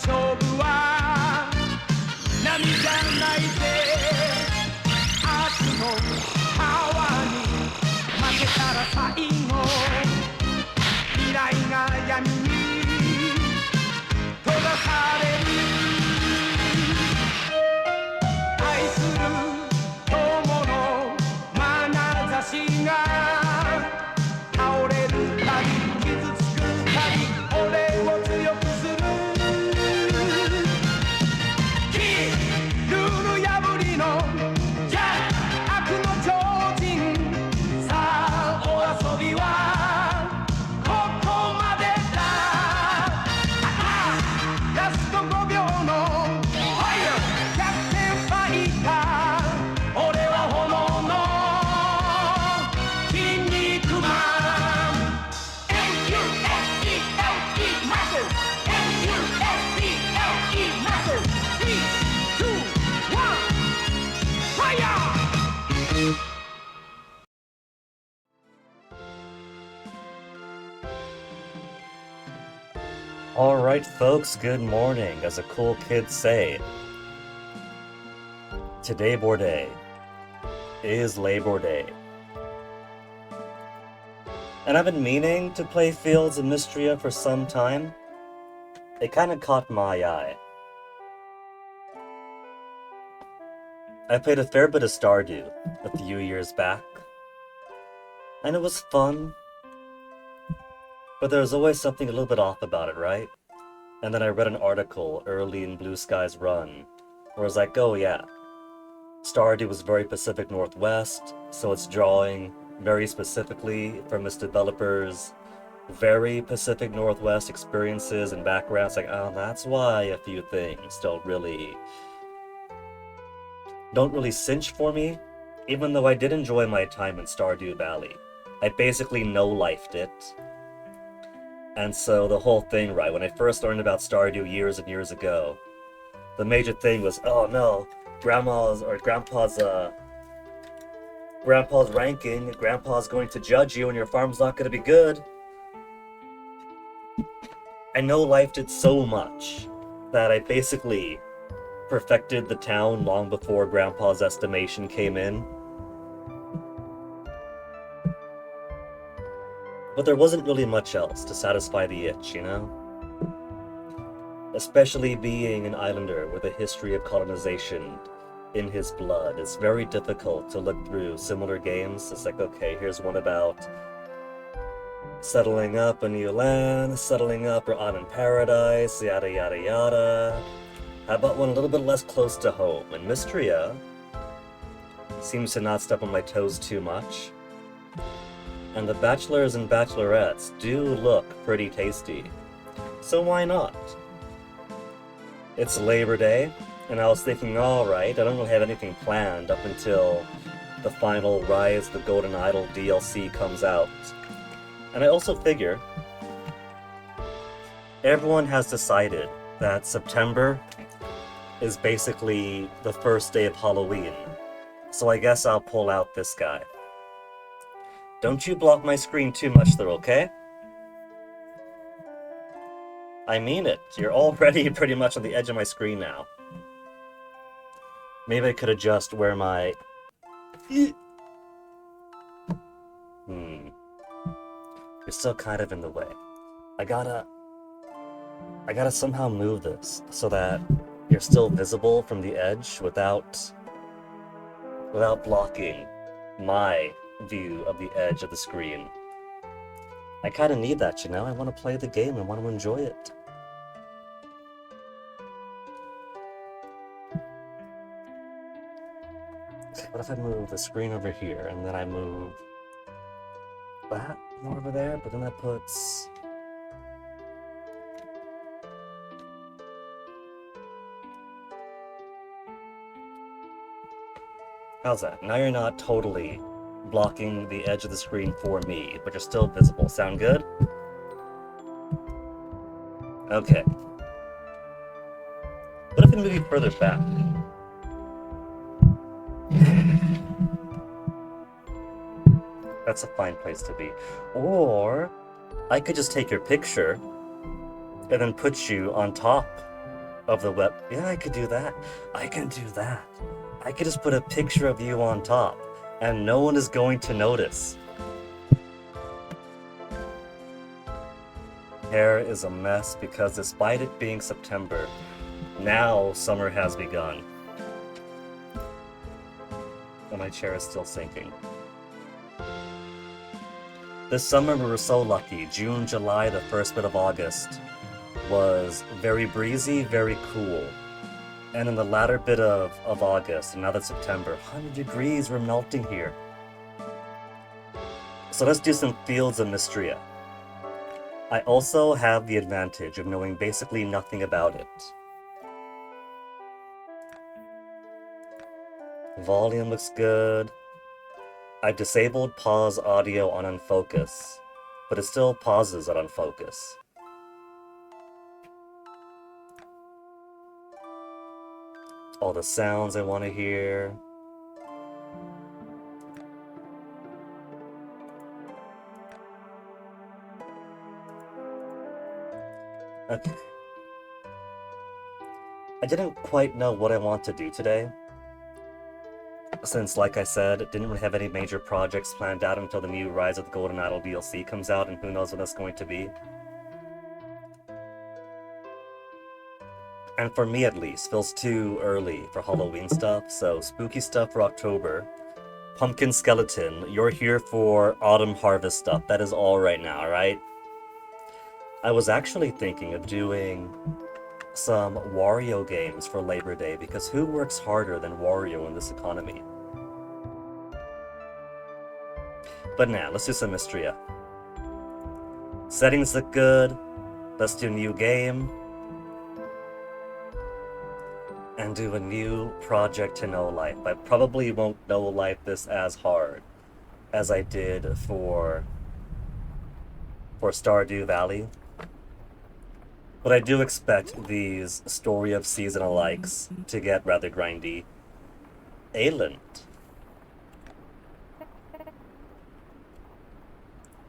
勝負は波じゃないぜ圧のパワーに負けたら最後未来が闇に閉ざされる愛する友の眼差しが倒れるたび傷つくたび俺を強くするルール破りのジャッ悪の超人さあお遊びはここまでだラスト5秒のファイヤー逆転ファイター俺は炎の筋肉マン MUSCLE マッスル MUSCLE マッスル 3, 2, 1 ファイヤーAlright folks, good morning, as the cool kids say. Today Bourday is Labor Day. And I've been meaning to play Fields of Mystria for some time. It kinda caught my eye. I played a fair bit of Stardew a few years back. And it was fun. But there was always something a little bit off about it, right? And then I read an article early in Blue Sky's run, where I was like, oh yeah, Stardew was very Pacific Northwest, so it's drawing very specifically from its developers' very Pacific Northwest experiences and backgrounds. Like, oh, that's why a few things don't really cinch for me, even though I did enjoy my time in Stardew Valley. I basically no-lifed it. And so the whole thing, right, when I first learned about Stardew years and years ago, the major thing was, oh no, grandpa's ranking, grandpa's going to judge you and your farm's not going to be good. I no-lifed it so much that I basically perfected the town long before grandpa's estimation came in. But there wasn't really much else to satisfy the itch, you know? Especially being an islander with a history of colonization in his blood, it's very difficult to look through similar games. It's like, okay, here's one about settling up a new land, settling up your island paradise, yada yada yada. How about one a little bit less close to home? And Mystria seems to not step on my toes too much. And the bachelors and bachelorettes do look pretty tasty. So why not? It's Labor Day, and I was thinking, alright, I don't really have anything planned up until the final Rise of the Golden Idol DLC comes out. And I also figure everyone has decided that September is basically the first day of Halloween. So I guess I'll pull out this guy. Don't you block my screen too much though, okay? I mean it. You're already pretty much on the edge of my screen now. Maybe I could adjust where my... You're still kind of in the way. I gotta somehow move this so that you're still visible from the edge without blocking my view of the edge of the screen. I kind of need that, you know? I want to play the game, I want to enjoy it. What if I move the screen over here, and then I move that more over there, but then that puts... How's that? Now you're not totally blocking the edge of the screen for me, but you're still visible. Sound good? Okay. What if we move you further back? That's a fine place to be. Or I could just take your picture and then put you on top of the web. Yeah, I could do that. I can do that. I could just put a picture of you on top, and no one is going to notice. Hair is a mess because despite it being September, now summer has begun. And my chair is still sinking. This summer we were so lucky. June, July, the first bit of August was very breezy, very cool. And in the latter bit of August, and now that September, 100 degrees, we're melting here. So let's do some Fields of Mystria. I also have the advantage of knowing basically nothing about it. Volume looks good. I've disabled pause audio on unfocus, but it still pauses at unfocus. All the sounds I want to hear. Okay. I didn't quite know what I want to do today, since, like I said, didn't really have any major projects planned out until the new Rise of the Golden Idol DLC comes out, and who knows what that's going to be. And for me at least, feels too early for Halloween stuff, so spooky stuff for October. Pumpkin Skeleton, you're here for autumn harvest stuff. That is all right now, right? I was actually thinking of doing some Wario games for Labor Day, because who works harder than Wario in this economy? But now, let's do some Mystria. Settings look good. Let's do new game. And do a new project to No Life. I probably won't No Life this as hard as I did for Stardew Valley. But I do expect these Story of Season alikes to get rather grindy. Aland.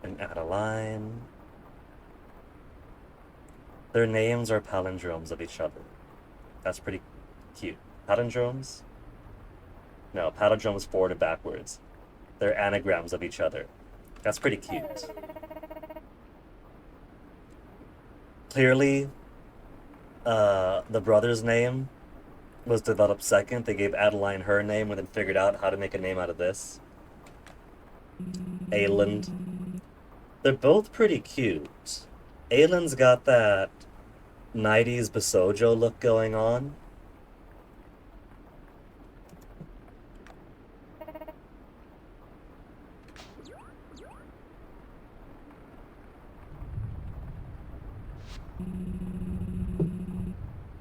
And Adeline. Their names are palindromes of each other. That's pretty cute. Palindromes? No, palindromes forward and backwards. They're anagrams of each other. That's pretty cute. Clearly, the brother's name was developed second. They gave Adeline her name and then figured out how to make a name out of this. Aland. They're both pretty cute. Aland's got that 90s Basojo look going on.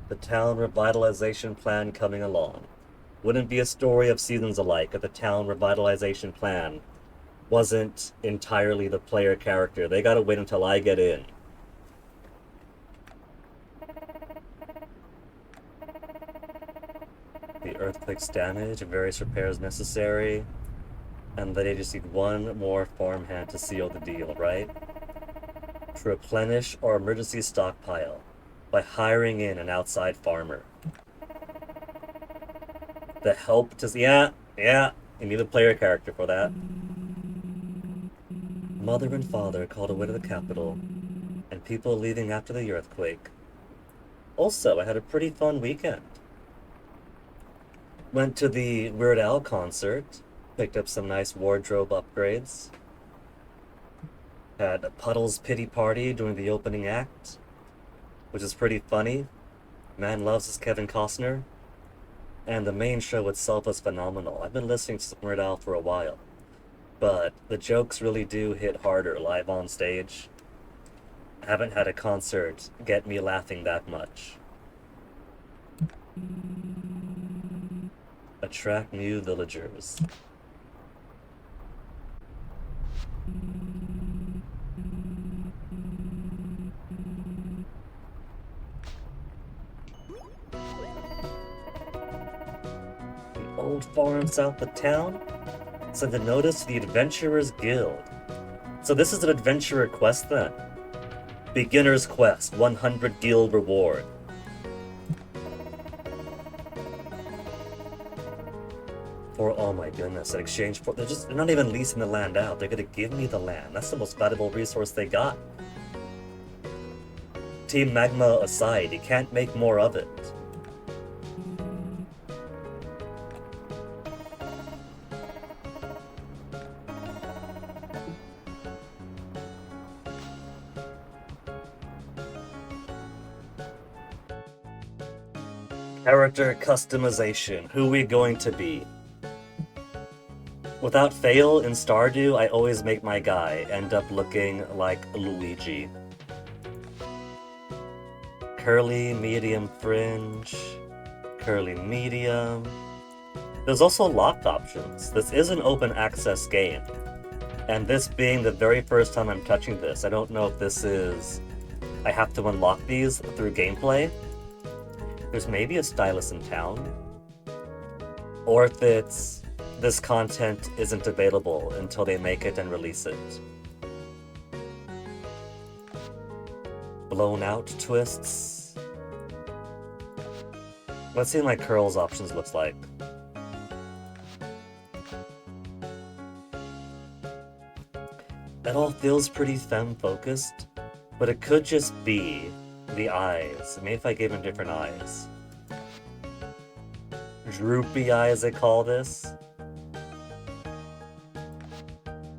The town revitalization plan coming along. Wouldn't be a story of seasons alike if the town revitalization plan wasn't entirely the player character. They gotta wait until I get in. The earthquake's damage, various repairs necessary, and they just need one more farmhand to seal the deal, right? To replenish our emergency stockpile by hiring in an outside farmer. The help to... Yeah, you need a player character for that. Mother and father called away to the capital, and people leaving after the earthquake. Also, I had a pretty fun weekend. Went to the Weird Al concert, picked up some nice wardrobe upgrades. Had a Puddle's Pity Party during the opening act, which is pretty funny. Man loves his Kevin Costner. And the main show itself was phenomenal. I've been listening to Weird Al for a while, but the jokes really do hit harder live on stage. I haven't had a concert get me laughing that much. Attract new villagers. Old farm south of town? Send a notice to the Adventurers Guild. So this is an adventurer quest then. Beginner's quest, 100 guild reward. For, oh my goodness, in exchange for, they're not even leasing the land out. They're gonna give me the land. That's the most valuable resource they got. Team Magma aside, you can't make more of it. Character customization. Who we going to be? Without fail, in Stardew, I always make my guy end up looking like Luigi. Curly, medium fringe, curly medium. There's also locked options. This is an open access game. And this being the very first time I'm touching this, I don't know if this is... I have to unlock these through gameplay. There's maybe a stylist in town. Or if it's... this content isn't available until they make it and release it. Blown out twists. Let's see what my curls options looks like. That all feels pretty femme-focused, but it could just be the eyes. Maybe if I gave him different eyes. Droopy eyes, they call this.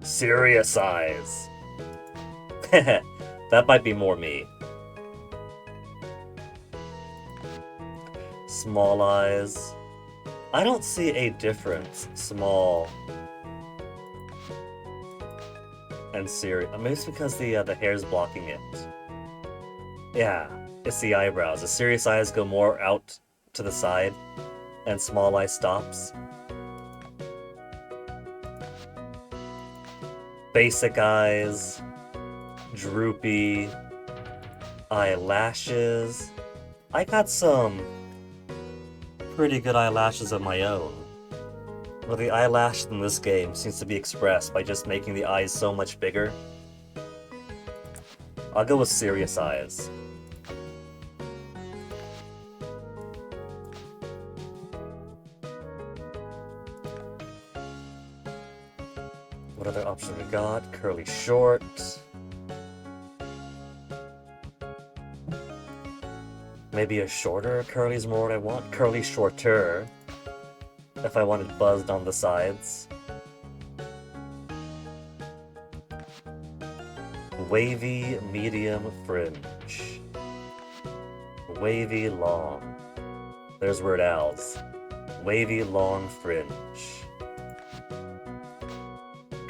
Serious eyes. That might be more me. Small eyes. I don't see a difference. Small and serious. Maybe it's because the hair's blocking it. Yeah, it's the eyebrows. The serious eyes go more out to the side, and small eye stops. Basic eyes, droopy, eyelashes. I got some pretty good eyelashes of my own. Well, the eyelash in this game seems to be expressed by just making the eyes so much bigger. I'll go with serious eyes. What other option we got? Curly short. Maybe a shorter curly's more what I want. Curly shorter. If I wanted buzzed on the sides. Wavy medium fringe. Wavy long. There's Weird Al's. Wavy long fringe.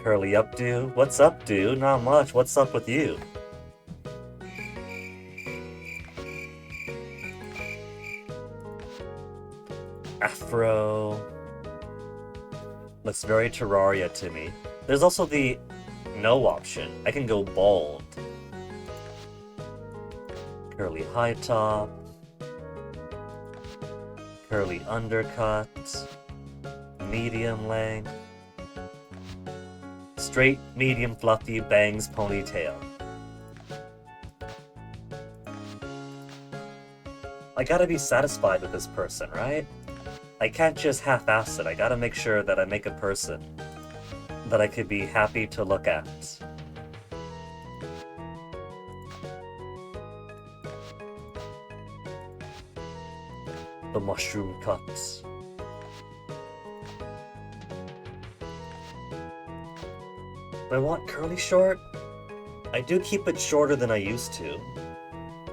Curly updo. What's updo? Not much. What's up with you? Afro. Looks very Terraria to me. There's also the no option. I can go bald. Curly high top. Curly undercut. Medium length. Straight, medium, fluffy, bangs, ponytail. I gotta be satisfied with this person, right? I can't just half-ass it. I gotta make sure that I make a person that I could be happy to look at. The mushroom cuts. I want curly short. I do keep it shorter than I used to,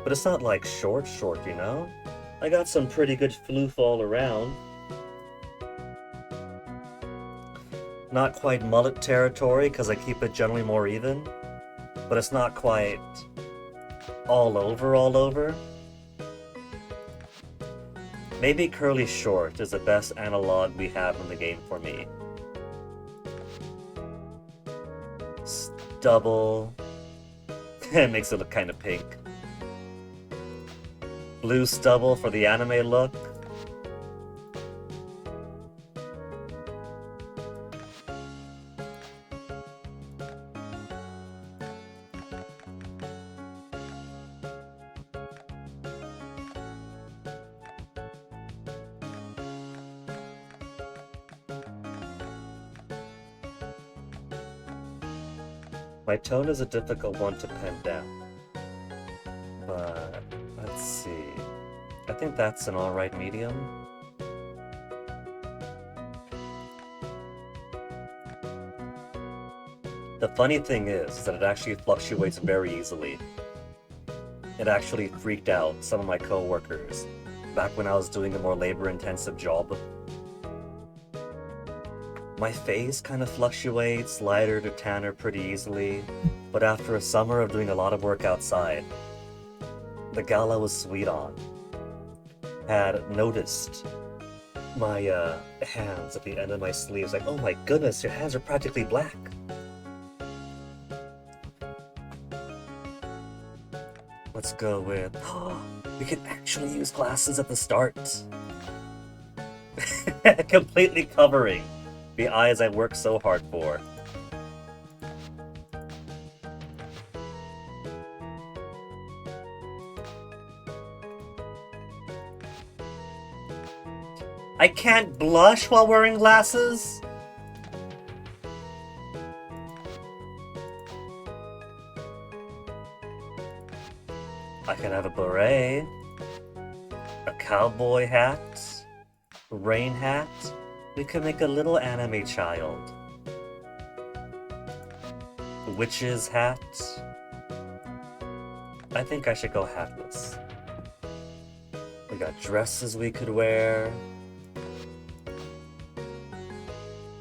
but it's not like short, you know? I got some pretty good floof all around. Not quite mullet territory, because I keep it generally more even, but it's not quite all over. Maybe curly short is the best analog we have in the game for me. Stubble. It makes it look kind of pink. Blue stubble for the anime look. My tone is a difficult one to pen down. But let's see. I think that's an alright medium. The funny thing is that it actually fluctuates very easily. It actually freaked out some of my coworkers back when I was doing a more labor-intensive job. My face kind of fluctuates lighter to tanner pretty easily, but after a summer of doing a lot of work outside, the gal I was sweet on had noticed my hands at the end of my sleeves, like, oh my goodness, your hands are practically black. Let's go with, oh, we can actually use glasses at the start. Completely covering the eyes I worked so hard for. I can't blush while wearing glasses? I can have a beret, a cowboy hat, a rain hat. We could make a little anime child. A witch's hat. I think I should go hatless. We got dresses we could wear.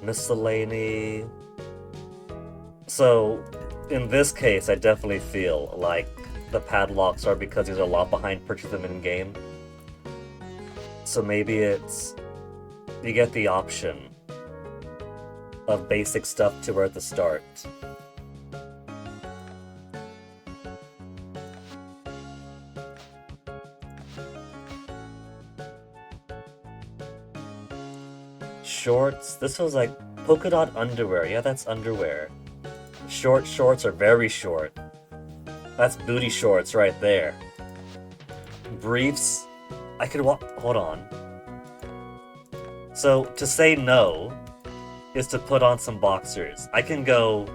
Miscellany. So, in this case, I definitely feel like the padlocks are because these are a lot behind purchase them in game. So maybe it's you get the option of basic stuff to wear at the start. Shorts. This was like polka dot underwear. Yeah, that's underwear. Short shorts are very short. That's booty shorts right there. Briefs. I could hold on. So, to say no is to put on some boxers. I can go...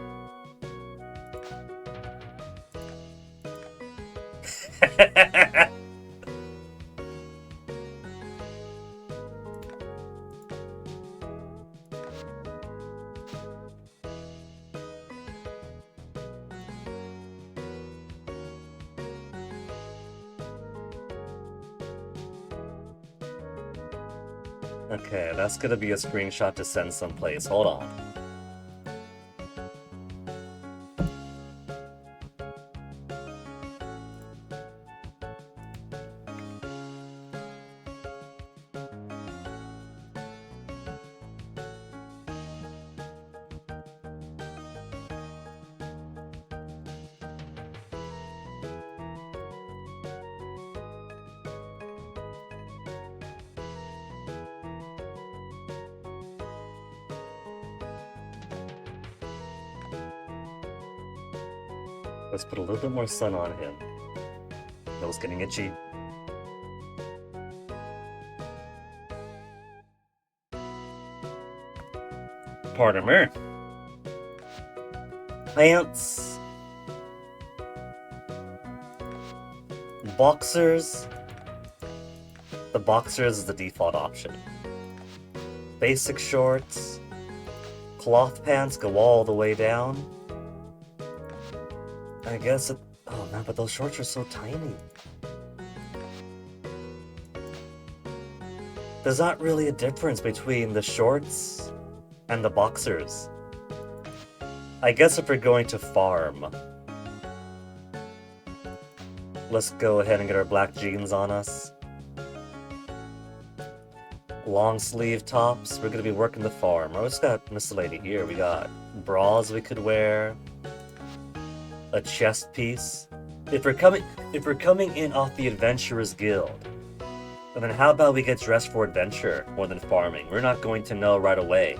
Okay, that's gonna be a screenshot to send someplace. Hold on. Let's put a little bit more sun on him. Nose getting itchy. Pardon me. Pants. Boxers. The boxers is the default option. Basic shorts. Cloth pants go all the way down. I guess it... Oh man, but those shorts are so tiny. There's not really a difference between the shorts and the boxers. I guess if we're going to farm, let's go ahead and get our black jeans on us. Long sleeve tops, we're gonna be working the farm. Oh, it's got miscellany here. We got bras we could wear. A chest piece. If we're coming in off the Adventurers Guild, then how about we get dressed for adventure more than farming? We're not going to know right away.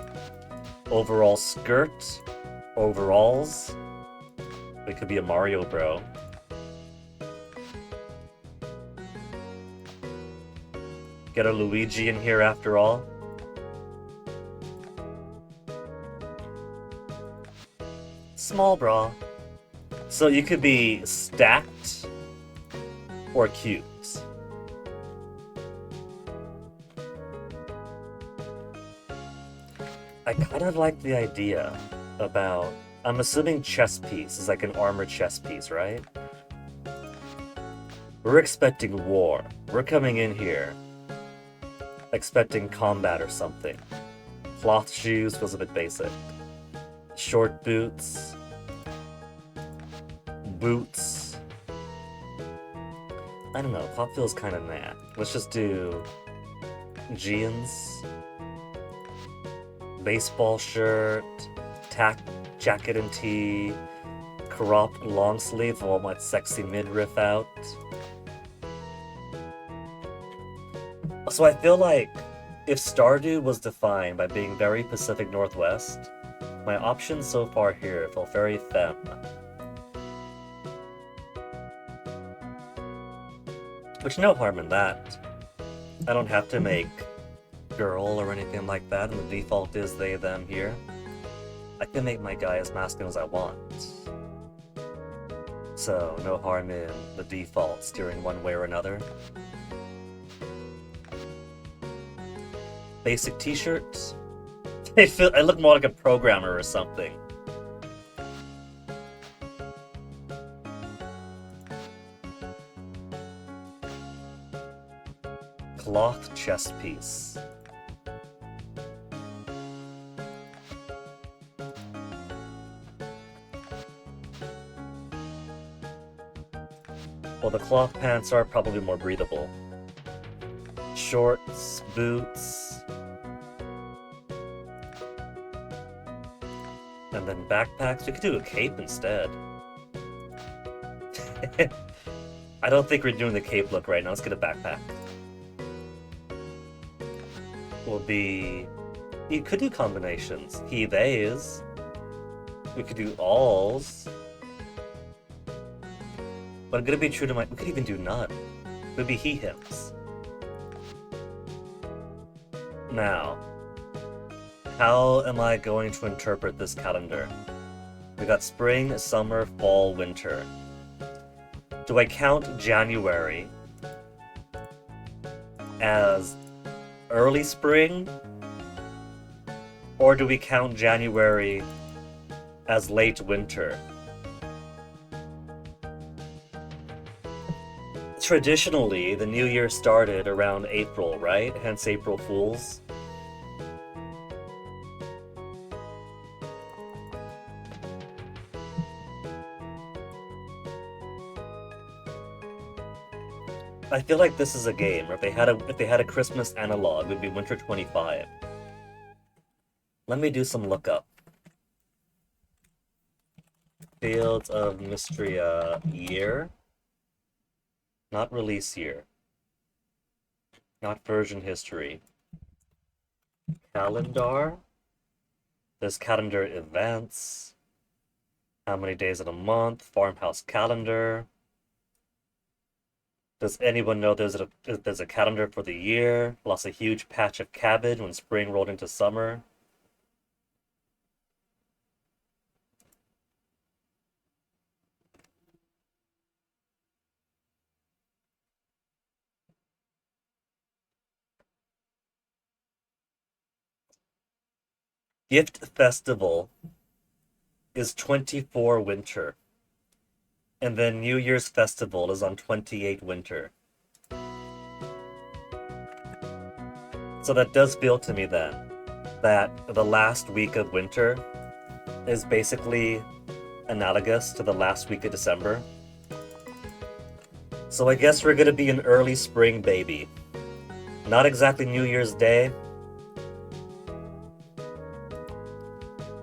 Overall skirt, overalls. We could be a Mario bro. Get a Luigi in here after all. Small bra. So you could be stacked or cubes. I kind of like the idea about... I'm assuming chess piece is like an armored chess piece, right? We're expecting war. We're coming in here expecting combat or something. Cloth shoes feels a bit basic. Short boots. Boots. I don't know, pop feels kind of mad. Let's just do jeans, baseball shirt, tack jacket and tee, cropped long sleeve, I want my sexy midriff out. So I feel like if Stardew was defined by being very Pacific Northwest, my options so far here feel very femme. Which, no harm in that. I don't have to make girl or anything like that, and the default is they, them here. I can make my guy as masculine as I want. So, no harm in the default steering one way or another. Basic t-shirts. I look more like a programmer or something. Cloth chest piece. Well, the cloth pants are probably more breathable. Shorts, boots, and then backpacks. We could do a cape instead. I don't think we're doing the cape look right now. Let's get a backpack. Will be... You could do combinations. He, theys. We could do alls. But I'm gonna be true to my... We could even do none. It would be he, hims. Now, how am I going to interpret this calendar? We got spring, summer, fall, winter. Do I count January as early spring? Or do we count January as late winter? Traditionally, the new year started around April, right? Hence April Fools. I feel like this is a game, or if they had a Christmas analog, it would be Winter 25. Let me do some lookup. Fields of Mystria year. Not release year. Not version history. Calendar. There's calendar events. How many days in a month? Farmhouse calendar. Does anyone know there's a calendar for the year? Lost a huge patch of cabbage when spring rolled into summer. Gift Festival is 24 winter. And then New Year's Festival is on 28 winter. So that does feel to me then that the last week of winter is basically analogous to the last week of December. So I guess we're gonna be an early spring baby. Not exactly New Year's Day.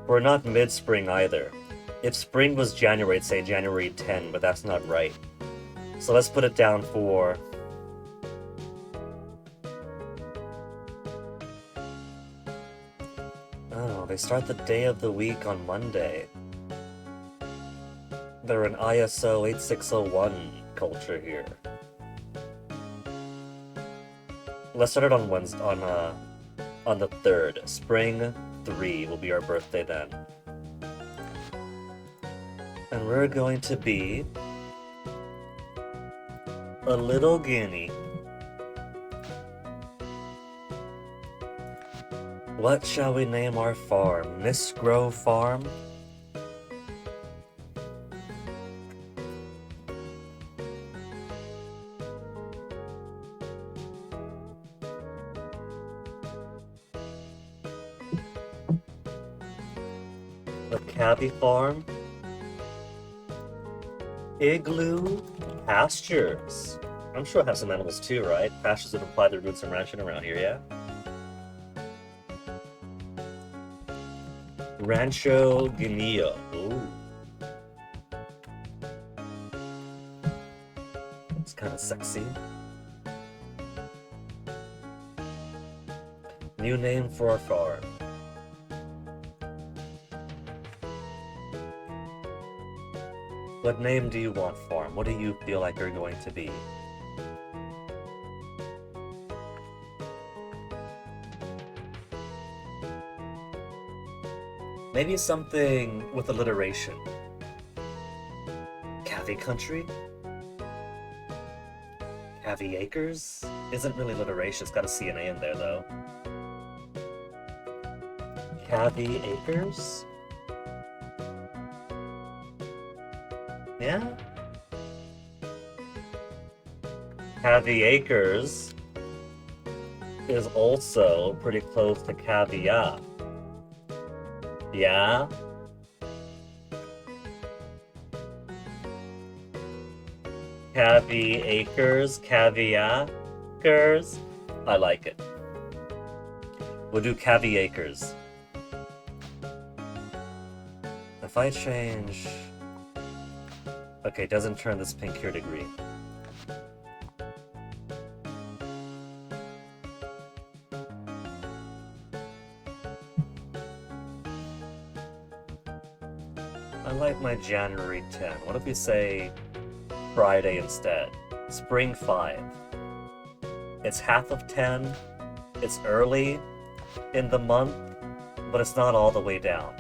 We're not mid-spring either. If spring was January, it'd say January 10, but that's not right. So let's put it down for... Oh, they start the day of the week on Monday. They're an ISO 8601 culture here. Let's start it on Wednesday, on the 3rd. Spring 3 will be our birthday then. And We're going to be a little guinea. What shall we name our farm? Miss Grove Farm? The Cabby Farm? Igloo Pastures. I'm sure it has some animals too, right? Pastures would imply their roots and ranching around here, yeah? Rancho Guineo. Ooh. It's kind of sexy. New name for our farm. What name do you want, farm? What do you feel like you're going to be? Maybe something with alliteration. Cavi Country? Cavi Acres? Isn't really alliteration, it's got a CNA in there though. Cavi Acres? Yeah? Cavi Acres is also pretty close to caviar. Yeah? Cavi Acres, caviar-cers. I like it. We'll do Cavi Acres. If I change... Okay, doesn't turn this pink here to green. I like my January 10. What if we say Friday instead? Spring 5. It's half of 10. It's early in the month, but it's not all the way down.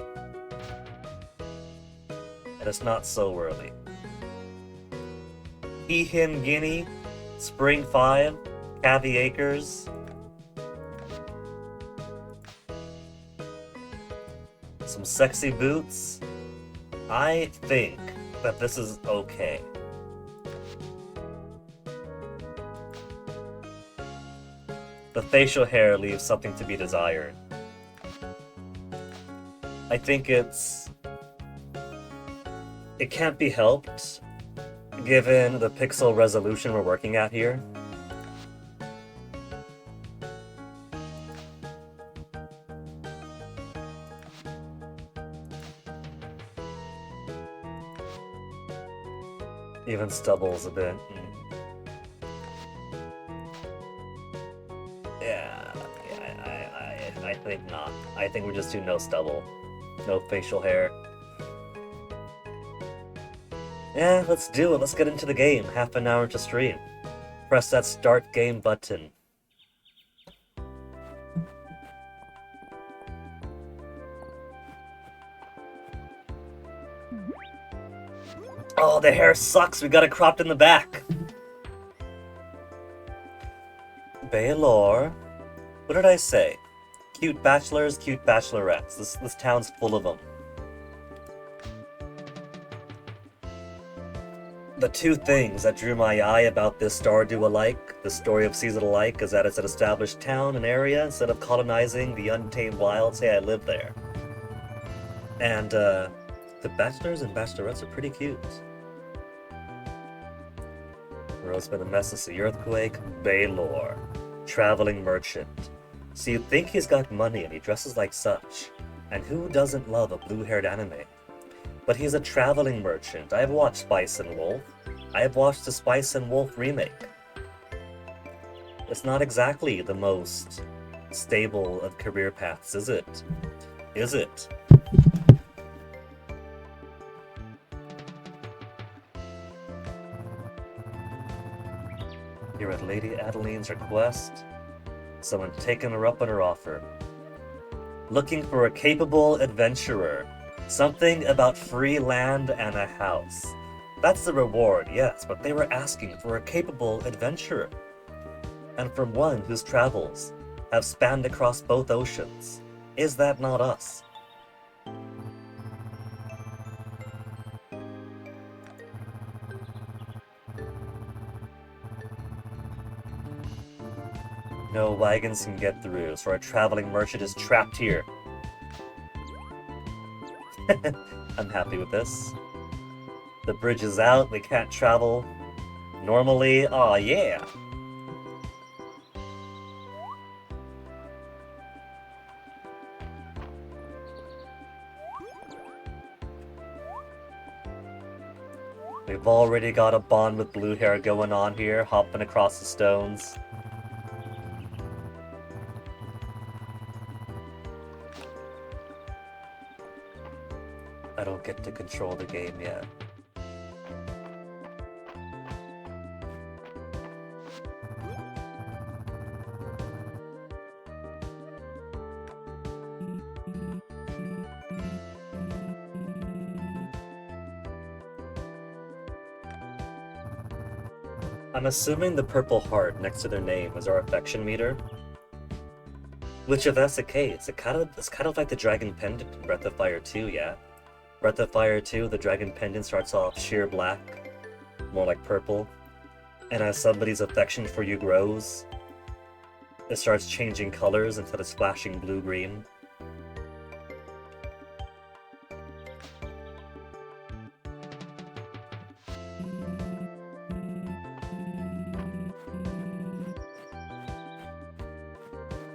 And it's not so early. He, him, guinea, spring 5, Cavi Acres. Some sexy boots. I think that this is okay. The facial hair leaves something to be desired. I think it can't be helped, given the pixel resolution we're working at here. Even stubble's a bit... Yeah, I think not. I think we just do no stubble. No facial hair. Yeah, let's do it. Let's get into the game. Half an hour to stream. Press that start game button. Oh, the hair sucks. We got it cropped in the back. Baylor. What did I say? Cute bachelors, cute bachelorettes. This town's full of them. The two things that drew my eye about this Stardew alike, the story of season alike, is that it's an established town and area instead of colonizing the untamed wilds. Hey, I live there. And the bachelors and bachelorettes are pretty cute. World's been a mess since the earthquake. Baylor. Traveling merchant. So you'd think he's got money and he dresses like such. And who doesn't love a blue-haired anime? But he's a traveling merchant. I have watched Spice and Wolf. I have watched the Spice and Wolf remake. It's not exactly the most stable of career paths, is it? Is it? Here at Lady Adeline's request, someone taken her up on her offer. Looking for a capable adventurer Something about free land and a house. That's the reward, yes, but they were asking for a capable adventurer. And from one whose travels have spanned across both oceans. Is that not us? No wagons can get through, so our traveling merchant is trapped here. I'm happy with this. The bridge is out, we can't travel normally. Aw, yeah! We've already got a bond with blue hair going on here, hopping across the stones. I don't get to control the game yet. I'm assuming the purple heart next to their name is our affection meter. Which, if that's the case, it's kind of like the dragon pendant in Breath of Fire 2, yeah? Breath of Fire 2, the dragon pendant starts off sheer black, more like purple, and as somebody's affection for you grows, it starts changing colors until it's flashing blue-green.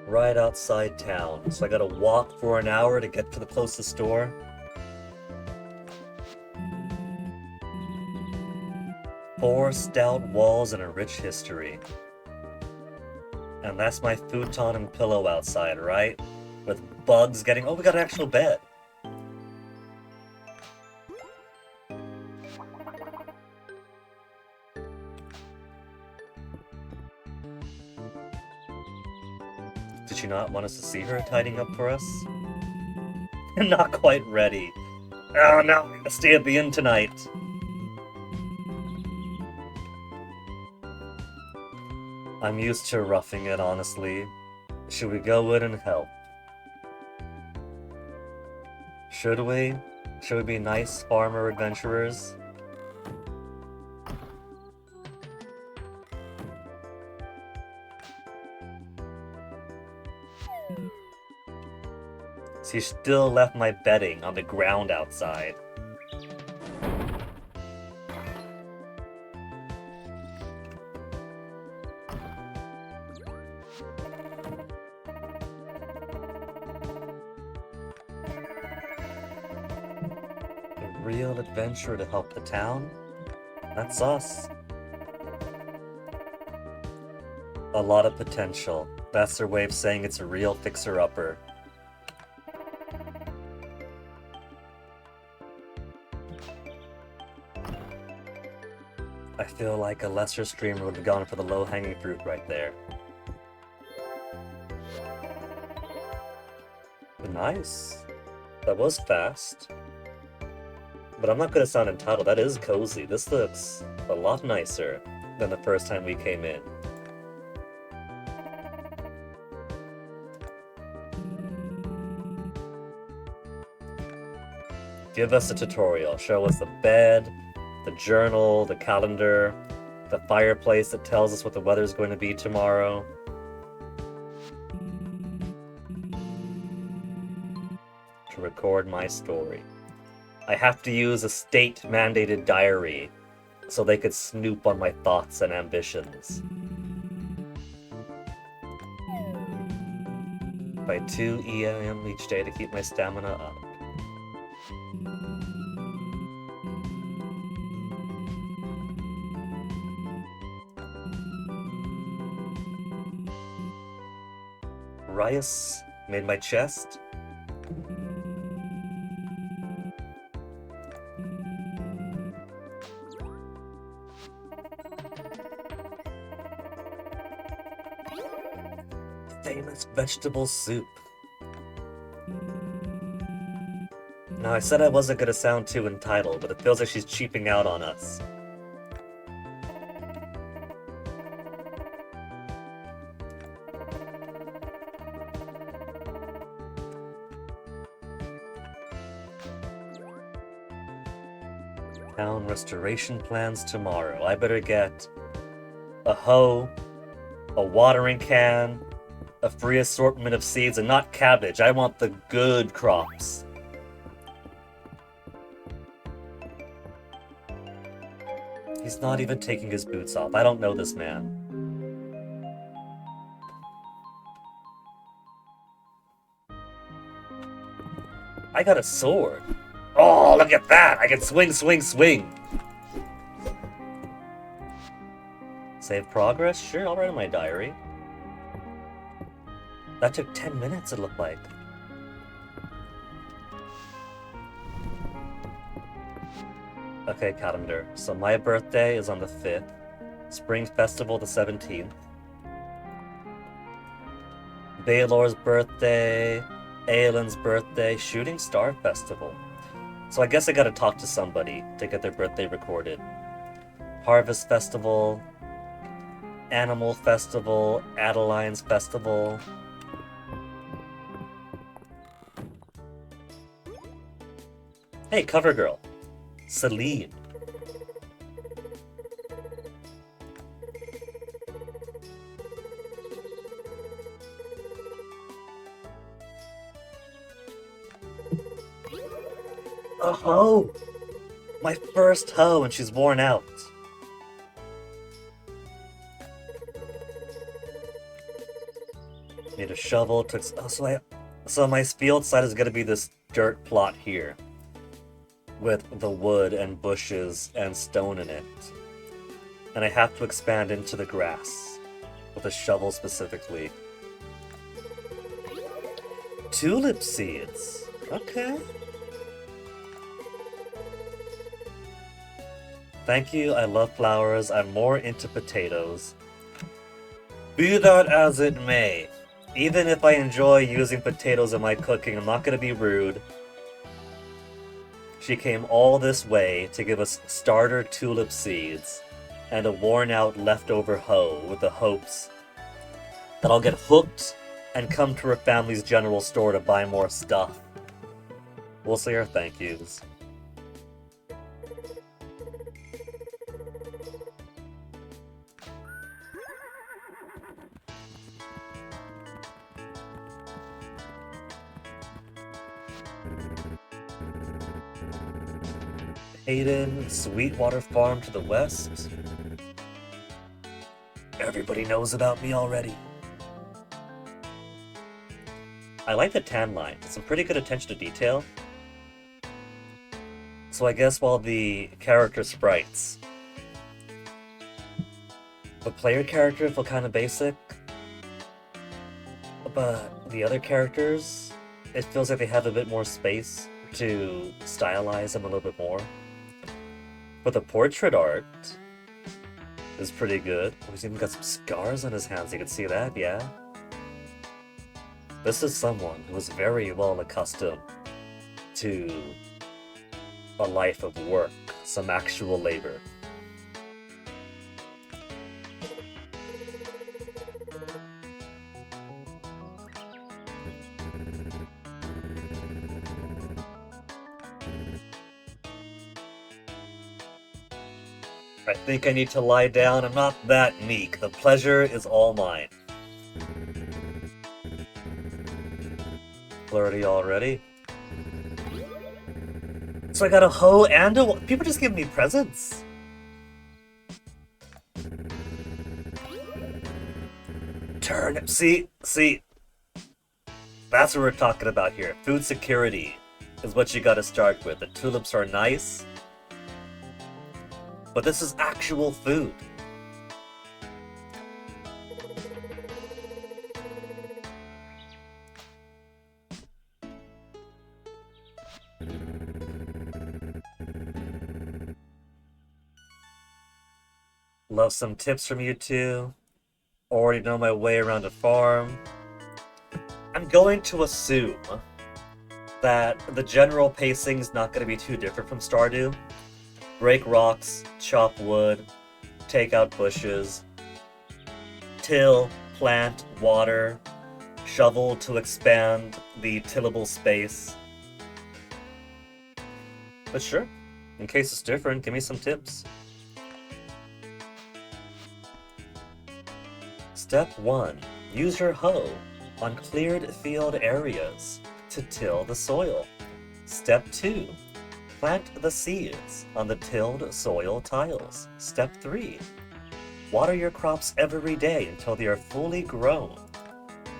Right outside town, so I gotta walk for an hour to get to the closest store. Four stout walls and a rich history. And that's my futon and pillow outside, right? With bugs getting... Oh, we got an actual bed! Did she not want us to see her tidying up for us? Not quite ready. Oh no, I'm gonna stay at the inn tonight. I'm used to roughing it, honestly. Should we go in and help? Should we? Should we be nice farmer adventurers? She still left my bedding on the ground outside. A real adventurer to help the town? That's us. A lot of potential. That's their way of saying it's a real fixer-upper. I feel like a lesser streamer would have gone for the low-hanging fruit right there. Nice. That was fast. But I'm not gonna sound entitled, that is cozy. This looks a lot nicer than the first time we came in. Give us a tutorial. Show us the bed, the journal, the calendar, the fireplace that tells us what the weather's going to be tomorrow. To record my story. I have to use a state-mandated diary so they could snoop on my thoughts and ambitions. By 2 AM each day to keep my stamina up. Rice made my chest. Famous vegetable soup. Now, I said I wasn't gonna sound too entitled, but it feels like she's cheaping out on us. Town restoration plans tomorrow. I better get a hoe, a watering can, a free assortment of seeds, and not cabbage. I want the good crops. He's not even taking his boots off. I don't know this man. I got a sword. Oh, look at that! I can swing, swing, swing! Save progress? Sure, I'll write in my diary. That took 10 minutes, it looked like. Okay, calendar. So my birthday is on the 5th. Spring Festival the 17th. Baylor's birthday. Aylin's birthday. Shooting Star Festival. So I guess I gotta talk to somebody to get their birthday recorded. Harvest Festival. Animal Festival. Adeline's Festival. Hey, cover girl. Celine. A hoe! My first hoe, and she's worn out. Need a shovel. So my field side is gonna be this dirt plot here, with the wood and bushes and stone in it. And I have to expand into the grass, with a shovel specifically. Tulip seeds. Okay. Thank you, I love flowers. I'm more into potatoes. Be that as it may, even if I enjoy using potatoes in my cooking, I'm not gonna be rude. She came all this way to give us starter tulip seeds and a worn-out leftover hoe with the hopes that I'll get hooked and come to her family's general store to buy more stuff. We'll say our thank yous. Hayden, Sweetwater Farm to the west. Everybody knows about me already. I like the tan line. It's some pretty good attention to detail. So I guess while the character sprites, the player characters feel kind of basic, but the other characters, it feels like they have a bit more space to stylize them a little bit more. But the portrait art is pretty good. Oh, he's even got some scars on his hands, you can see that, yeah? This is someone who is very well accustomed to a life of work, some actual labor. I think I need to lie down. I'm not that meek. The pleasure is all mine. Flirty already. So I got a hoe and a... People just give me presents. Turnip. See? That's what we're talking about here. Food security is what you gotta start with. The tulips are nice, but this is actual food. Love some tips from you two. Already know my way around a farm. I'm going to assume that the general pacing's not going to be too different from Stardew. Break rocks, chop wood, take out bushes, till, plant, water, shovel to expand the tillable space. But sure, in case it's different, give me some tips. Step 1. Use your hoe on cleared field areas to till the soil. Step 2. Plant the seeds on the tilled soil tiles. Step 3. Water your crops every day until they are fully grown.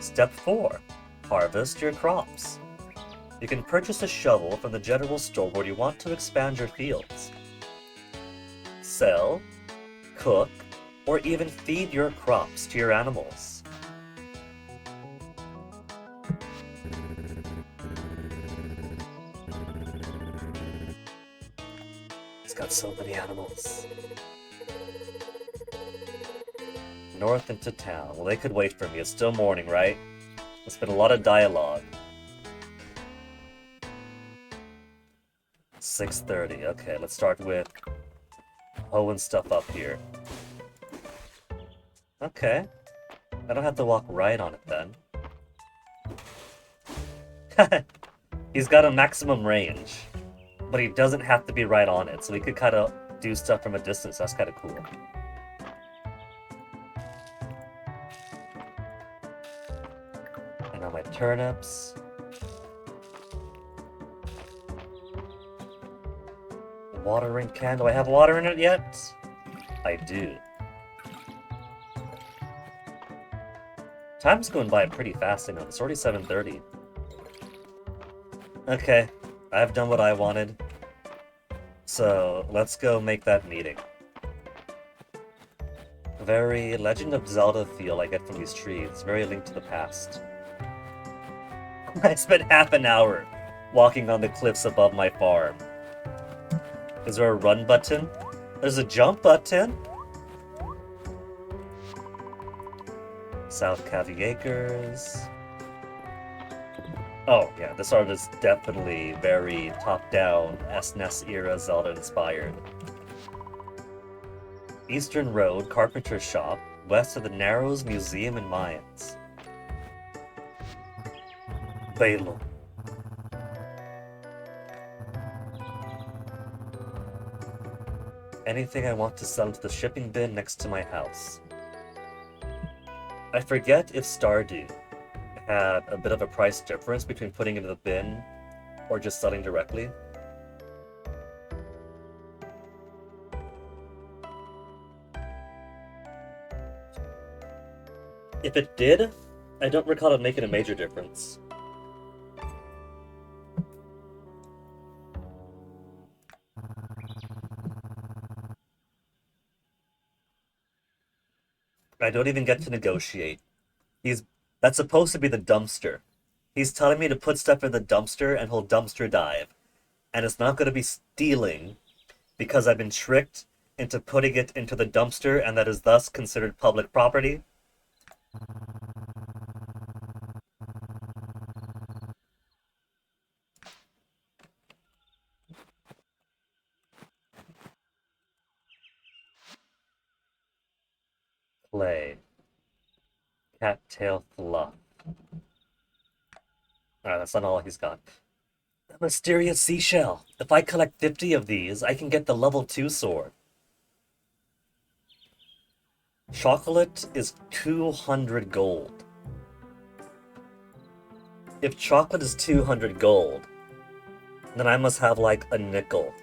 Step 4. Harvest your crops. You can purchase a shovel from the general store where you want to expand your fields. Sell, cook, or even feed your crops to your animals. It's got so many animals. North into town. Well, they could wait for me. It's still morning, right? It's been a lot of dialogue. 6:30. Okay, let's start with hoeing stuff up here. Okay. I don't have to walk right on it then. He's got a maximum range, but he doesn't have to be right on it, so he could kind of do stuff from a distance. That's kind of cool. And now my turnips. Watering can. Do I have water in it yet? I do. Time's going by pretty fast now. It's already 7:30. Okay, I've done what I wanted. So, let's go make that meeting. Very Legend of Zelda feel I get from these trees. Very Link to the Past. I spent half an hour walking on the cliffs above my farm. Is there a run button? There's a jump button! South Cavie Acres. Oh, yeah, this art is definitely very top-down, SNES era Zelda inspired. Eastern Road, Carpenter Shop, west of the Narrows Museum and Mines. Balaam. Anything I want to sell to the shipping bin next to my house. I forget if Stardew had a bit of a price difference between putting it in the bin or just selling directly. If it did, I don't recall it making a major difference. I don't even get to negotiate. That's supposed to be the dumpster. He's telling me to put stuff in the dumpster and he'll dumpster dive. And it's not going to be stealing because I've been tricked into putting it into the dumpster and that is thus considered public property. Clay. Cattail fluff. Alright, that's not all he's got. The mysterious seashell. If I collect 50 of these, I can get the level 2 sword. Chocolate is 200 gold. If chocolate is 200 gold, then I must have like a nickel.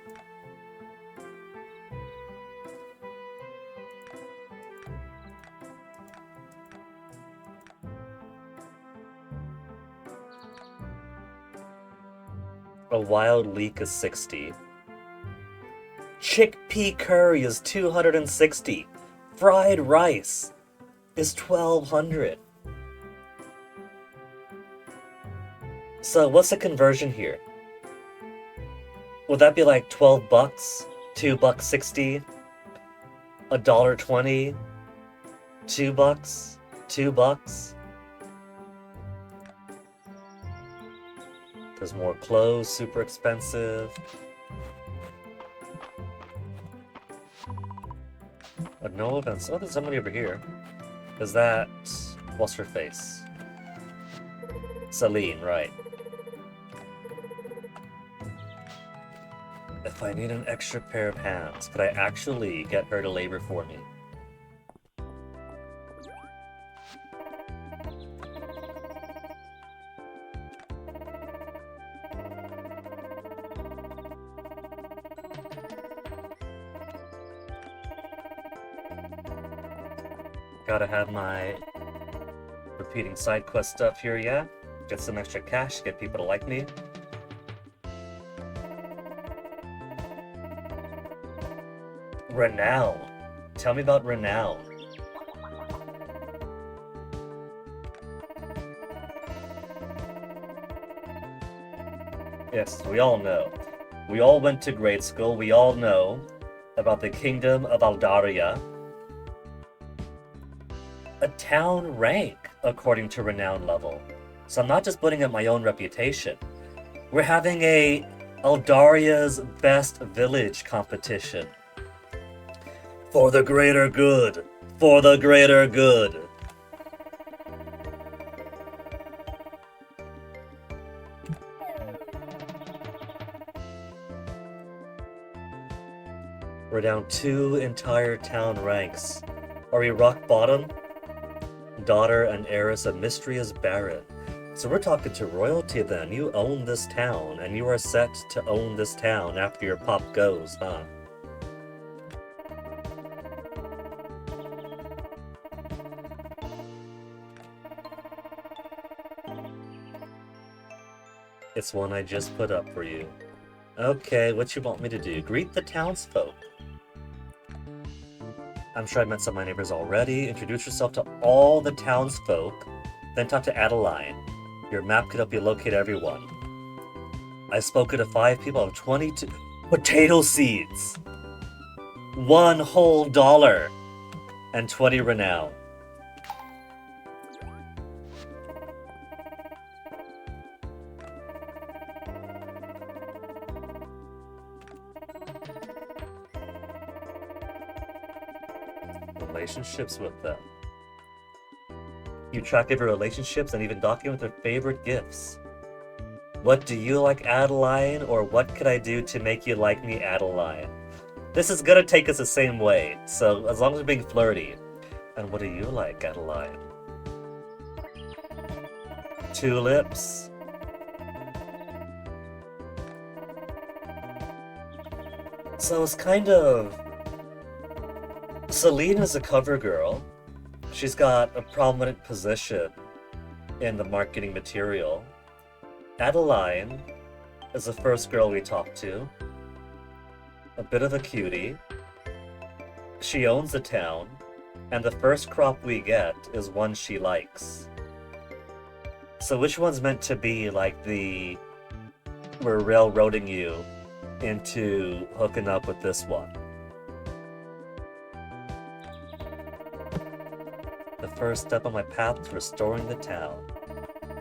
A wild leek is 60. Chickpea curry is 260. Fried rice is 1200. So what's the conversion here? Would that be like 12 bucks? $2.60? $1.20? $2? $2? There's more clothes, super expensive. No events. Oh, there's somebody over here. Is that... what's her face? Celine, right. If I need an extra pair of hands, could I actually get her to labor for me? Gotta have my repeating side quest stuff here, yeah? Get some extra cash, get people to like me. Renown. Tell me about renown. Yes, we all know. We all went to grade school, we all know about the Kingdom of Aldaria. A town rank, according to renown level. So I'm not just putting up my own reputation. We're having a Aldaria's Best Village competition. For the greater good. For the greater good. We're down 2 entire town ranks. Are we rock bottom? Daughter and heiress of Mistria's Baron. So we're talking to royalty then. You own this town, and you are set to own this town after your pop goes, huh? It's one I just put up for you. Okay, what you want me to do? Greet the townsfolk. I'm sure I met some of my neighbors already. Introduce yourself to all the townsfolk, then talk to Adeline. Your map could help you locate everyone. I've spoken to 5 people out of 22 potato seeds. 1 whole dollar and 20 renown. Relationships with them. You track every relationships and even document their favorite gifts. What do you like, Adeline, or what could I do to make you like me, Adeline? This is gonna take us the same way, so as long as we're being flirty. And what do you like, Adeline? Tulips? So it's kind of... Celine is a cover girl. She's got a prominent position in the marketing material. Adeline is the first girl we talked to. A bit of a cutie. She owns the town, and the first crop we get is one she likes. So which one's meant to be like the... we're railroading you into hooking up with this one? The first step on my path to restoring the town.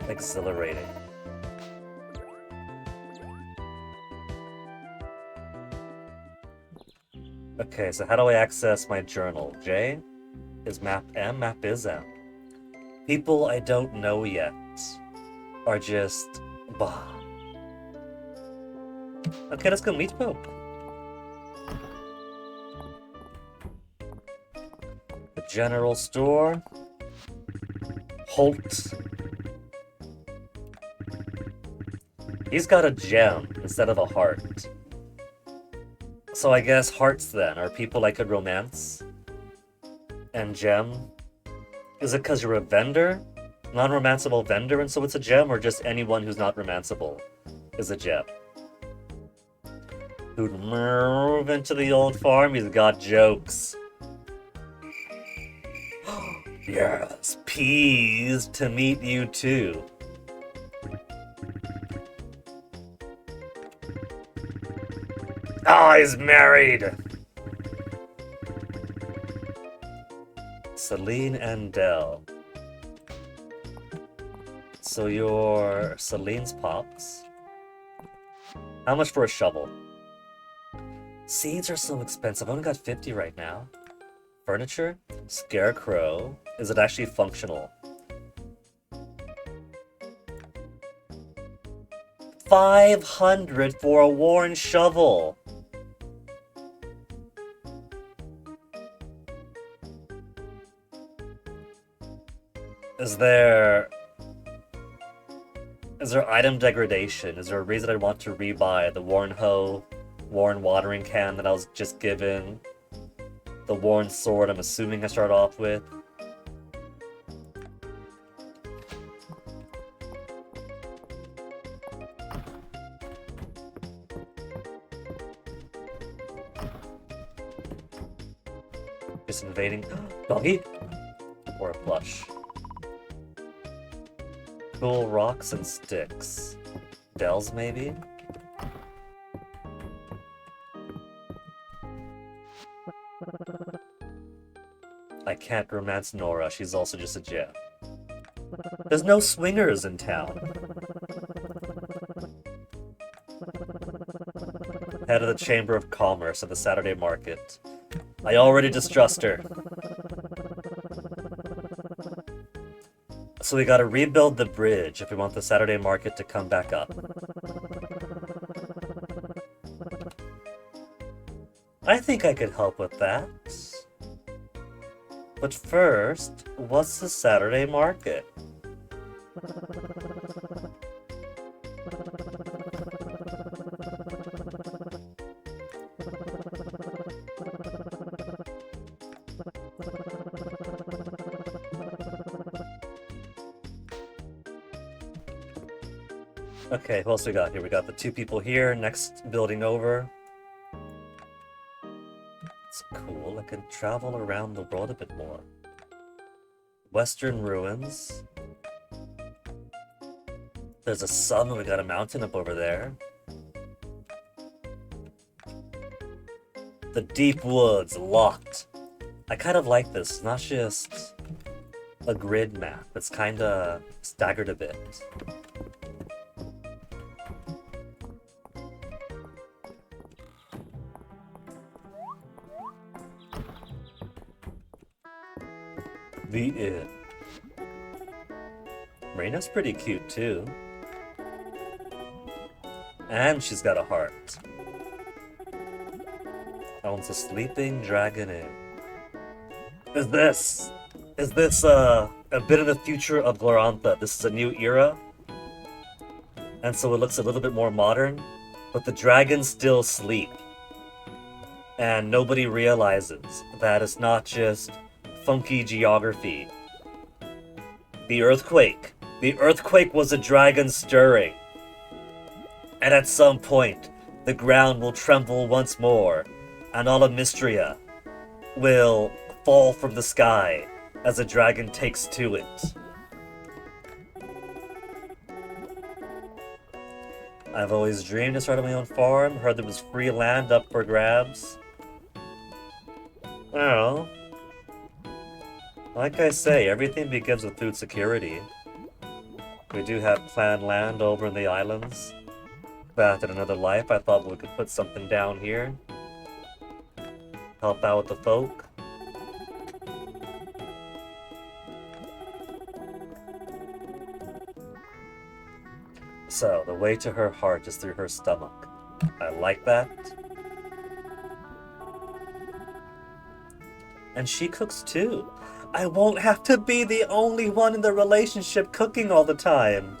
Exhilarating. Okay, so how do I access my journal? J? Is map M? Map is M. People I don't know yet are just... bah. Okay, let's go meet folk. The general store. Holt. He's got a gem instead of a heart. So I guess hearts then are people I could romance? And gem? Is it because you're a vendor? Non-romanceable vendor and so it's a gem, or just anyone who's not romanceable is a gem? Who'd move into the old farm? He's got jokes. Yes, pleased to meet you too. Oh, he's married! Celine and Dell. So you're Celine's pops. How much for a shovel? Seeds are so expensive. I've only got 50 right now. Furniture? Scarecrow. Is it actually functional? 500 for a worn shovel! Is there item degradation? Is there a reason I want to rebuy the worn hoe, worn watering can that I was just given, the worn sword I'm assuming I start off with? Just invading doggy? Or a plush? Cool rocks and sticks. Dells, maybe? I can't romance Nora, she's also just a gem. There's no swingers in town. Head of the Chamber of Commerce at the Saturday market. I already distrust her. So we gotta rebuild the bridge if we want the Saturday market to come back up. I think I could help with that. But first, what's the Saturday market? Okay, who else we got here? We got the two people here, next building over. It's cool, I can travel around the world a bit more. Western ruins. There's a summit, we got a mountain up over there. The deep woods, locked. I kind of like this, it's not just a grid map, it's kinda staggered a bit. The inn. Marina's pretty cute too. And she's got a heart. Owns a sleeping dragon inn. Is this a bit of the future of Glorantha? This is a new era? And so it looks a little bit more modern, but the dragons still sleep. And nobody realizes that it's not just funky geography. The earthquake. The earthquake was a dragon stirring. And at some point, the ground will tremble once more, and all of Mystria will fall from the sky as a dragon takes to it. I've always dreamed of starting my own farm, heard there was free land up for grabs. I don't know. Like I say, everything begins with food security. We do have planned land over in the islands. That in another life, I thought we could put something down here. Help out with the folk. So, the way to her heart is through her stomach. I like that. And she cooks too. I won't have to be the only one in the relationship cooking all the time.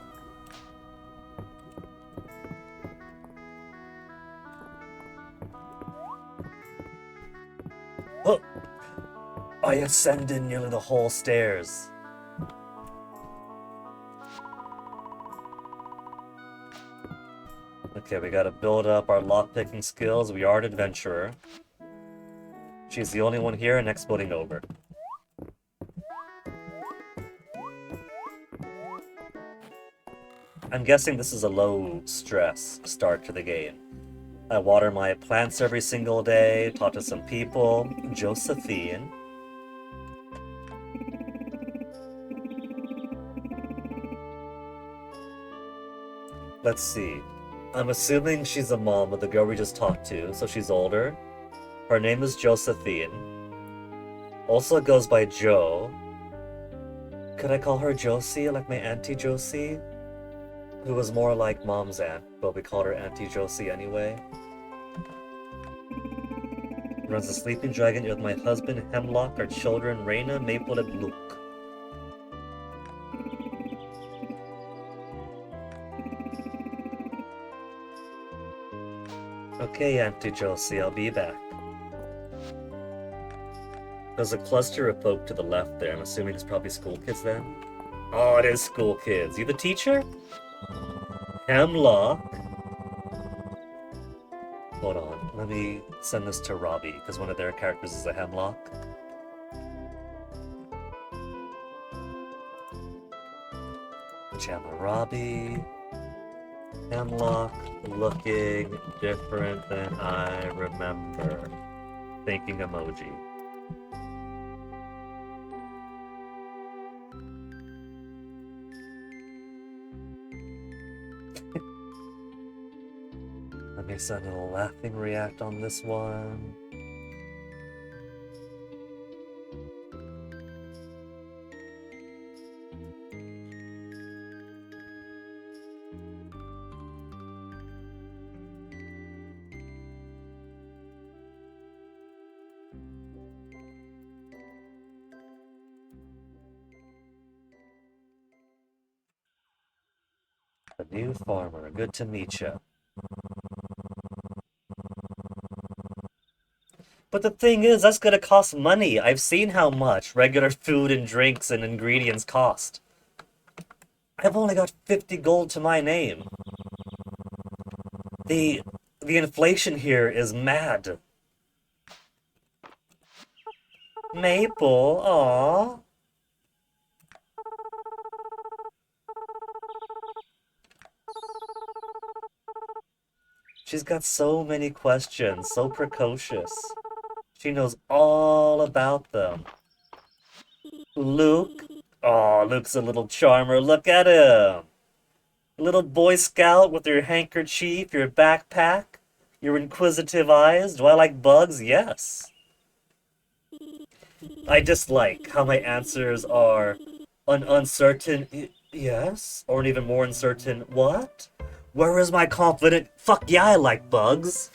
Oh, I ascended nearly the whole stairs. Okay, we gotta build up our lockpicking skills. We are an adventurer. She's the only one here, next building over. I'm guessing this is a low-stress start to the game. I water my plants every single day, talk to some people. Josephine. Let's see. I'm assuming she's a mom of the girl we just talked to, so she's older. Her name is Josephine. Also goes by Jo. Could I call her Josie, like my Auntie Josie? Who was more like Mom's aunt, but we called her Auntie Josie anyway. Runs a sleeping dragon with my husband, Hemlock, our children, Raina, Maple, and Luke. Okay, Auntie Josie, I'll be back. There's a cluster of folk to the left there. I'm assuming it's probably school kids then. Oh, it is school kids. You the teacher? Hemlock. Hold on. Let me send this to Robbie, because one of their characters is a Hemlock. Chandler Robbie. Hemlock looking different than I remember. Thinking emoji. Let me send a laughing react on this one. A new farmer, good to meet ya. But the thing is, that's gonna cost money. I've seen how much regular food and drinks and ingredients cost. I've only got 50 gold to my name. The inflation here is mad. Maple, aww. She's got so many questions, so precocious. She knows all about them. Luke. Oh, Luke's a little charmer. Look at him. Little Boy Scout with your handkerchief, your backpack, your inquisitive eyes. Do I like bugs? Yes. I dislike how my answers are an uncertain yes, or an even more uncertain what? Where is my confident fuck yeah, I like bugs?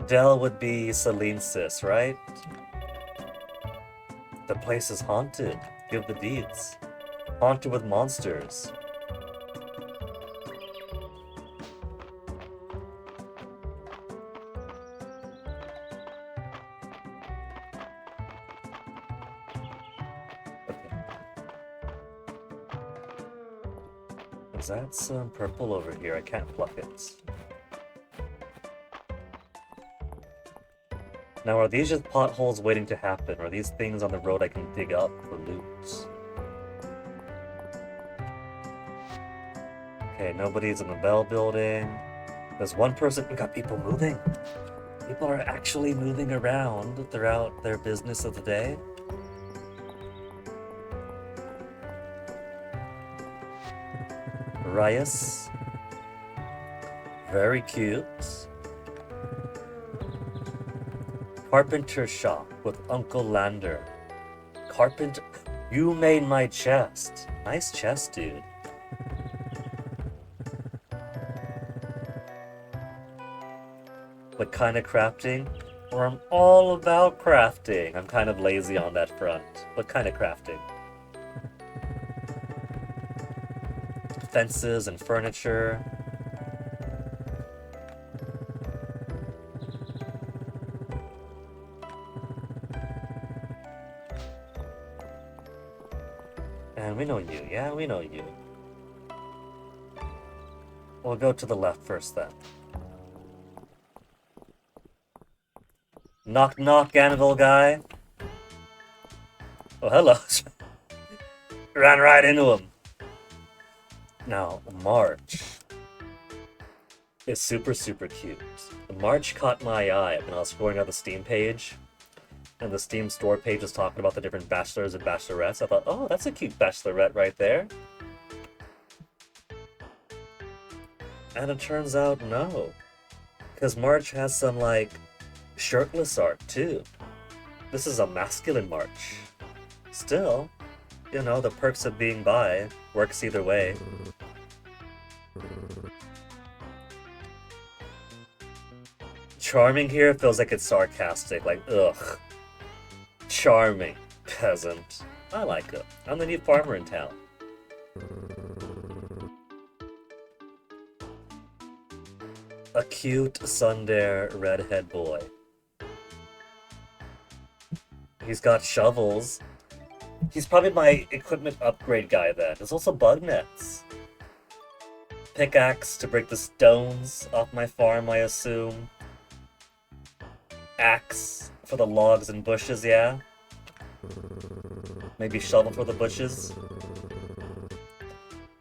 Dell would be Celine's sis, right? The place is haunted. Give the deeds. Haunted with monsters. Okay. Is that some purple over here? I can't pluck it. Now, are these just potholes waiting to happen? Or are these things on the road I can dig up for loot? Okay, nobody's in the Bell building. There's one person. We got people moving. People are actually moving around throughout their business of the day. Rias. Very cute. Carpenter shop with Uncle Lander. Carpenter, you made my chest. Nice chest, dude. What kind of crafting? Or I'm all about crafting. I'm kind of lazy on that front. What kind of crafting? Fences and furniture. And we know you, yeah, we know you. We'll go to the left first then. Knock knock, Anvil guy. Oh, hello. Ran right into him. Now, March is super, super cute. March caught my eye when I was scrolling on the Steam page, and the Steam store page was talking about the different bachelors and bachelorettes. I thought, oh, that's a cute bachelorette right there. And it turns out, no. Because March has some, like, shirtless art, too. This is a masculine March. Still, you know, the perks of being bi works either way. Charming here feels like it's sarcastic, like, ugh. Charming peasant. I like it. I'm the new farmer in town. A cute tsundere redhead boy. He's got shovels. He's probably my equipment upgrade guy then. There's also bug nets. Pickaxe to break the stones off my farm, I assume. Axe for the logs and bushes, yeah? Maybe shovel for the bushes?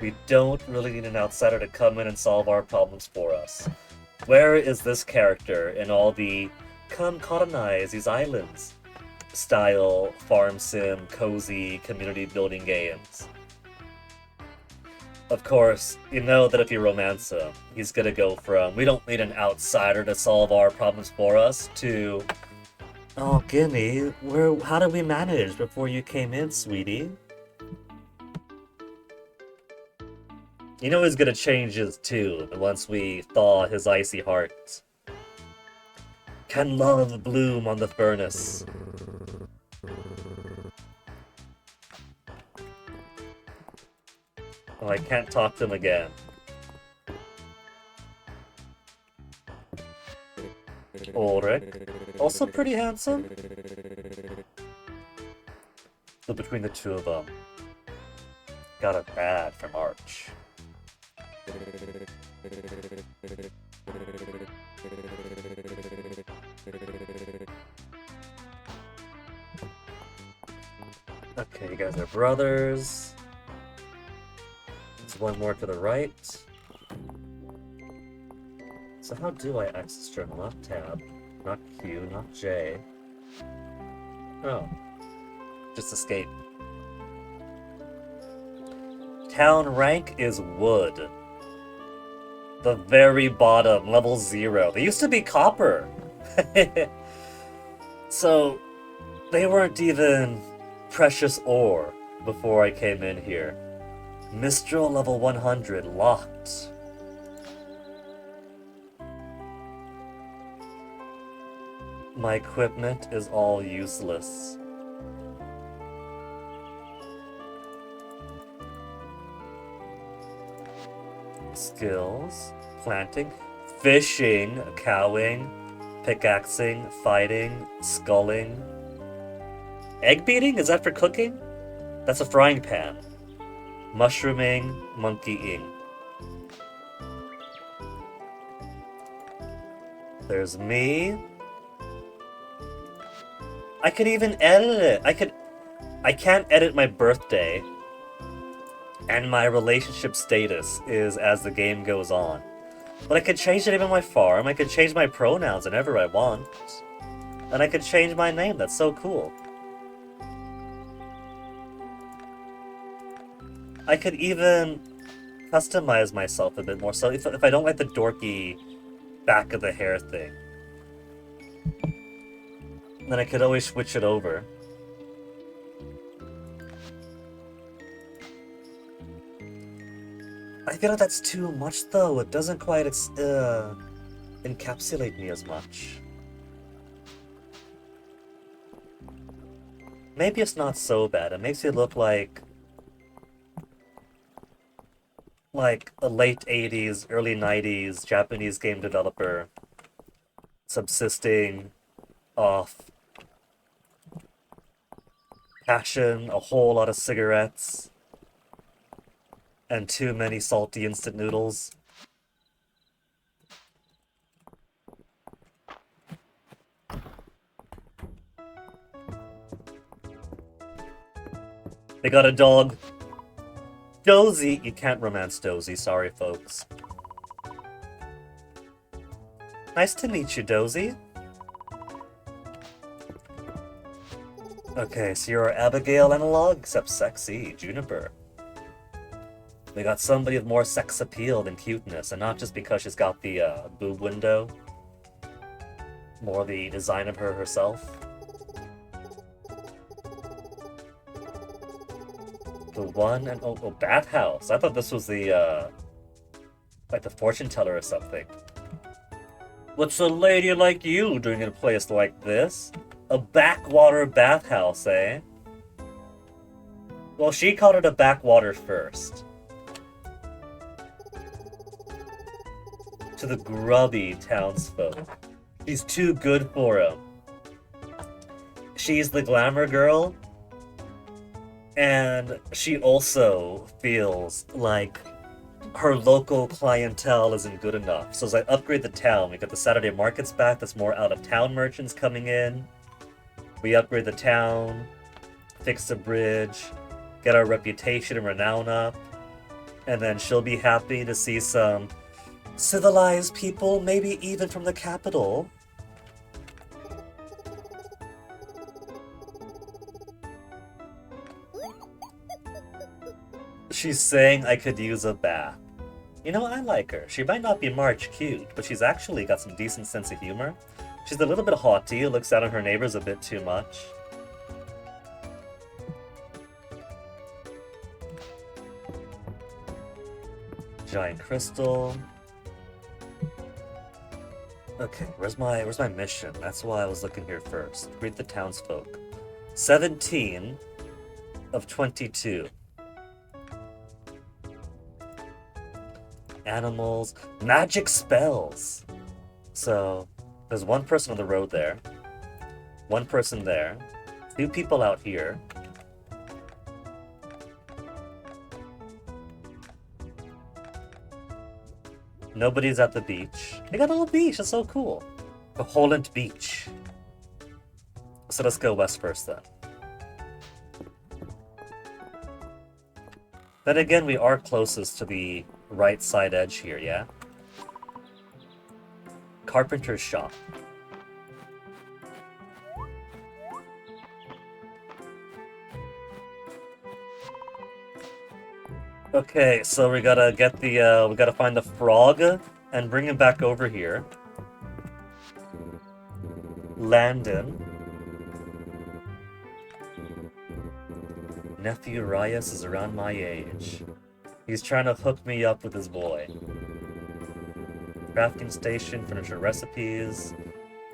We don't really need an outsider to come in and solve our problems for us. Where is this character in all the come colonize these islands style farm sim, cozy community building games? Of course, you know that if you romance him, he's gonna go from, we don't need an outsider to solve our problems for us, to, oh, Gimme, how did we manage before you came in, sweetie? You know he's gonna change his tune once we thaw his icy heart. Can love bloom on the furnace? Oh, I can't talk to him again. Ulrich, also pretty handsome. So between the two of them, got it bad for March. Okay, you guys are brothers. There's one more to the right. So how do I access journal? Not tab, not Q, not J. Oh. Just escape. Town rank is wood. The very bottom, level 0. They used to be copper. So, they weren't even precious ore before I came in here. Mistral level 100 locked. My equipment is all useless. Skills, planting, fishing, cowing, pickaxing, fighting, sculling. Egg beating? Is that for cooking? That's a frying pan. Mushrooming, monkeying. There's me. I could even edit it. I can't edit my birthday. And my relationship status is as the game goes on. But I could change the name of my farm, I could change my pronouns whenever I want. And I could change my name, that's so cool. I could even customize myself a bit more, so if I don't like the dorky back of the hair thing, then I could always switch it over. I feel like that's too much though, it doesn't quite encapsulate me as much. Maybe it's not so bad, it makes it look like a late 80s, early 90s Japanese game developer subsisting off passion, a whole lot of cigarettes, and too many salty instant noodles. They got a dog. Dozy. You can't romance Dozy, sorry folks. Nice to meet you, Dozy. Okay, so you're our Abigail analog, except sexy, Juniper. We got somebody with more sex appeal than cuteness, and not just because she's got the boob window. More the design of her herself. The one and oh, bathhouse. I thought this was the like the fortune teller or something. What's a lady like you doing in a place like this? A backwater bathhouse, eh? Well, she called it a backwater first. To the grubby townsfolk. She's too good for him. She's the glamour girl. And she also feels like her local clientele isn't good enough. So as I upgrade the town, we get the Saturday markets back, that's more out-of-town merchants coming in. We upgrade the town, fix the bridge, get our reputation and renown up, and then she'll be happy to see some civilized people, maybe even from the capital. She's saying I could use a bath. You know, I like her. She might not be March cute, but she's actually got some decent sense of humor. She's a little bit haughty, looks down on her neighbors a bit too much. Giant crystal. Okay, where's my mission? That's why I was looking here first. Greet the townsfolk. 17 of 22. Animals, magic spells. So there's one person on the road there, one person there, 2 people out here. Nobody's at the beach. They got a little beach, that's so cool. The Holland Beach. So let's go west first then. Then again, we are closest to the right side edge here, yeah? Carpenter's shop. Okay, so we gotta get the, we gotta find the frog and bring him back over here. Landon. Nephew Rias is around my age. He's trying to hook me up with his boy. Crafting station, furniture recipes,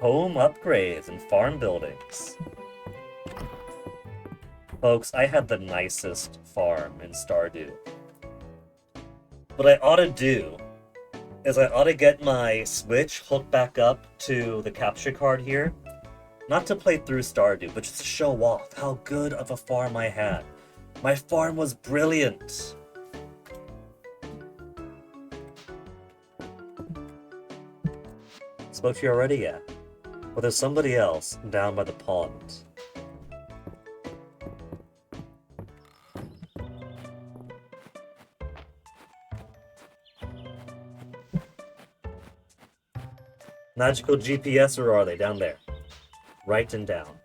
home upgrades, and farm buildings. Folks, I had the nicest farm in Stardew. What I ought to do is I ought to get my Switch hooked back up to the capture card here. Not to play through Stardew, but just to show off how good of a farm I had. My farm was brilliant. Spoke to you already yet? Well, there's somebody else down by the pond. Magical GPS, or are they? Down there. Right and down.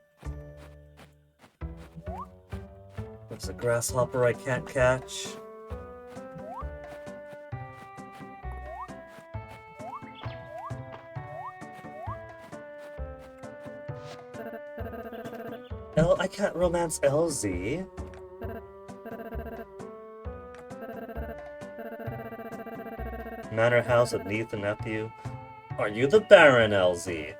There's a grasshopper I can't catch. I can't romance LZ. Manor house with niece and nephew. Are you the Baron, LZ?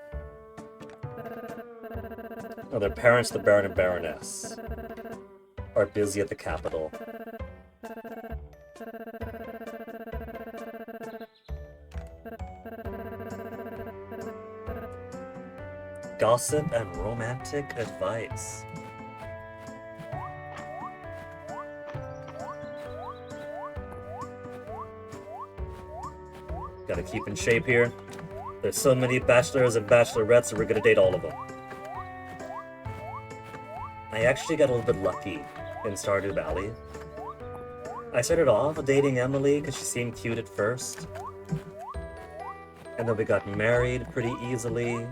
Oh, their parents, the Baron and Baroness, are busy at the capital. Gossip and romantic advice. Gotta keep in shape here. There's so many bachelors and bachelorettes, and we're gonna date all of them. I actually got a little bit lucky in Stardew Valley. I started off dating Emily because she seemed cute at first. And then we got married pretty easily.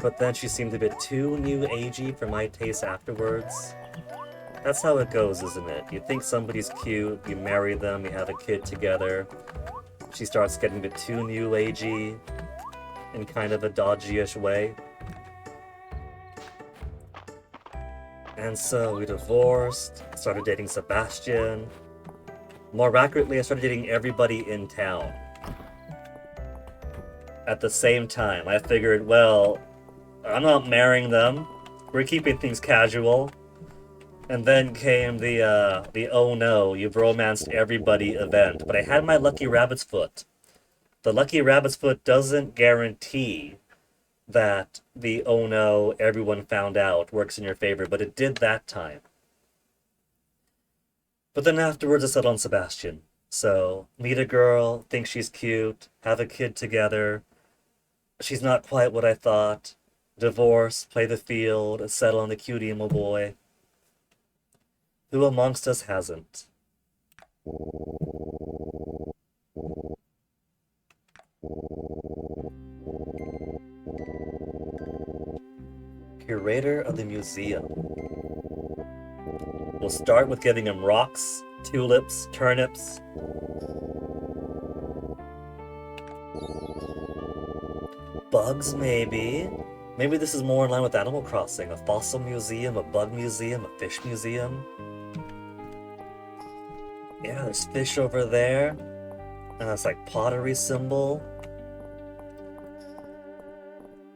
But then she seemed a bit too new agey for my taste afterwards. That's how it goes, isn't it? You think somebody's cute, you marry them, you have a kid together. She starts getting a bit too new agey in kind of a dodgy-ish way. And so we divorced, started dating Sebastian. More accurately, I started dating everybody in town. At the same time, I figured, well, I'm not marrying them. We're keeping things casual. And then came the oh no, you've romanced everybody event. But I had my lucky rabbit's foot. The lucky rabbit's foot doesn't guarantee that the oh no, everyone found out works in your favor, but it did that time. But then afterwards I settled on Sebastian. So, meet a girl, think she's cute, have a kid together. She's not quite what I thought. Divorce, play the field, settle on the cute emo boy. Who amongst us hasn't? Curator of the museum. We'll start with giving him rocks, tulips, turnips. Bugs, maybe. Maybe this is more in line with Animal Crossing. A fossil museum, a bug museum, a fish museum. Yeah, there's fish over there. And that's like pottery symbol.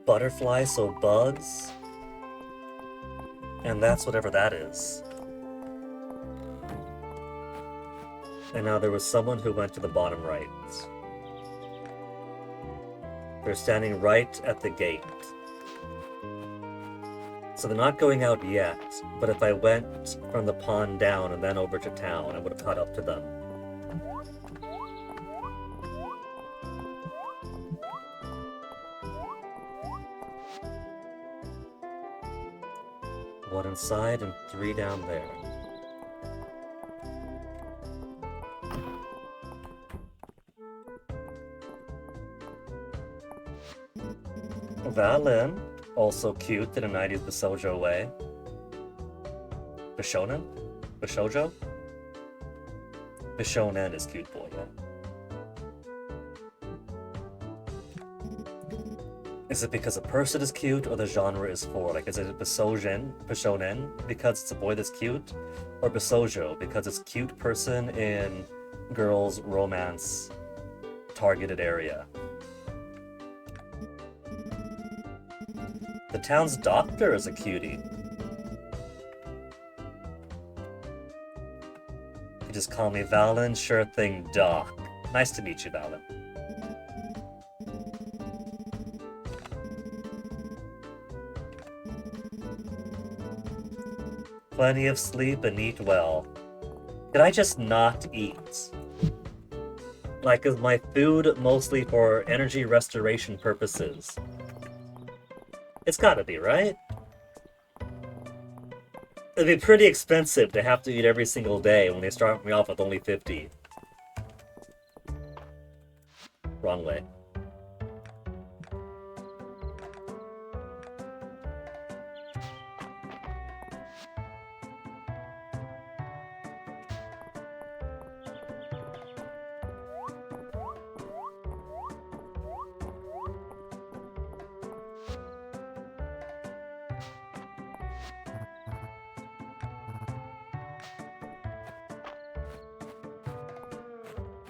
Butterfly, so bugs. And that's whatever that is. And now there was someone who went to the bottom right. They're standing right at the gate. So they're not going out yet, but if I went from the pond down and then over to town, I would have caught up to them. One inside and 3 down there. Valen, also cute in a 90s Bishojo way. Bishonen? Bishojo? Bishonen is cute boy, yeah. Is it because a person is cute or the genre is for? Like, is it Bishonen because it's a boy that's cute? Or Bishojo because it's cute person in girls' romance targeted area? The town's doctor is a cutie. You just call me Valen, sure thing, Doc. Nice to meet you, Valen. Plenty of sleep and eat well. Could I just not eat? Like, is my food mostly for energy restoration purposes? It's gotta be, right? It'd be pretty expensive to have to eat every single day when they start me off with only 50. Wrong way.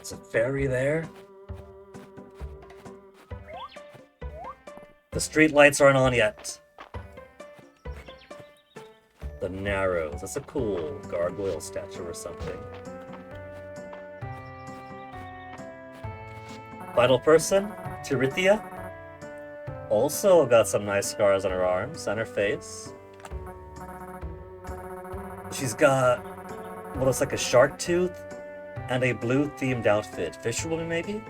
Is a ferry there? The street lights aren't on yet. The Narrows. That's a cool gargoyle statue or something. Final person, Tirithia. Also got some nice scars on her arms and her face. She's got what looks like a shark tooth and a blue-themed outfit. Fisherwoman, maybe?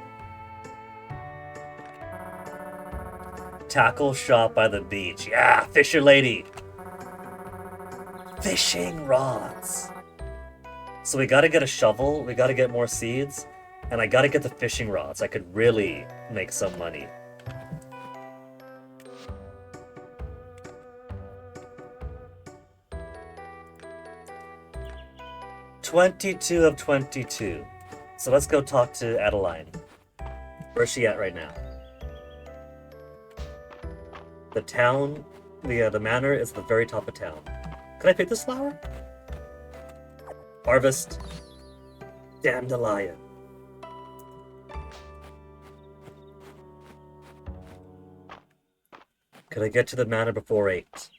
Tackle shop by the beach. Yeah, fisher lady! Fishing rods! So we gotta get a shovel, we gotta get more seeds, And I gotta get the fishing rods. I could really make some money. $22 of 22. So let's go talk to Adeline. Where's she at right now? The town, the manor is at the very top of town. Can I pick this flower? Harvest. Dandelion. Could I get to the manor before 8? Can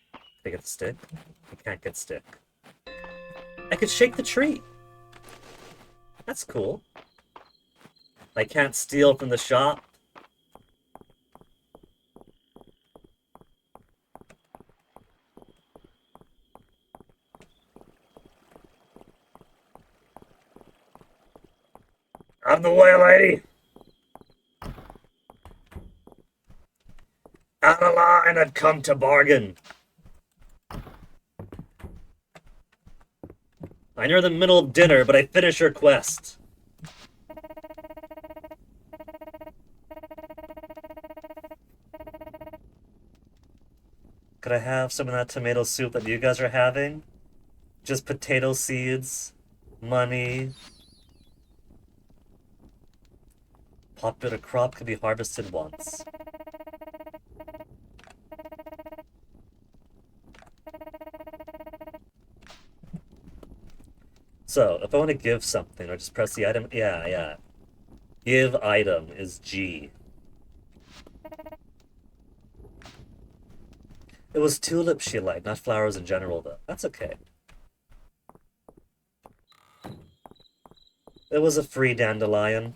I get the stick? I can't get stick. I could shake the tree. That's cool. I can't steal from the shop. Out of the way, lady! Adeline had come to bargain. I know you're in the middle of dinner, but I finished your quest. Could I have some of that tomato soup that you guys are having? Just potato seeds, money. Popular crop could be harvested once. So, if I want to give something, or just press the item, yeah. Give item is G. It was tulips she liked, not flowers in general, though. That's okay. It was a free dandelion.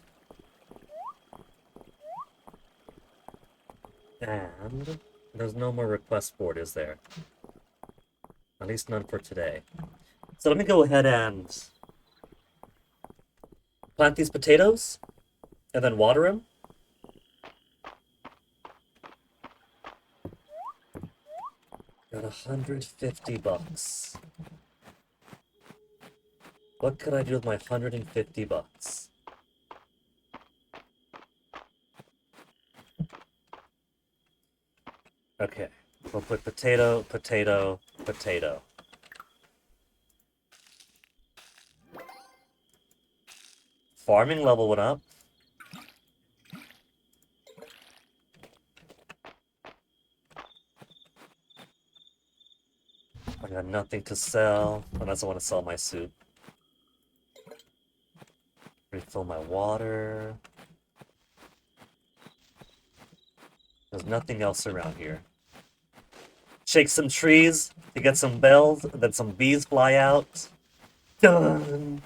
And there's no more request board, is there? At least none for today. So let me go ahead and plant these potatoes, and then water them. Got $150. What could I do with my $150? Okay, we'll put potato, potato, potato. Farming level went up. I got nothing to sell, unless I want to sell my soup. Refill my water. There's nothing else around here. Shake some trees to get some bells, then some bees fly out. Done!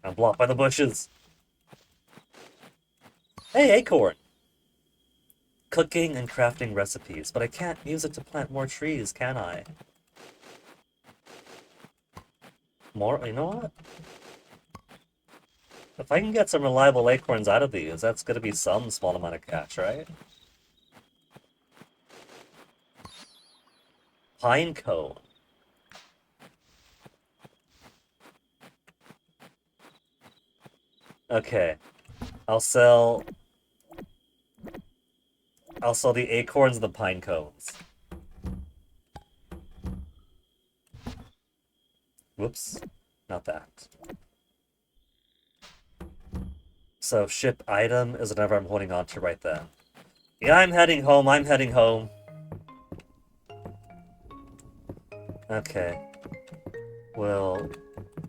I'm blocked by the bushes. Hey, acorn! Cooking and crafting recipes, but I can't use it to plant more trees, can I? More? You know what? If I can get some reliable acorns out of these, that's gonna be some small amount of cash, right? Pine cone. Okay. I'll sell the acorns and the pine cones. Whoops. Not that. So ship item is whatever I'm holding on to right then. Yeah, I'm heading home. Okay. Well,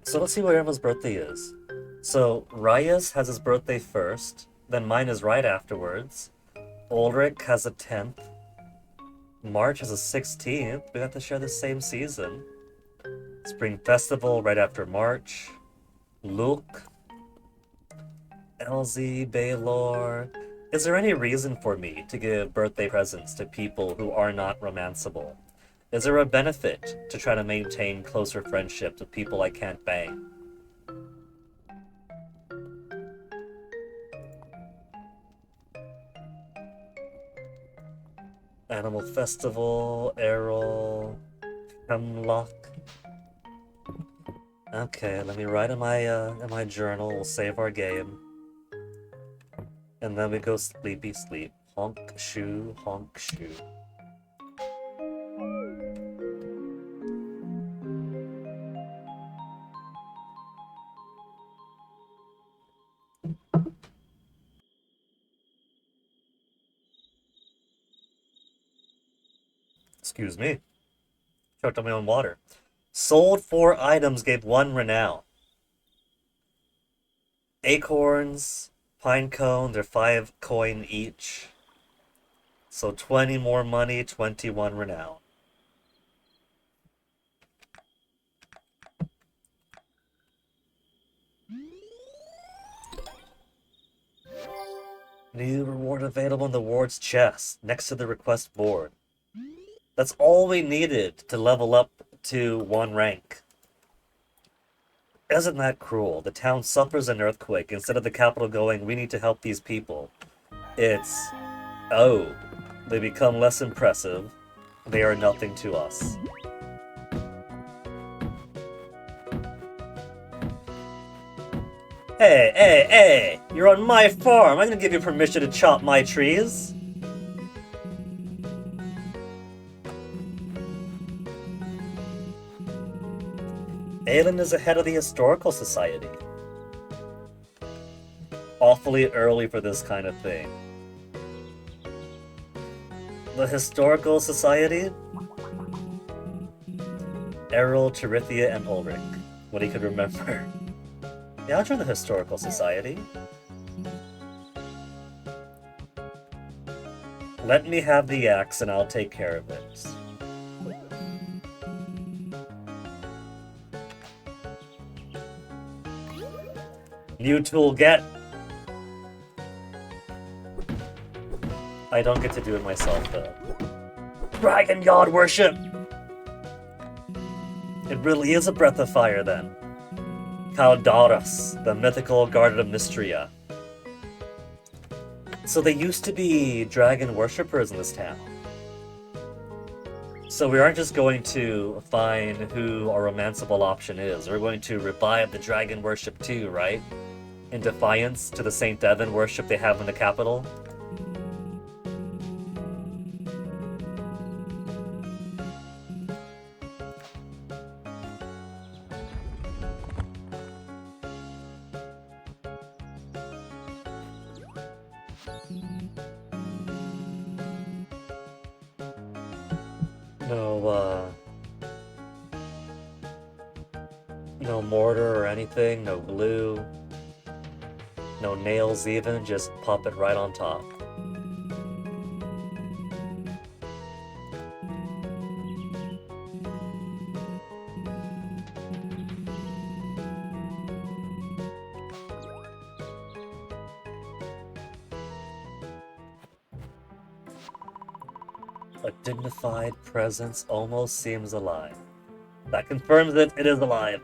so let's see what everyone's birthday is. So Reyes has his birthday first, then mine is right afterwards. Ulrich has a 10th. March has a 16th. We have to share the same season. Spring Festival right after March. Luke. LZ, Baylor. Is there any reason for me to give birthday presents to people who are not romanceable? Is there a benefit to try to maintain closer friendships with people I can't bang? Animal Festival, Errol, Hemlock. Okay, let me write in my journal. We'll save our game. And then we go sleepy sleep. Honk shoe, honk shoe. Excuse me. Choked on my own water. Sold 4 items, gave 1 renown. Acorns, pine cone, they're 5 coin each. So 20 more money, 21 renown. New reward available in the ward's chest, next to the request board. That's all we needed to level up to 1 rank. Isn't that cruel? The town suffers an earthquake. Instead of the capital going, we need to help these people. It's, oh, they become less impressive. They are nothing to us. Hey, hey, hey! You're on my farm! I'm gonna give you permission to chop my trees! Aelin is ahead of the Historical Society. Awfully early for this kind of thing. The Historical Society? Errol, Tirithia, and Ulrich. What he could remember. Yeah, I'll join the Historical Society. Let me have the axe and I'll take care of it. New tool get. I don't get to do it myself though. Dragon God worship! It really is a breath of fire then. Caldaras, the mythical guardian of Mystria. So they used to be dragon worshippers in this town. So we aren't just going to find who our romanceable option is. We're going to revive the dragon worship too, right? In defiance to the Saint Devin worship they have in the capital. No mortar or anything, no glue, no nails even, just pop it right on top. A dignified presence almost seems alive. That confirms that it is alive.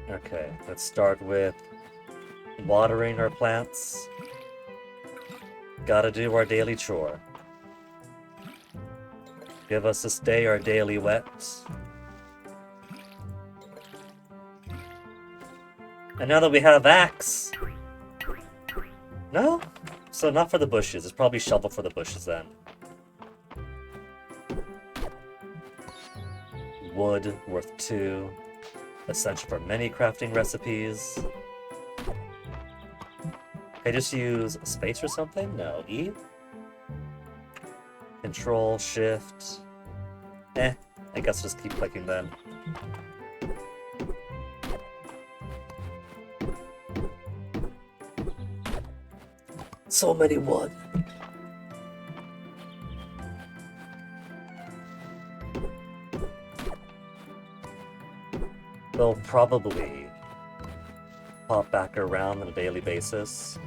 Okay, let's start with watering our plants. Gotta do our daily chore. Give us this day our daily wet. And now that we have axe... No? So not for the bushes. It's probably shovel for the bushes then. Wood, worth 2. Essential for many crafting recipes. Can I just use space or something? No. E? Control, shift. I guess just keep clicking then. So many wood. They'll probably pop back around on a daily basis.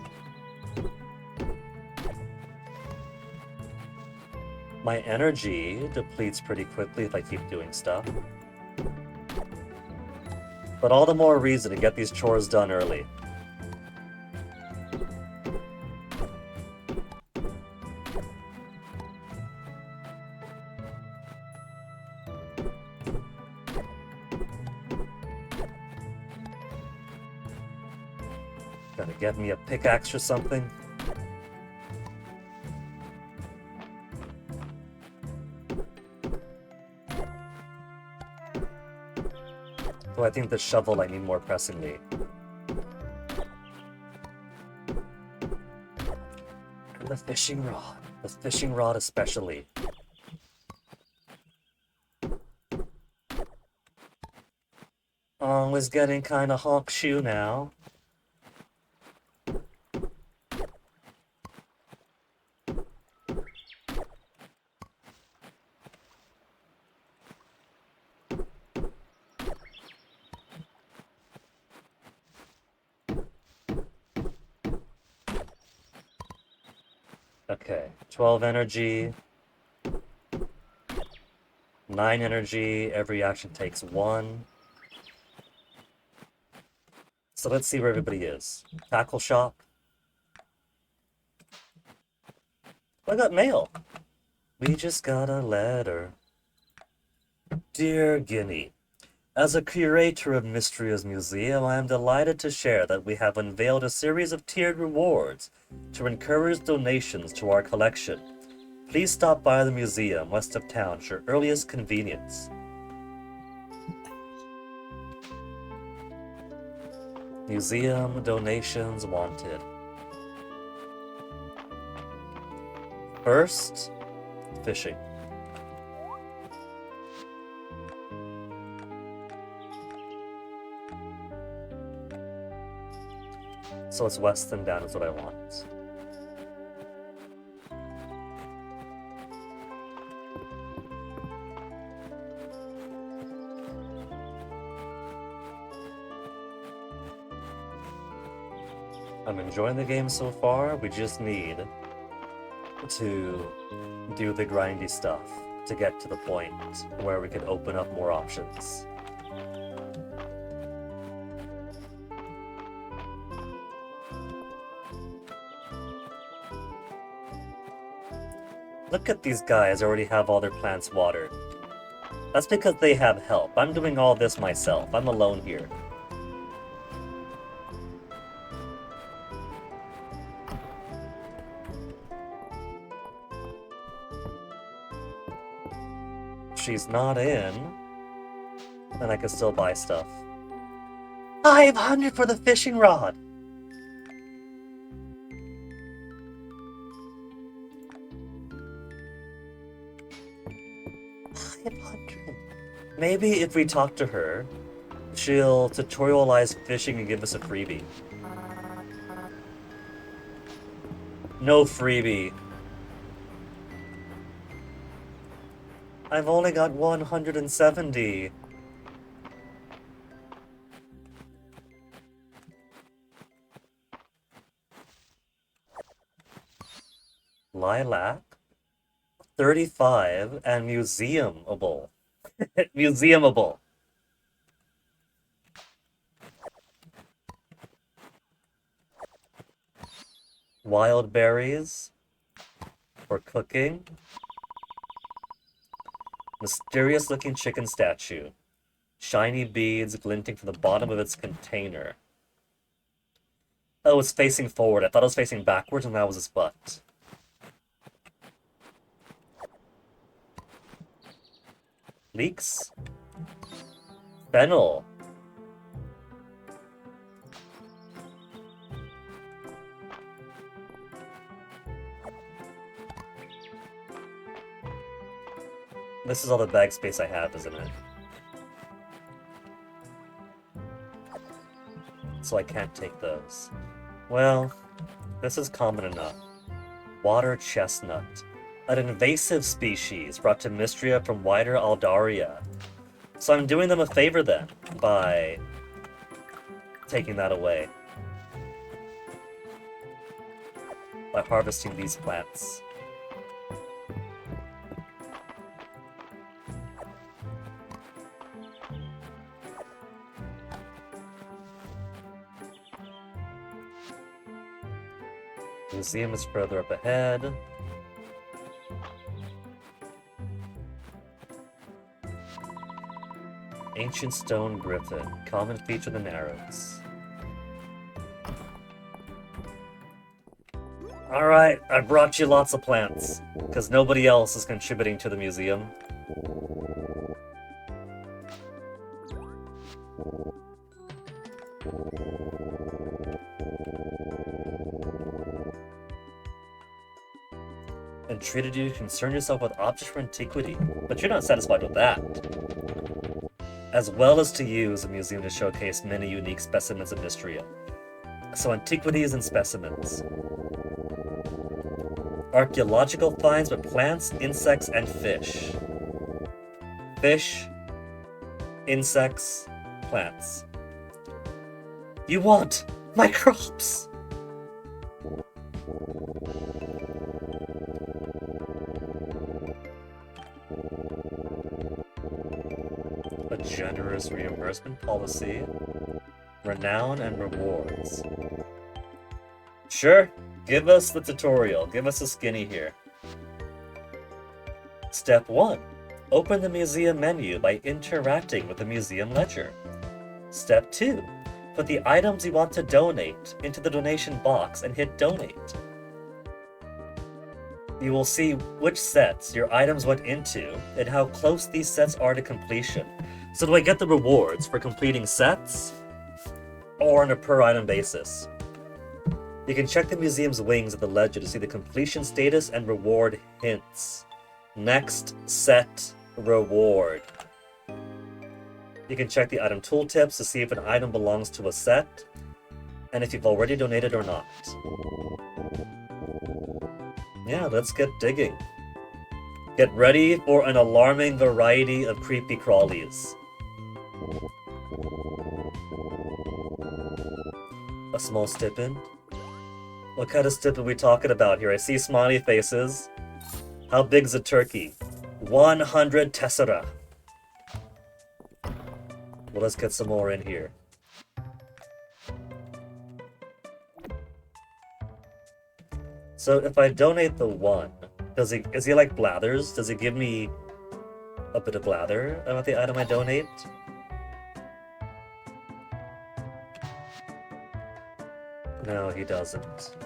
My energy depletes pretty quickly if I keep doing stuff. But all the more reason to get these chores done early. Get me a pickaxe or something? Though I think the shovel I need more pressingly. And the fishing rod. The fishing rod especially. Oh, it's getting kinda honk shoe now. Okay, 12 energy. 9 energy, every action takes 1. So let's see where everybody is. Tackle shop. I got mail. We just got a letter. Dear Guinea, as a curator of Mystria's museum, I am delighted to share that we have unveiled a series of tiered rewards to encourage donations to our collection. Please stop by the museum west of town at your earliest convenience. Museum donations wanted. First, fishing. So it's west and down is what I want. I'm enjoying the game so far. We just need to do the grindy stuff to get to the point where we can open up more options. Look at these guys already have all their plants watered. That's because they have help. I'm doing all this myself. I'm alone here. She's not in, then I can still buy stuff. 500 for the fishing rod! Maybe if we talk to her, she'll tutorialize fishing and give us a freebie. No freebie. I've only got 170. Lilac, 35, and museumable. Museumable. Wild berries for cooking. Mysterious looking chicken statue. Shiny beads glinting from the bottom of its container. Oh, it's facing forward. I thought it was facing backwards and that was its butt. Leeks. Fennel. This is all the bag space I have, isn't it? So I can't take those. Well, this is common enough. Water chestnut. An invasive species brought to Mystria from wider Aldaria. So I'm doing them a favor then, by taking that away. By harvesting these plants. The museum is further up ahead. Ancient stone griffin, common feature of the Narrows. Alright, I brought you lots of plants, because nobody else is contributing to the museum. Entreated you to concern yourself with objects from antiquity, but you're not satisfied with that. As well as to use the museum to showcase many unique specimens of Mystria. So antiquities and specimens. Archaeological finds with plants, insects, and fish. Fish, insects, plants. You want my crops! A generous reimbursement policy, renown and rewards. Sure, give us the tutorial, give us a skinny here. Step 1. Open the museum menu by interacting with the museum ledger. Step 2. Put the items you want to donate into the donation box and hit donate. You will see which sets your items went into and how close these sets are to completion. So do I get the rewards for completing sets or on a per item basis? You can check the museum's wings at the ledger to see the completion status and reward hints. Next set reward. You can check the item tooltips to see if an item belongs to a set and if you've already donated or not. Yeah, let's get digging. Get ready for an alarming variety of creepy crawlies. A small stipend? What kind of stipend are we talking about here? I see smiley faces. How big's a turkey? 100 tessera. Well, let's get some more in here. So if I donate the 1, is he like Blathers? Does he give me a bit of blather about the item I donate? No, he doesn't.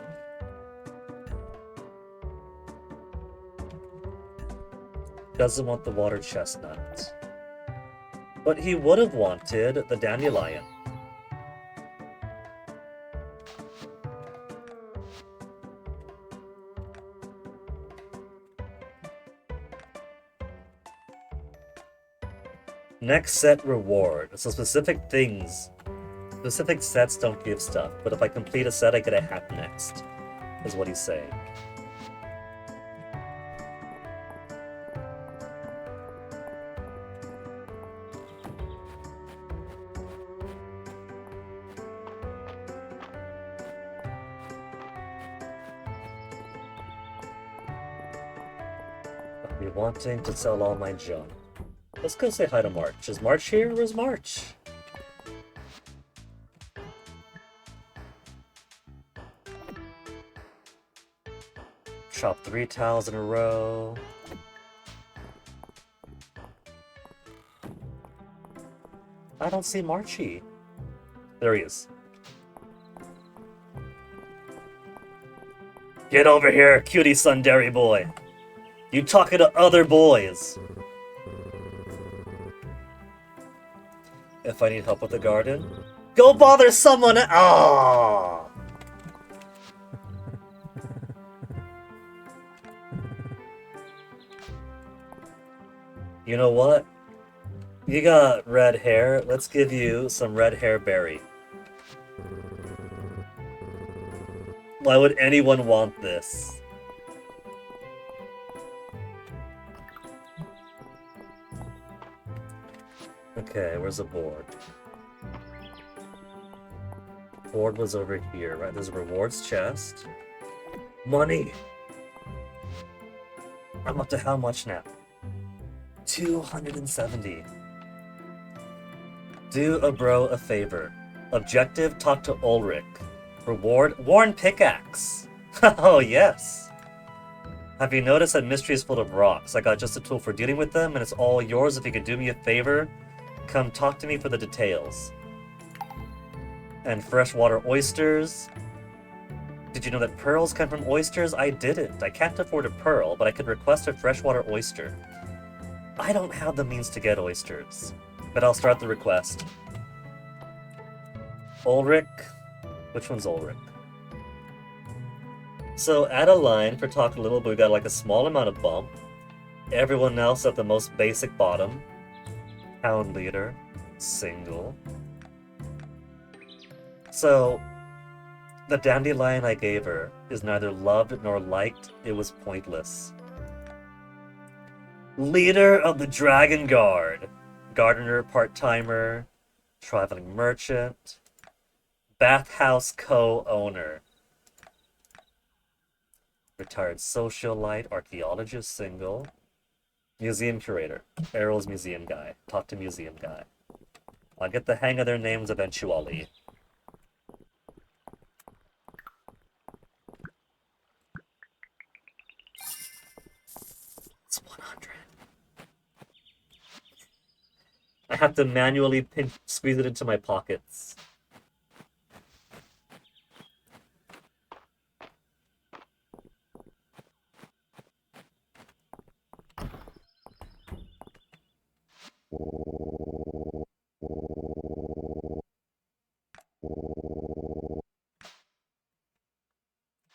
Doesn't want the water chestnut. But he would have wanted the dandelion. Next set reward. So specific sets don't give stuff, but if I complete a set, I get a hat next, is what he's saying. I'll be wanting to sell all my junk. Let's go say hi to March. Is March here? Where's March? Chop 3 towels in a row. I don't see Marchy. There he is. Get over here, cutie sundari boy. You talking to other boys. If I need help with the garden, go bother someone. Ah. You know what? You got red hair. Let's give you some red hair berry. Why would anyone want this? Okay, where's the board? Board was over here, right? There's a rewards chest. Money! I'm up to how much now? 270. Do a bro a favor. Objective, talk to Ulrich. Reward, worn pickaxe. Oh, yes. Have you noticed that Mystery is full of rocks? I got just a tool for dealing with them, and it's all yours. If you could do me a favor, come talk to me for the details. And freshwater oysters. Did you know that pearls come from oysters? I didn't. I can't afford a pearl, but I could request a freshwater oyster. I don't have the means to get oysters, but I'll start the request. Ulrich? Which one's Ulrich? So add a line for talk a little, but we got like a small amount of bump. Everyone else at the most basic bottom. Hound leader. Single. So, the dandelion I gave her is neither loved nor liked. It was pointless. Leader of the Dragon Guard. Gardener, part-timer, traveling merchant, bathhouse co-owner, retired socialite, archaeologist, single, museum curator, Errol's museum guy. Talk to museum guy. I'll get the hang of their names eventually. It's 100. I have to manually squeeze it into my pockets.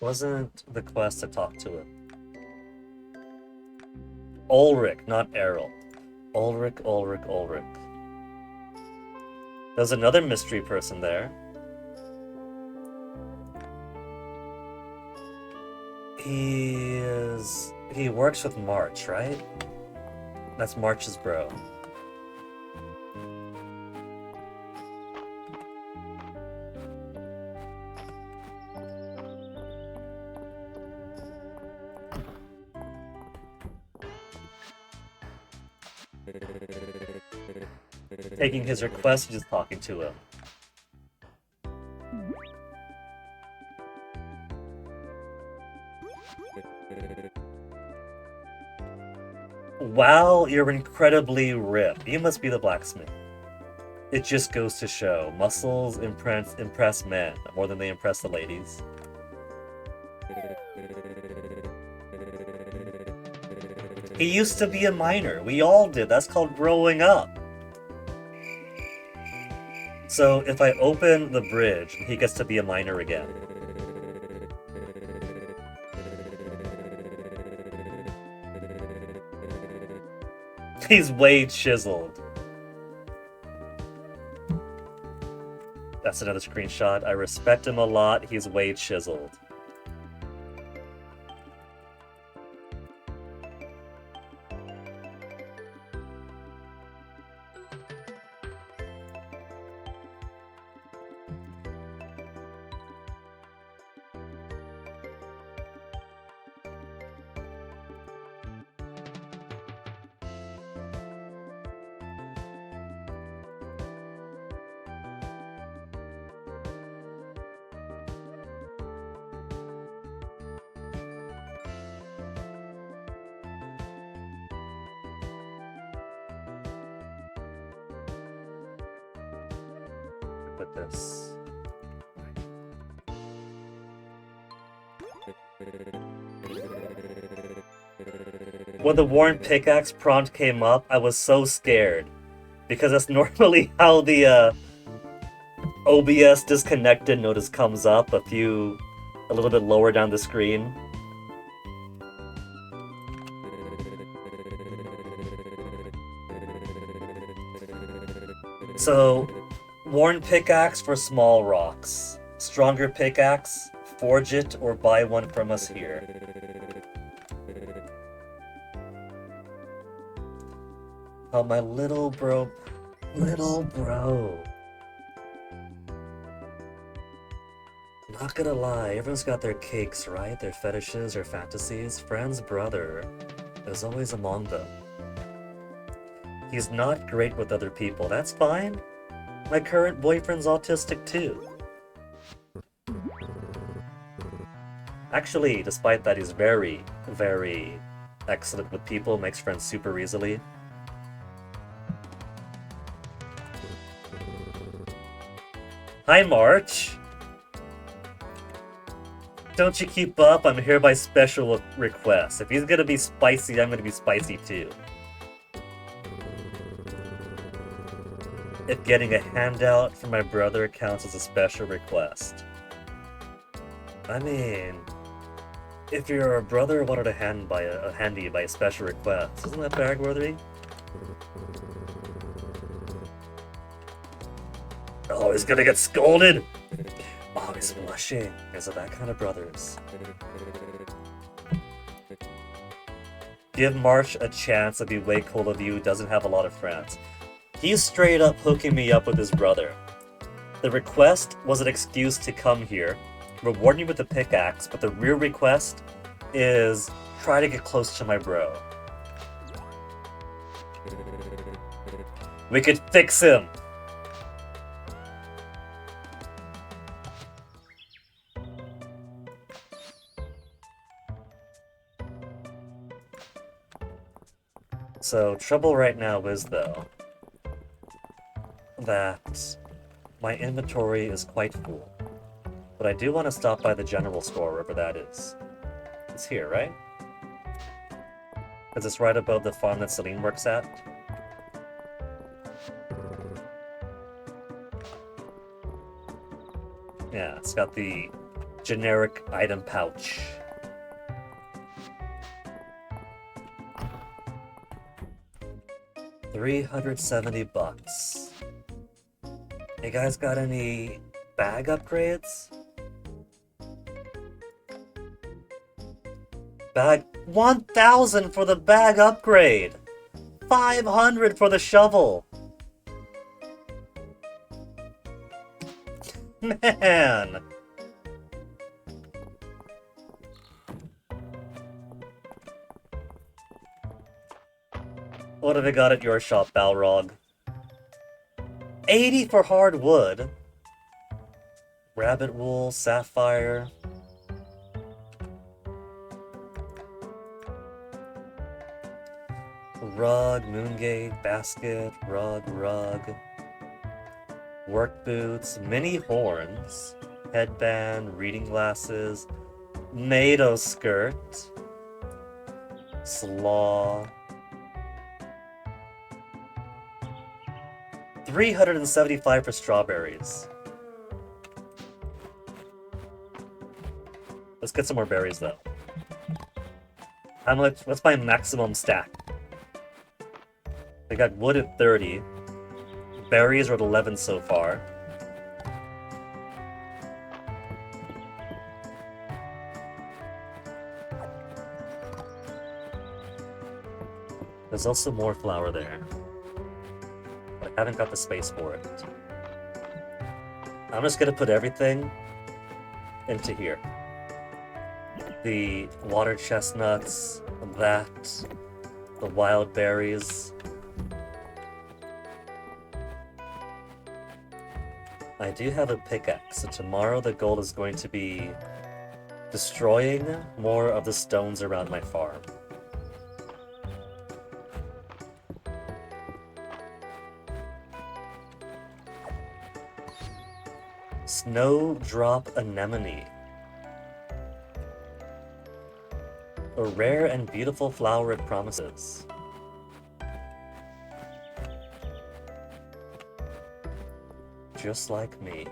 Wasn't the quest to talk to him? Ulrich, not Errol. Ulrich. There's another mystery person there. He works with March, right? That's March's bro. Taking his request, just talking to him. Wow, you're incredibly ripped. You must be the blacksmith. It just goes to show, muscles impress men more than they impress the ladies. He used to be a miner. We all did. That's called growing up. So if I open the bridge, he gets to be a miner again. He's way chiseled. That's another screenshot. I respect him a lot. He's way chiseled. Put this. When the worn pickaxe prompt came up, I was so scared. Because that's normally how the OBS disconnected notice comes up a little bit lower down the screen. So, worn pickaxe for small rocks. Stronger pickaxe, forge it or buy one from us here. Oh, my little bro. Not gonna lie, everyone's got their cakes, right? Their fetishes or fantasies. Friend's brother is always among them. He's not great with other people. That's fine. My current boyfriend's autistic too. Actually, despite that, he's very, very excellent with people, makes friends super easily. Hi, March. Don't you keep up? I'm here by special request. If he's gonna be spicy, I'm gonna be spicy too. If getting a handout from my brother counts as a special request. I mean, if your brother wanted a handy by a special request, isn't that bag-worthy? Oh, he's gonna get scolded! Oh, he's blushing. Is it that kind of brothers? Give Marsh a chance to be way cool of you, doesn't have a lot of friends. He's straight up hooking me up with his brother. The request was an excuse to come here, reward me with a pickaxe, but the real request is try to get close to my bro. We could fix him! So, trouble right now is, though, that my inventory is quite full. But I do want to stop by the general store, wherever that is. It's here, right? Is this right above the farm that Celine works at? Yeah, it's got the generic item pouch. $370. You guys got any bag upgrades? Bag 1,000 for the bag upgrade. 500 for the shovel. Man. What have you got at your shop, Balrog? 80 for hardwood. Rabbit wool, sapphire. Rug, moongate, basket, rug. Work boots, mini horns, headband, reading glasses, NATO skirt, slaw. 375 for strawberries. Let's get some more berries though. How much? What's my maximum stack? I got wood at 30. Berries are at 11 so far. There's also more flour there. But I haven't got the space for it. I'm just gonna put everything into here. The water chestnuts, that, the wild berries. I do have a pickaxe, so tomorrow the goal is going to be destroying more of the stones around my farm. Snowdrop anemone. A rare and beautiful flower it promises. Just like me.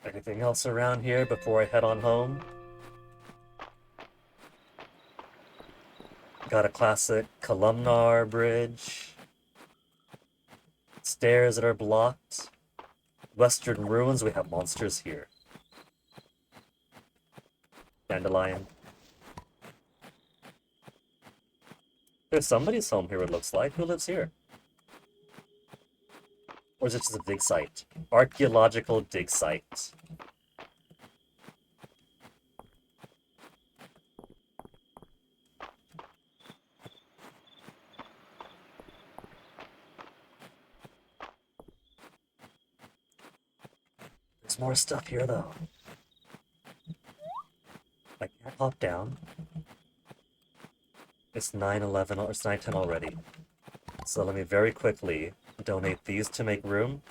Anything else around here before I head on home? Got a classic columnar bridge. Stairs that are blocked. Western ruins, we have monsters here. Dandelion. There's somebody's home here, it looks like. Who lives here? Or is it just a dig site? Archaeological dig site. There's more stuff here, though. I I can't hop down. It's 9:11 or it's 9:10 already. So let me very quickly donate these to make room.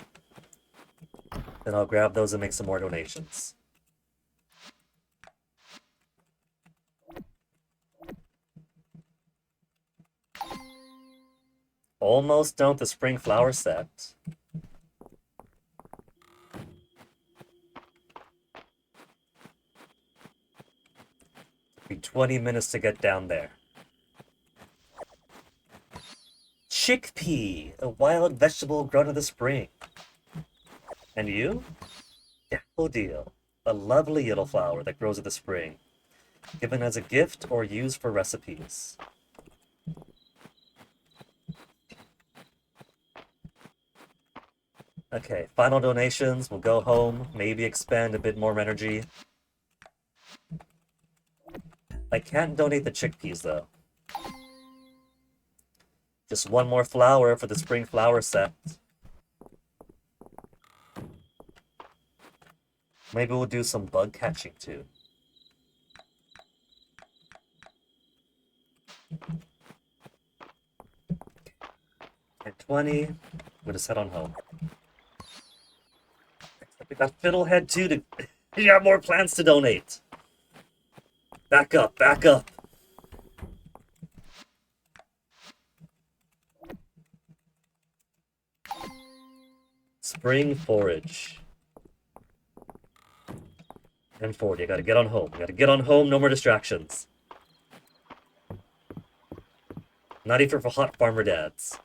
Then I'll grab those and make some more donations. Almost done with the spring flower set. Took me 20 minutes to get down there. Chickpea, a wild vegetable grown in the spring. And you? Daffodil, a lovely yellow flower that grows in the spring, given as a gift or used for recipes. Okay, final donations. We'll go home, maybe expend a bit more energy. I can't donate the chickpeas, though. Just one more flower for the spring flower set. Maybe we'll do some bug catching, too. At 20, we'll just head on home. We got Fiddlehead, too, to... You got more plants to donate. Back up, back up. Spring forage. And 40, I gotta get on home. I gotta get on home, no more distractions. Not even for hot farmer dads.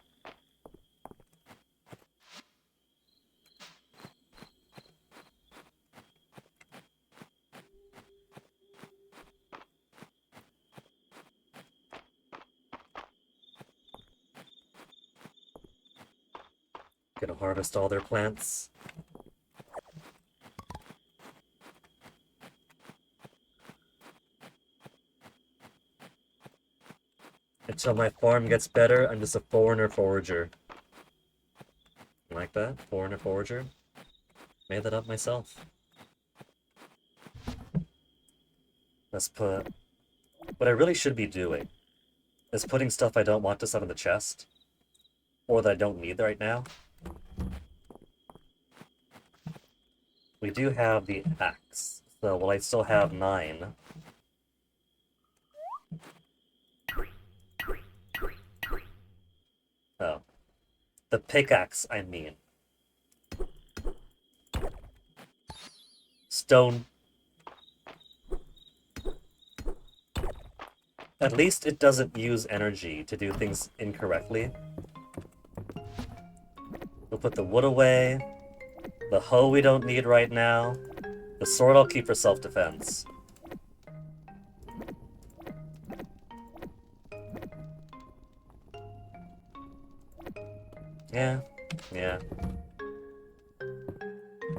Gonna harvest all their plants. Until my farm gets better, I'm just a foreigner forager. Like that? Foreigner forager? Made that up myself. Let's put... What I really should be doing is putting stuff I don't want to set in the chest. Or that I don't need right now. We do have the axe, so will I still have 9? Oh. The pickaxe, I mean. Stone. At least it doesn't use energy to do things incorrectly. We'll put the wood away. The hoe we don't need right now. The sword I'll keep for self-defense. Yeah.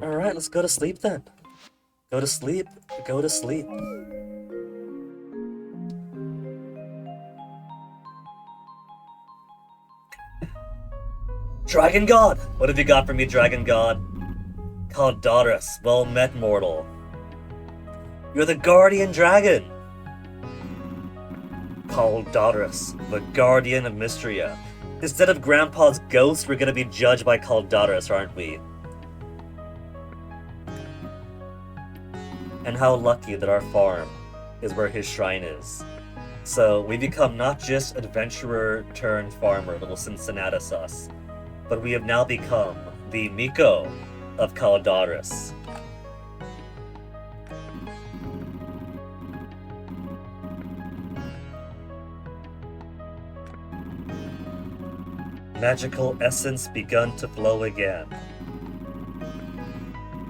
Alright, let's go to sleep then. Go to sleep. Go to sleep. Dragon God! What have you got for me, Dragon God? Caldaris, well met, mortal. You're the guardian dragon! Caldaris, the guardian of Mystria. Instead of Grandpa's ghost, we're gonna be judged by Caldaris, aren't we? And how lucky that our farm is where his shrine is. So we become not just adventurer turned farmer, little Cincinnatus us, but we have now become the Miko of Caldaris. Magical essence begun to flow again.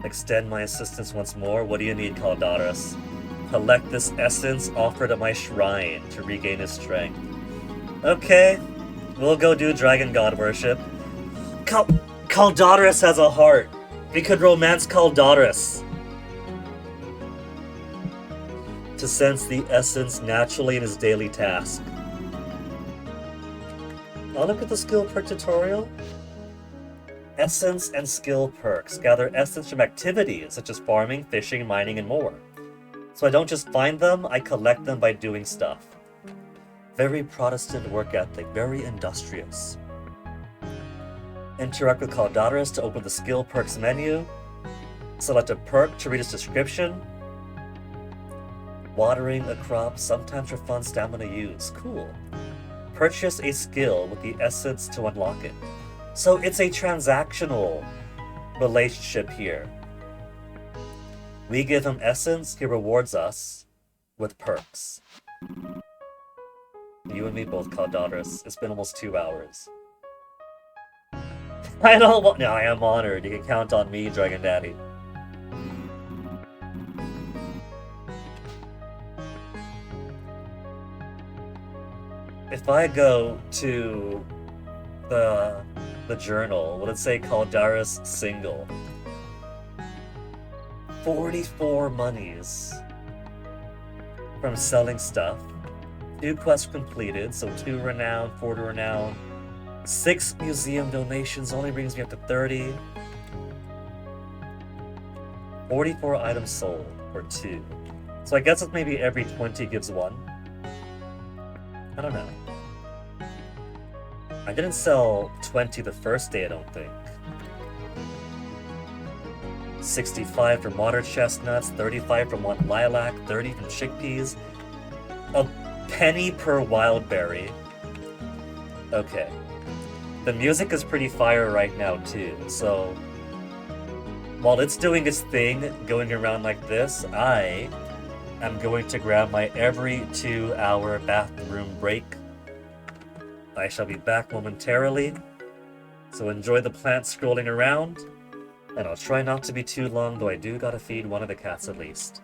Extend my assistance once more. What do you need, Caldaris? Collect this essence offered at my shrine to regain his strength. Okay, we'll go do Dragon God worship. Caldaris has a heart. We could romance Caldaris. To sense the essence naturally in his daily task. I'll look at the skill perk tutorial. Essence and skill perks. Gather essence from activities such as farming, fishing, mining, and more. So I don't just find them, I collect them by doing stuff. Very Protestant work ethic, very industrious. Interact with Caldaris to open the skill perks menu. Select a perk to read its description. Watering a crop, sometimes for fun stamina use. Cool. Purchase a skill with the essence to unlock it. So it's a transactional relationship here. We give him essence, he rewards us with perks. You and me both, Caldaris. It's been almost 2 hours. I don't want. No, I am honored. You can count on me, Dragon Daddy. If I go to the journal, will it say Caldaris single? 44 monies from selling stuff. 2 quests completed, so 2 renown, 4 renown. 6 museum donations only brings me up to 30. 44 items sold, or 2. So I guess it's maybe every 20 gives 1. I don't know. I didn't sell 20 the first day, I don't think. 65 from water chestnuts, 35 from one lilac, 30 from chickpeas. A penny per wild berry. Okay. The music is pretty fire right now too, so while it's doing its thing, going around like this, I am going to grab my every 2-hour bathroom break. I shall be back momentarily, so enjoy the plants scrolling around, and I'll try not to be too long, though I do gotta feed one of the cats at least.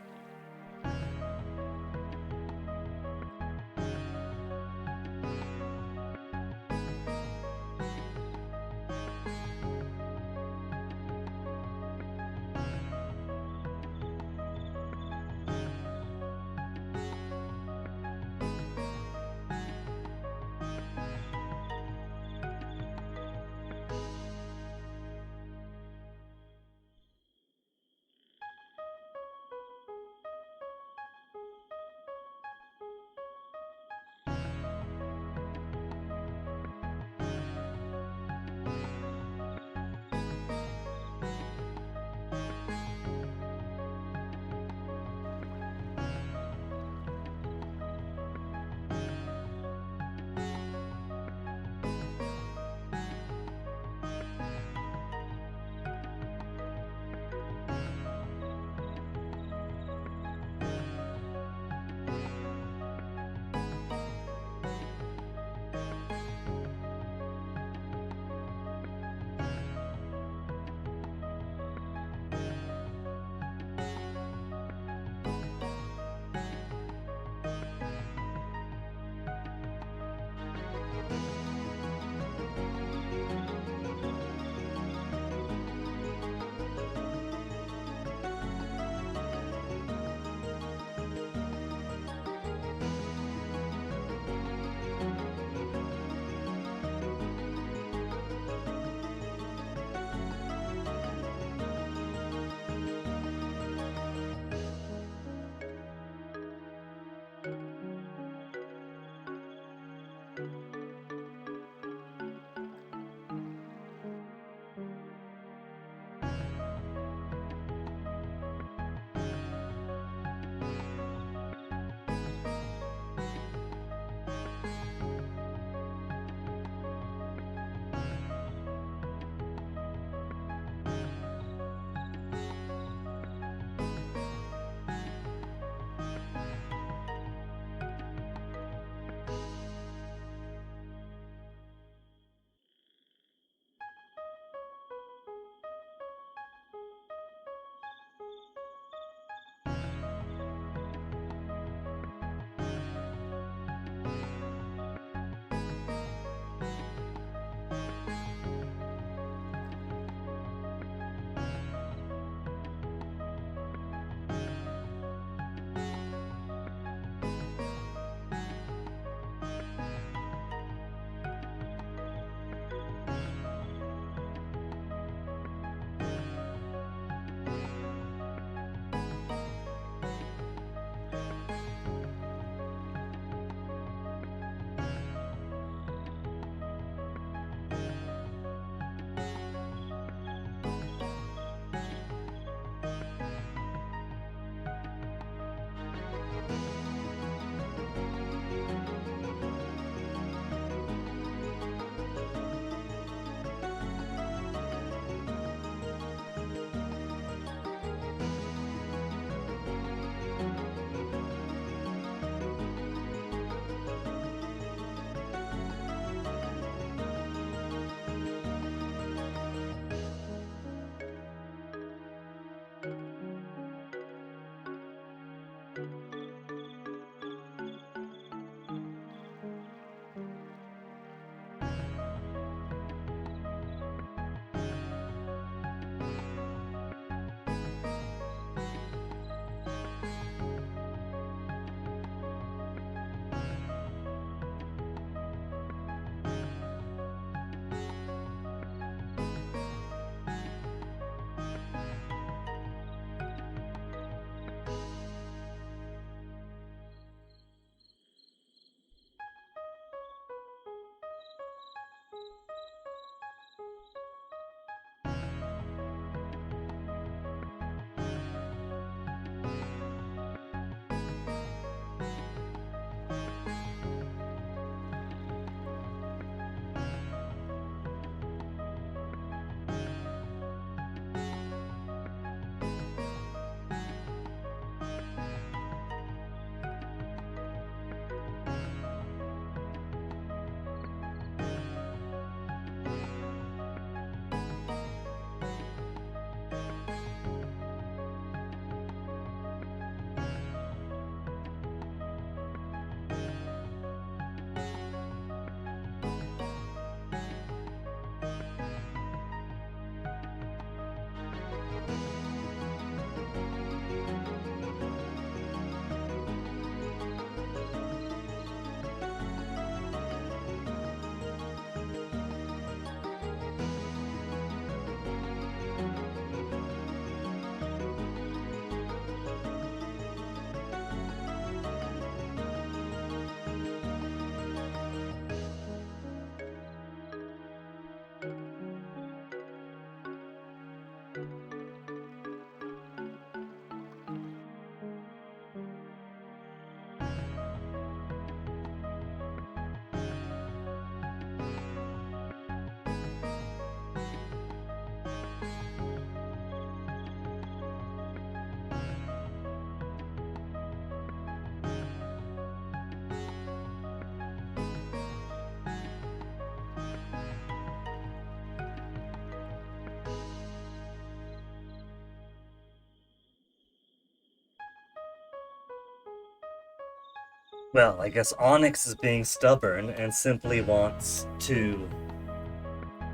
Well, I guess Onyx is being stubborn and simply wants to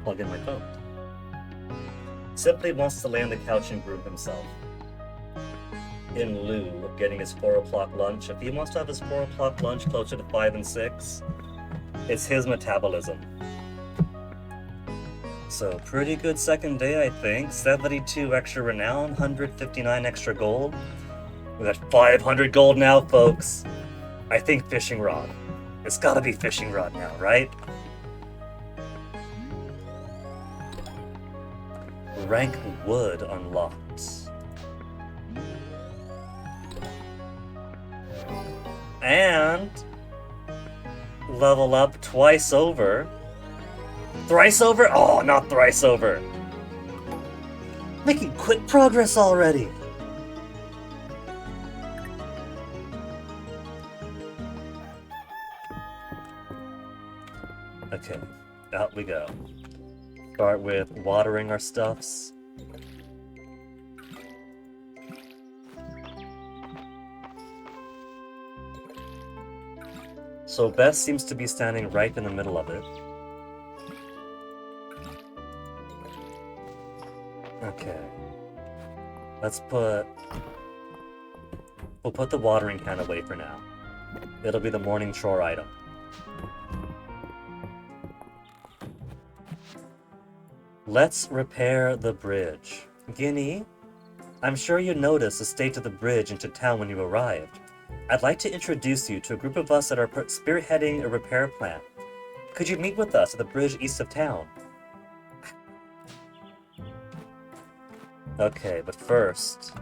plug in my phone. Simply wants to lay on the couch and groom himself. In lieu of getting his 4 o'clock lunch. If he wants to have his 4 o'clock lunch closer to 5 and 6, it's his metabolism. So, pretty good second day, I think. 72 extra renown, 159 extra gold. We got 500 gold now, folks. I think fishing rod. It's gotta be fishing rod now, right? Rank wood unlocked. And level up twice over. Thrice over? Oh, not thrice over. Making quick progress already. Okay, out we go. Start with watering our stuffs. So Bess seems to be standing right in the middle of it. Okay. We'll put the watering can away for now. It'll be the morning chore item. Let's repair the bridge. Guinea, I'm sure you noticed the state of the bridge into town when you arrived. I'd like to introduce you to a group of us that are spearheading a repair plan. Could you meet with us at the bridge east of town? Okay, but first...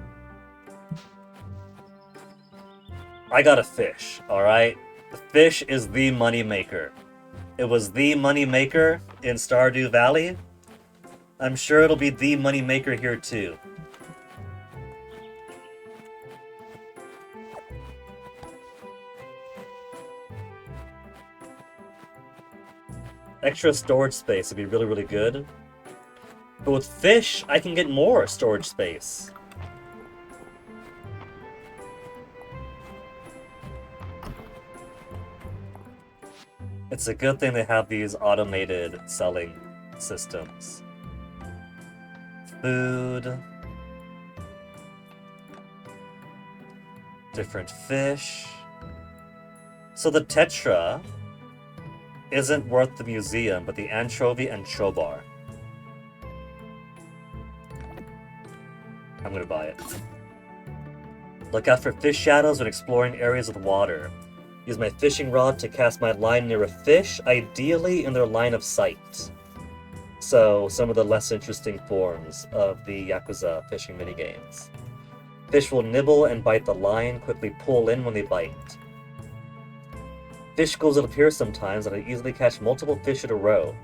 I got a fish, alright? The fish is the money maker. It was the money maker in Stardew Valley. I'm sure it'll be the money maker here too. Extra storage space would be really, really good. But with fish, I can get more storage space. It's a good thing they have these automated selling systems. Food. Different fish. So the tetra isn't worth the museum, but the anchovy and chobar. I'm gonna buy it. Look out for fish shadows when exploring areas of the water. Use my fishing rod to cast my line near a fish, ideally in their line of sight. So, some of the less interesting forms of the Yakuza fishing minigames. Fish will nibble and bite the line, quickly pull in when they bite. Fish schools will appear sometimes, and I easily catch multiple fish in a row.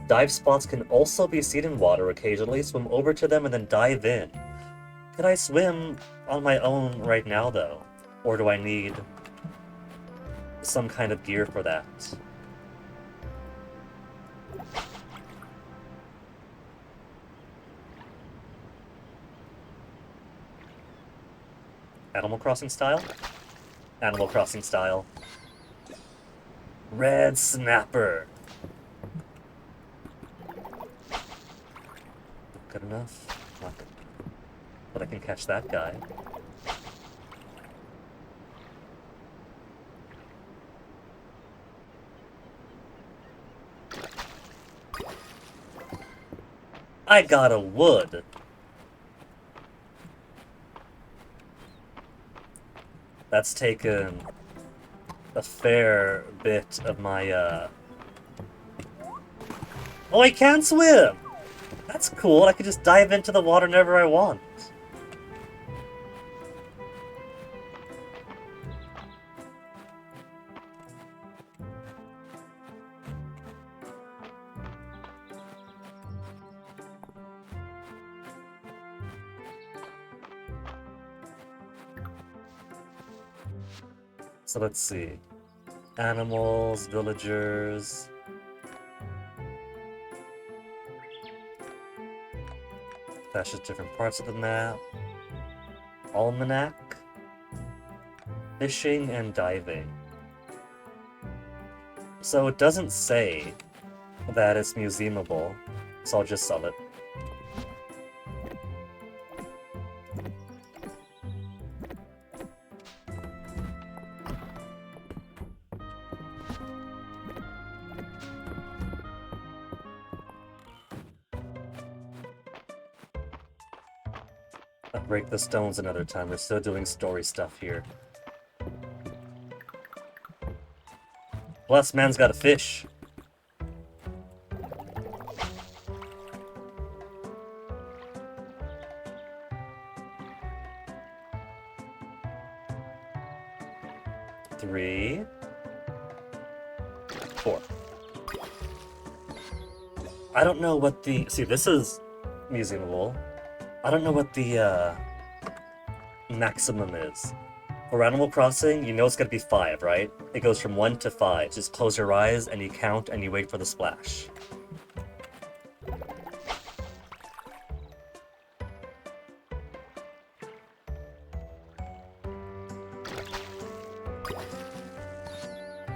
Dive spots can also be seen in water occasionally. Swim over to them and then dive in. Could I swim on my own right now, though? Or do I need some kind of gear for that? Animal Crossing style? Animal Crossing style. Red snapper. Good enough? Not good. But I can catch that guy. I got a wood. That's taken a fair bit of my, Oh, I can swim! That's cool, I can just dive into the water whenever I want. So let's see. Animals, villagers. That's just different parts of the map. Almanac. Fishing and diving. So it doesn't say that it's museumable, so I'll just sell it. I'll break the stones another time. We're still doing story stuff here. Plus, man's got a fish. Three, 4. I don't know what the... See, this is museumable. I don't know what the maximum is. For Animal Crossing, you know it's gonna be 5, right? It goes from 1 to 5. Just close your eyes and you count and you wait for the splash.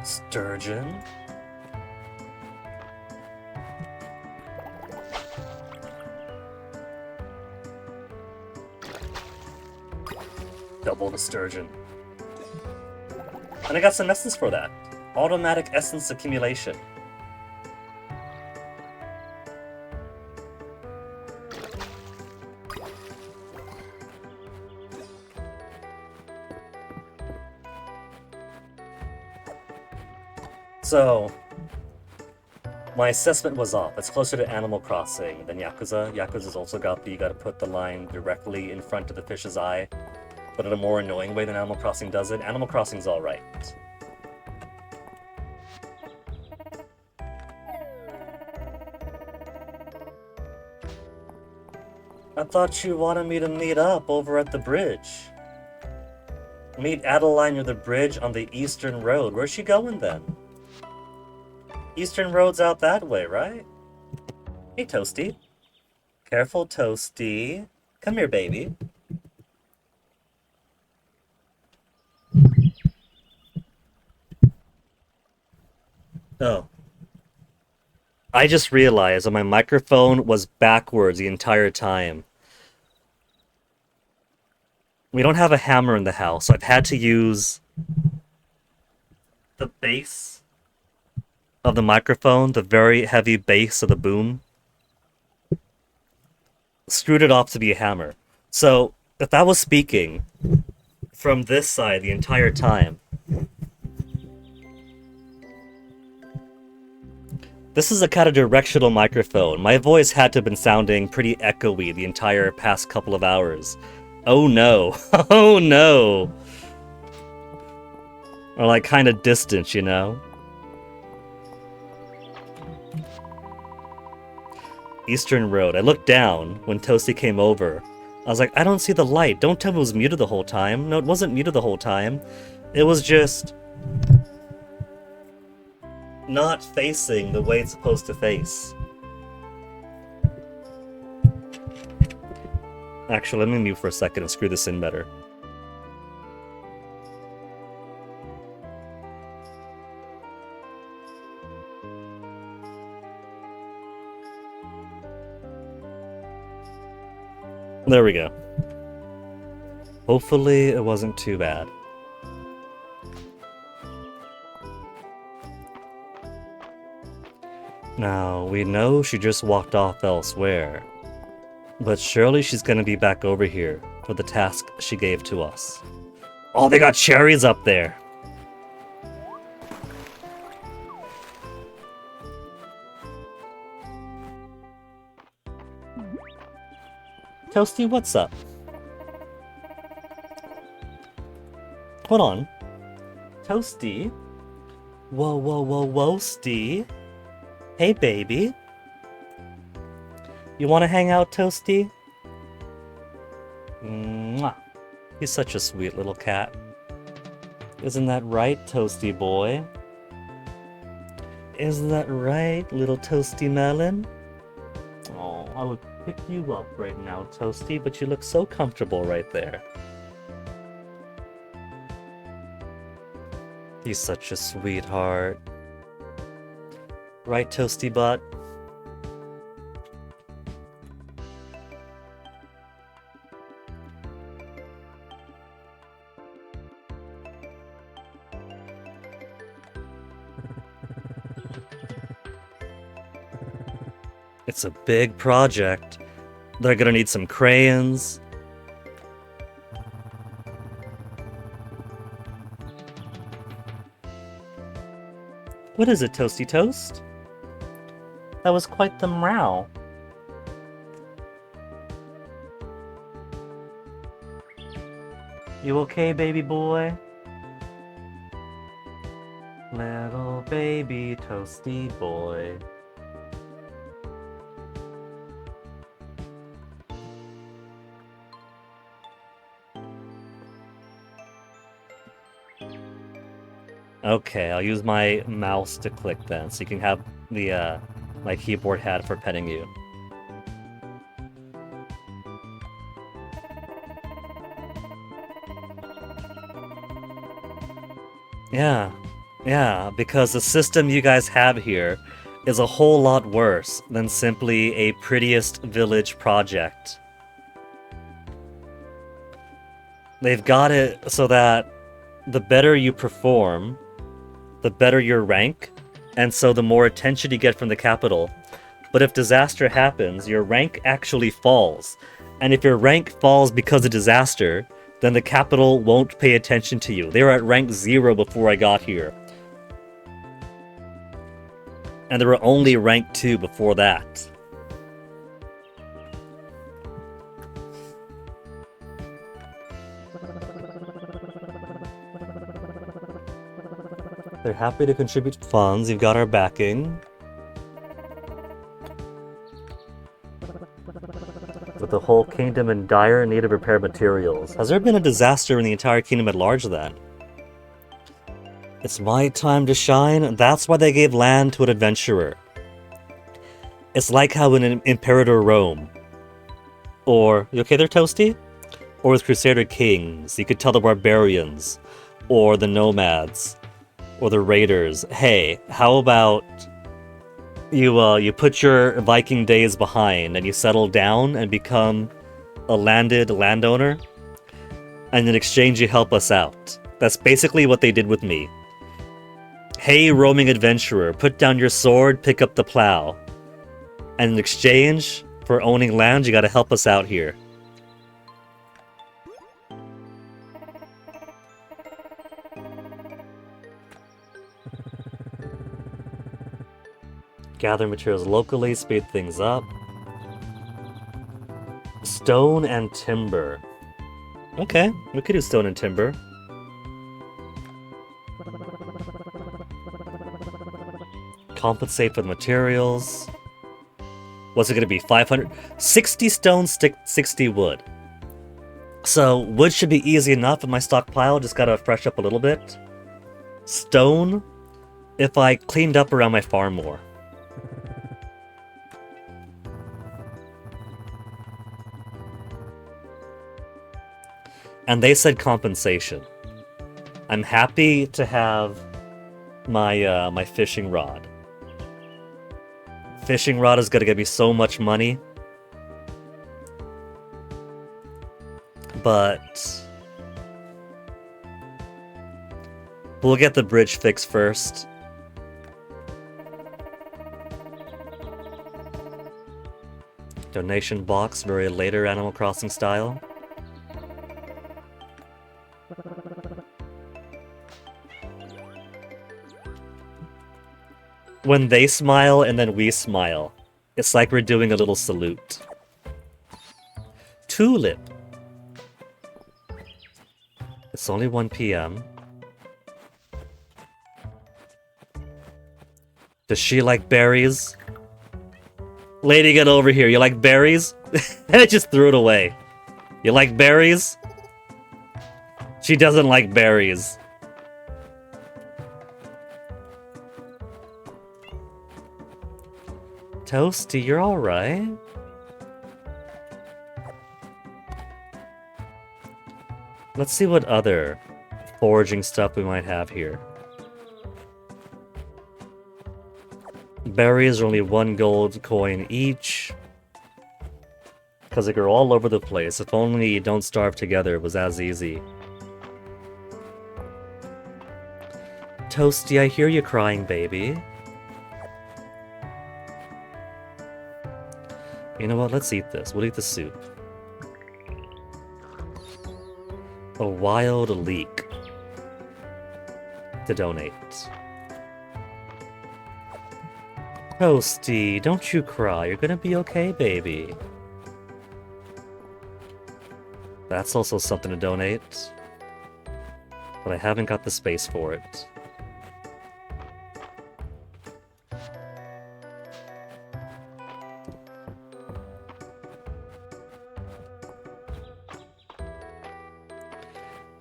Sturgeon. Double the sturgeon. And I got some essence for that. Automatic essence accumulation. So, my assessment was off. It's closer to Animal Crossing than Yakuza. Yakuza's also got the you gotta put the line directly in front of the fish's eye, but in a more annoying way than Animal Crossing does it. Animal Crossing's alright. I thought you wanted me to meet up over at the bridge. Meet Adeline near the bridge on the Eastern Road. Where's she going then? Eastern Road's out that way, right? Hey, Toasty. Careful, Toasty. Come here, baby. Oh. I just realized that my microphone was backwards the entire time. We don't have a hammer in the house, so I've had to use the base of the microphone, the very heavy base of the boom. Screwed it off to be a hammer. So, if I was speaking from this side the entire time, this is a kind of directional microphone. My voice had to have been sounding pretty echoey the entire past couple of hours. Oh no. Oh no. Or like kind of distant, you know? Eastern Road. I looked down when Toasty came over. I was like, I don't see the light. Don't tell me it was muted the whole time. No, it wasn't muted the whole time. It was just not facing the way it's supposed to face. Actually, let me mute for a second and screw this in better. There we go. Hopefully it wasn't too bad. Now, we know she just walked off elsewhere, but surely she's gonna be back over here for the task she gave to us. Oh, they got cherries up there! Toasty, what's up? Hold on. Toasty? Whoa, whoa, whoa, whoa-sty. Hey, baby. You want to hang out, Toasty? Mwah. He's such a sweet little cat. Isn't that right, Toasty boy? Isn't that right, little Toasty melon? Oh, I would pick you up right now, Toasty, but you look so comfortable right there. He's such a sweetheart. Right, Toasty Butt? It's a big project. They're gonna need some crayons. What is it, Toasty Toast? That was quite the meow. You okay, baby boy? Little baby Toasty boy. Okay, I'll use my mouse to click then, so you can have the my keyboard hat for petting you. Yeah, because the system you guys have here is a whole lot worse than simply a prettiest village project. They've got it so that the better you perform, the better your rank, and so the more attention you get from the capital. But if disaster happens, your rank actually falls. And if your rank falls because of disaster, then the capital won't pay attention to you. They were at rank 0 before I got here. And they were only rank 2 before that. They're happy to contribute funds. You've got our backing. With the whole kingdom in dire need of repair materials. Has there been a disaster in the entire kingdom at large then? It's my time to shine. That's why they gave land to an adventurer. It's like how in Imperator Rome. Or, you okay there, Toasty? Or with Crusader Kings, you could tell the barbarians. Or the nomads. Or the raiders, hey, how about you put your Viking days behind and you settle down and become a landowner, and in exchange you help us out. That's basically what they did with me. Hey, roaming adventurer, put down your sword, pick up the plow. And in exchange for owning land, you gotta help us out here. Gather materials locally, speed things up. Stone and timber. Okay, we could do stone and timber. Compensate for the materials. What's it gonna be? 500? 60 stone, 60 wood. So, wood should be easy enough in my stockpile, just gotta fresh up a little bit. Stone, if I cleaned up around my farm more. And they said compensation. I'm happy to have my my fishing rod. Fishing rod is gonna get me so much money. But we'll get the bridge fixed first. Donation box, very later Animal Crossing style. When they smile and then we smile, it's like we're doing a little salute. Tulip. It's only 1 p.m. Does she like berries? Lady, get over here. You like berries? And I just threw it away. You like berries? She doesn't like berries. Toasty, you're alright. Let's see what other foraging stuff we might have here. Berries are only 1 gold coin each. Because they grow all over the place. If only Don't Starve Together was as easy. Toasty, I hear you crying, baby. You know what? Let's eat this. We'll eat the soup. A wild leek. To donate. Toasty, don't you cry. You're gonna be okay, baby. That's also something to donate. But I haven't got the space for it.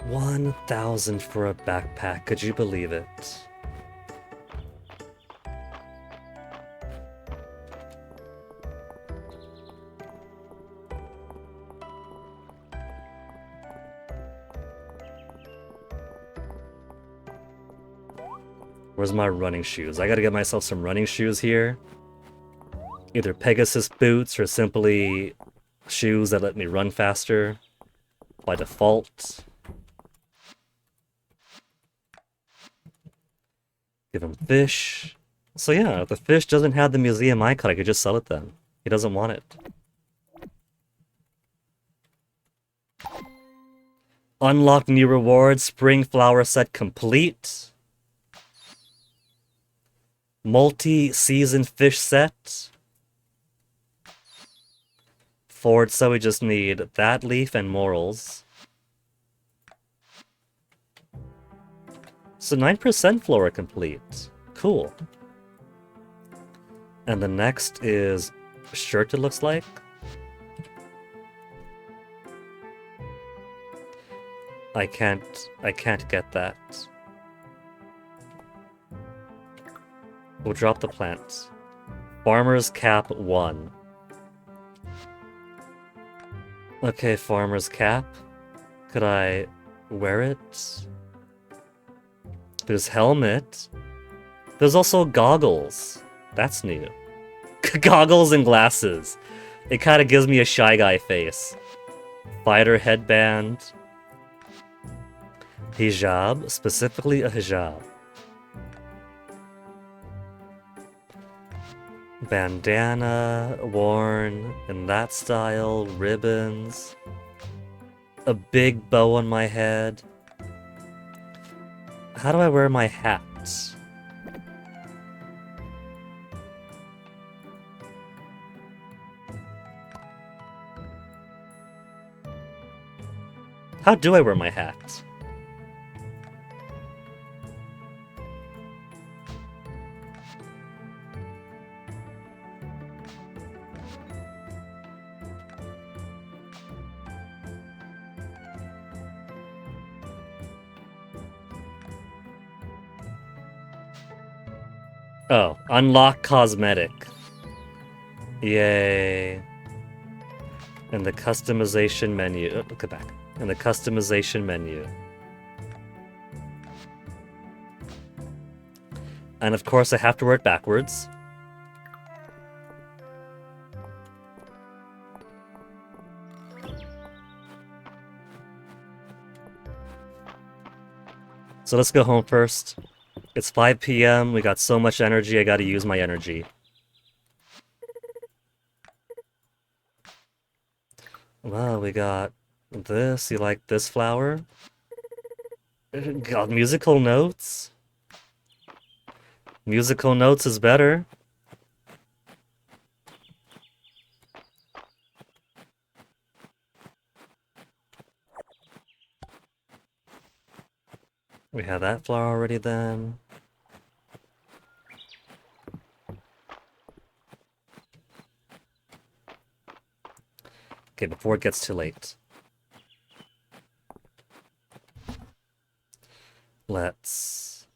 $1,000 for a backpack, could you believe it? Where's my running shoes? I gotta get myself some running shoes here. Either Pegasus boots or simply shoes that let me run faster by default. Give him fish. So yeah, if the fish doesn't have the museum icon, I could just sell it then. He doesn't want it. Unlock new rewards. Spring flower set complete. Multi-season fish set. Forward, so we just need that leaf and morals. So 9% flora complete. Cool. And the next is shirt, it looks like. I can't get that. We'll drop the plants. Farmer's cap 1. Okay, farmer's cap. Could I wear it? There's helmet. There's also goggles. That's new. Goggles and glasses. It kind of gives me a Shy Guy face. Fighter headband. Hijab. Specifically a hijab. Bandana. Worn in that style. Ribbons. A big bow on my head. How do I wear my hat? How do I wear my hat? Oh, unlock cosmetic. Yay. And the customization menu. Oh, look back. And the customization menu. And of course I have to wear it backwards. So let's go home first. It's 5 p.m. We got so much energy, I gotta use my energy. Well, we got this. You like this flower? Got musical notes. Musical notes is better. We have that flower already then. Okay, before it gets too late. Let's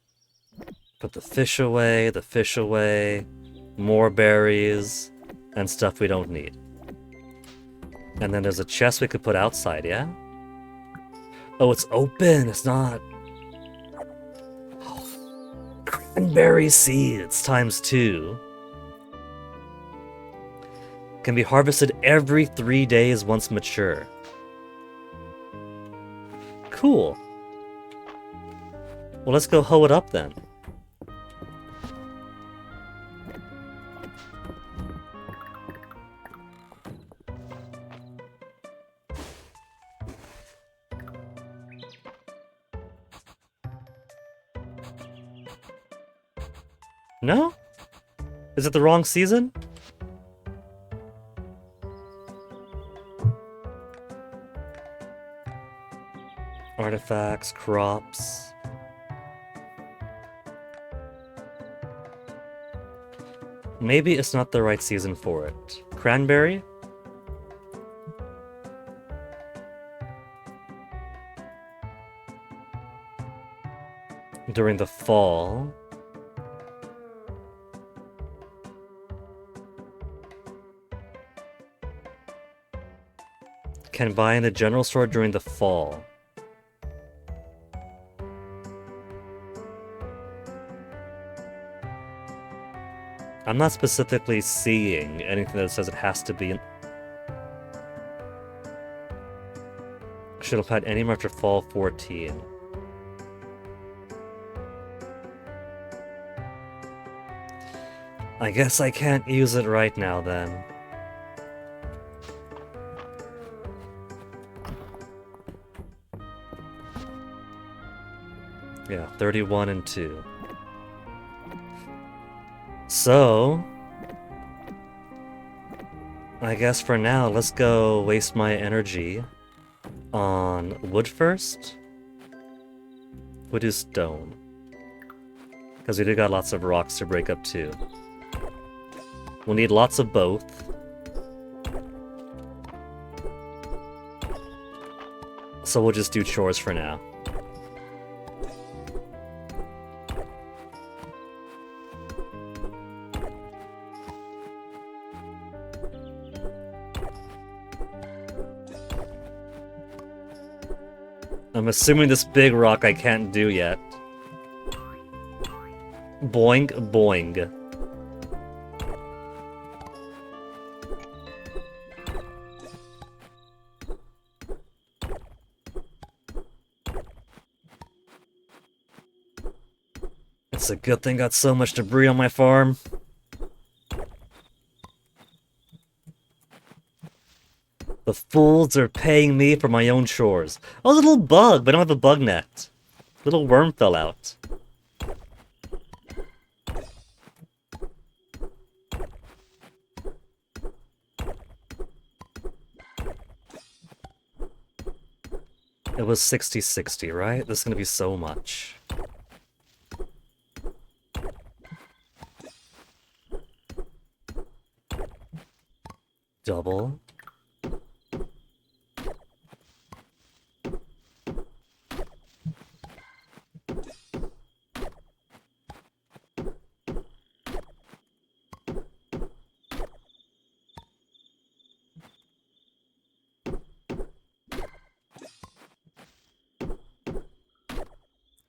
put the fish away, more berries, and stuff we don't need. And then there's a chest we could put outside, yeah? Oh, it's open, it's not... Cranberry seeds times 2. Can be harvested every 3 days once mature. Cool. Well, let's go hoe it up then. No? Is it the wrong season? Artifacts, crops. Maybe it's not the right season for it. Cranberry? During the fall. Can buy in the general store during the fall. I'm not specifically seeing anything that says it has to be. Should have had any after fall 14. I guess I can't use it right now then. Yeah, 31 and 2. So, I guess for now, let's go waste my energy on wood first. We'll do stone. Because we do got lots of rocks to break up too. We'll need lots of both. So we'll just do chores for now. I'm assuming this big rock I can't do yet. Boing, boing. It's a good thing I got so much debris on my farm. The fools are paying me for my own chores. Oh, a little bug, but I don't have a bug net. Little worm fell out. It was 60-60, right? This is gonna be so much. Double.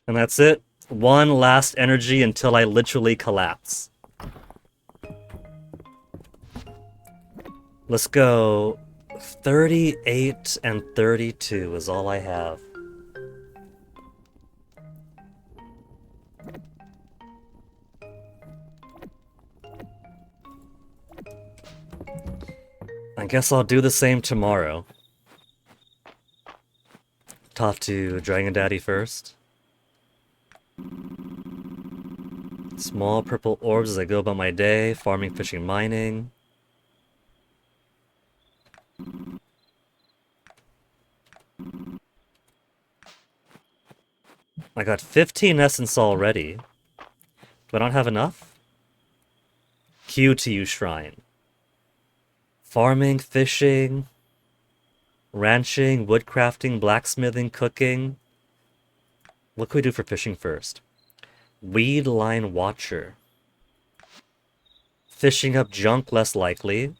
And that's it. One last energy until I literally collapse. Let's go. 38 and 32 is all I have. I guess I'll do the same tomorrow. Talk to Dragon Daddy first. Small purple orbs as I go about my day, farming, fishing, mining. I got 15 essence already. Do I not have enough? Q to you, Shrine. Farming, fishing, ranching, woodcrafting, blacksmithing, cooking. What can we do for fishing first? Weed line watcher. Fishing up junk, less likely.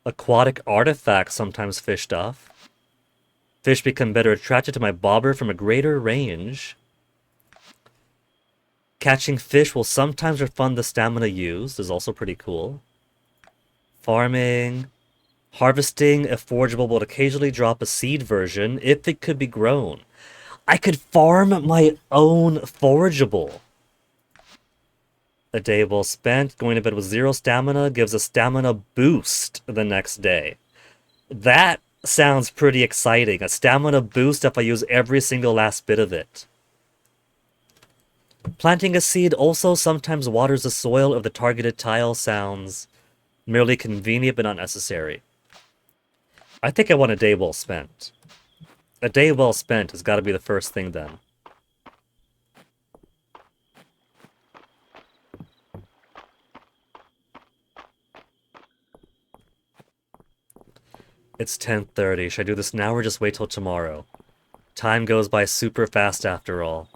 Aquatic artifacts sometimes fished off. Fish become better attracted to my bobber from a greater range. Catching fish will sometimes refund the stamina used, is also pretty cool. Farming. Harvesting a forageable would occasionally drop a seed version if it could be grown. I could farm my own forageable. A day well spent. Going to bed with 0 stamina gives a stamina boost the next day. That sounds pretty exciting. A stamina boost if I use every single last bit of it. Planting a seed also sometimes waters the soil of the targeted tile. Sounds merely convenient but not necessary. I think I want a day well spent. A day well spent has got to be the first thing then. It's 10:30. Should I do this now or just wait till tomorrow? Time goes by super fast after all.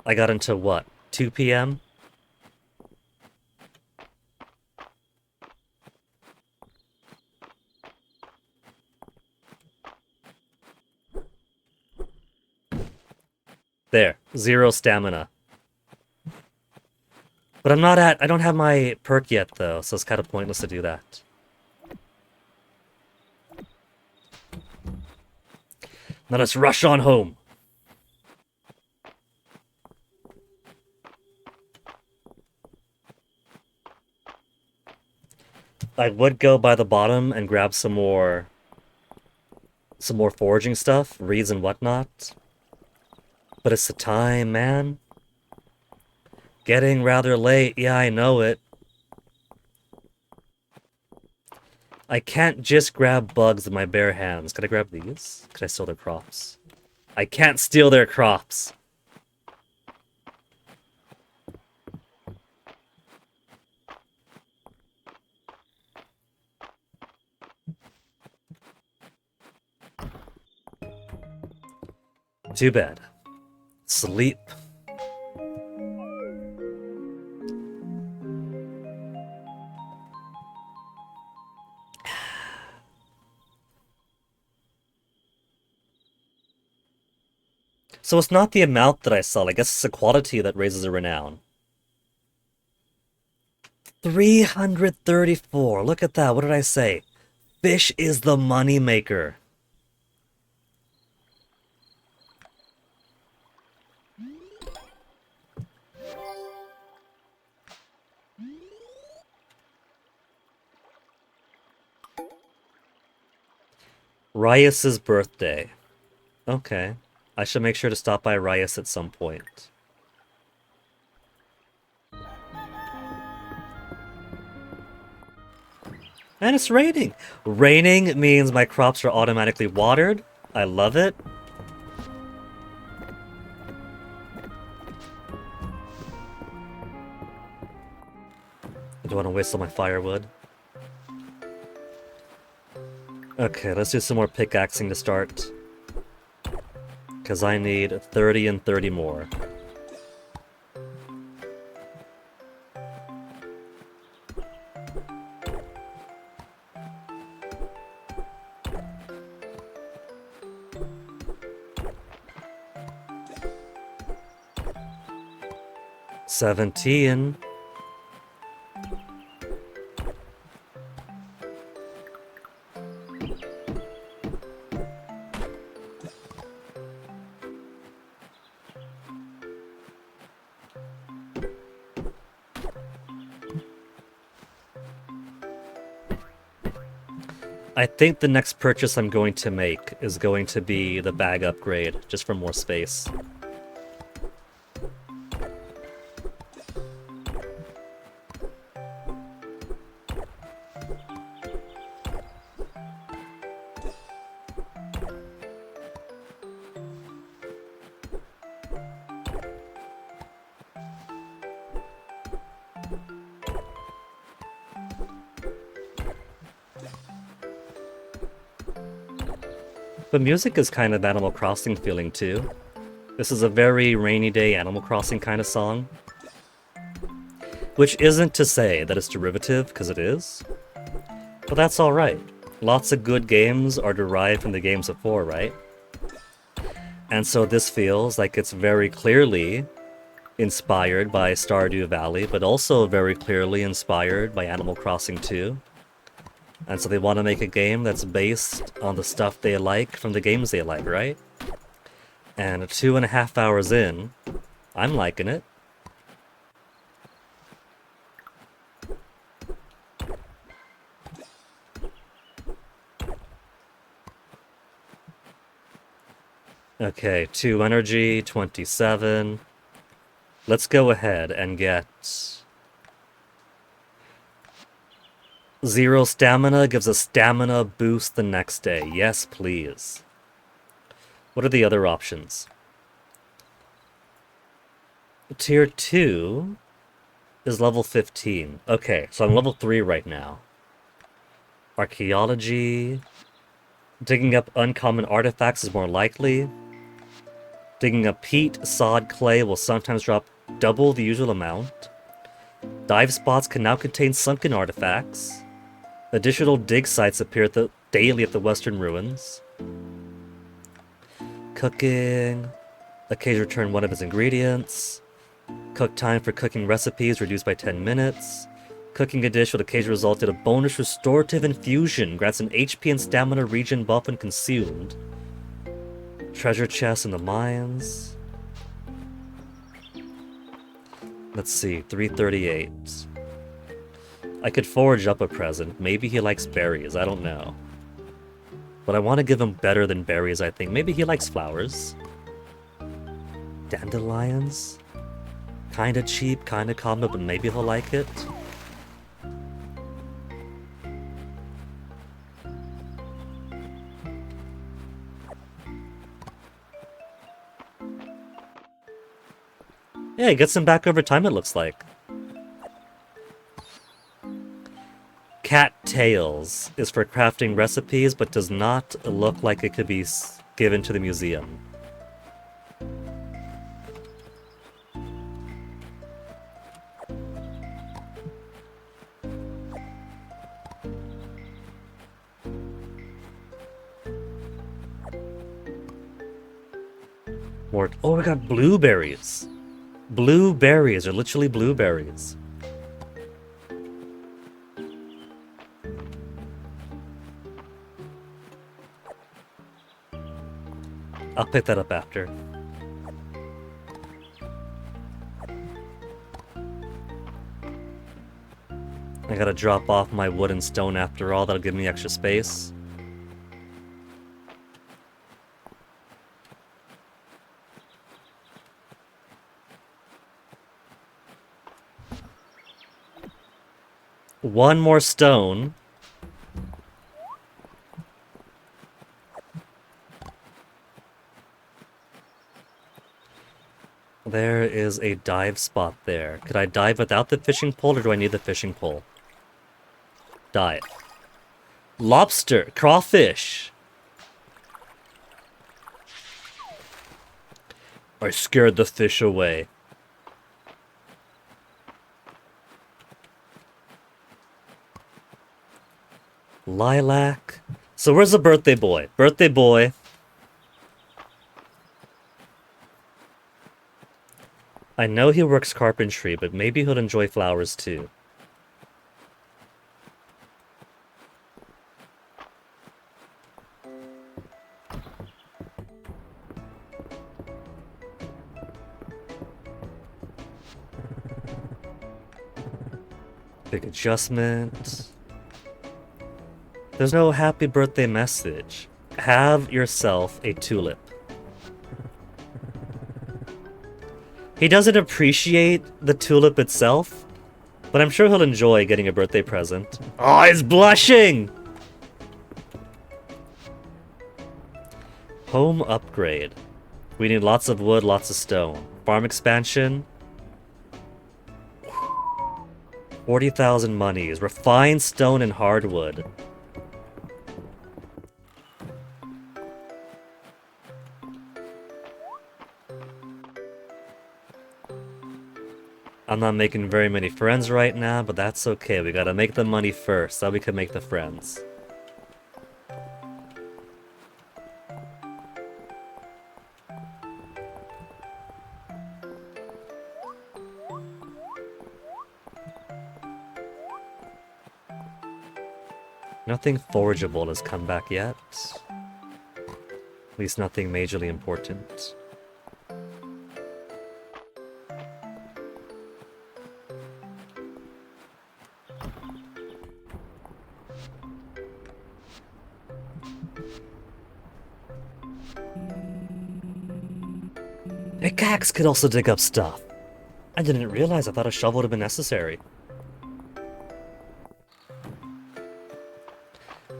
I got into what? 2 p.m.? There. 0 stamina. But I don't have my perk yet though, so it's kind of pointless to do that. Let us rush on home. I would go by the bottom and grab some more foraging stuff, reeds and whatnot. But it's the time, man. Getting rather late, yeah, I know it. I can't just grab bugs with my bare hands. Can I grab these? Can I steal their crops? I can't steal their crops. Too bad. Sleep. So it's not the amount that I sell. I guess it's the quality that raises the renown. 334. Look at that. What did I say? Fish is the money maker. Ryas's birthday. Okay. I should make sure to stop by Ryas at some point. And it's raining! Raining means my crops are automatically watered. I love it. I don't want to waste all my firewood. Okay, let's do some more pickaxing to start. Because I need 30 and 30 more. $17. I think the next purchase I'm going to make is going to be the bag upgrade, just for more space. The music is kind of Animal Crossing feeling too. This is a very rainy day Animal Crossing kind of song. Which isn't to say that it's derivative, because it is. But that's alright. Lots of good games are derived from the games before, right? And so this feels like it's very clearly inspired by Stardew Valley, but also very clearly inspired by Animal Crossing 2. And so they want to make a game that's based on the stuff they like from the games they like, right? And 2.5 hours in, I'm liking it. Okay, 2 energy, 27. Let's go ahead and get 0 stamina gives a stamina boost the next day. Yes, please. What are the other options? Tier 2 is level 15. Okay, so I'm level 3 right now. Archaeology. Digging up uncommon artifacts is more likely. Digging up peat, sod, clay will sometimes drop double the usual amount. Dive spots can now contain sunken artifacts. Additional dig sites appear daily at the western ruins. Cooking. Occasionally return one of its ingredients. Cook time for cooking recipes reduced by 10 minutes. Cooking a dish would occasionally result in a bonus restorative infusion. Grants an HP and stamina regen buff when consumed. Treasure chests in the mines. Let's see, 338. I could forage up a present. Maybe he likes berries, I don't know. But I want to give him better than berries, I think. Maybe he likes flowers. Dandelions? Kinda cheap, kinda common, but maybe he'll like it. Yeah, he gets them back over time, it looks like. Cat tails is for crafting recipes, but does not look like it could be given to the museum. More. Oh, we got blueberries. Blueberries are literally blueberries. I'll pick that up after. I gotta drop off my wood and stone after all, that'll give me extra space. One more stone. There is a dive spot there. Could I dive without the fishing pole, or do I need the fishing pole? Dive. Lobster! Crawfish! I scared the fish away. Lilac. So where's the birthday boy? Birthday boy. I know he works carpentry, but maybe he'll enjoy flowers too. Big adjustment. There's no happy birthday message. Have yourself a tulip. He doesn't appreciate the tulip itself, but I'm sure he'll enjoy getting a birthday present. Oh, he's blushing! Home upgrade. We need lots of wood, lots of stone. Farm expansion. 40,000 monies. Refined stone and hardwood. I'm not making very many friends right now, but that's okay. We gotta make the money first, so we can make the friends. Nothing forageable has come back yet. At least nothing majorly important. Pickaxe could also dig up stuff. I didn't realize. I thought a shovel would have been necessary.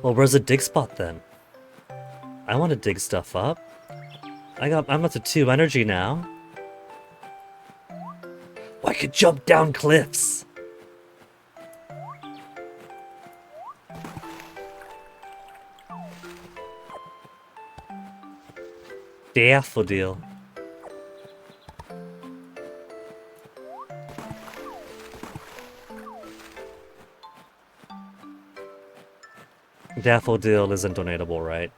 Well, where's the dig spot then? I want to dig stuff up. I'm up to 2 energy now. I could jump down cliffs. Daffodil. Daffodil isn't donatable, right?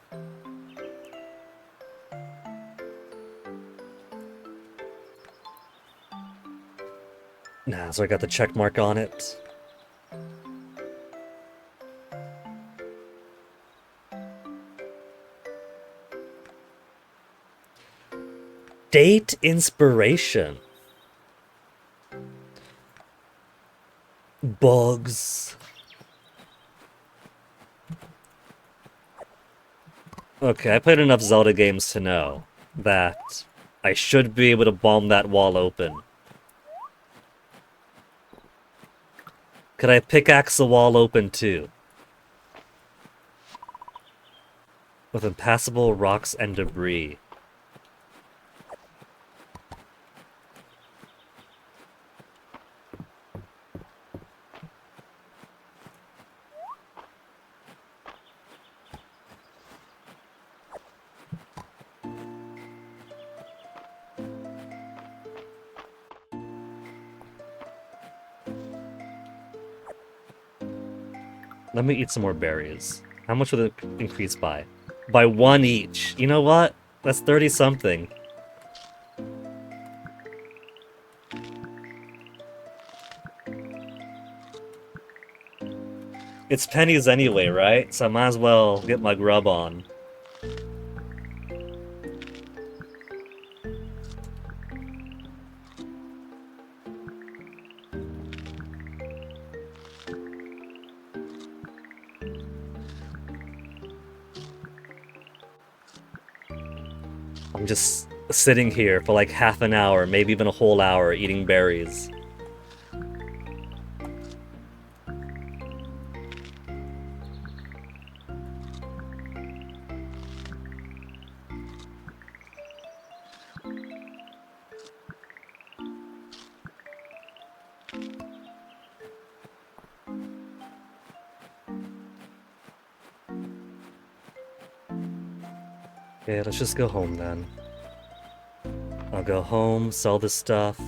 Nah, so I got the check mark on it. Date inspiration. Bugs. Okay, I played enough Zelda games to know that I should be able to bomb that wall open. Could I pickaxe the wall open too? With impassable rocks and debris. Let me eat some more berries. How much would it increase by? By 1 each. You know what? That's 30 something. It's pennies anyway, right? So I might as well get my grub on. I'm just sitting here for like half an hour, maybe even a whole hour, eating berries. Okay, let's just go home then. I'll go home, sell this stuff.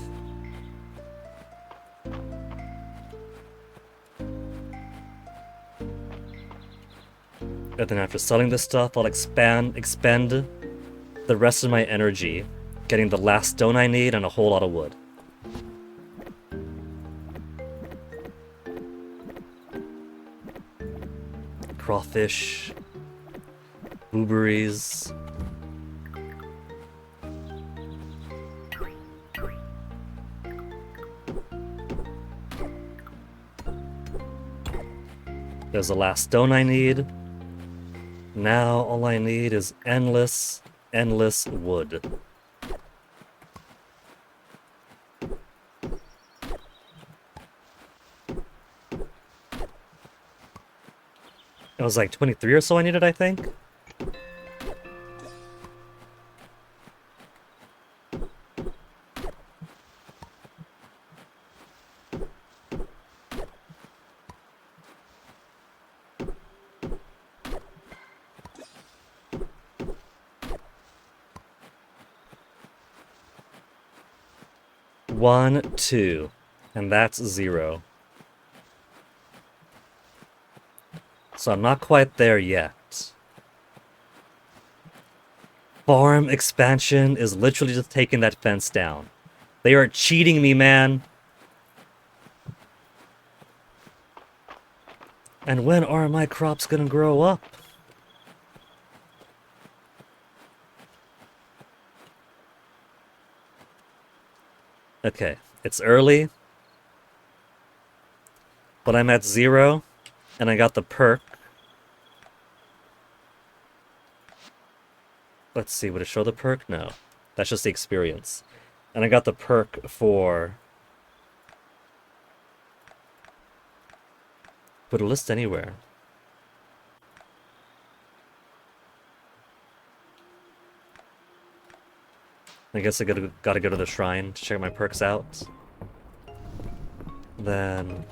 And then after selling this stuff, I'll expend the rest of my energy, getting the last stone I need and a whole lot of wood. Crawfish, blueberries. There's the last stone I need. Now all I need is endless wood. It was like 23 or so I needed, I think. One, two, and that's 0. So I'm not quite there yet. Farm expansion is literally just taking that fence down. They are cheating me, man. And when are my crops gonna grow up? Okay, it's early, but I'm at 0, and I got the perk. Let's see, would it show the perk? No. That's just the experience. And I got the perk for... Put a list anywhere. I guess I gotta go to the shrine to check my perks out. Then...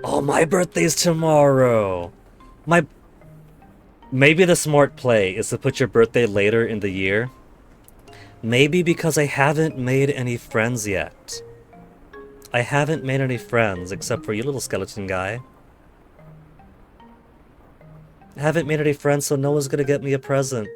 Oh, my birthday's tomorrow! Maybe the smart play is to put your birthday later in the year. Maybe because I haven't made any friends yet. I haven't made any friends except for you, little skeleton guy. I haven't made any friends, so no one's gonna get me a present.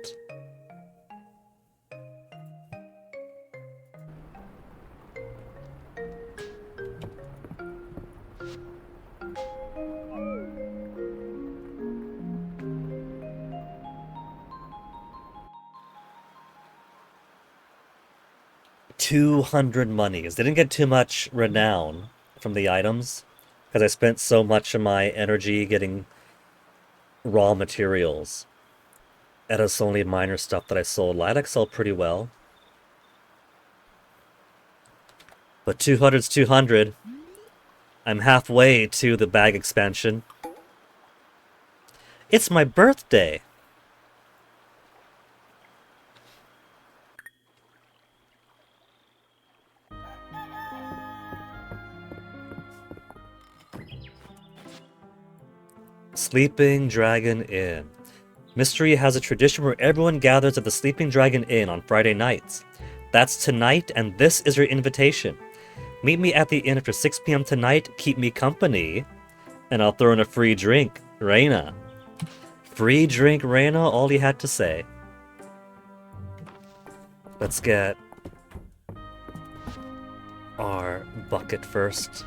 $200 monies. Didn't get too much renown from the items because I spent so much of my energy getting raw materials. It was only minor stuff that I sold. Lilac sold pretty well. But 200's 200. I'm halfway to the bag expansion. It's my birthday! Sleeping Dragon Inn. Mystery has a tradition where everyone gathers at the Sleeping Dragon Inn on Friday nights. That's tonight, and this is your invitation. Meet me at the inn after 6 p.m. tonight, keep me company, and I'll throw in a free drink. Reina. Free drink, Reina, all he had to say. Let's get our bucket first.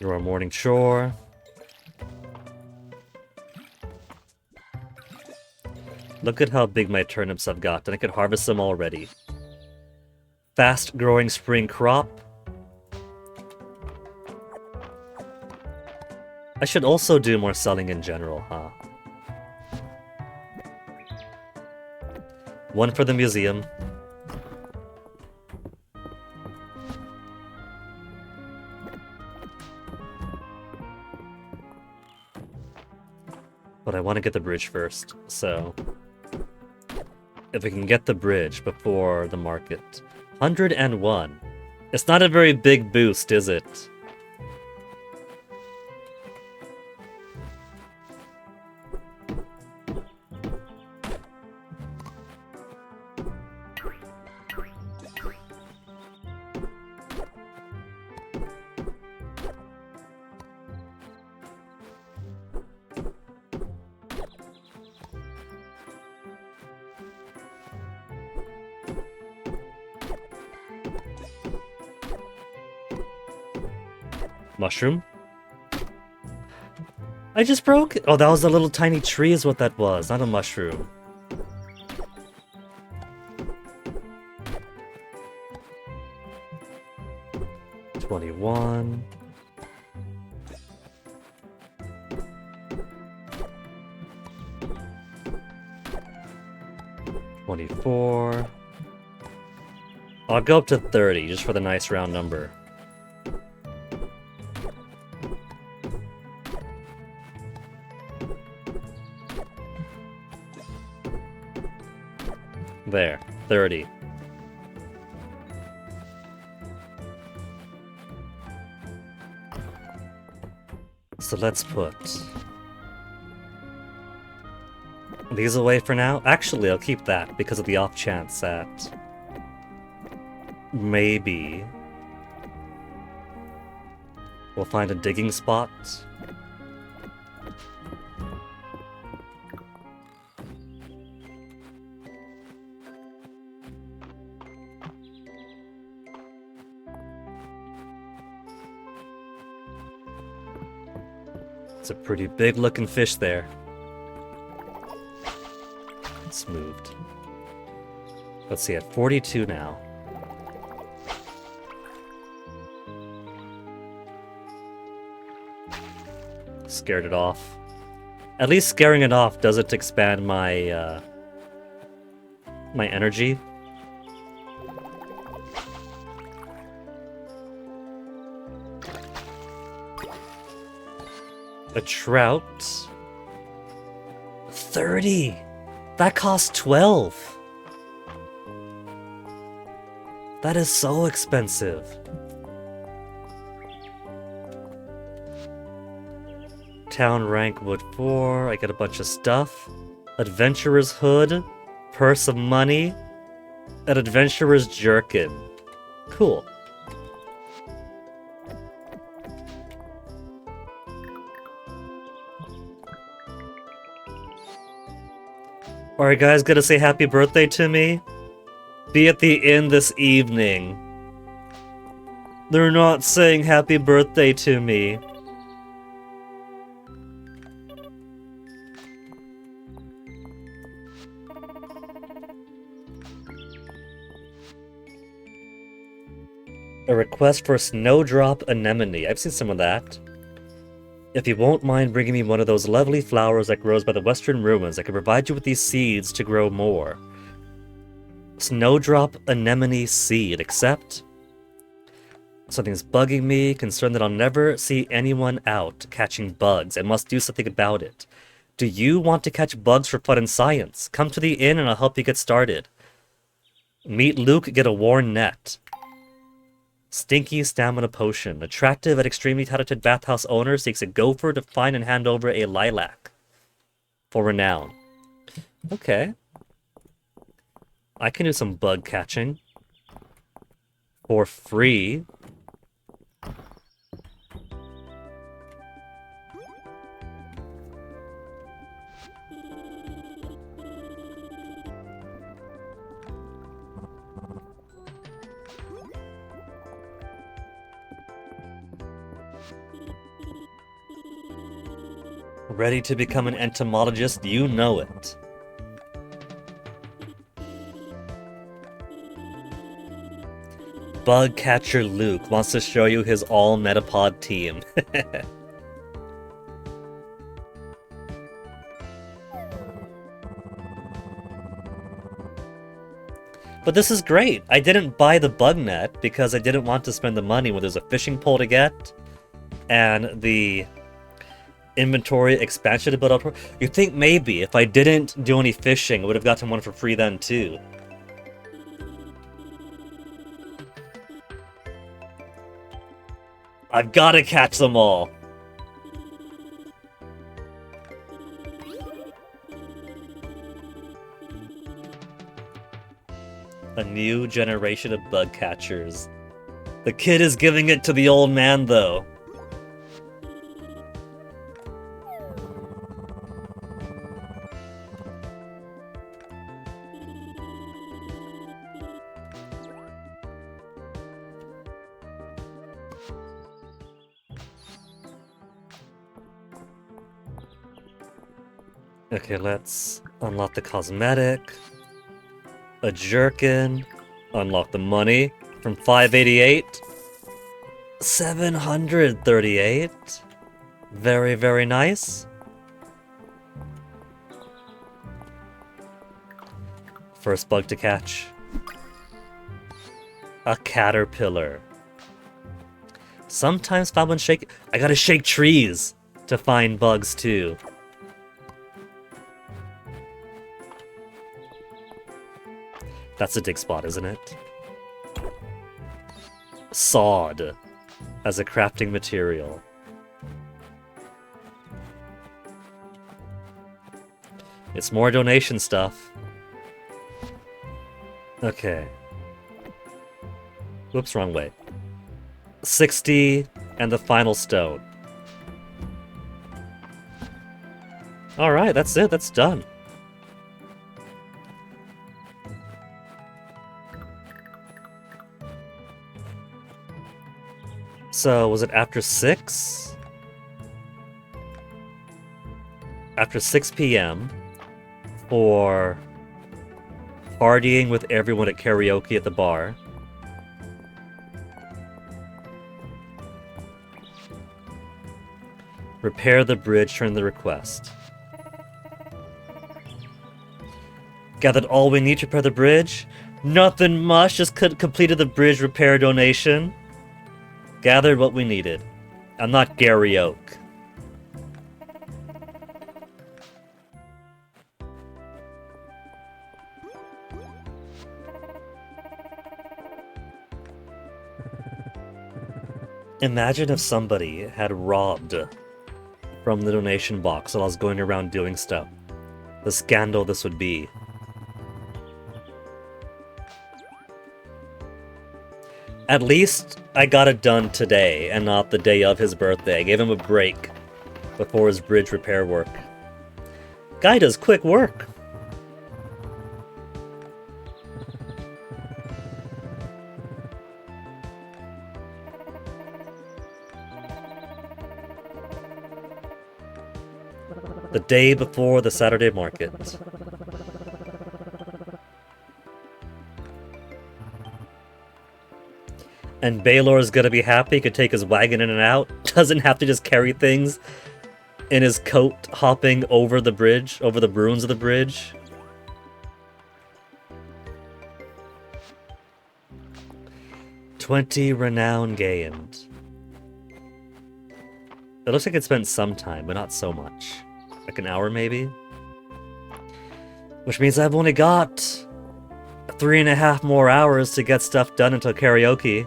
Your morning chore. Look at how big my turnips have gotten. I could harvest them already. Fast growing spring crop. I should also do more selling in general, huh? One for the museum. But I want to get the bridge first, so... If we can get the bridge before the market. 101. It's not a very big boost, is it? Mushroom? I just broke it. Oh, that was a little tiny tree is what that was, not a mushroom. $21. $24. I'll go up to 30 just for the nice round number. There, 30. So let's put these away for now. Actually, I'll keep that because of the off chance that maybe we'll find a digging spot. It's a pretty big looking fish there. It's moved. Let's see, at 42 now. Scared it off. At least scaring it off doesn't expand my my energy. A trout. 30. That costs 12. That is so expensive. Town rank wood 4. I get a bunch of stuff. Adventurer's hood. Purse of money. An adventurer's jerkin. Cool. Are you guys gonna say happy birthday to me? Be at the inn this evening. They're not saying happy birthday to me. A request for snowdrop anemone. I've seen some of that. If you won't mind bringing me one of those lovely flowers that grows by the western ruins, I can provide you with these seeds to grow more. Snowdrop anemone seed. Accept? Something's bugging me, concerned that I'll never see anyone out catching bugs. I must do something about it. Do you want to catch bugs for fun and science? Come to the inn and I'll help you get started. Meet Luke, get a worn net. Stinky stamina potion. Attractive and extremely talented bathhouse owner seeks a gopher to find and hand over a lilac. For renown. Okay. I can do some bug catching. For free. Ready to become an entomologist? You know it. Bug catcher Luke wants to show you his all-metapod team. But this is great. I didn't buy the bug net because I didn't want to spend the money when there's a fishing pole to get and the inventory expansion to build up. You'd think maybe if I didn't do any fishing, I would have gotten one for free then too. I've got to catch them all. A new generation of bug catchers. The kid is giving it to the old man though. Okay, let's unlock the cosmetic. A jerkin. Unlock the money from 588. 738. Very, very nice. First bug to catch. A caterpillar. Sometimes found when shake. I gotta shake trees to find bugs too. That's a dig spot, isn't it? Sod as a crafting material. It's more donation stuff. Okay. Whoops, wrong way. 60 and the final stone. Alright, that's it. That's done. So, was it after 6? after 6 p.m. for partying with everyone at karaoke at the bar. Repair the bridge, turn the request. Gathered all we need to repair the bridge? Nothing much, just completed the bridge repair donation. Gathered what we needed. I'm not Gary Oak. Imagine if somebody had robbed from the donation box while I was going around doing stuff. The scandal this would be. At least I got it done today and not the day of his birthday. I gave him a break before his bridge repair work. Guy does quick work. The day before the Saturday market. And Baylor's gonna be happy, he could take his wagon in and out. Doesn't have to just carry things in his coat, hopping over the bridge, over the ruins of the bridge. $20 renown gained. It looks like it spent some time, but not so much. Like an hour, maybe? Which means I've only got 3.5 more hours to get stuff done until karaoke.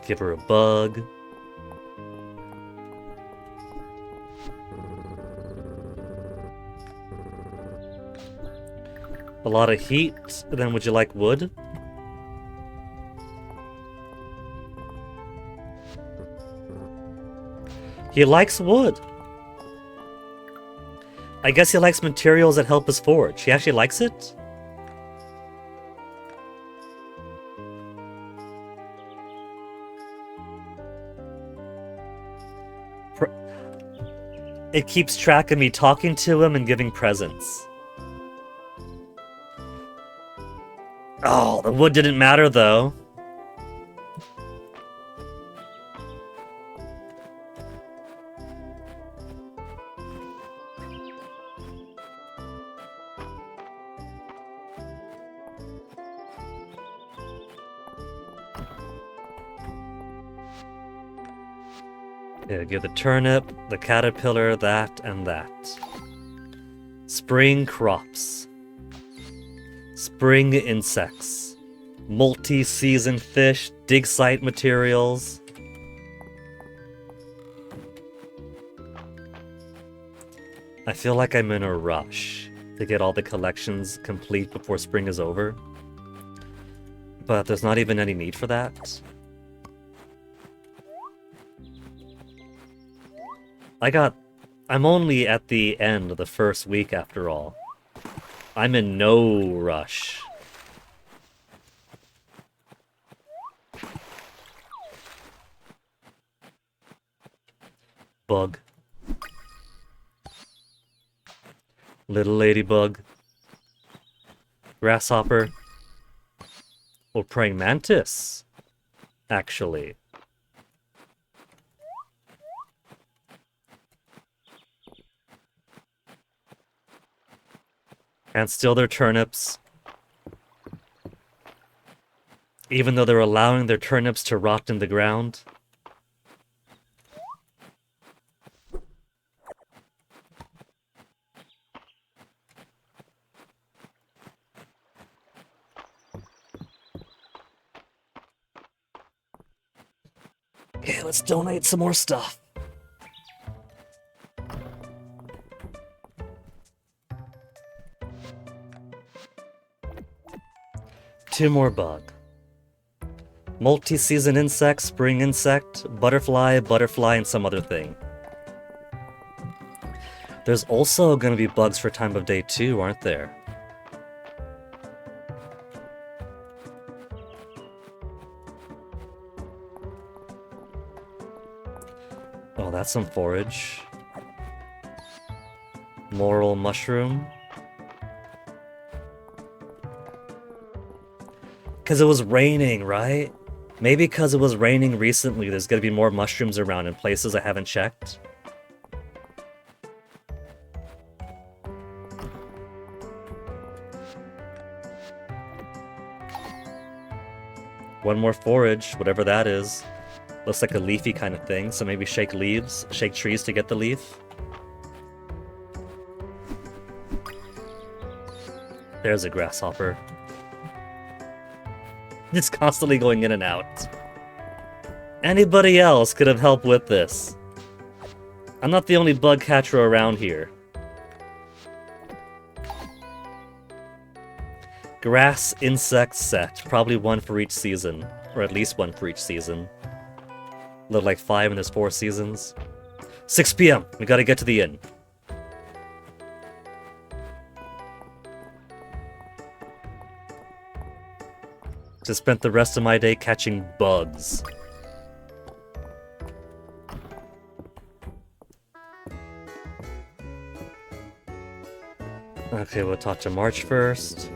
Give her a bug. A lot of heat. Then would you like wood? He likes wood. I guess he likes materials that help us forge. He actually likes it? It keeps track of me talking to him and giving presents. Oh, the wood didn't matter though. Yeah, give the turnip, the caterpillar, that, and that. Spring crops. Spring insects. Multi-season fish, dig site materials. I feel like I'm in a rush to get all the collections complete before spring is over. But there's not even any need for that. I'm only at the end of the first week after all. I'm in no rush. Bug. Little ladybug. Grasshopper. Or praying mantis, actually. And still their turnips. Even though they're allowing their turnips to rot in the ground. Okay, let's donate some more stuff. Two more bug. Multi-season insect, spring insect, butterfly, and some other thing. There's also gonna be bugs for time of day too, aren't there? Oh, that's some forage. Moral mushroom. Because it was raining, right? Maybe because it was raining recently, there's gonna be more mushrooms around in places I haven't checked. One more forage, whatever that is. Looks like a leafy kind of thing, so maybe shake leaves, shake trees to get the leaf. There's a grasshopper. It's constantly going in and out. Anybody else could have helped with this. I'm not the only bug catcher around here. Grass insect set. Probably one for each season. Or at least one for each season. Look like 5 and there's 4 seasons. 6 p.m. We gotta get to the inn. Just spent the rest of my day catching bugs. Okay, we'll talk to March first.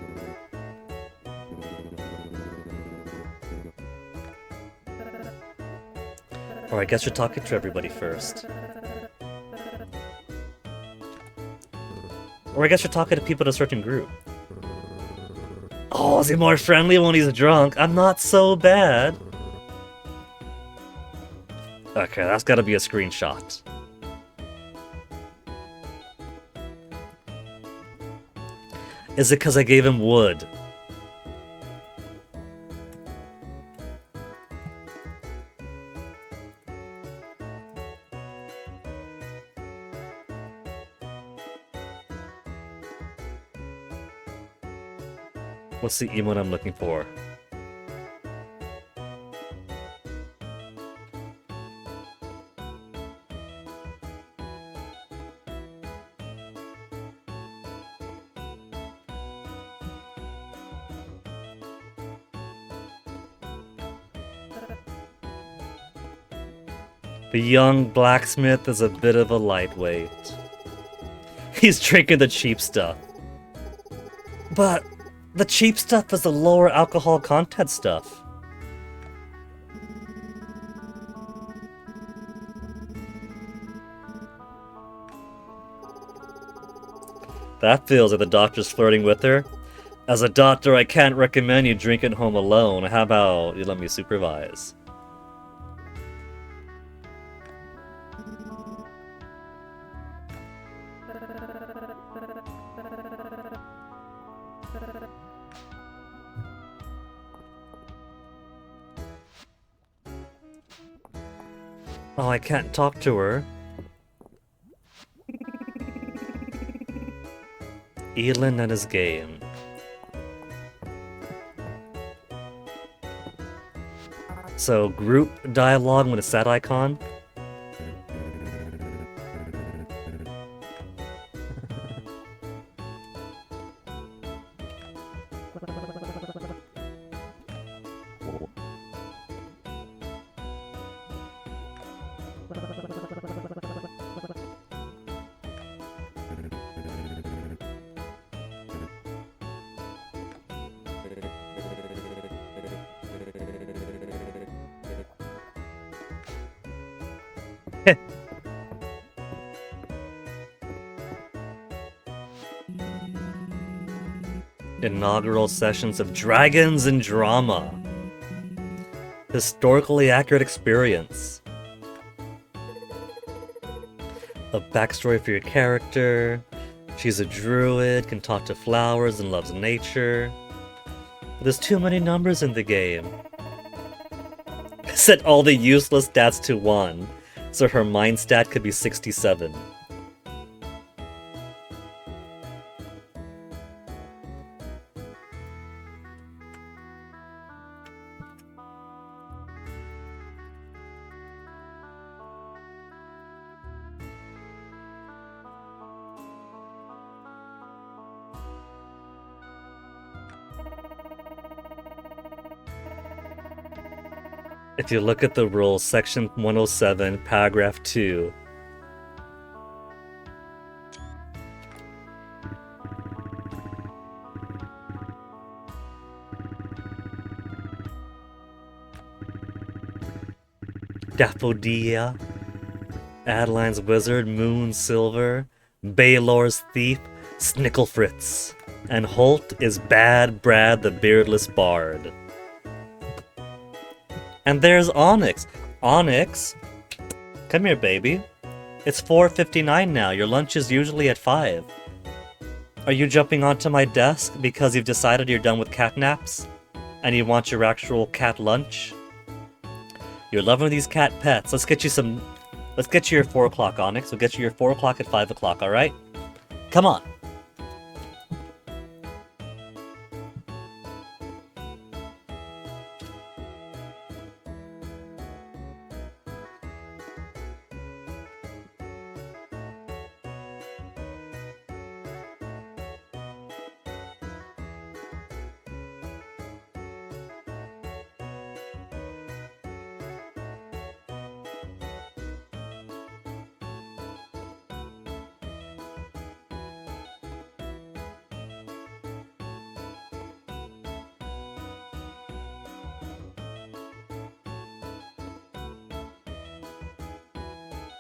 Or I guess you're talking to everybody first. Or I guess you're talking to people in a certain group. Oh, is he more friendly when he's drunk? I'm not so bad. Okay, that's gotta be a screenshot. Is it because I gave him wood? What's the emote I'm looking for? The young blacksmith is a bit of a lightweight. He's drinking the cheap stuff. But the cheap stuff is the lower alcohol content stuff. That feels like the doctor's flirting with her. As a doctor, I can't recommend you drink at home alone. How about you let me supervise? Oh, I can't talk to her. Elin and his game. So, group dialogue with a sad icon? Inaugural sessions of Dragons and Drama. Historically accurate experience. A backstory for your character. She's a druid, can talk to flowers and loves nature. But there's too many numbers in the game. Set all the useless stats to 1, so her mind stat could be 67. If you look at the rules, section 107, paragraph 2. Daffodilla, Adeline's Wizard, Moon Silver, Baylor's Thief, Snicklefritz, and Holt is Bad Brad the Beardless Bard. And there's Onyx. Onyx, come here, baby. It's 4:59 now. Your lunch is usually at 5. Are you jumping onto my desk because you've decided you're done with cat naps? And you want your actual cat lunch? You're loving these cat pets. Let's get you your 4 o'clock, Onyx. We'll get you your 4 o'clock at 5 o'clock, alright? Come on.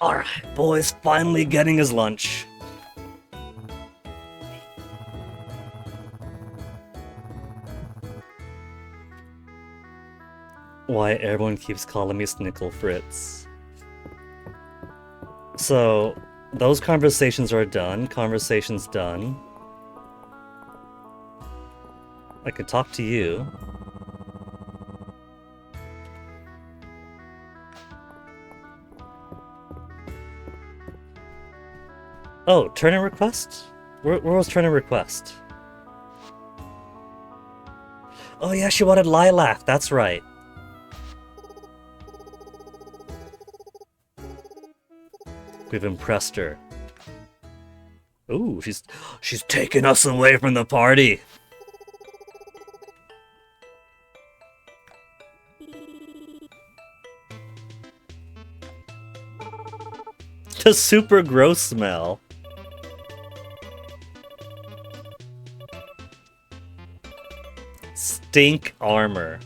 Alright, boy's finally getting his lunch. Why everyone keeps calling me Snickle Fritz. So, those conversations are done. Conversation's done. I could talk to you. Oh, turn in request? Where was turn in request? Oh yeah, she wanted Lilac, that's right. We've impressed her. Ooh, she's taking us away from the party. The super gross smell. Stink armor.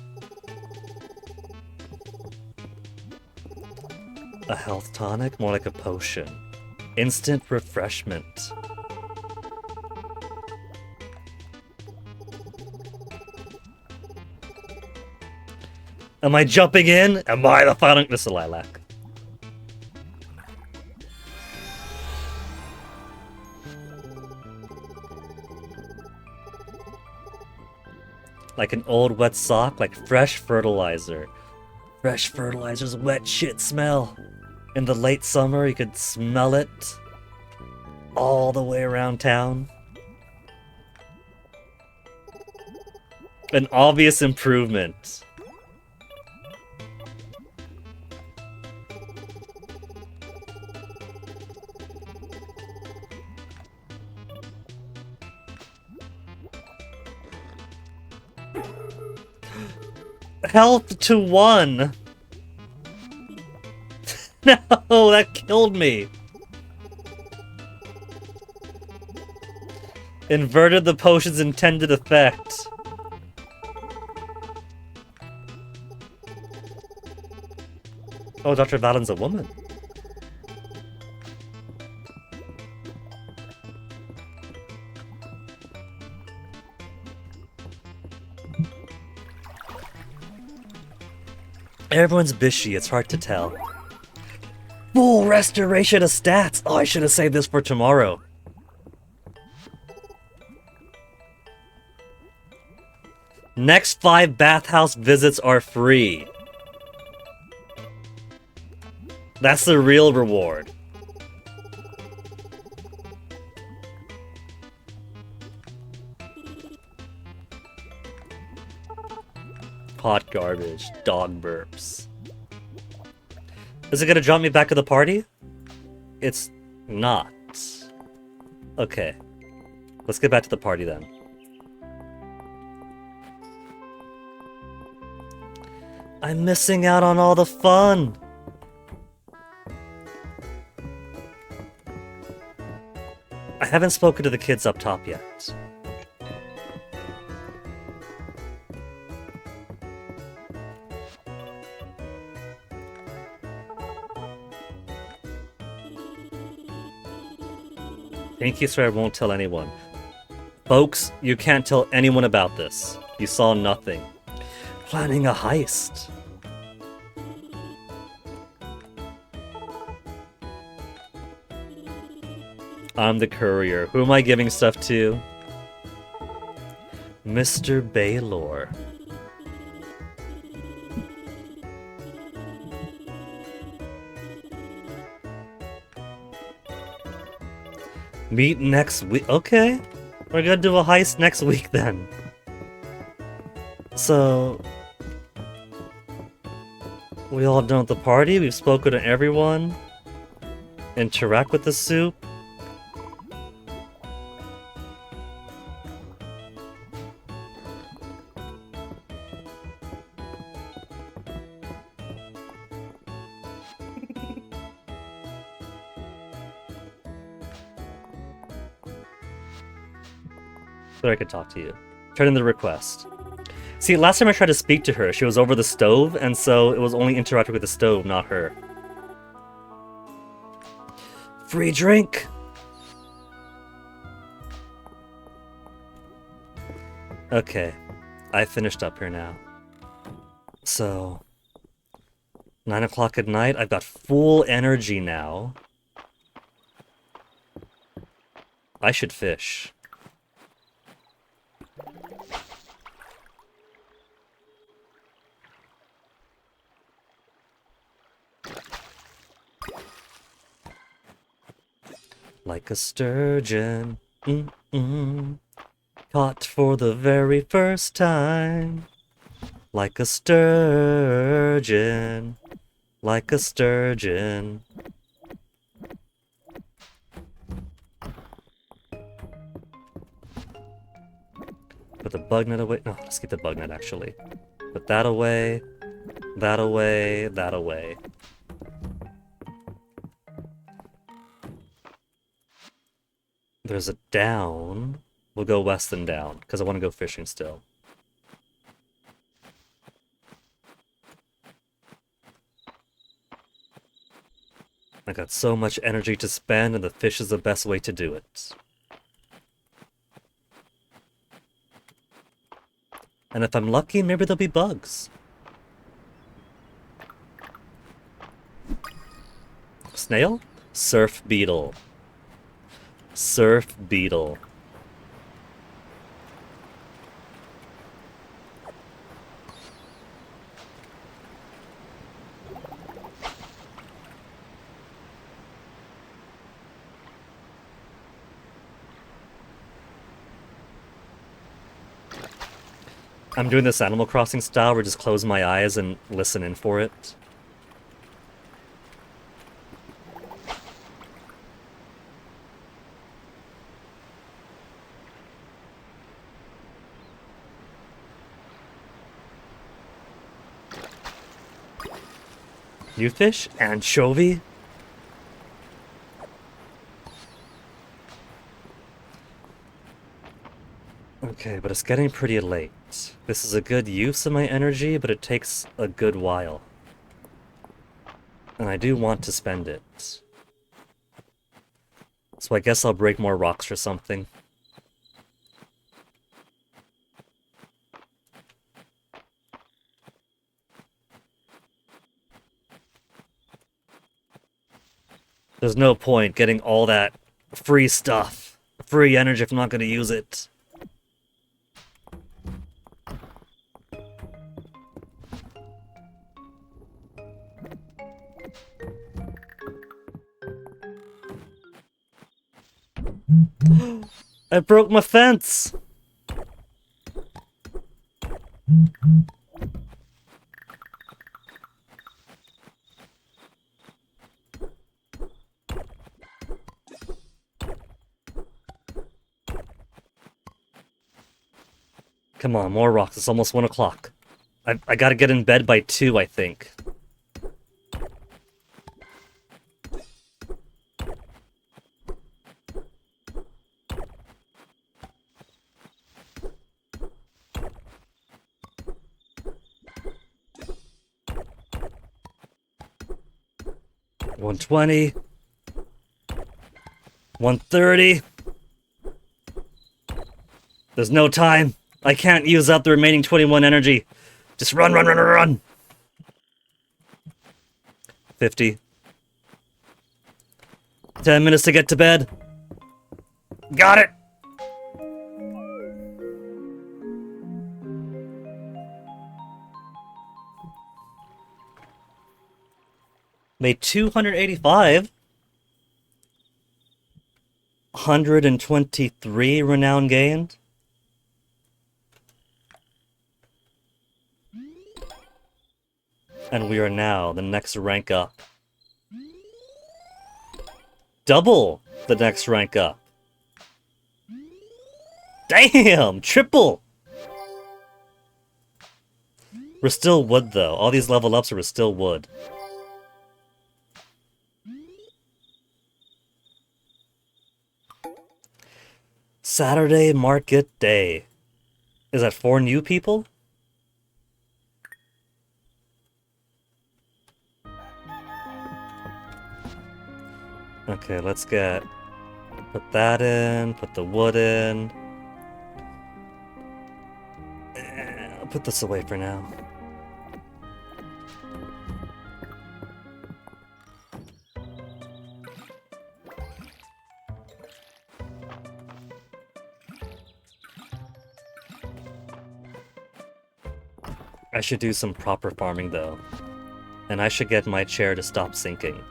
A health tonic? More like a potion. Instant refreshment. Am I jumping in? Am I the final? This is a lilac. Like an old wet sock, like fresh fertilizer. Fresh fertilizer's wet shit smell. In the late summer, you could smell it all the way around town. An obvious improvement. Health to 1. No, that killed me. Inverted the potion's intended effect. Oh, Dr. Valen's a woman. Everyone's bishy, it's hard to tell. Full restoration of stats! Oh, I should have saved this for tomorrow. Next 5 bathhouse visits are free. That's the real reward. Hot garbage, dog burps. Is it gonna jump me back to the party? It's not. Okay. Let's get back to the party then. I'm missing out on all the fun! I haven't spoken to the kids up top yet. Pinky swear I won't tell anyone. Folks, you can't tell anyone about this. You saw nothing. Planning a heist. I'm the courier. Who am I giving stuff to? Mr. Baylor. Meet next week. Okay. We're gonna do a heist next week then. So... we all done at the party? We've spoken to everyone? Interact with the soup? So I could talk to you. Turn in the request. See, last time I tried to speak to her, she was over the stove, and so it was only interacting with the stove, not her. Free drink! Okay, I finished up here now. So... 9 o'clock at night, I've got full energy now. I should fish. Like a sturgeon, caught for the very first time. Like a sturgeon, like a sturgeon. Put the bug net away. No, let's keep the bug net actually. Put that away, that away, that away. There's a down. We'll go west and down, because I want to go fishing still. I got so much energy to spend, and the fish is the best way to do it. And if I'm lucky, maybe there'll be bugs. Snail? Surf beetle. Surf beetle. I'm doing this Animal Crossing style where I just close my eyes and listen in for it. New fish? Anchovy? Okay, but it's getting pretty late. This is a good use of my energy, but it takes a good while. And I do want to spend it. So I guess I'll break more rocks or something. There's no point getting all that free stuff, free energy if I'm not going to use it. I broke my fence! Come on, more rocks. It's almost 1 o'clock. I gotta get in bed by 2, I think. $120. $130. There's no time. I can't use up the remaining 21 energy. Just run, run, run, run, run. 50. 10 minutes to get to bed. Got it. Made 285. 123 renown gained. And we are now the next rank up. Double the next rank up. Damn! Triple! We're still wood, though. All these level ups are still wood. Saturday Market Day. Is that 4 new people? Okay, let's get... Put that in, put the wood in. I'll put this away for now. I should do some proper farming though. And I should get my chair to stop sinking.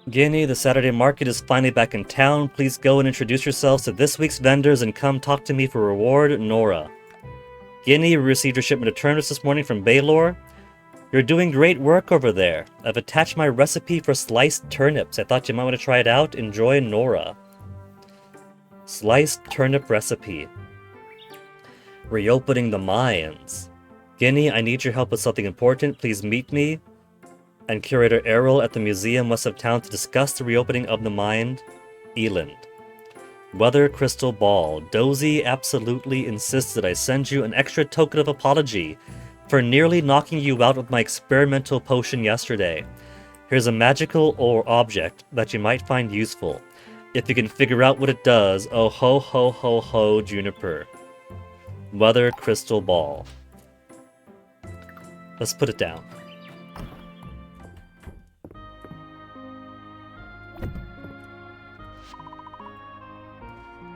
Guinea, the Saturday market is finally back in town. Please go and introduce yourselves to this week's vendors and come talk to me for reward, Nora. Guinea, we received your shipment of turnips this morning from Baylor. You're doing great work over there. I've attached my recipe for sliced turnips. I thought you might want to try it out. Enjoy, Nora. Sliced turnip recipe. Reopening the mines. Guinea, I need your help with something important. Please meet me and curator Errol at the Museum west of town to discuss the reopening of the mine. Eland. Weather crystal ball. Dozy absolutely insists that I send you an extra token of apology for nearly knocking you out with my experimental potion yesterday. Here's a magical or object that you might find useful. If you can figure out what it does, oh ho ho ho ho, Juniper. Weather crystal ball. Let's put it down.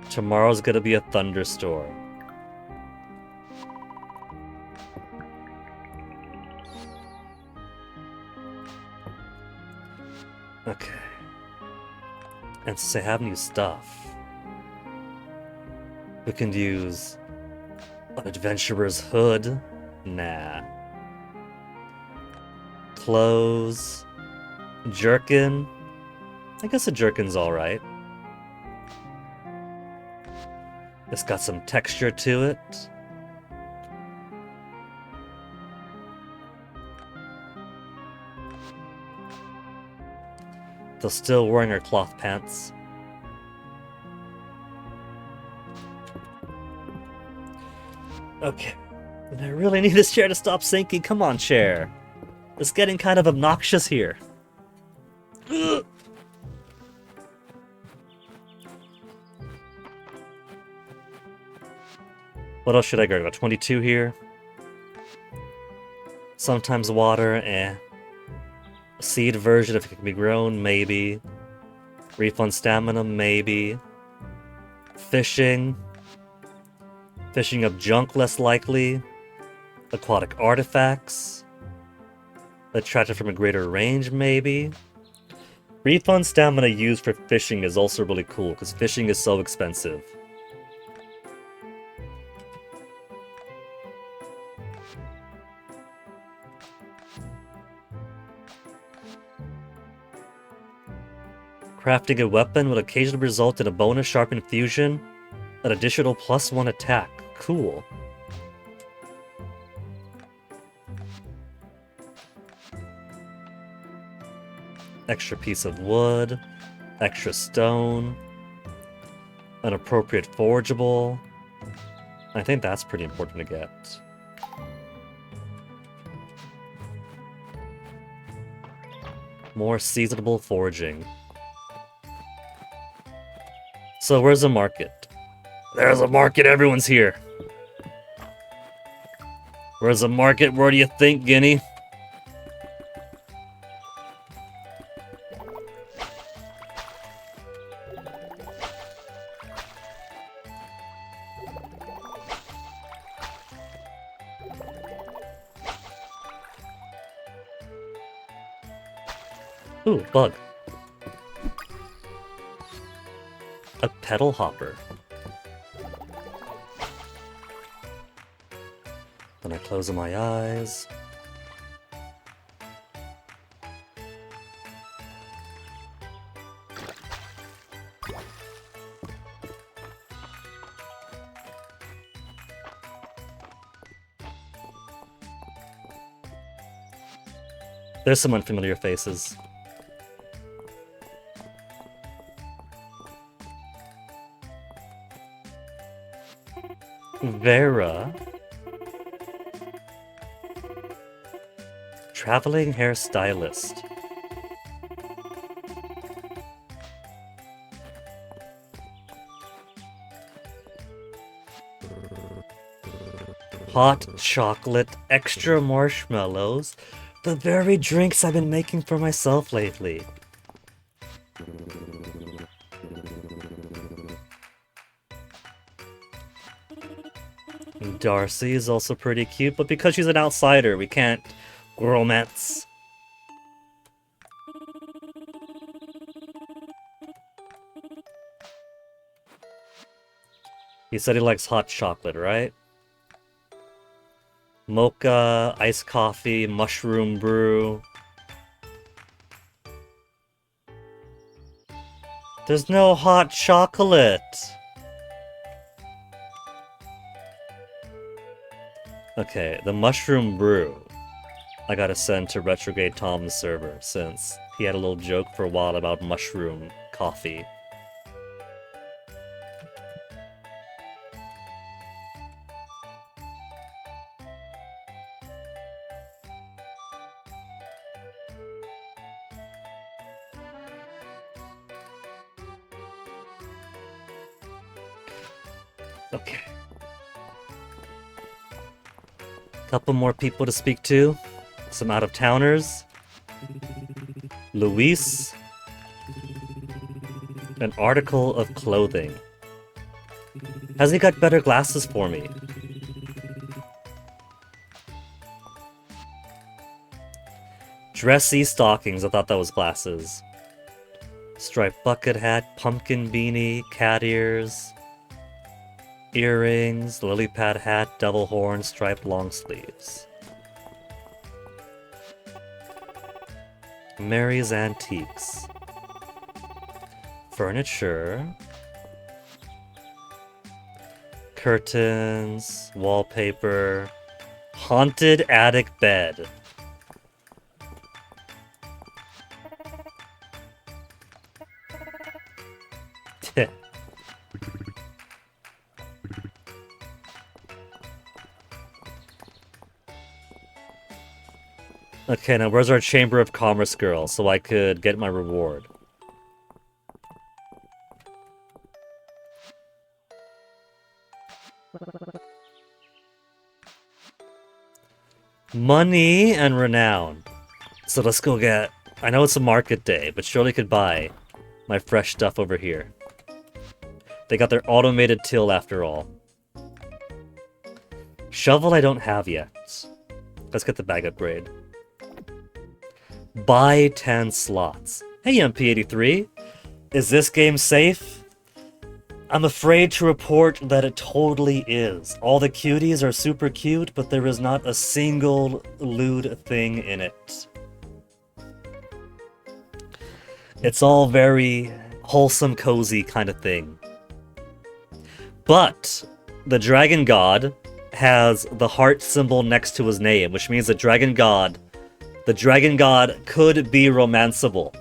Tomorrow's gonna be a thunderstorm. Okay. And since I have new stuff, we can use an adventurer's hood. Nah. Clothes. Jerkin. I guess a jerkin's alright. It's got some texture to it. Though still wearing her cloth pants. Okay. And I really need this chair to stop sinking. Come on, chair. It's getting kind of obnoxious here. Ugh. What else should I go? About 22 here. Sometimes water, eh. A seed version if it can be grown, maybe. Refund stamina, maybe. Fishing. Fishing up junk, less likely. Aquatic artifacts. Attracted from a greater range, maybe. Refund stamina used for fishing is also really cool, because fishing is so expensive. Crafting a weapon would occasionally result in a bonus sharp infusion, an additional +1 attack. Cool. Extra piece of wood, extra stone, an appropriate forgeable. I think that's pretty important to get. More seasonable foraging. So where's the market? There's a market, everyone's here. Where's the market? Where do you think, Guinea? Ooh, bug. A petal hopper. Then I close my eyes. There's some unfamiliar faces. Vera. Traveling hairstylist. Hot chocolate, extra marshmallows. The very drinks I've been making for myself lately. Darcy is also pretty cute, but because she's an outsider, we can't romance. He said he likes hot chocolate, right? Mocha, iced coffee, mushroom brew. There's no hot chocolate. Okay, the mushroom brew I gotta send to Retrograde Tom's server, since he had a little joke for a while about mushroom coffee. Okay. Couple more people to speak to. Some out-of-towners. Luis. An article of clothing. Has he got better glasses for me? Dressy stockings, I thought that was glasses. Striped bucket hat, pumpkin beanie, cat ears. Earrings, lily pad hat, double horn, striped long sleeves. Mary's Antiques. Furniture. Curtains, wallpaper. Haunted attic bed. Okay, now where's our Chamber of Commerce girl so I could get my reward? Money and renown. So let's go get... I know it's a market day, but surely could buy my fresh stuff over here. They got their automated till after all. Shovel I don't have yet. Let's get the bag upgrade. Buy 10 slots. Hey MP83, is this game safe? I'm afraid to report that it totally is. All the cuties are super cute, but there is not a single lewd thing in it. It's all very wholesome, cozy kind of thing. But the dragon god has the heart symbol next to his name, which means the dragon god could be romanceable.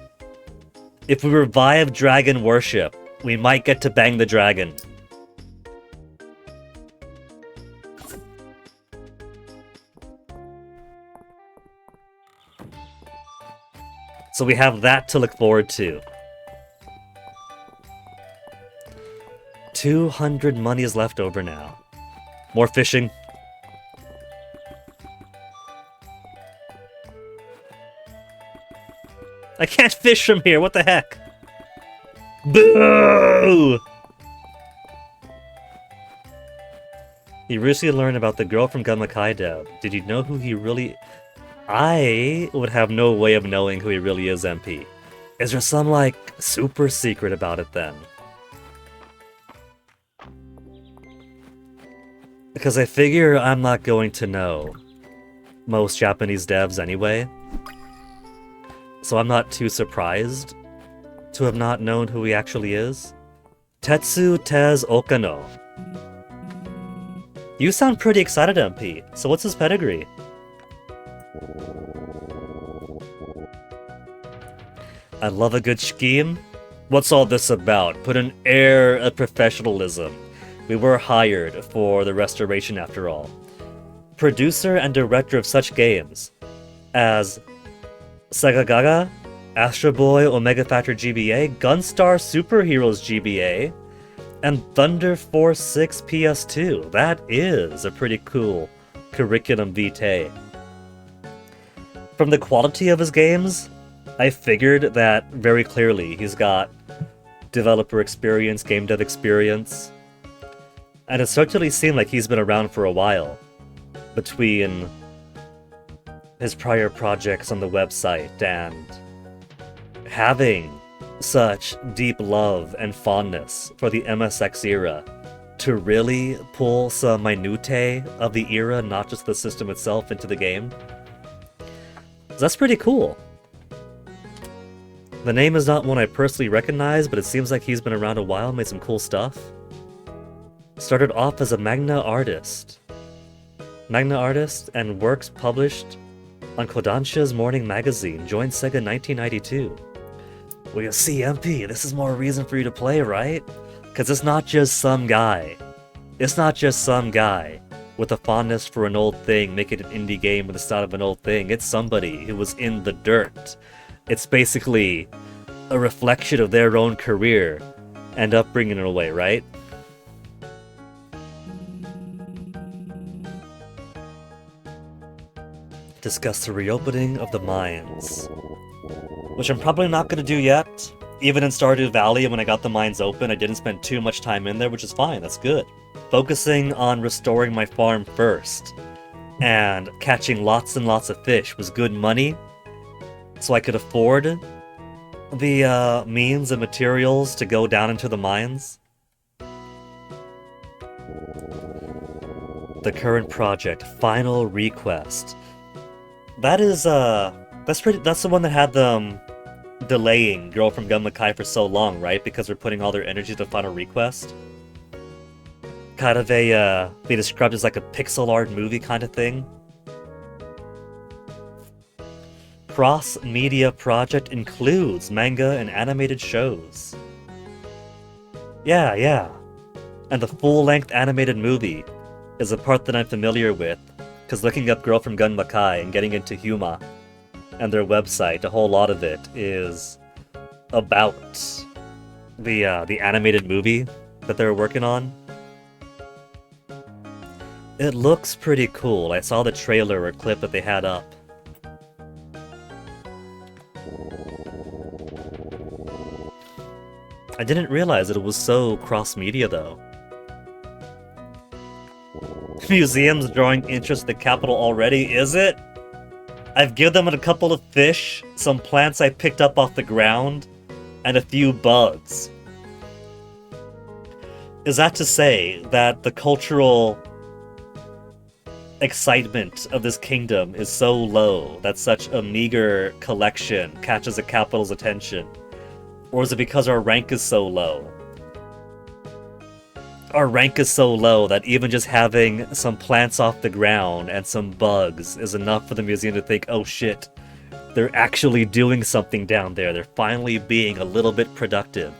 If we revive dragon worship, we might get to bang the dragon. So we have that to look forward to. 200 money is left over now. More fishing. I can't fish from here, what the heck? Boo! You recently learned about the girl from Gunma Kaido. Did you know who he really... I would have no way of knowing who he really is, MP. Is there some, like, super secret about it then? Because I figure I'm not going to know most Japanese devs anyway. So I'm not too surprised to have not known who he actually is. Tetsu Tez Okano. You sound pretty excited, MP. So what's his pedigree? I love a good scheme. What's all this about? Put an air of professionalism. We were hired for the restoration after all. Producer and director of such games as Sagagaga, Astro Boy Omega Factor GBA, Gunstar Superheroes GBA, and Thunder Force 6 PS2. That is a pretty cool curriculum vitae. From the quality of his games, I figured that very clearly he's got developer experience, game dev experience, and it certainly seemed like he's been around for a while between his prior projects on the website and having such deep love and fondness for the MSX era to really pull some minutiae of the era, not just the system itself, into the game. So that's pretty cool. The name is not one I personally recognize, but it seems like he's been around a while, made some cool stuff. Started off as a manga artist and works published on Kodansha's morning magazine, joined Sega in 1992. Well, you see, MP, this is more reason for you to play, right? Because it's not just some guy. It's not just some guy with a fondness for an old thing, making an indie game with the style of an old thing. It's somebody who was in the dirt. It's basically a reflection of their own career and upbringing in a way, right? Discuss the reopening of the mines, which I'm probably not going to do yet. Even in Stardew Valley, when I got the mines open, I didn't spend too much time in there, which is fine, that's good. Focusing on restoring my farm first, and catching lots and lots of fish was good money, so I could afford the means and materials to go down into the mines. The current project, Final Request. That is, that's the one that had them delaying Girl from Gunma Kai for so long, right? Because they're putting all their energy to Final Request. Kind of a, they described as like a pixel art movie kind of thing. Cross-media project includes manga and animated shows. Yeah. And the full-length animated movie is a part that I'm familiar with, because looking up Girl from Gunma Kai and getting into Huma and their website, a whole lot of it is about the animated movie that they're working on. It looks pretty cool. I saw the trailer or clip that they had up. I didn't realize that it was so cross-media, though. Museums drawing interest in the capital already, is it? I've given them a couple of fish, some plants I picked up off the ground, and a few bugs. Is that to say that the cultural excitement of this kingdom is so low that such a meager collection catches the capital's attention Or is it because our rank is so low? Our rank is so low that even just having some plants off the ground and some bugs is enough for the museum to think, oh shit, they're actually doing something down there. They're finally being a little bit productive.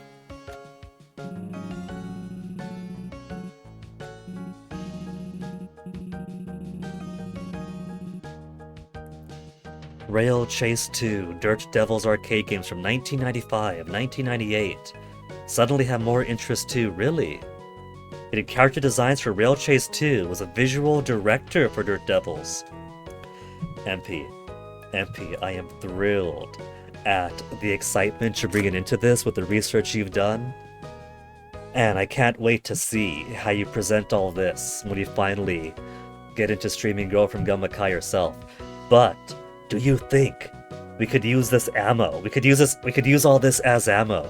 Rail Chase 2, Dirt Devils arcade games from 1995, 1998. Suddenly have more interest too, really? He did character designs for Rail Chase 2, was a visual director for Dirt Devils. MP, I am thrilled at the excitement you're bringing into this with the research you've done. And I can't wait to see how you present all this when you finally get into streaming Girl from Gunmakai yourself. But do you think we could use this ammo? We could use all this as ammo.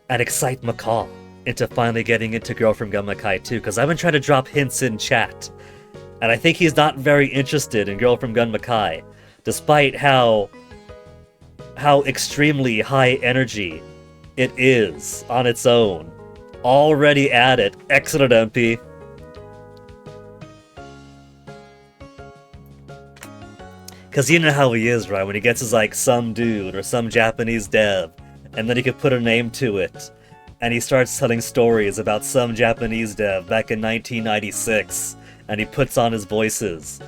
And excite Macaw into finally getting into Girl from Gunmakai too, because I've been trying to drop hints in chat. And I think he's not very interested in Girl from Gunmakai, despite how extremely high energy it is on its own. Already at it. Excellent, MP. Because you know how he is, right? When he gets his, like, some dude or some Japanese dev, and then he could put a name to it, and he starts telling stories about some Japanese dev back in 1996, and he puts on his voices.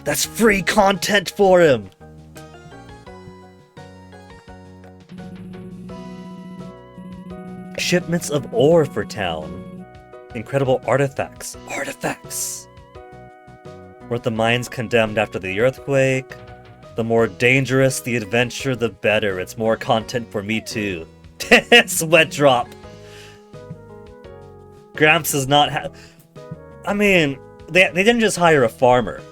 That's free content for him! Shipments of ore for town. Incredible artifacts. Artifacts! Weren't the mines condemned after the earthquake? The more dangerous the adventure, the better. It's more content for me too. Sweat drop! Gramps is not I mean, they didn't just hire a farmer.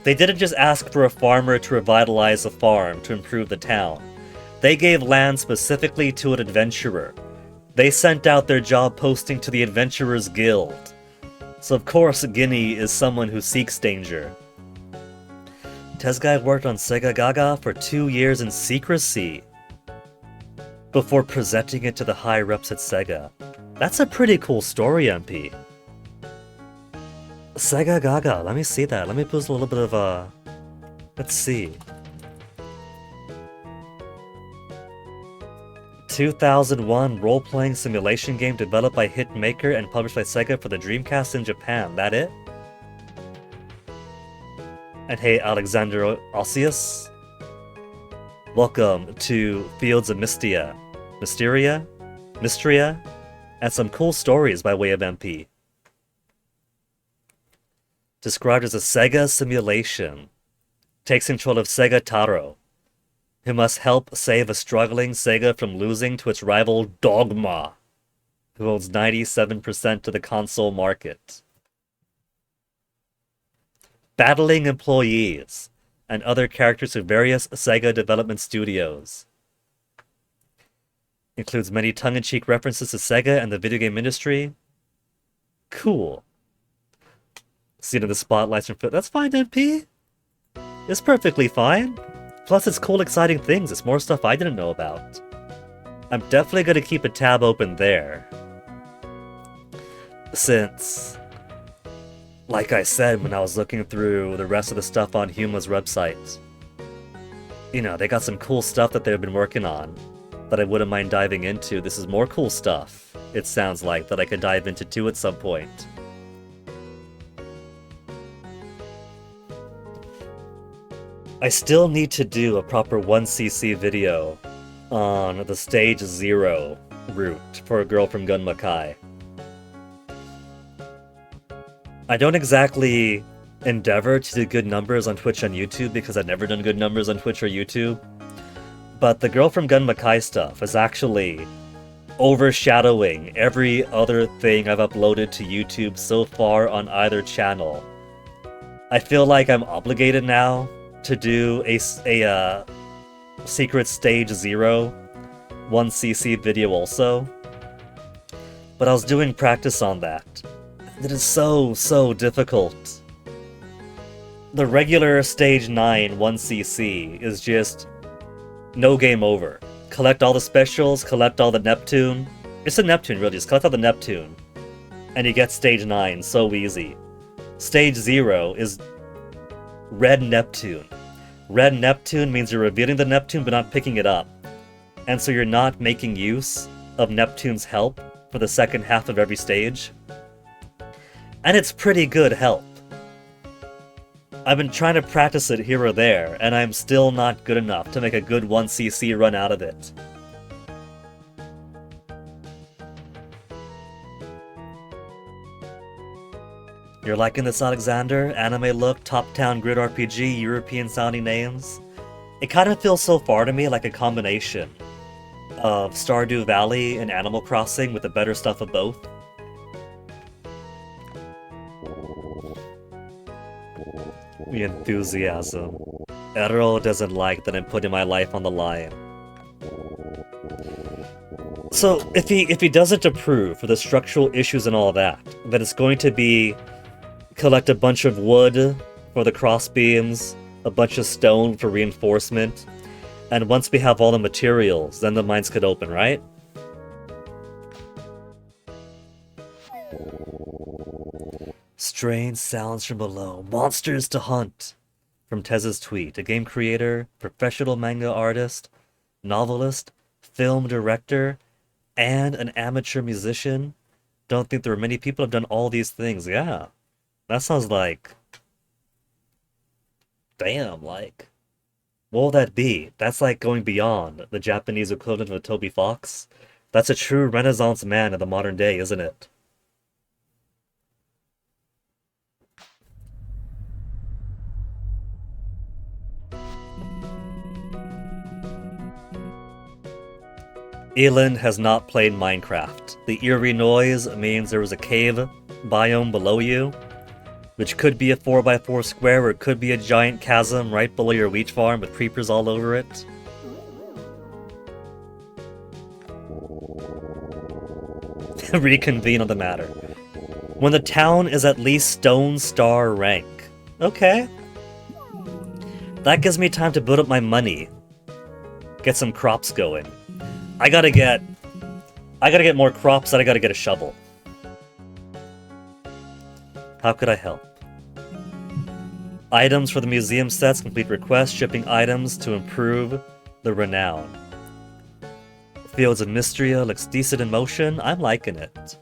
They didn't just ask for a farmer to revitalize a farm to improve the town. They gave land specifically to an adventurer. They sent out their job posting to the Adventurers Guild. So of course Guinea is someone who seeks danger. Tesgai worked on Sega Gaga for 2 years in secrecy before presenting it to the high reps at Sega. That's a pretty cool story, MP. Sega Gaga, let me see that. Let me post a little bit of a... Let's see. 2001 role-playing simulation game developed by Hitmaker and published by Sega for the Dreamcast in Japan. That it? And hey, Alexander Osius. Welcome to Fields of Mystria, and some cool stories by way of MP. Described as a Sega simulation. Takes control of Sega Taro, who must help save a struggling Sega from losing to its rival Dogma, who owns 97% of the console market. Battling employees and other characters from various Sega development studios. Includes many tongue-in-cheek references to Sega and the video game industry. Cool. Seen in the spotlights from... That's fine, MP. It's perfectly fine. Plus, it's cool, exciting things. It's more stuff I didn't know about. I'm definitely going to keep a tab open there. Since, like I said when I was looking through the rest of the stuff on Huma's website, you know, they got some cool stuff that they've been working on that I wouldn't mind diving into. This is more cool stuff, it sounds like, that I could dive into too at some point. I still need to do a proper 1cc video on the Stage 0 route for a Girl from Gunmakai. I don't exactly endeavor to do good numbers on Twitch and YouTube because I've never done good numbers on Twitch or YouTube, but the Girl from Gunmakai stuff is actually overshadowing every other thing I've uploaded to YouTube so far on either channel. I feel like I'm obligated now to do a Secret Stage 0 1cc video also. But I was doing practice on that. It is so difficult. The regular Stage 9 1cc is just no game over. collect all the specials, collect all the Neptune. It's a Neptune, really. Just collect all the Neptune. And you get stage 9, so easy. Stage 0 is Red Neptune. Red Neptune means you're revealing the Neptune but not picking it up. And so you're not making use of Neptune's help for the second half of every stage. And it's pretty good help. I've been trying to practice it here or there, and I'm still not good enough to make a good 1cc run out of it. You're liking this, Alexander? Anime look, top-down grid RPG, European-sounding names? It kind of feels so far to me like a combination of Stardew Valley and Animal Crossing with the better stuff of both. The enthusiasm. Errol doesn't like that I'm putting my life on the line. So, if he doesn't approve for the structural issues and all that, then it's going to be collect a bunch of wood for the crossbeams, a bunch of stone for reinforcement, and once we have all the materials, then the mines could open, right? Strange sounds from below. Monsters to hunt. From Tez's tweet. A game creator, professional manga artist, novelist, film director, and an amateur musician. Don't think there are many people who have done all these things. Yeah. That sounds like... Damn, like... What will that be? That's like going beyond the Japanese equivalent of a Toby Fox. That's a true Renaissance man of the modern day, isn't it? Elin has not played Minecraft. The eerie noise means there was a cave biome below you, which could be a 4x4 square or it could be a giant chasm right below your wheat farm with creepers all over it. Reconvene on the matter. When the town is at least Stone Star rank. Okay. That gives me time to build up my money. Get some crops going. I gotta get more crops, and I gotta get a shovel. How could I help? Items for the museum sets, complete request, shipping items to improve the renown. Fields of Mystria looks decent in motion. I'm liking it.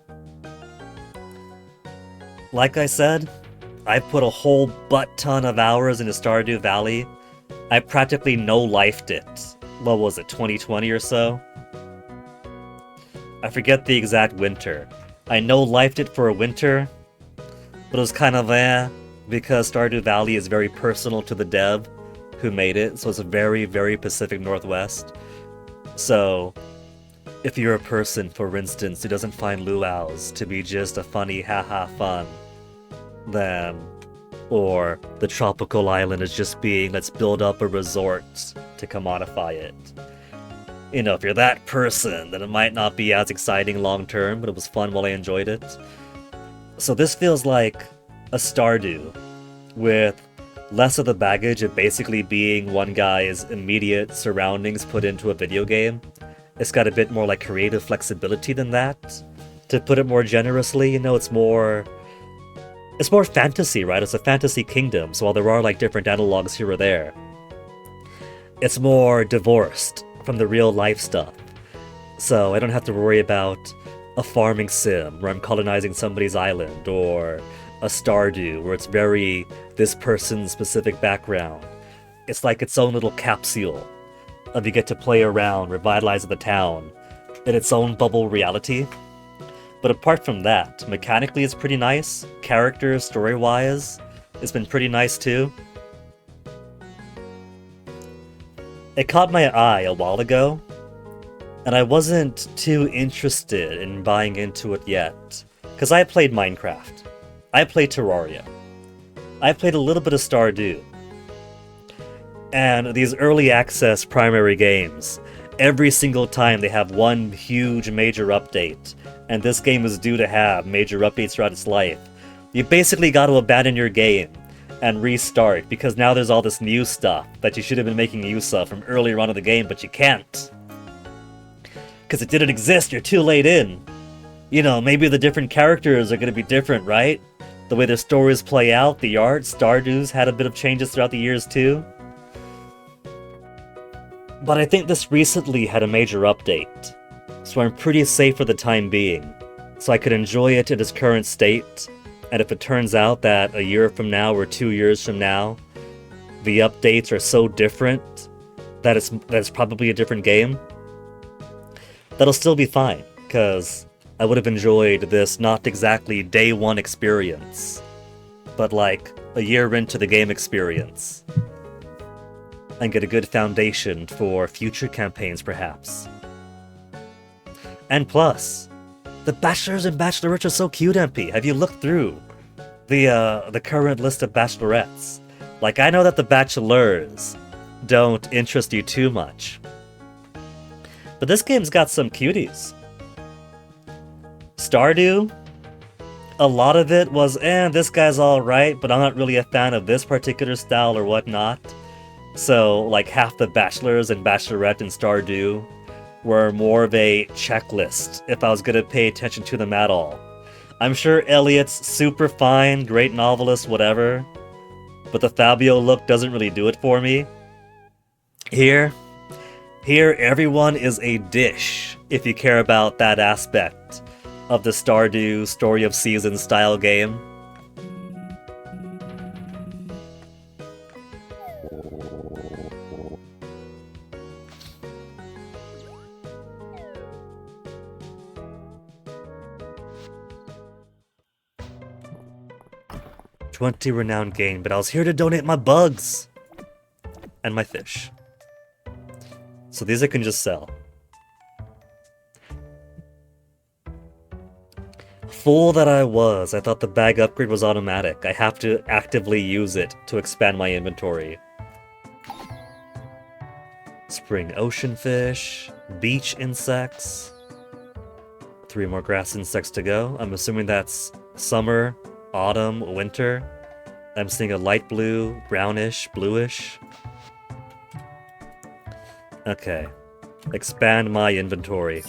Like I said, I put a whole butt-ton of hours into Stardew Valley. I practically no-lifed it. What was it, 2020 or so? I forget the exact winter. I no-lifed it for a winter, but it was kind of because Stardew Valley is very personal to the dev who made it, so it's a very, very Pacific Northwest. So, if you're a person, for instance, who doesn't find luau's to be just a funny haha fun, then, or the tropical island is just being, let's build up a resort to commodify it. You know, if you're that person, then it might not be as exciting long term, but it was fun while I enjoyed it. So this feels like a Stardew, with less of the baggage of basically being one guy's immediate surroundings put into a video game. It's got a bit more like creative flexibility than that. To put it more generously, you know, it's more fantasy, right? It's a fantasy kingdom, so while there are like different analogs here or there, it's more divorced from the real life stuff. So I don't have to worry about a farming sim where I'm colonizing somebody's island, or a Stardew where it's very this person's specific background. It's like its own little capsule of you get to play around, revitalize the town in its own bubble reality. But apart from that, mechanically it's pretty nice. Characters, story-wise, it's been pretty nice too. It caught my eye a while ago, and I wasn't too interested in buying into it yet, because I played Minecraft. I played Terraria. I played a little bit of Stardew. And these early access primary games, every single time they have one huge major update, and this game is due to have major updates throughout its life, you basically got to abandon your game and restart, because now there's all this new stuff that you should have been making use of from earlier on in the game, but you can't. because it didn't exist, you're too late in. You know, maybe the different characters are going to be different, right? The way their stories play out, the art, Stardew's had a bit of changes throughout the years too. But I think this recently had a major update, so I'm pretty safe for the time being, so I could enjoy it in its current state, and if it turns out that a year from now or 2 years from now, the updates are so different that it's probably a different game, that'll still be fine, because I would have enjoyed this not exactly day one experience, but like a year into the game experience, and get a good foundation for future campaigns perhaps. And plus, the bachelors and bachelorettes are so cute, MP. Have you looked through the current list of bachelorettes? Like, I know that the bachelors don't interest you too much, but this game's got some cuties. Stardew, a lot of it was, this guy's alright, but I'm not really a fan of this particular style or whatnot. So, like, half the bachelors and bachelorette in Stardew were more of a checklist if I was gonna pay attention to them at all. I'm sure Elliot's super fine, great novelist, whatever, but the Fabio look doesn't really do it for me. Here, everyone is a dish, if you care about that aspect of the Stardew Story of Seasons style game. $20 renowned gain, but I was here to donate my bugs and my fish. So these I can just sell. Fool that I was, I thought the bag upgrade was automatic. I have to actively use it to expand my inventory. Spring ocean fish, beach insects. 3 more grass insects to go. I'm assuming that's summer, autumn, winter. I'm seeing a light blue, brownish, bluish. Okay. Expand my inventory.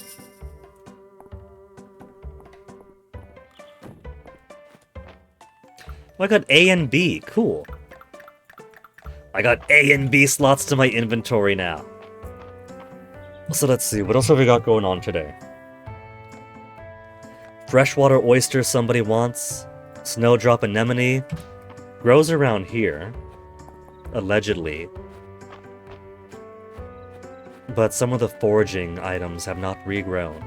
Oh, I got A and B. Cool. I got A and B slots to my inventory now. So let's see, what else have we got going on today? Freshwater oyster somebody wants. Snowdrop anemone. Grows around here. Allegedly. But some of the foraging items have not regrown.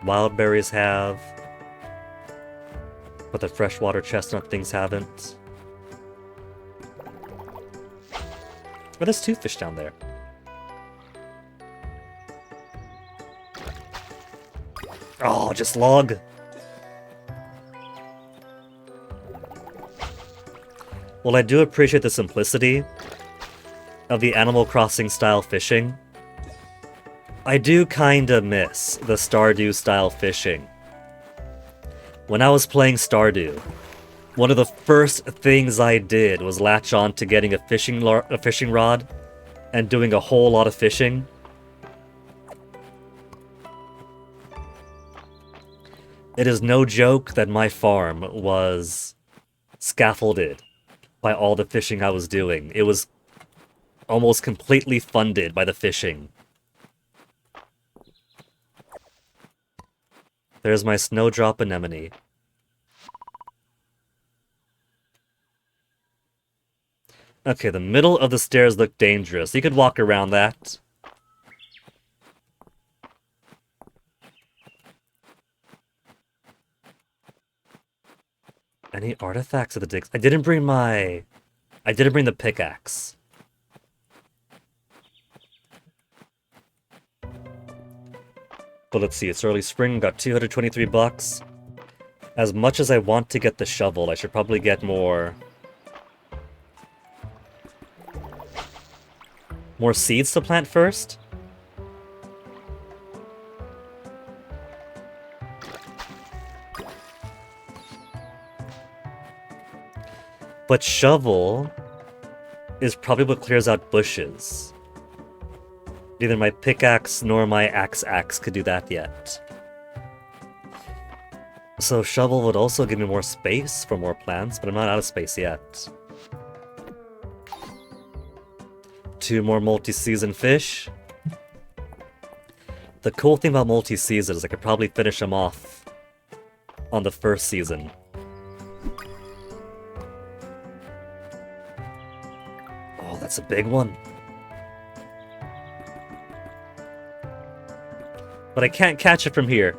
Wild berries have. But the freshwater chestnut things haven't. But there's 2 fish down there. Oh, just log. Well, I do appreciate the simplicity of the Animal Crossing style fishing. I do kinda miss the Stardew style fishing. When I was playing Stardew, one of the first things I did was latch on to getting a fishing rod and doing a whole lot of fishing. It is no joke that my farm was scaffolded by all the fishing I was doing. It was almost completely funded by the fishing. There's my snowdrop anemone. Okay, the middle of the stairs look dangerous. You could walk around that. Any artifacts of the digs? I didn't bring the pickaxe. But let's see, it's early spring, got 223 bucks. As much as I want to get the shovel, I should probably get more seeds to plant first. But shovel is probably what clears out bushes. Neither my pickaxe nor my axe could do that yet. So shovel would also give me more space for more plants, but I'm not out of space yet. 2 more multi-season fish. The cool thing about multi-season is I could probably finish them off on the first season. Oh, that's a big one. But I can't catch it from here.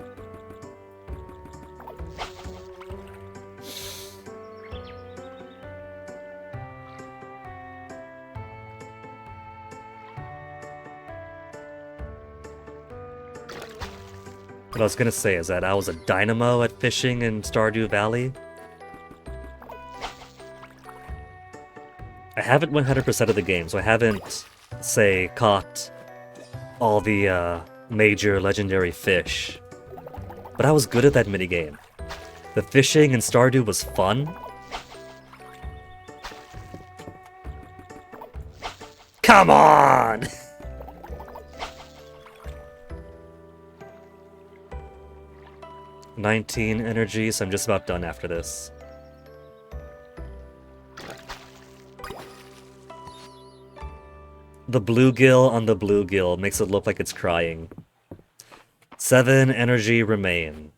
What I was gonna say is that I was a dynamo at fishing in Stardew Valley. I haven't 100% of the game, so I haven't, say, caught all the major legendary fish. But I was good at that minigame. The fishing in Stardew was fun. Come on! 19 energy, so I'm just about done after this. The bluegill on the bluegill makes it look like it's crying. 7 energy remain.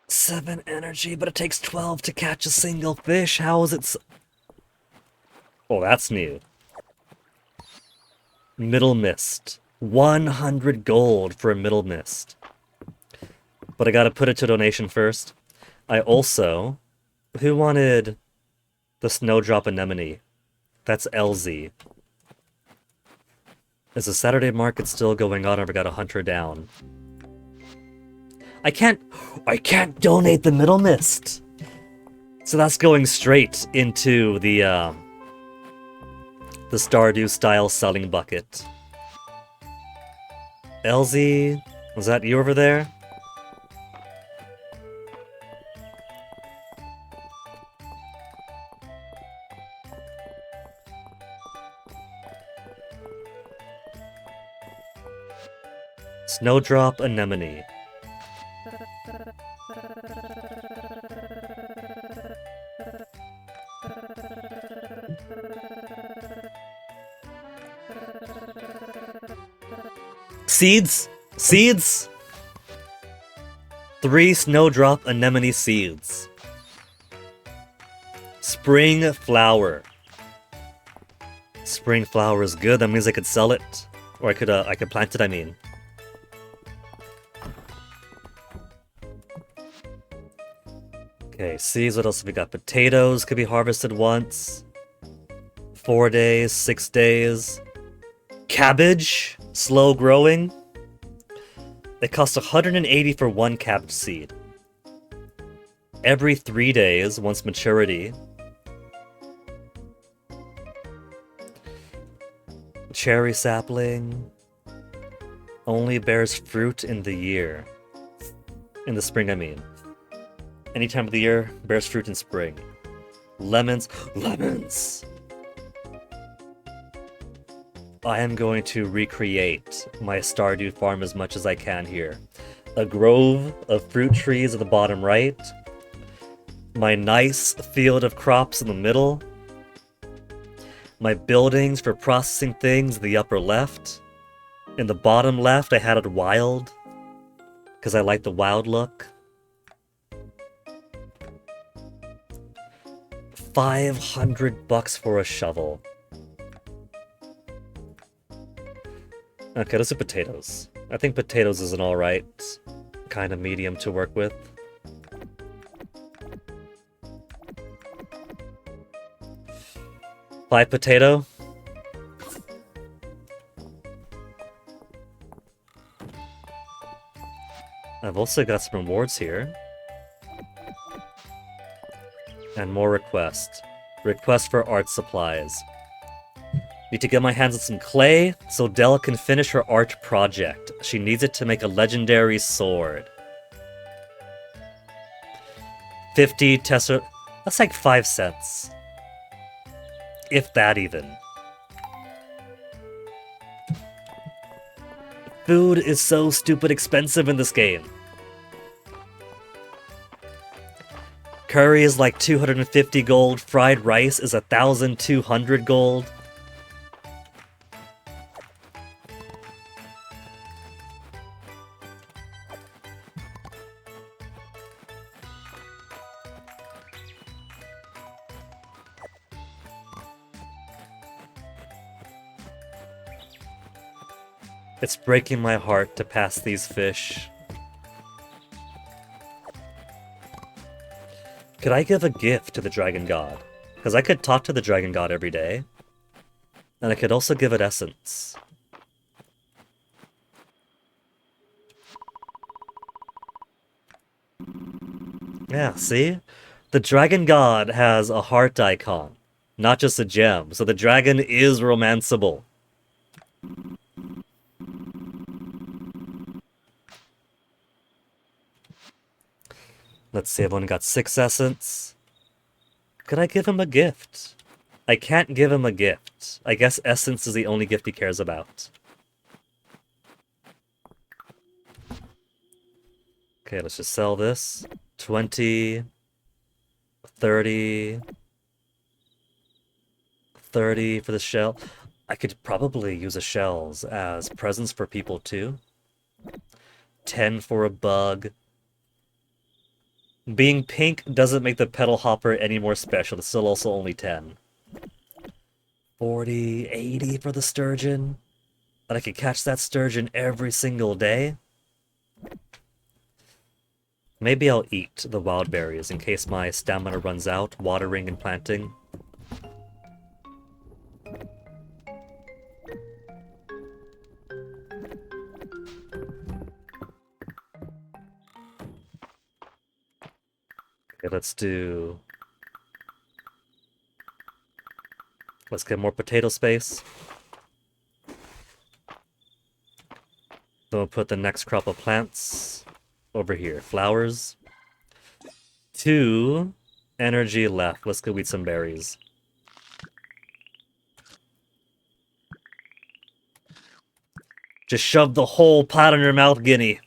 Seven energy, but it takes 12 to catch a single fish. How is it Oh, that's new. Middle Mist. 100 gold for a Middle Mist. But I gotta put it to donation first. I also... Who wanted the Snowdrop Anemone? That's LZ. Is the Saturday market still going on, or have I gotta hunt her down? I can't donate the Middle Mist. So that's going straight into the Stardew style selling bucket. LZ, was that you over there? Snowdrop Anemone. Seeds? Seeds? 3 Snowdrop Anemone seeds. Spring flower. Spring flower is good. That means I could sell it, or I could plant it. I mean. Okay, seeds. What else have we got? Potatoes could be harvested once. 4 days, 6 days. Cabbage, slow growing. It costs 180 for 1 cabbage seed. Every 3 days, once maturity. Cherry sapling. Only bears fruit in the year. In the spring, I mean. Any time of the year, bears fruit in spring. Lemons. Lemons! I am going to recreate my Stardew farm as much as I can here. A grove of fruit trees at the bottom right. My nice field of crops in the middle. My buildings for processing things in the upper left. In the bottom left, I had it wild, because I like the wild look. 500 bucks for a shovel. Okay, let's do potatoes. I think potatoes is an alright kind of medium to work with. Five potato. I've also got some rewards here. And more requests. Request for art supplies. Need to get my hands on some clay so Dell can finish her art project. She needs it to make a legendary sword. 50 Tesser. That's like 5 cents. If that even. Food is so stupid expensive in this game. Curry is like 250 gold, fried rice is 1,200 gold. It's breaking my heart to pass these fish. Could I give a gift to the dragon god? Because I could talk to the dragon god every day. And I could also give it essence. Yeah, see? The dragon god has a heart icon, not just a gem. So the dragon is romanceable. Let's see, I've only got 6 essence. Could I give him a gift? I can't give him a gift. I guess essence is the only gift he cares about. Okay, let's just sell this. 20, 30, 30 for the shell. I could probably use the shells as presents for people too. 10 for a bug. Being pink doesn't make the petal hopper any more special. It's still also only 10. 40, 80 for the sturgeon. And I could catch that sturgeon every single day. Maybe I'll eat the wild berries in case my stamina runs out, watering and planting. Okay, let's get more potato space. Then we'll put the next crop of plants over here. Flowers. 2 energy left. Let's go eat some berries. Just shove the whole pot in your mouth, Guinea.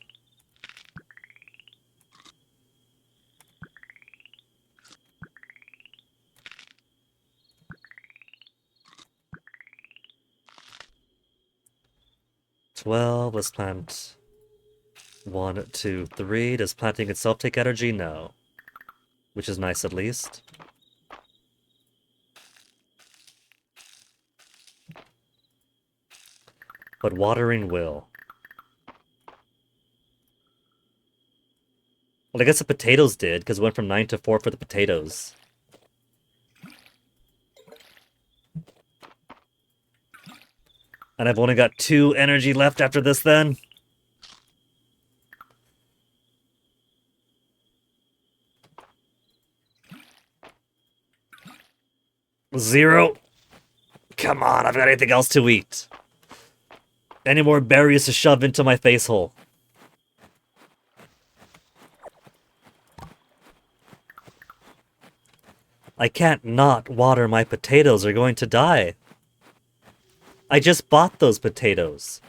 Let's plant 1, 2, 3. Does planting itself take energy? No. Which is nice at least. But watering will. Well, I guess the potatoes did, because it went from 9 to 4 for the potatoes. And I've only got 2 energy left after this then. Zero. Come on, I've got anything else to eat. Any more berries to shove into my face hole? I can't not water my potatoes, they're going to die. I just bought those potatoes.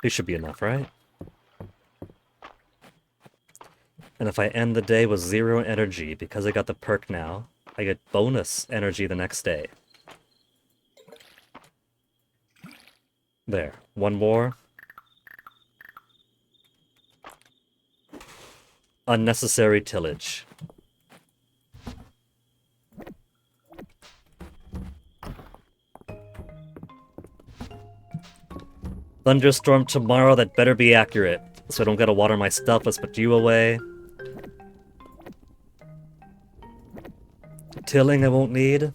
These should be enough, right? And if I end the day with 0 energy, because I got the perk now, I get bonus energy the next day. There. 1 more. Unnecessary tillage. Thunderstorm tomorrow, that better be accurate. So I don't gotta water my stuff, let's put you away. Tilling I won't need.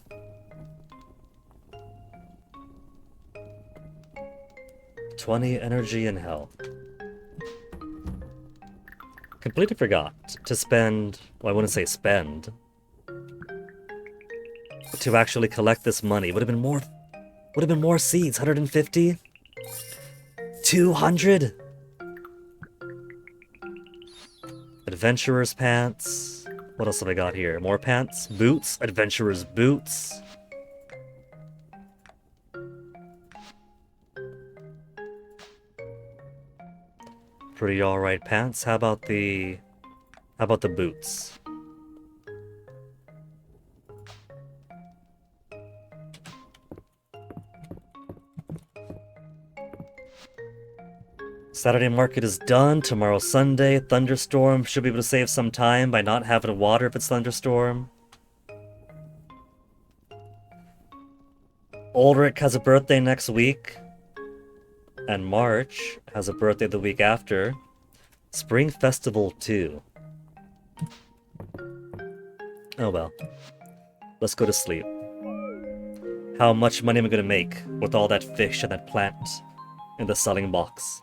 $20 energy and health. Completely forgot to spend, well, I wouldn't say spend, to actually collect this money. Would have been more seeds. 150? 200? Adventurer's pants. What else have I got here? More pants? Boots? Adventurer's boots. Pretty alright pants. How about the boots? Saturday market is done. Tomorrow's Sunday. Thunderstorm. Should be able to save some time by not having water if it's thunderstorm. Ulrich has a birthday next week. And March has a birthday the week after. Spring Festival too. Oh well. Let's go to sleep. How much money am I gonna make with all that fish and that plant in the selling box?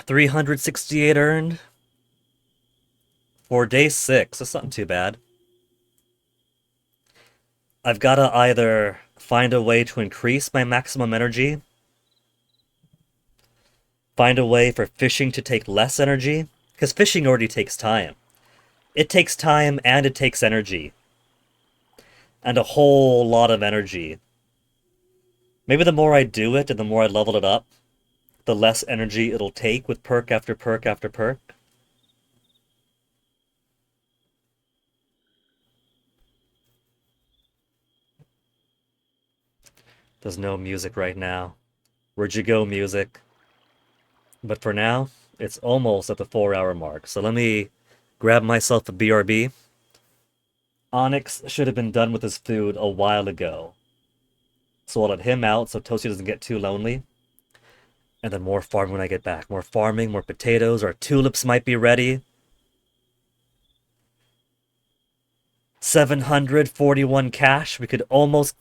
368 earned for day 6. That's not too bad. I've gotta either find a way to increase my maximum energy, find a way for fishing to take less energy, because fishing already takes time. It takes time and it takes energy. And a whole lot of energy. Maybe the more I do it and the more I level it up, the less energy it'll take with perk after perk after perk. There's no music right now. Where'd you go, music? But for now, it's almost at the 4-hour mark. So let me grab myself a BRB. Onyx should have been done with his food a while ago. So I'll let him out so Toasty doesn't get too lonely. And then more farming when I get back. More farming, more potatoes. Our tulips might be ready. 741 cash. We could almost...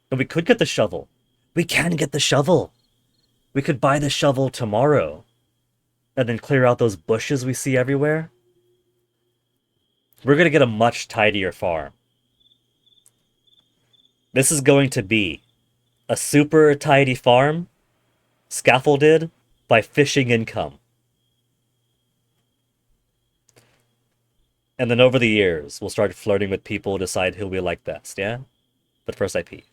But we could get the shovel. We can get the shovel. We could buy the shovel tomorrow. And then clear out those bushes we see everywhere. We're going to get a much tidier farm. This is going to be a super tidy farm, scaffolded by fishing income. And then over the years, we'll start flirting with people, decide who we like best, yeah? But first I pee.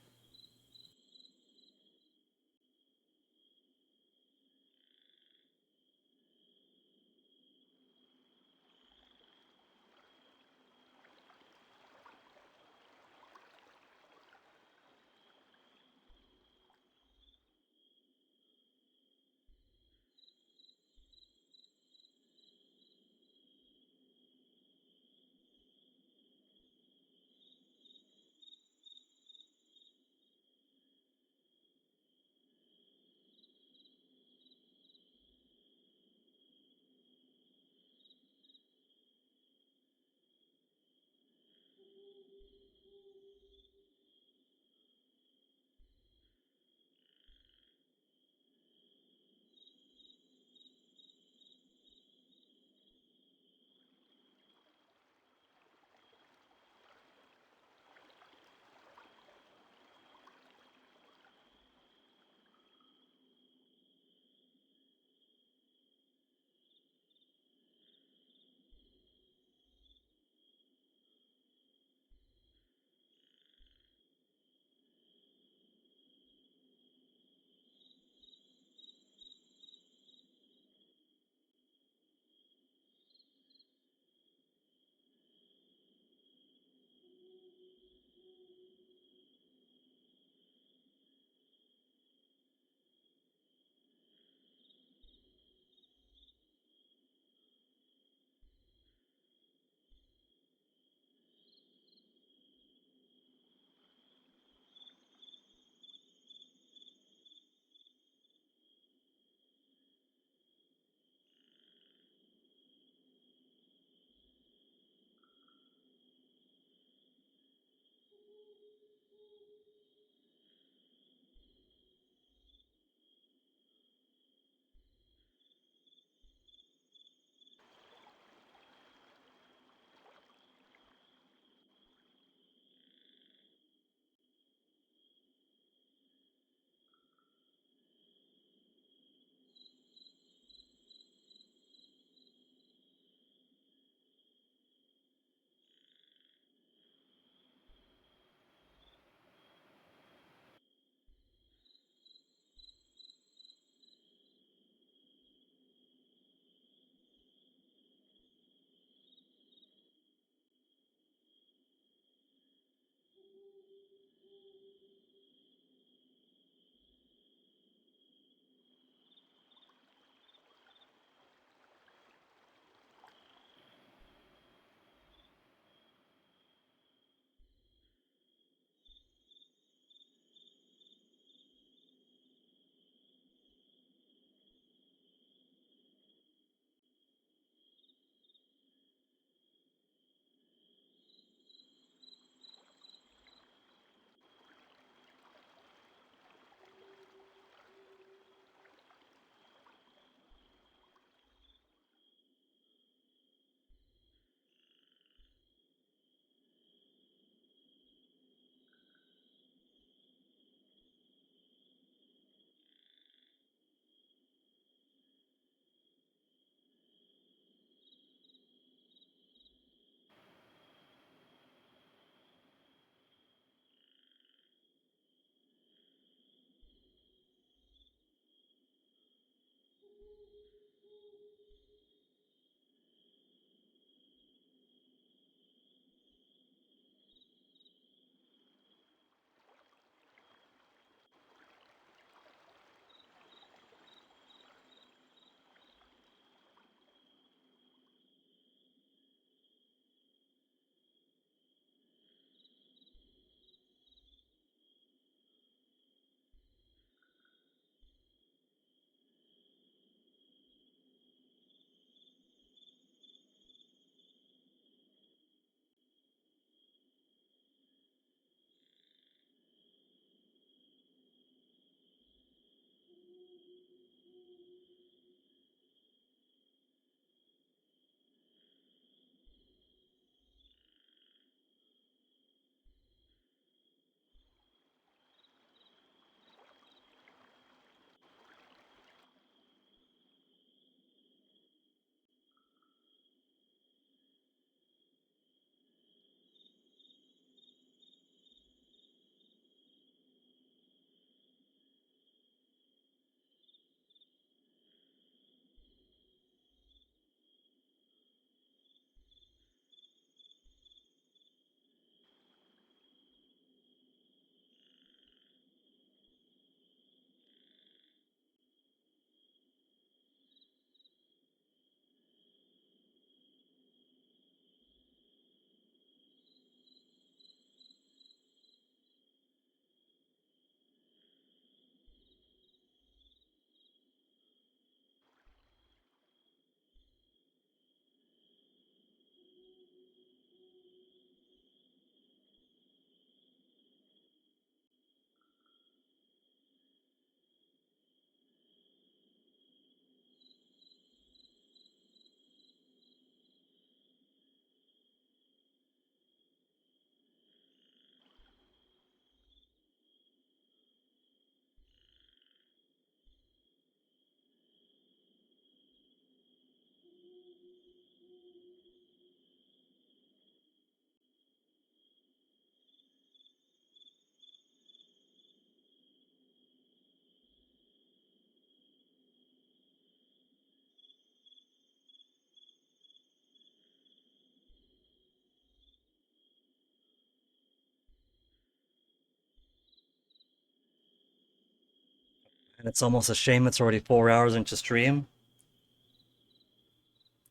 And it's almost a shame it's already 4 hours into stream.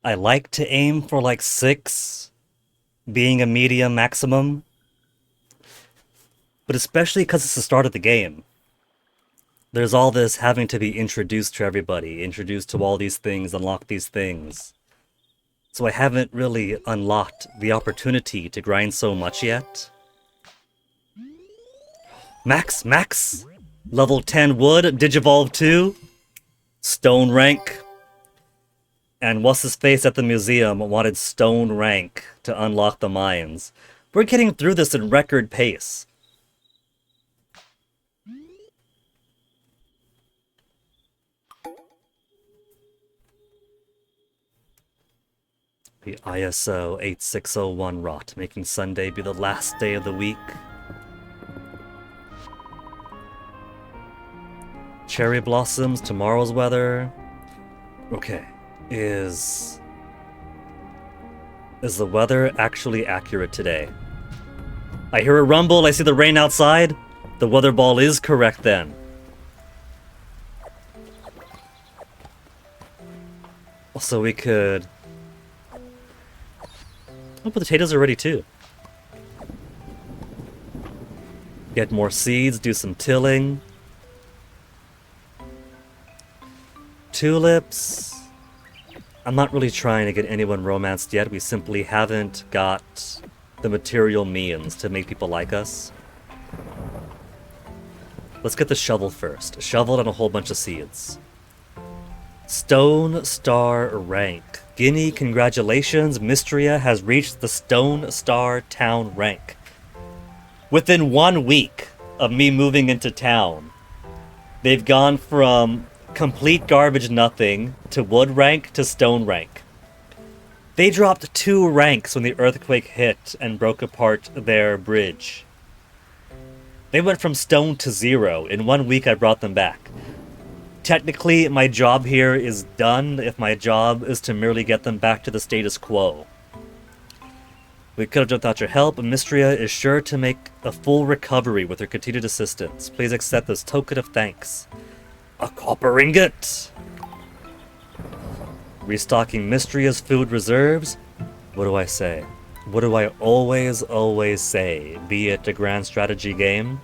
I like to aim for like 6, being a medium maximum. But especially because it's the start of the game. There's all this having to be introduced to everybody, introduced to all these things, unlock these things. So I haven't really unlocked the opportunity to grind so much yet. Max! Level 10 wood, Digivolve 2, stone rank. And what's his face at the museum wanted stone rank to unlock the mines. We're getting through this in record pace. The ISO 8601 rot, making Sunday be the last day of the week. Cherry blossoms, tomorrow's weather. Okay, is the weather actually accurate today? I hear a rumble, I see the rain outside. The weather ball is correct then. Also, we could... Oh, but the potatoes are ready too. Get more seeds, do some tilling. Tulips. I'm not really trying to get anyone romanced yet. We simply haven't got the material means to make people like us. Let's get the shovel first. A shovel and a whole bunch of seeds. Stone Star rank. Guinea, congratulations. Mystria has reached the Stone Star town rank. Within 1 week of me moving into town, they've gone from complete garbage nothing to wood rank to stone rank. They dropped 2 ranks when the earthquake hit and broke apart their bridge. They went from stone to 0. In 1 week I brought them back. Technically, my job here is done if my job is to merely get them back to the status quo. We could have done without your help, but Mystria is sure to make a full recovery with her continued assistance. Please accept this token of thanks. A copper ingot! Restocking Mystria's food reserves? What do I say? What do I always say? Be it a grand strategy game,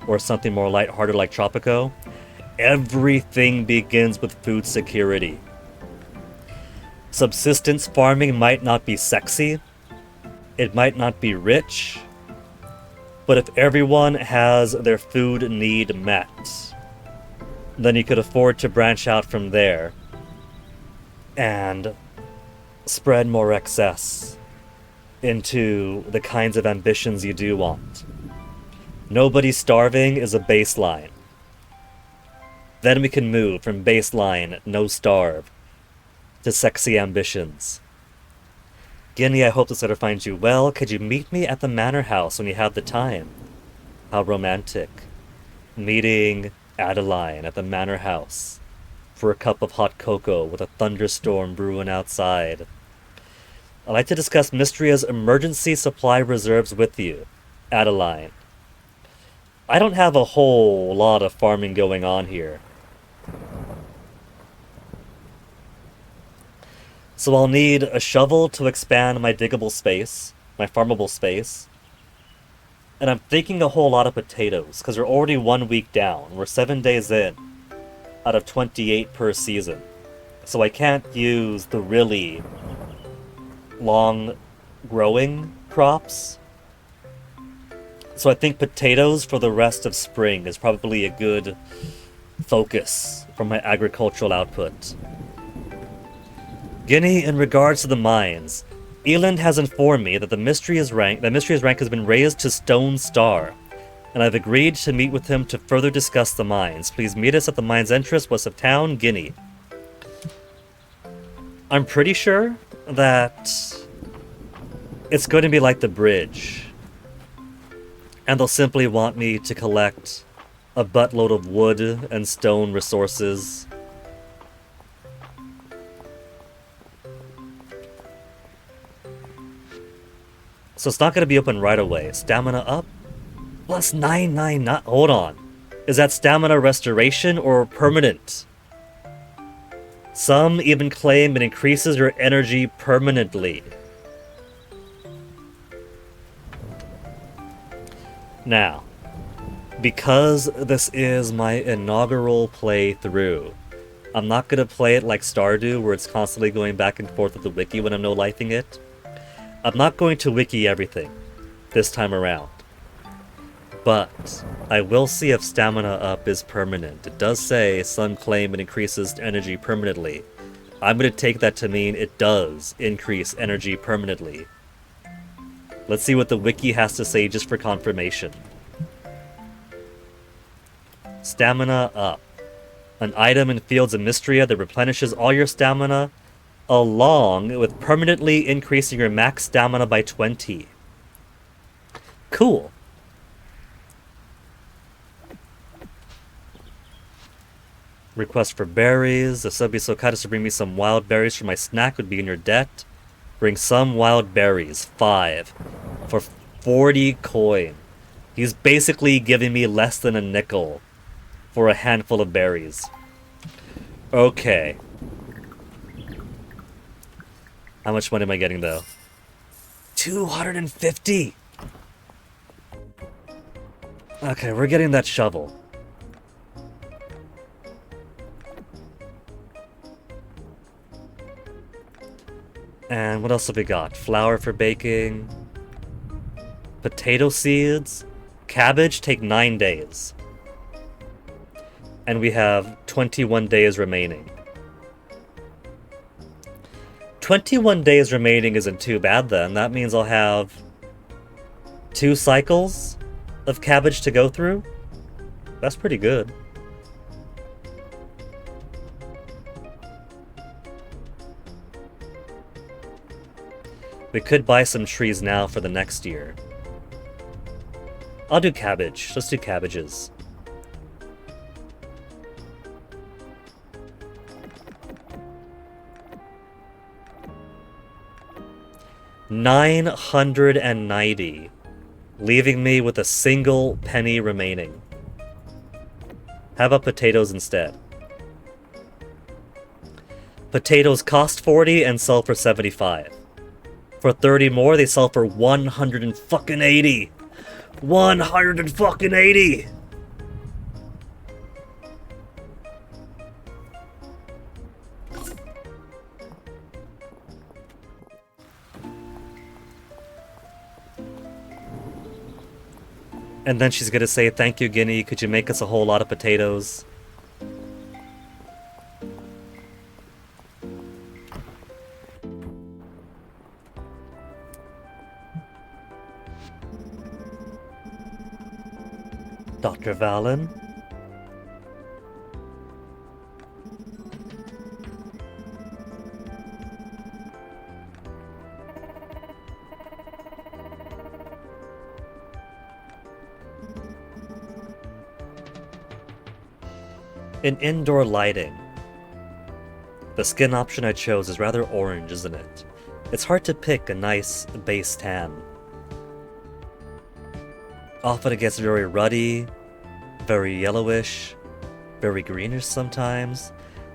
or something more lighthearted like Tropico? Everything begins with food security. Subsistence farming might not be sexy, it might not be rich, but if everyone has their food need met, then you could afford to branch out from there and spread more excess into the kinds of ambitions you do want. Nobody starving is a baseline. Then we can move from baseline, no starve, to sexy ambitions. Guinea, I hope this letter finds you well. Could you meet me at the manor house when you have the time? How romantic. Meeting Adeline at the manor house for a cup of hot cocoa with a thunderstorm brewing outside. I'd like to discuss Mystria's emergency supply reserves with you, Adeline. I don't have a whole lot of farming going on here. So I'll need a shovel to expand my diggable space, my farmable space. And I'm thinking a whole lot of potatoes, because we're already 1 week down. We're 7 days in, out of 28 per season. So I can't use the really long growing crops. So I think potatoes for the rest of spring is probably a good focus for my agricultural output. Guinea, in regards to the mines, Eland has informed me that Mystria's rank has been raised to Stone Star, and I've agreed to meet with him to further discuss the mines. Please meet us at the mines entrance west of town, Guinea. I'm pretty sure that it's going to be like the bridge, and they'll simply want me to collect a buttload of wood and stone resources. So it's not going to be open right away. Stamina up? Plus 999. Hold on. Is that stamina restoration or permanent? Some even claim it increases your energy permanently. Now, because this is my inaugural playthrough, I'm not gonna play it like Stardew, where it's constantly going back and forth with the wiki when I'm no-lifing it. I'm not going to wiki everything this time around. But I will see if stamina up is permanent. It does say some claim it increases energy permanently. I'm gonna take that to mean it does increase energy permanently. Let's see what the wiki has to say just for confirmation. Stamina up. An item in Fields of Mystria that replenishes all your stamina, along with permanently increasing your max stamina by 20. Cool. Request for berries. If somebody so kind as to bring me some wild berries for my snack would be in your debt. Bring some wild berries. 5. For 40 coin. He's basically giving me less than a nickel for a handful of berries. Okay. How much money am I getting, though? 250! Okay, we're getting that shovel. And what else have we got? Flour for baking. Potato seeds. Cabbage take 9 days. And we have 21 days remaining. 21 days remaining isn't too bad then. That means I'll have 2 cycles of cabbage to go through. That's pretty good. We could buy some trees now for the next year. I'll do cabbage. Let's do cabbages. $990, leaving me with a single penny remaining. How about potatoes instead? Potatoes cost 40 and sell for 75. For 30 more, they sell for 180. 180! And then she's gonna say, "Thank you, Guinea. Could you make us a whole lot of potatoes?" Dr. Valen? In indoor lighting, the skin option I chose is rather orange, isn't it? It's hard to pick a nice base tan. Often it gets very ruddy, very yellowish, very greenish sometimes.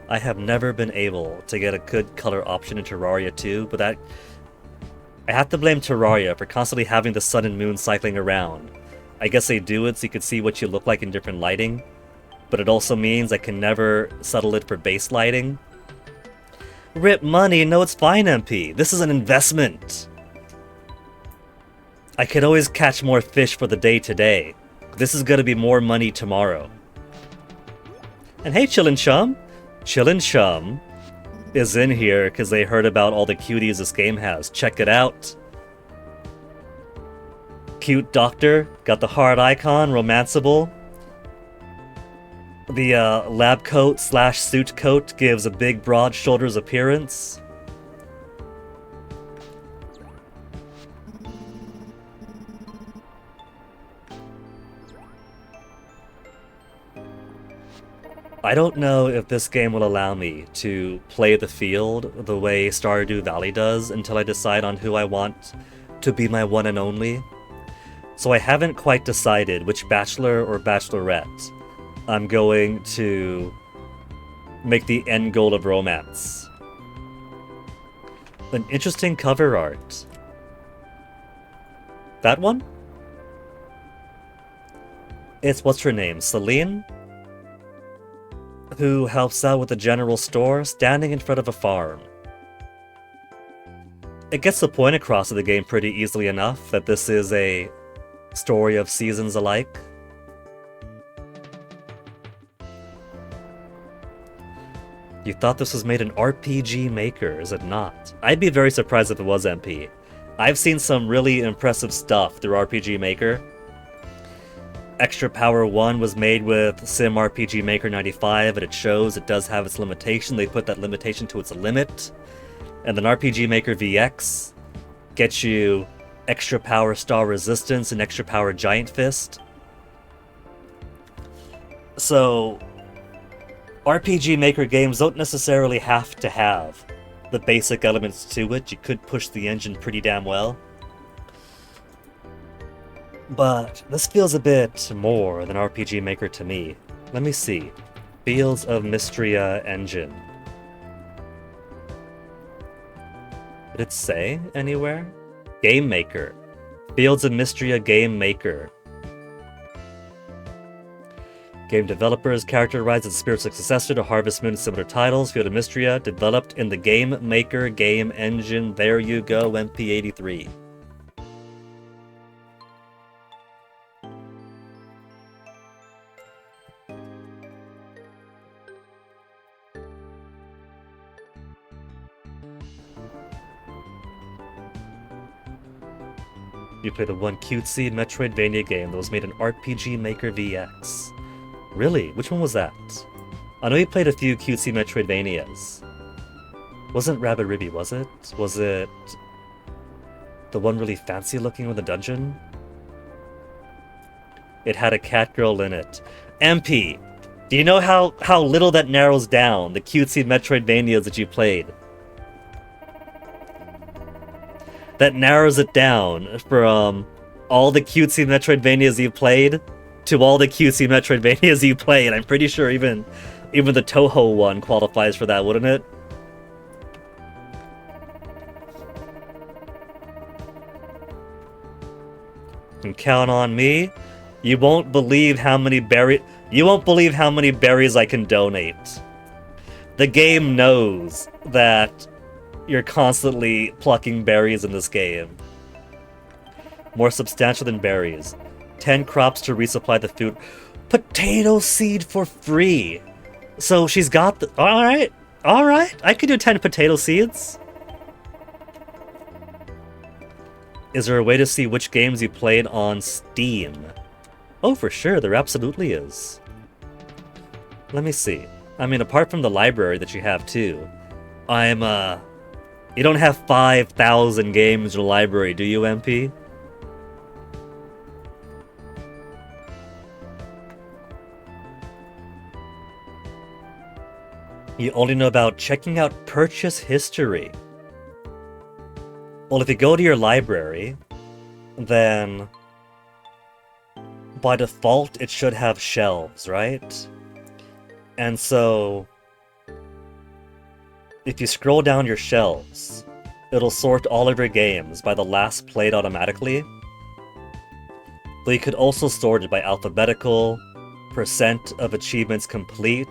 I have never been able to get a good color option in Terraria 2, but I have to blame Terraria for constantly having the sun and moon cycling around. I guess they do it so you can see what you look like in different lighting, but it also means I can never settle it for base lighting. Rip money, no it's fine MP, this is an investment. I could always catch more fish for the day today. This is gonna be more money tomorrow. And hey Chillin' Chum! Chillin' Chum is in here because they heard about all the cuties this game has. Check it out. Cute doctor, got the heart icon, romanceable. The lab coat / suit coat gives a big broad shoulders appearance. I don't know if this game will allow me to play the field the way Stardew Valley does until I decide on who I want to be my one and only. So I haven't quite decided which bachelor or bachelorette I'm going to make the end goal of romance. An interesting cover art. That one? It's what's her name? Celine? Who helps out with the general store, standing in front of a farm. It gets the point across of the game pretty easily enough that this is a story of seasons alike. You thought this was made in RPG Maker, is it not? I'd be very surprised if it was MP. I've seen some really impressive stuff through RPG Maker. Extra Power 1 was made with Sim RPG Maker 95, and it shows it does have its limitation. They put that limitation to its limit. And then RPG Maker VX gets you Extra Power Star Resistance and Extra Power Giant Fist. So, RPG Maker games don't necessarily have to have the basic elements to it. You could push the engine pretty damn well. But this feels a bit more than RPG Maker to me. Let me see. Fields of Mystria engine. Did it say anywhere? Game Maker. Fields of Mystria Game Maker. Game developers characterized as a spiritual successor to Harvest Moon and similar titles. Field of Mystria, developed in the Game Maker game engine. There you go, MP83. You play the one cutesy Metroidvania game that was made in RPG Maker VX. Really? Which one was that? I know you played a few cutesy Metroidvanias. Wasn't Rabbit Ribby, was it? Was it the one really fancy looking with the dungeon? It had a cat girl in it. MP, do you know how little that narrows down the cutesy Metroidvanias that you played? That narrows it down from all the cutesy Metroidvanias you played to all the cutesy Metroidvanias you played. I'm pretty sure even the Toho one qualifies for that, wouldn't it? And count on me. You won't believe how many berries I can donate. The game knows that you're constantly plucking berries in this game. More substantial than berries. 10 crops to resupply the food. Potato seed for free. So she's got the... Alright. I could do 10 potato seeds. Is there a way to see which games you played on Steam? Oh, for sure. There absolutely is. Let me see. I mean, apart from the library that you have too, you don't have 5,000 games in the library, do you, MP? You only know about checking out purchase history. Well, if you go to your library, then by default it should have shelves, right? And so if you scroll down your shelves, it'll sort all of your games by the last played automatically. But you could also sort it by alphabetical, percent of achievements complete,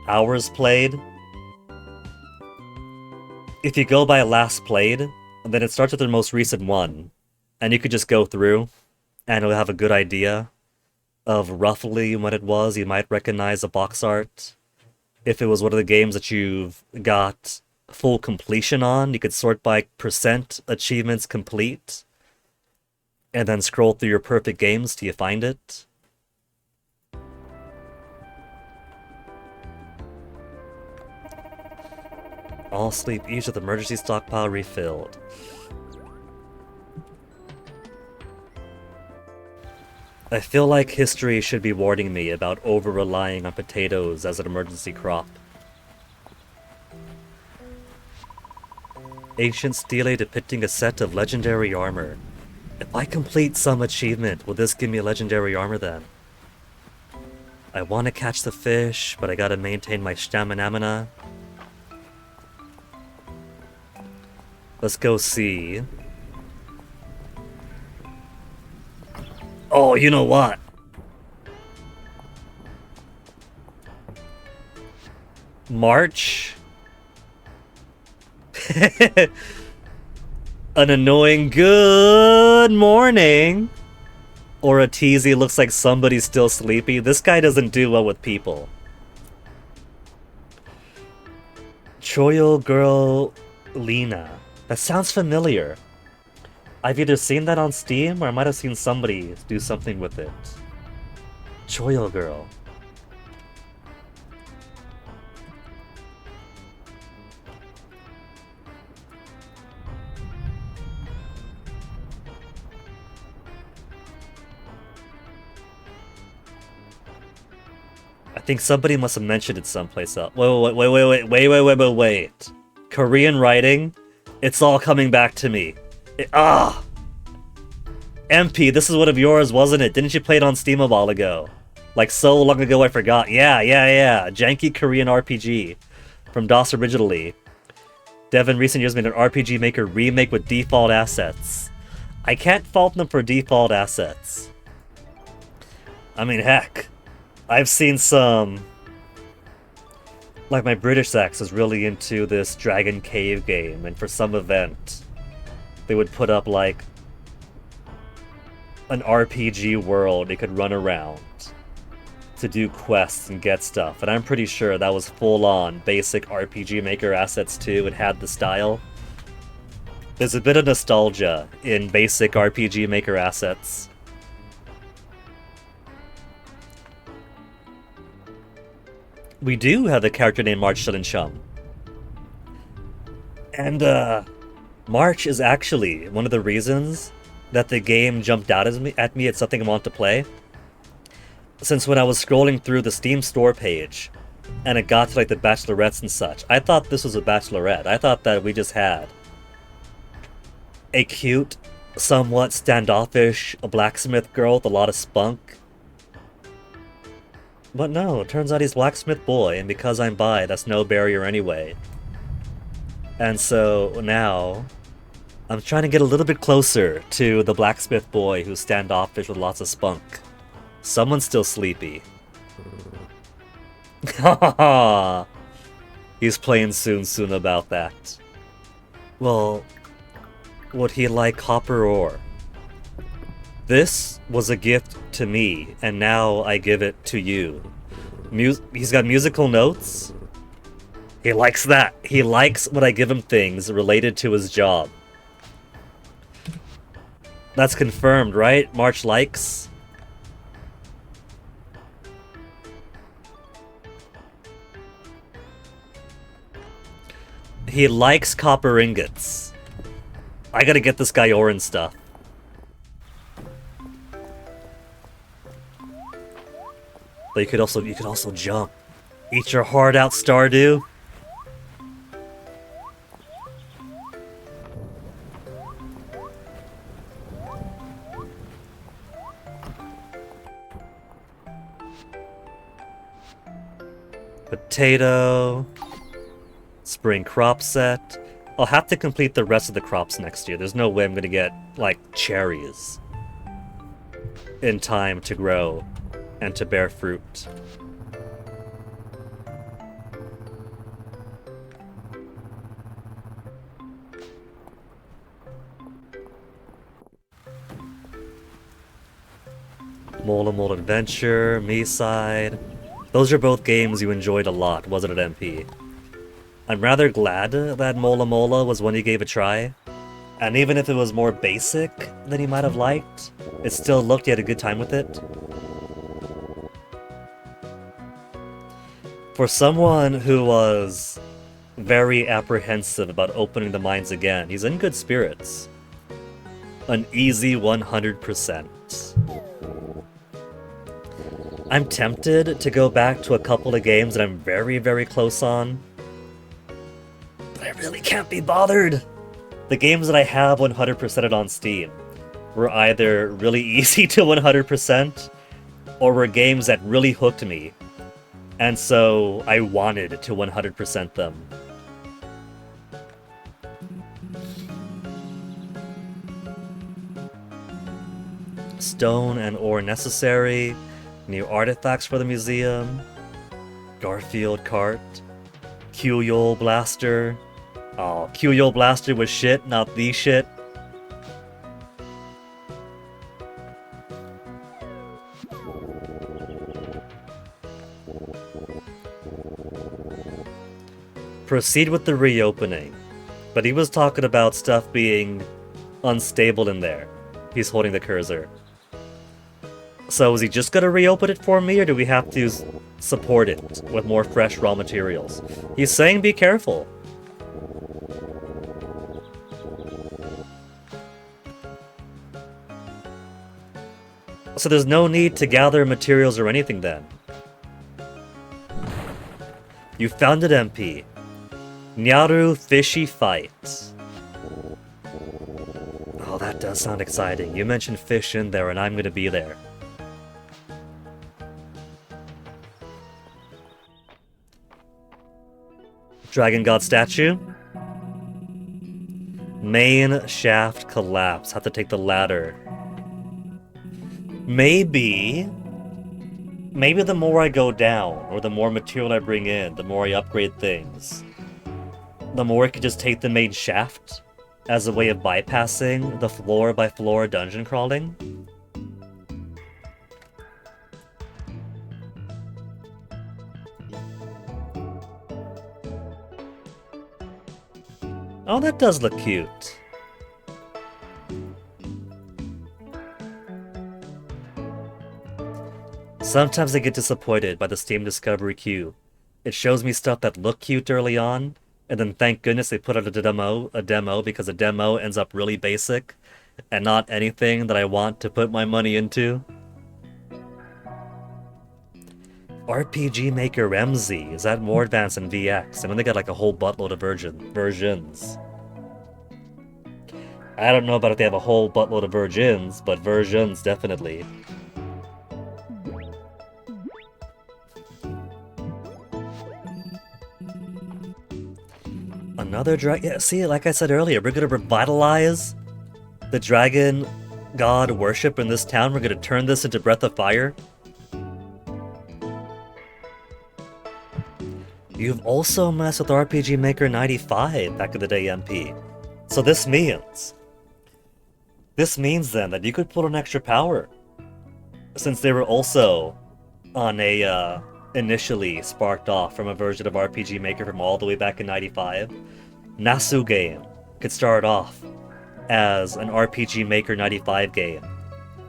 hours played. If you go by last played, then it starts with the most recent one, and you could just go through, and it'll have a good idea of roughly when it was. You might recognize the box art. If it was one of the games that you've got full completion on, you could sort by percent achievements complete, and then scroll through your perfect games till you find it. All sleep, each with emergency stockpile refilled. I feel like history should be warning me about over-relying on potatoes as an emergency crop. Ancient stele depicting a set of legendary armor. If I complete some achievement, will this give me legendary armor then? I want to catch the fish, but I gotta maintain my stamina. Let's go see. Oh, you know what? March? An annoying good morning. Or a teasy looks like somebody's still sleepy. This guy doesn't do well with people. Choyo girl Lena. That sounds familiar. I've either seen that on Steam or I might have seen somebody do something with it. Choyo girl. I think somebody must have mentioned it someplace else. Wait. Korean writing? It's all coming back to me. MP, this is one of yours, wasn't it? Didn't you play it on Steam a while ago? Like so long ago I forgot. Yeah. Janky Korean RPG. From DOS originally. Dev in recent years made an RPG Maker remake with default assets. I can't fault them for default assets. I mean, heck. I've seen some... Like, my British ex is really into this Dragon Cave game, and for some event, they would put up, like, an RPG world they could run around to do quests and get stuff. And I'm pretty sure that was full-on basic RPG Maker assets, too. It had the style. There's a bit of nostalgia in basic RPG Maker assets. We do have a character named March Chum. And, March is actually one of the reasons that the game jumped out at me as something I want to play. Since when I was scrolling through the Steam store page, and it got to, like, the bachelorettes and such, I thought this was a bachelorette. I thought that we just had a cute, somewhat standoffish blacksmith girl with a lot of spunk. But no, it turns out he's blacksmith boy, and because I'm bi, that's no barrier anyway. And so now, I'm trying to get a little bit closer to the blacksmith boy who's standoffish with lots of spunk. Someone's still sleepy. Haha! He's playing soon about that. Well, would he like copper ore? This was a gift to me, and now I give it to you. He's got musical notes. He likes that. He likes when I give him things related to his job. That's confirmed, right? March likes. He likes copper ingots. I gotta get this guy ore and stuff. But you could also jump. Eat your heart out, Stardew. Potato. Spring crop set. I'll have to complete the rest of the crops next year. There's no way I'm gonna get, like, cherries in time to grow and to bear fruit. Mole Adventure, Me-Side. Those are both games you enjoyed a lot, wasn't it, MP? I'm rather glad that Mola was one you gave a try. And even if it was more basic than you might have liked, it still looked you had a good time with it. For someone who was very apprehensive about opening the mines again, he's in good spirits. An easy 100%. I'm tempted to go back to a couple of games that I'm very, very close on. But I really can't be bothered. The games that I have 100%ed on Steam were either really easy to 100%, or were games that really hooked me, and so I wanted to 100% them. Stone and ore necessary, new artifacts for the museum, Garfield cart, Q-Yol blaster. Oh, Q-Yol blaster was shit, not the shit. Proceed with the reopening. But he was talking about stuff being unstable in there. He's holding the cursor. So is he just gonna reopen it for me, or do we have to support it with more fresh raw materials? He's saying be careful. So there's no need to gather materials or anything then. You found it, MP. Nyaru Fishy Fight. Oh, that does sound exciting. You mentioned fish in there, and I'm gonna be there. Dragon God statue. Main shaft collapse. Have to take the ladder. Maybe the more I go down, or the more material I bring in, the more I upgrade things, the more I could just take the main shaft as a way of bypassing the floor-by-floor dungeon crawling. Oh, that does look cute. Sometimes I get disappointed by the Steam Discovery queue. It shows me stuff that look cute early on, and then thank goodness they put out a demo because a demo ends up really basic, and not anything that I want to put my money into. RPG Maker Remzi, is that more advanced than VX? I mean, they got like a whole buttload of versions. I don't know about if they have a whole buttload of versions, but versions definitely. Another dragon. Yeah, see, like I said earlier, we're gonna revitalize the dragon god worship in this town. We're gonna turn this into Breath of Fire. You've also messed with RPG Maker 95 back in the day, MP. So this means then that you could pull an extra power, since they were also on a initially sparked off from a version of RPG Maker from all the way back in 95. Nasu game could start off as an RPG Maker 95 game,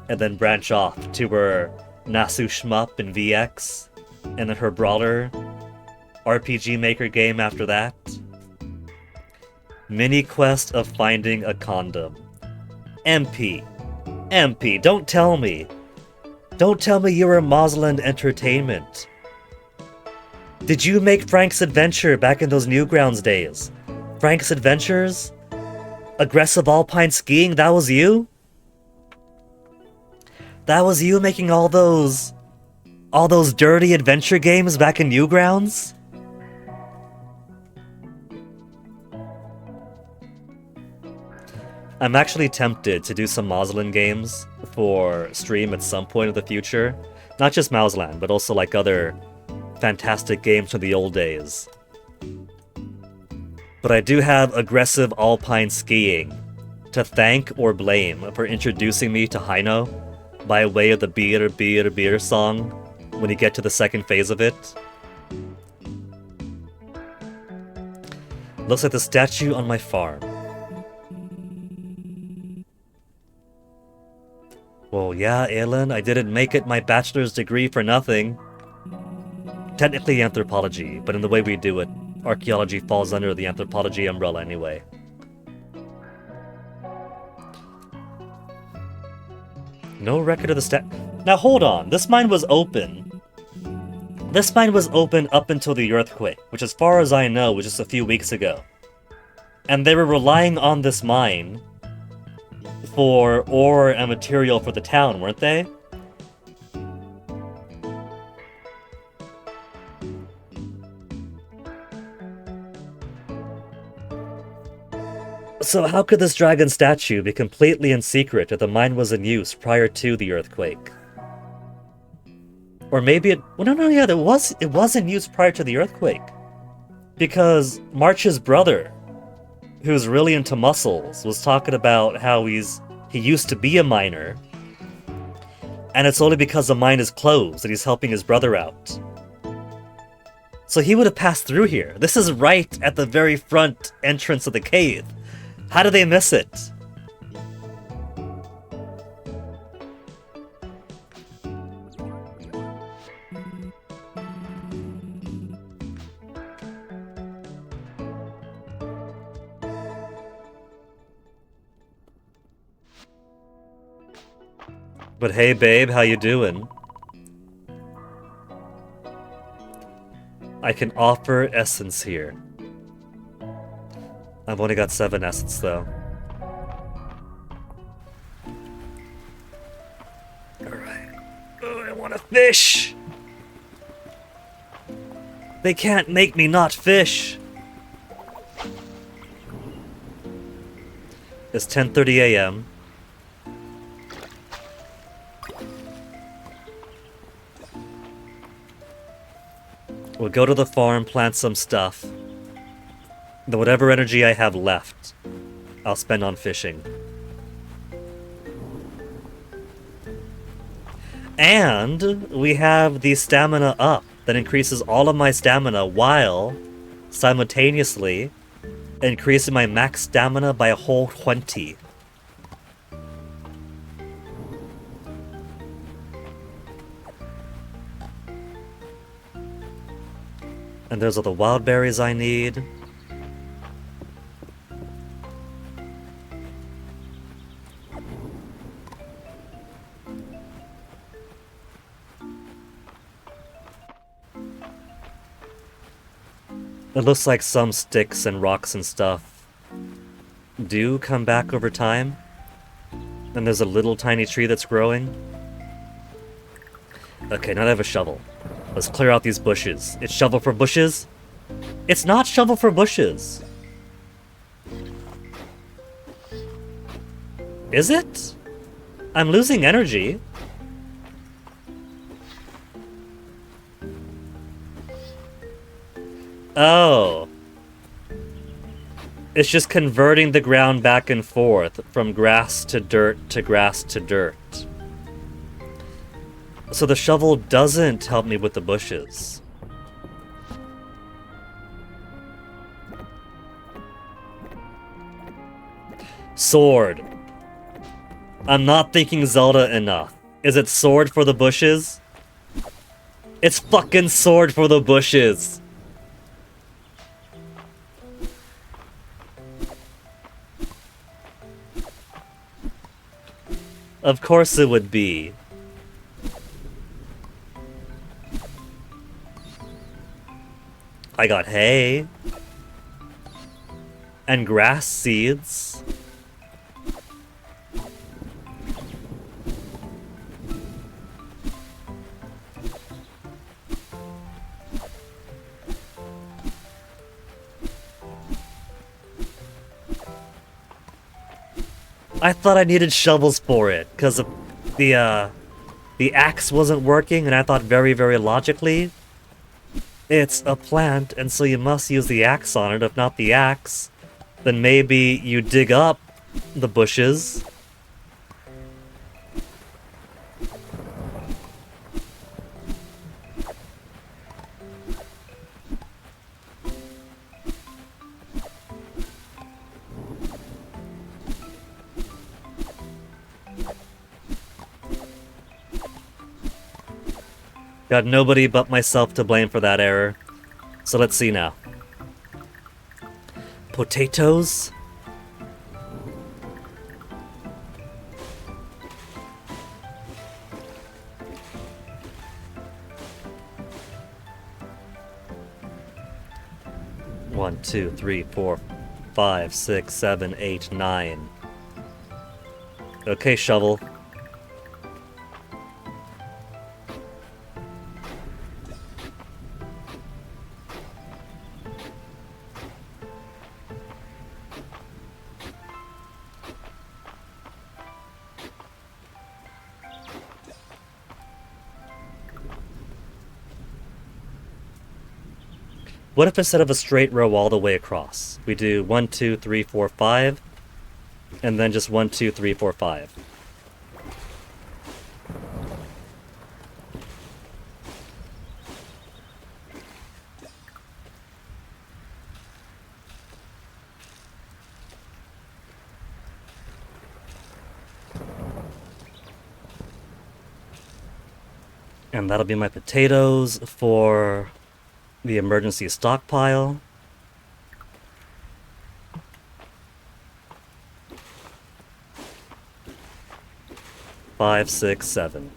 and then branch off to her Nasu Shmup in VX, and then her brawler RPG Maker game after that. Mini quest of finding a condom. MP, don't tell me you were Mosland Entertainment. Did you make Frank's Adventure back in those Newgrounds days? Frank's Adventures? Aggressive Alpine Skiing, that was you? That was you making all those dirty adventure games back in Newgrounds? I'm actually tempted to do some Mosland games for stream at some point in the future. Not just Mouseland, but also like other fantastic games from the old days. But I do have Aggressive Alpine Skiing to thank or blame for introducing me to Haino by way of the Beer Beer Beer song when you get to the second phase of it. Looks like the statue on my farm. Well, yeah, Aelin, I didn't make it my bachelor's degree for nothing. Technically anthropology, but in the way we do it, archaeology falls under the anthropology umbrella anyway. No record of the Now hold on, this mine was open. This mine was open up until the earthquake, which as far as I know was just a few weeks ago. And they were relying on this mine for ore and material for the town, weren't they? So how could this dragon statue be completely in secret if the mine was in use prior to the earthquake? Or maybe it... Well, no, yeah, it was in use prior to the earthquake. Because March's brother, who's really into muscles, was talking about how he used to be a miner, and it's only because the mine is closed that he's helping his brother out. So he would have passed through here. This is right at the very front entrance of the cave. How did they miss it? But hey babe, how you doing? I can offer essence here. I've only got 7 essence though. Alright. Oh, I want to fish! They can't make me not fish! It's 10:30 a.m. We'll go to the farm, plant some stuff. Then whatever energy I have left, I'll spend on fishing. And we have the stamina up that increases all of my stamina while simultaneously increasing my max stamina by a whole 20. And there's all the wild berries I need. It looks like some sticks and rocks and stuff do come back over time. And there's a little tiny tree that's growing. Okay, now I have a shovel. Let's clear out these bushes. It's shovel for bushes? It's not shovel for bushes. Is it? I'm losing energy. Oh. It's just converting the ground back and forth from grass to dirt to grass to dirt. So the shovel doesn't help me with the bushes. Sword. I'm not thinking Zelda enough. Is it sword for the bushes? It's fucking sword for the bushes. Of course it would be. I got hay. And grass seeds. I thought I needed shovels for it, because the axe wasn't working, and I thought very, very logically, it's a plant, and so you must use the axe on it. If not the axe, then maybe you dig up the bushes. Got nobody but myself to blame for that error. So let's see now. Potatoes? One, two, three, 4, 5, 6, 7, 8, 9. Okay, shovel. What if instead of a straight row all the way across, we do 1, 2, 3, 4, 5, and then just 1, 2, 3, 4, 5? And that'll be my potatoes for the emergency stockpile. Five, 6, 7.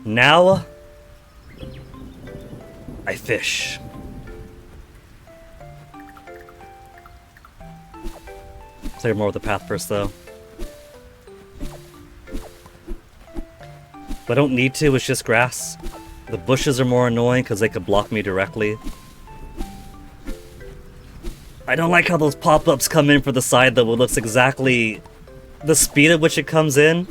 Now I fish. Clear more of the path first, though. But I don't need to, it's just grass. The bushes are more annoying because they could block me directly. I don't like how those pop-ups come in for the side, though. It looks exactly... The speed at which it comes in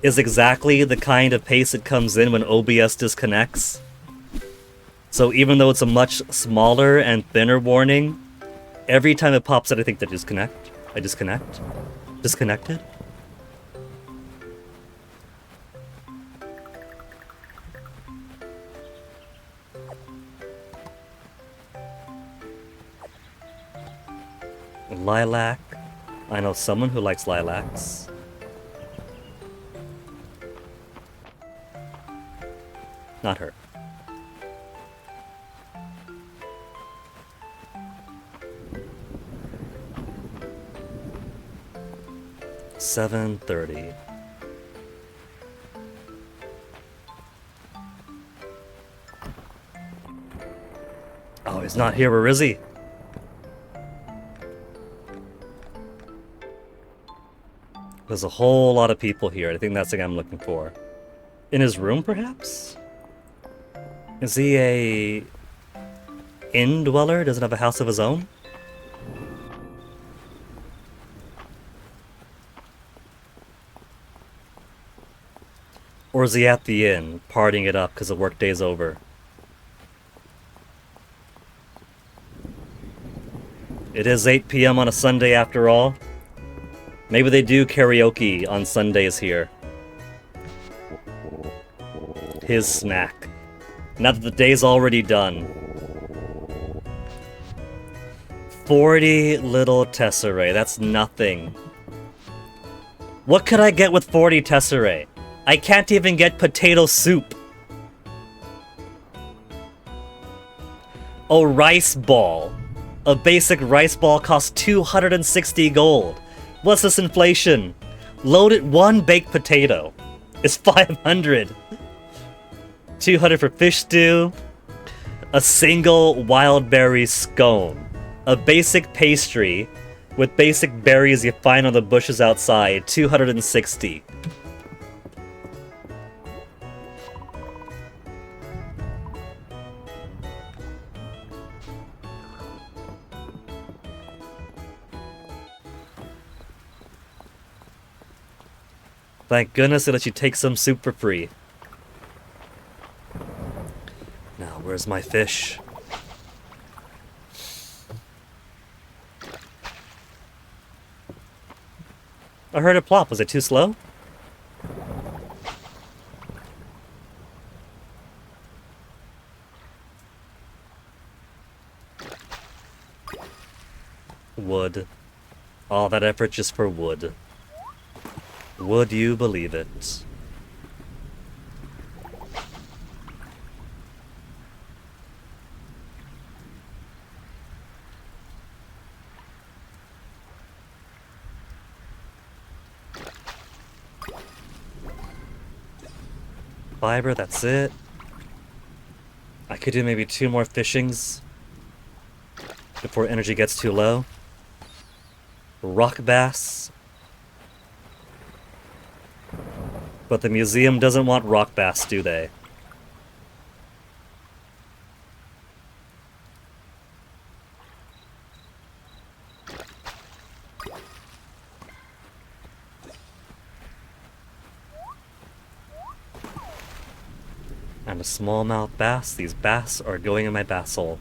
is exactly the kind of pace it comes in when OBS disconnects. So even though it's a much smaller and thinner warning, every time it pops out I think that I disconnect? Disconnected? Lilac. I know someone who likes lilacs. Not her. $7.30. Oh, he's not here. Where is he? There's a whole lot of people here. I think that's the guy I'm looking for. In his room, perhaps? Is he a indweller? Doesn't have a house of his own? Or is he at the inn, partying it up because the workday's over? It is 8 p.m. on a Sunday after all. Maybe they do karaoke on Sundays here. His snack. Now that the day's already done. 40 little tesserae. That's nothing. What could I get with 40 tesserae? I can't even get potato soup. A rice ball. A basic rice ball costs 260 gold. What's this inflation? Loaded one baked potato is 500. 200 for fish stew. A single wild berry scone. A basic pastry with basic berries you find on the bushes outside. 260. Thank goodness they let you take some soup for free. Now, where's my fish? I heard it plop. Was it too slow? Wood. All that effort just for wood. Would you believe it? Fiber, that's it. I could do maybe 2 more fishings before energy gets too low. Rock bass. But the museum doesn't want rock bass, do they? I'm a smallmouth bass. These bass are going in my bass hole.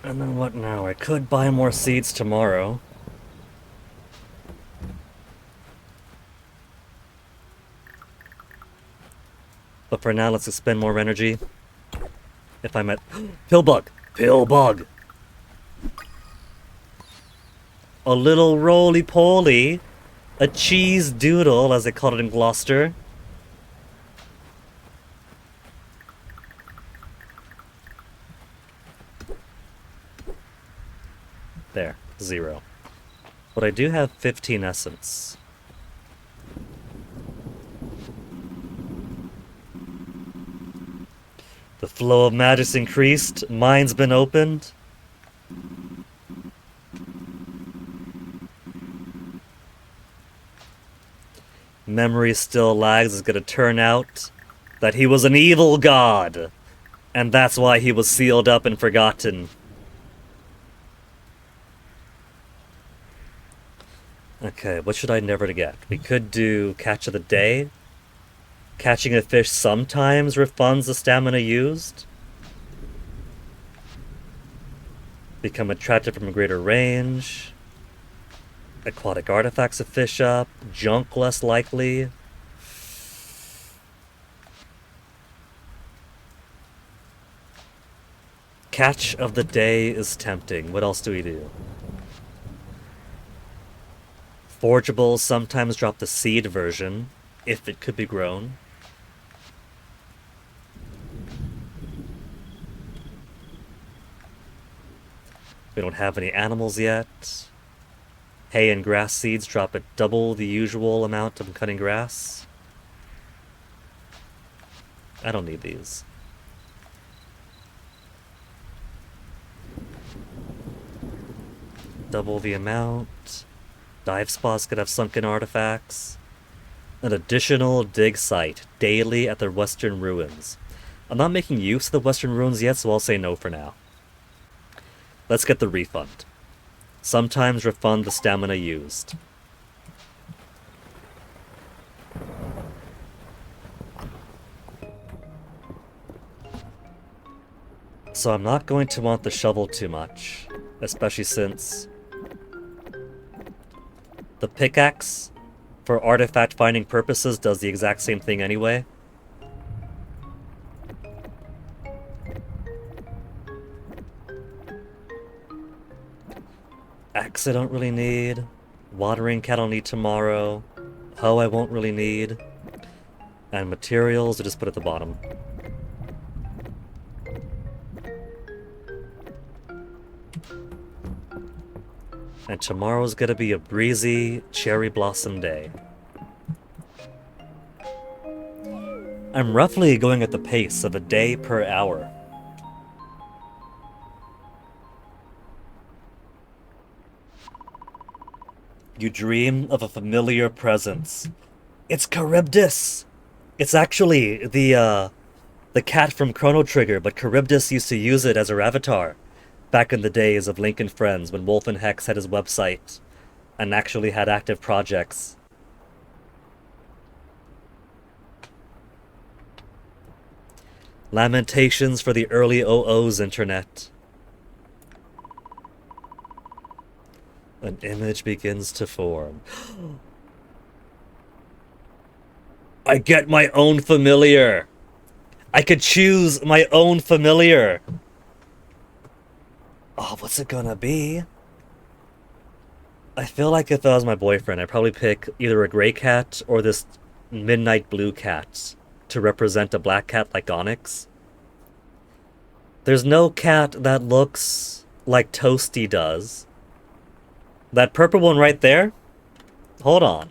And then what now? I could buy more seeds tomorrow. But for now, let's expend more energy. If I'm at... Pillbug! Pillbug! A little roly-poly. A cheese doodle, as they called it in Gloucester. There. 0. But I do have 15 essence. The flow of magic's increased. Mine's been opened. Memory still lags. Is gonna turn out that he was an evil god. And that's why he was sealed up and forgotten. Okay, what should I endeavor to get? We could do Catch of the Day. Catching a fish sometimes refunds the stamina used. Become attracted from a greater range. Aquatic artifacts a fish up. Junk less likely. Catch of the Day is tempting. What else do we do? Forgeables sometimes drop the seed version, if it could be grown. We don't have any animals yet. Hay and grass seeds drop at double the usual amount of cutting grass. I don't need these. Double the amount. Dive spots could have sunken artifacts. An additional dig site daily at the Western Ruins. I'm not making use of the Western Ruins yet, so I'll say no for now. Let's get the refund. Sometimes refund the stamina used. So I'm not going to want the shovel too much, especially since the pickaxe, for artifact finding purposes, does the exact same thing anyway. Axe I don't really need. Watering can I'll need tomorrow. Hoe I won't really need. And materials I just put at the bottom. And tomorrow's gonna be a breezy cherry blossom day. I'm roughly going at the pace of a day per hour. You dream of a familiar presence. It's Charybdis! It's actually the cat from Chrono Trigger, but Charybdis used to use it as her avatar back in the days of Link and Friends when Wolf and Hex had his website and actually had active projects. Lamentations for the early OO's internet. An image begins to form. I get my own familiar! I could choose my own familiar! Oh, what's it gonna be? I feel like if that was my boyfriend, I'd probably pick either a gray cat or this midnight blue cat to represent a black cat like Onyx. There's no cat that looks like Toasty does. That purple one right there? Hold on.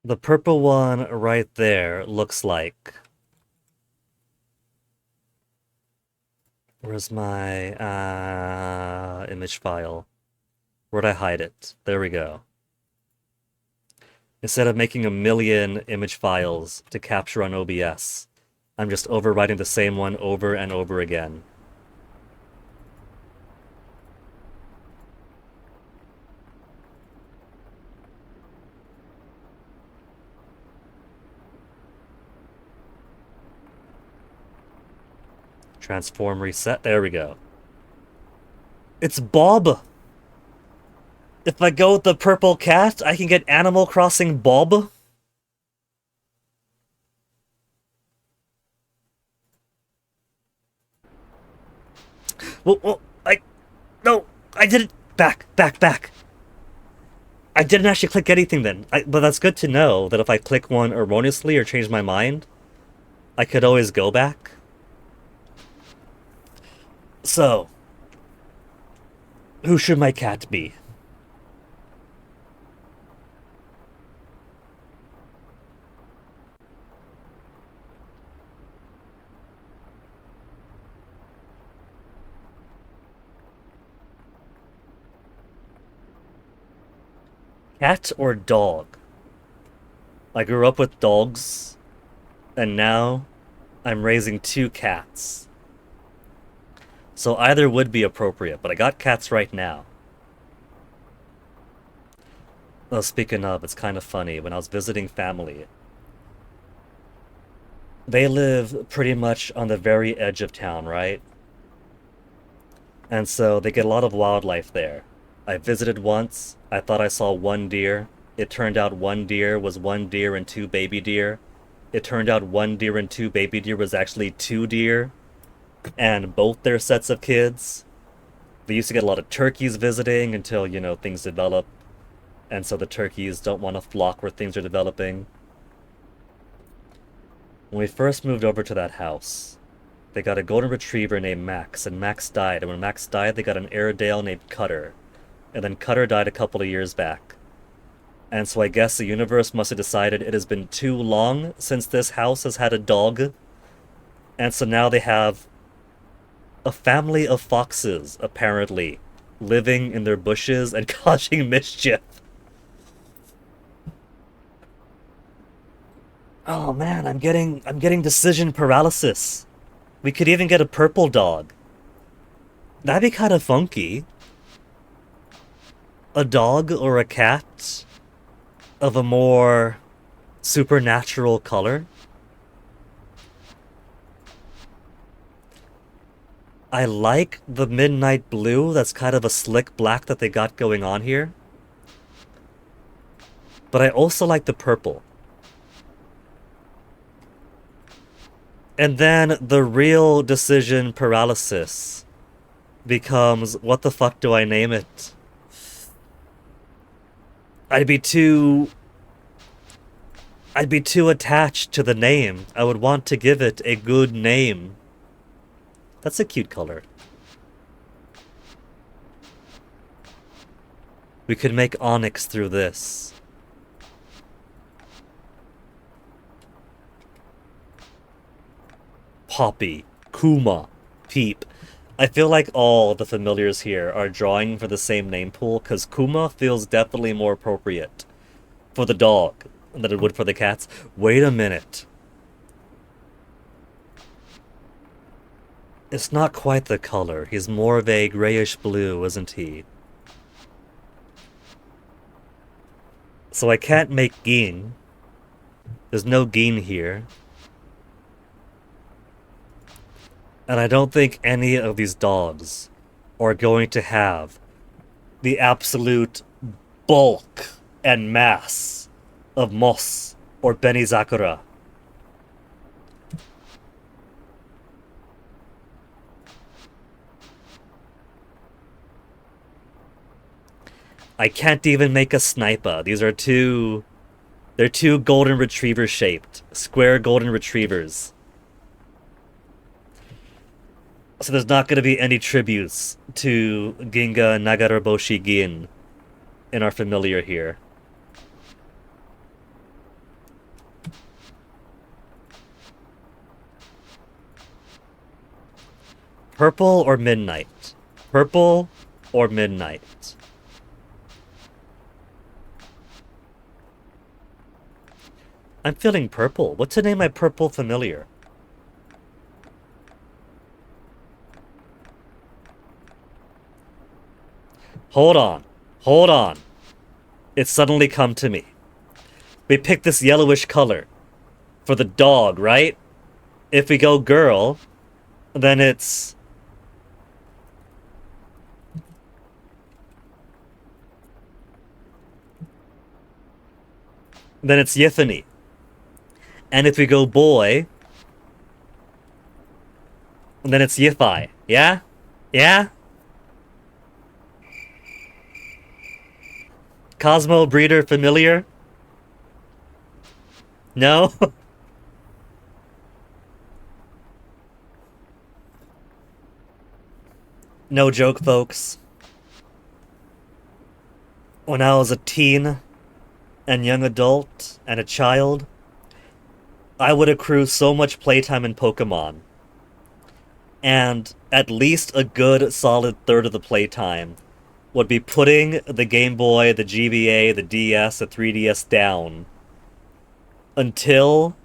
The purple one right there looks like Where's my image file? Where'd I hide it? There we go. Instead of making a million image files to capture on OBS, I'm just overwriting the same one over and over again. Transform, reset. There we go. It's Bob! If I go with the purple cat, I can get Animal Crossing Bob. Well, no, I didn't. Back. I didn't actually click anything then. But that's good to know that if I click one erroneously or change my mind, I could always go back. So, who should my cat be? Cat or dog? I grew up with dogs, and now I'm raising 2 cats. So either would be appropriate, but I got cats right now. Well, speaking of, it's kind of funny. When I was visiting family, they live pretty much on the very edge of town, right? And so they get a lot of wildlife there. I visited once. I thought I saw 1 deer. It turned out 1 deer was 1 deer and 2 baby deer. It turned out 1 deer and 2 baby deer was actually 2 deer. And both their sets of kids. They used to get a lot of turkeys visiting until, things develop. And so the turkeys don't want to flock where things are developing. When we first moved over to that house, they got a golden retriever named Max, and Max died. And when Max died, they got an Airedale named Cutter. And then Cutter died a couple of years back. And so I guess the universe must have decided it has been too long since this house has had a dog. And so now they have a family of foxes, apparently, living in their bushes and causing mischief. Oh man, I'm getting decision paralysis. We could even get a purple dog. That'd be kind of funky. A dog or a cat of a more supernatural color. I like the midnight blue. That's kind of a slick black that they got going on here. But I also like the purple. And then the real decision paralysis becomes, what the fuck do I name it? I'd be too attached to the name. I would want to give it a good name. That's a cute color. We could make onyx through this. Poppy, Kuma, Peep. I feel like all the familiars here are drawing for the same name pool, because Kuma feels definitely more appropriate for the dog than it would for the cats. Wait a minute. It's not quite the color. He's more of a grayish blue, isn't he? So I can't make Gin. There's no Gin here. And I don't think any of these dogs are going to have the absolute bulk and mass of Moss or Benizakura. I can't even make a sniper. These are they're 2 golden retriever shaped. Square golden retrievers. So there's not going to be any tributes to Ginga Nagaraboshi Gin in our familiar here. Purple or midnight? Purple or midnight? I'm feeling purple. What to name my purple familiar? Hold on. Hold on. It's suddenly come to me. We picked this yellowish color for the dog, right? If we go girl, then it's... then it's Yiffany. And if we go boy, then it's Yiffi. Yeah? Yeah? Cosmo breeder familiar? No? No joke, folks. When I was a teen and young adult and a child, I would accrue so much playtime in Pokemon. And at least a good solid third of the playtime would be putting the Game Boy, the GBA, the DS, the 3DS down until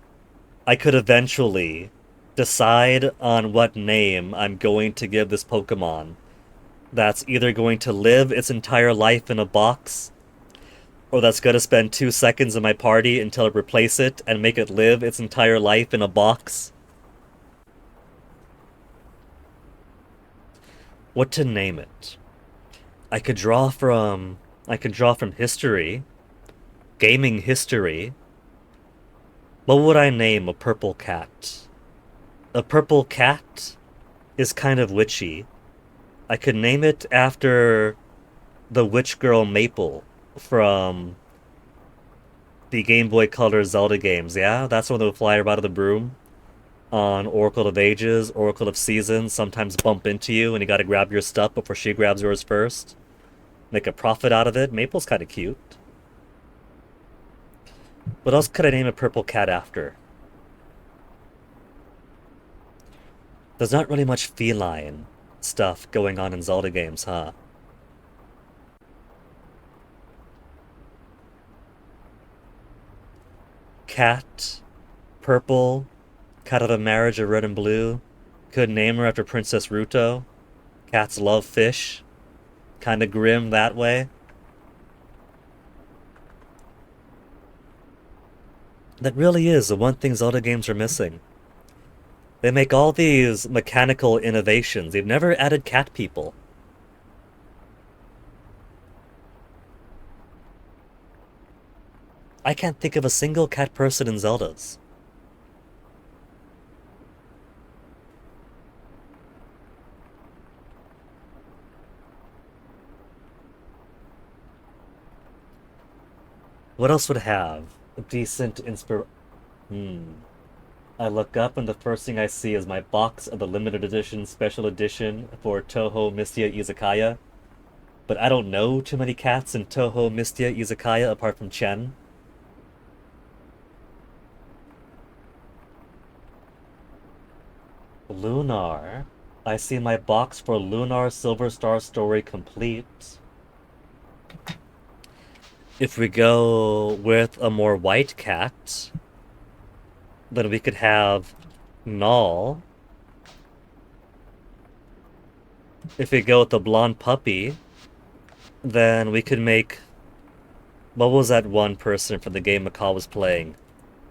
I could eventually decide on what name I'm going to give this Pokemon. That's either going to live its entire life in a box, or that's going to spend 2 seconds in my party until I replace it and make it live its entire life in a box. What to name it? I could draw from history, gaming history. What would I name a purple cat? A purple cat is kind of witchy. I could name it after the witch girl Maple from the Game Boy Color Zelda games, yeah? That's one that would fly out of the broom on Oracle of Ages, Oracle of Seasons, sometimes bump into you and you gotta grab your stuff before she grabs yours first. Make a profit out of it. Maple's kinda cute. What else could I name a purple cat after? There's not really much feline stuff going on in Zelda games, huh? Cat, purple, cat of a marriage of red and blue. Could name her after Princess Ruto. Cats love fish. Kinda grim that way. That really is the one thing Zelda games are missing. They make all these mechanical innovations. They've never added cat people. I can't think of a single cat person in Zeldas. What else would have a decent I look up and the first thing I see is my box of the limited edition special edition for Toho Mystia Izakaya. But I don't know too many cats in Toho Mystia Izakaya apart from Chen. Lunar. I see my box for Lunar Silver Star Story complete. If we go with a more white cat, then we could have Null. If we go with the blonde puppy, then we could make... what was that one person from the game McCall was playing?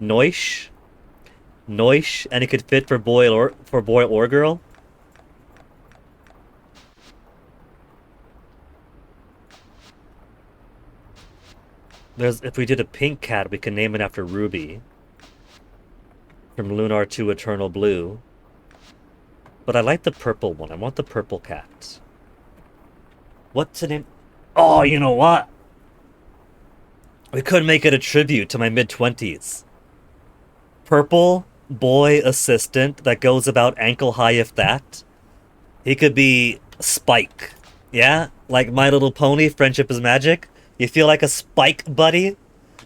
Noish? Noish, and it could fit for boy or girl? If we did a pink cat, we could name it after Ruby. From Lunar to Eternal Blue. But I like the purple one. I want the purple cat. What to name... oh, you know what? We could make it a tribute to my mid-20s. Purple boy assistant that goes about ankle high if that. He could be Spike. Yeah? Like My Little Pony, Friendship is Magic. You feel like a Spike, buddy?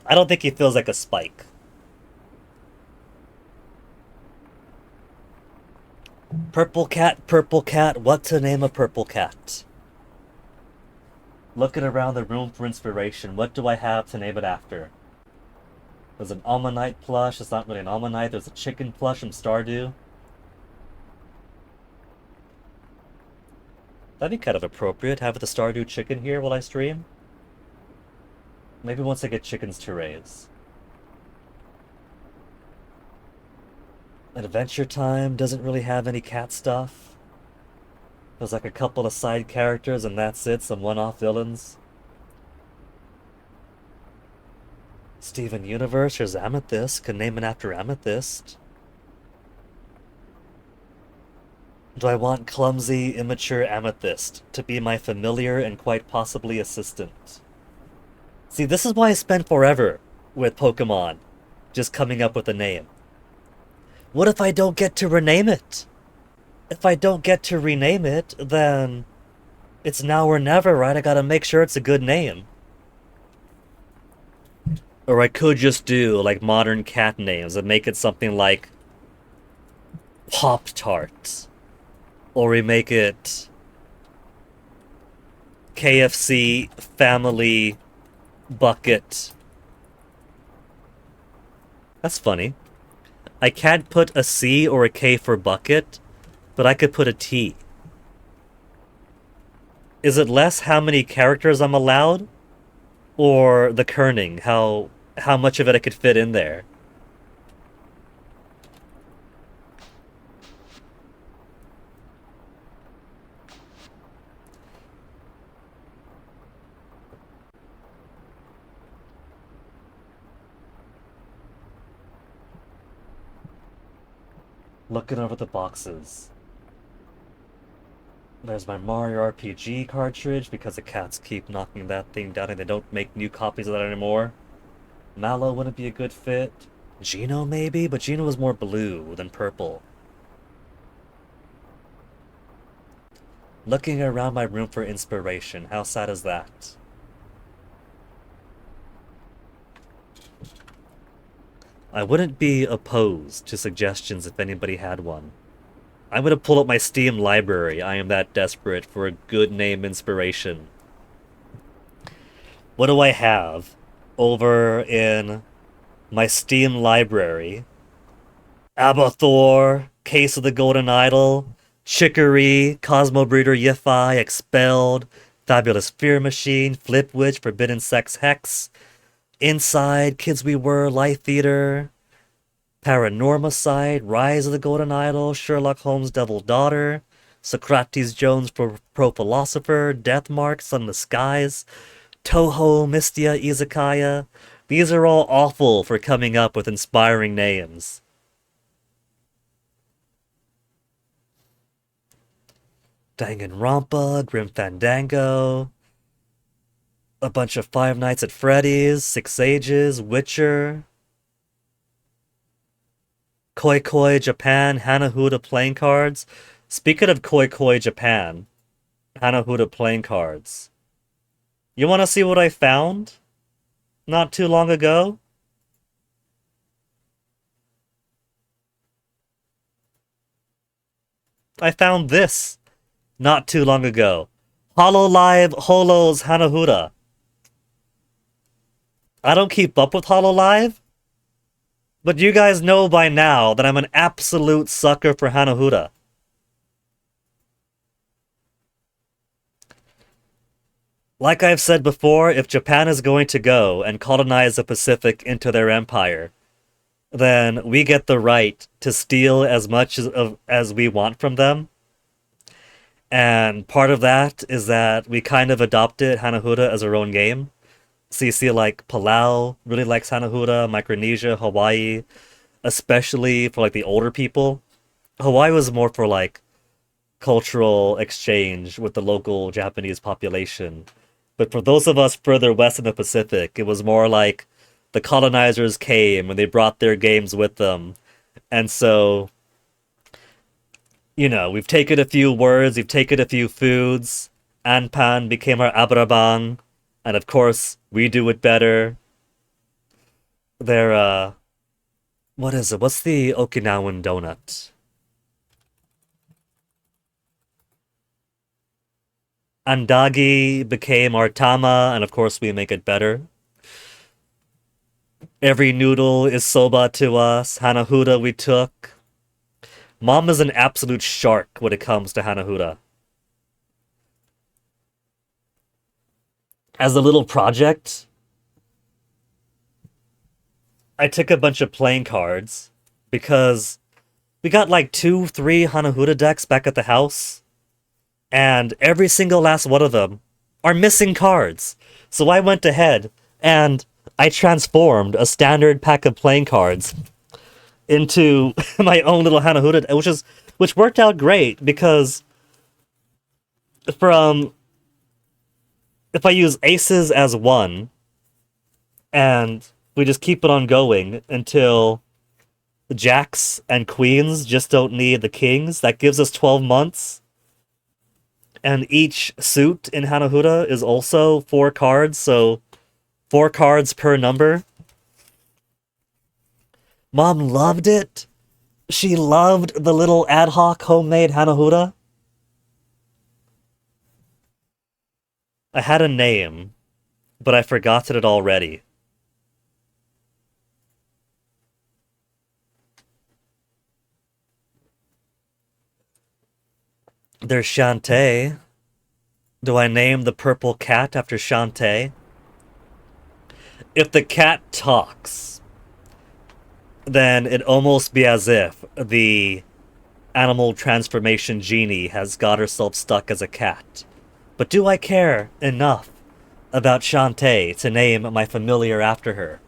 I don't think he feels like a Spike. Purple cat, what to name a purple cat? Looking around the room for inspiration, what do I have to name it after? There's an Almanite plush, it's not really an Almanite, there's a chicken plush from Stardew. That'd be kind of appropriate, have the Stardew chicken here while I stream. Maybe once I get chickens to raise. Adventure Time doesn't really have any cat stuff. There's like a couple of side characters and that's it, some one-off villains. Steven Universe, there's Amethyst, can name it after Amethyst. Do I want clumsy, immature Amethyst to be my familiar and quite possibly assistant? See, this is why I spent forever with Pokemon, just coming up with a name. What if I don't get to rename it? If I don't get to rename it, then it's now or never, right? I gotta make sure it's a good name. Or I could just do, like, modern cat names and make it something like Pop-Tart. Or we make it KFC Family Bucket. That's funny. I can't put a C or a K for bucket, but I could put a T. Is it less how many characters I'm allowed? Or the kerning, how much of it I could fit in there? Looking over the boxes. There's my Mario RPG cartridge because the cats keep knocking that thing down and they don't make new copies of that anymore. Mallow wouldn't be a good fit. Geno maybe, but Geno was more blue than purple. Looking around my room for inspiration. How sad is that? I wouldn't be opposed to suggestions if anybody had one. I'm gonna pull up my Steam library. I am that desperate for a good name inspiration. What do I have over in my Steam library? Abathor, Case of the Golden Idol, Chicory, Cosmo Breeder Yifai, Expelled, Fabulous Fear Machine, Flipwitch, Forbidden Sex Hex, Inside, Kids We Were, Life Eater, Paranormicide, Rise of the Golden Idol, Sherlock Holmes' Devil Daughter, Socrates Jones Pro Philosopher, Deathmark, Sun in the Skies, Toho, Mystia, Izakaya. These are all awful for coming up with inspiring names. Danganronpa, Grim Fandango, a bunch of Five Nights at Freddy's, Six Ages, Witcher, Koi Koi Japan, Hanahuda playing cards. Speaking of Koi Koi Japan, Hanahuda playing cards. You want to see what I found not too long ago? I found this not too long ago. HoloLive Holo's Hanahuda. I don't keep up with HoloLive, but you guys know by now that I'm an absolute sucker for Hanahuda. Like I've said before, if Japan is going to go and colonize the Pacific into their empire, then we get the right to steal as much as we want from them. And part of that is that we kind of adopted Hanahuda as our own game. So you see like Palau really likes Hanahuda, Micronesia, Hawaii, especially for like the older people. Hawaii was more for like cultural exchange with the local Japanese population. But for those of us further west in the Pacific, it was more like the colonizers came and they brought their games with them. And so, you know, we've taken a few words, we've taken a few foods. Anpan became our abrabang. And of course, we do it better. They're, what is it? What's the Okinawan donut? Andagi became our tama, and of course we make it better. Every noodle is soba to us. Hanahuda we took. Mom is an absolute shark when it comes to Hanahuda. As a little project, I took a bunch of playing cards because we got like 2, 3 Hanahuda decks back at the house, and every single last one of them are missing cards. So I went ahead and I transformed a standard pack of playing cards into my own little Hanahuda, which worked out great because from if I use aces as 1 and we just keep it on going until the jacks and queens just don't need the kings, that gives us 12 months. And each suit in Hanahuda is also 4 cards, so 4 cards per number. Mom loved it. She loved the little ad hoc homemade Hanahuda. I had a name, but I forgotten it already. There's Shantae. Do I name the purple cat after Shantae? If the cat talks, then it'd almost be as if the animal transformation genie has got herself stuck as a cat. But do I care enough about Shantae to name my familiar after her?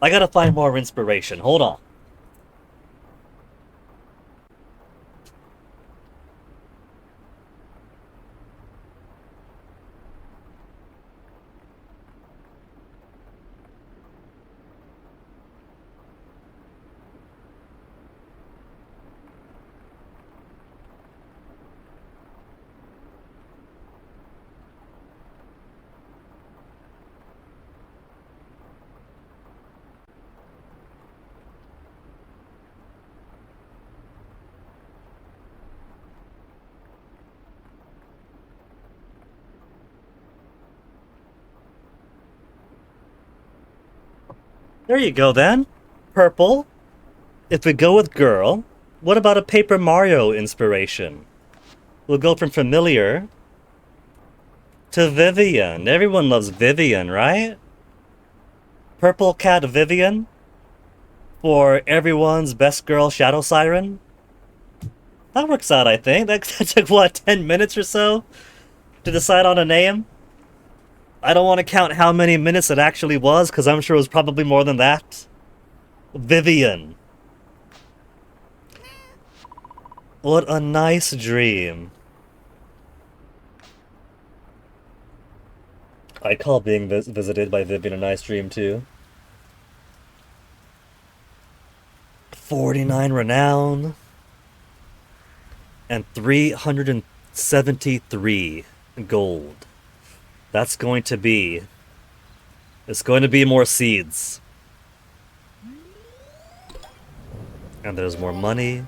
I gotta find more inspiration. Hold on. There you go then. Purple. If we go with girl, what about a Paper Mario inspiration? We'll go from familiar to Vivian. Everyone loves Vivian, right? Purple cat Vivian for everyone's best girl Shadow Siren. That works out, I think. That took, what, 10 minutes or so to decide on a name? I don't want to count how many minutes it actually was, because I'm sure it was probably more than that. Vivian. What a nice dream. I'd call being visited by Vivian a nice dream, too. 49 renown. And 373 gold. That's going to be... It's going to be more seeds. And there's more money.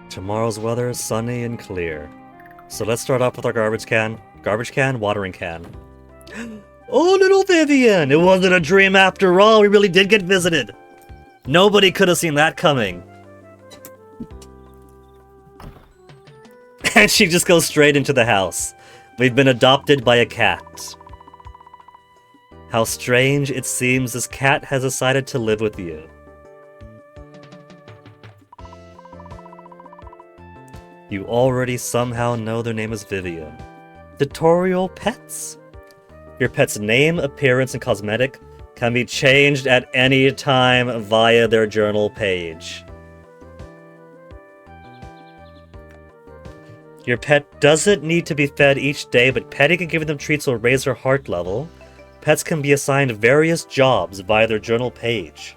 Tomorrow's weather is sunny and clear. So let's start off with our garbage can. Garbage can, watering can. Oh, little Vivian! It wasn't a dream after all. We really did get visited. Nobody could have seen that coming. And she just goes straight into the house. We've been adopted by a cat. How strange it seems this cat has decided to live with you. You already somehow know their name is Vivian. Tutorial pets? Your pet's name, appearance, and cosmetic can be changed at any time via their journal page. Your pet doesn't need to be fed each day, but petting and giving them treats will raise their heart level. Pets can be assigned various jobs via their journal page.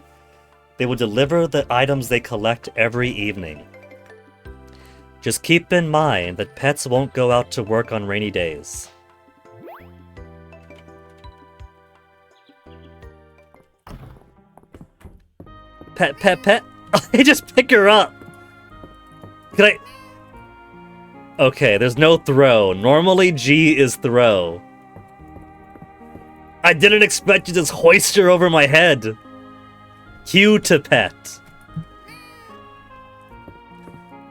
They will deliver the items they collect every evening. Just keep in mind that pets won't go out to work on rainy days. Pet, pet, pet. I just pick her up. Can I? Okay, there's no throw. Normally G is throw. I didn't expect you to just hoist her over my head. Q to pet.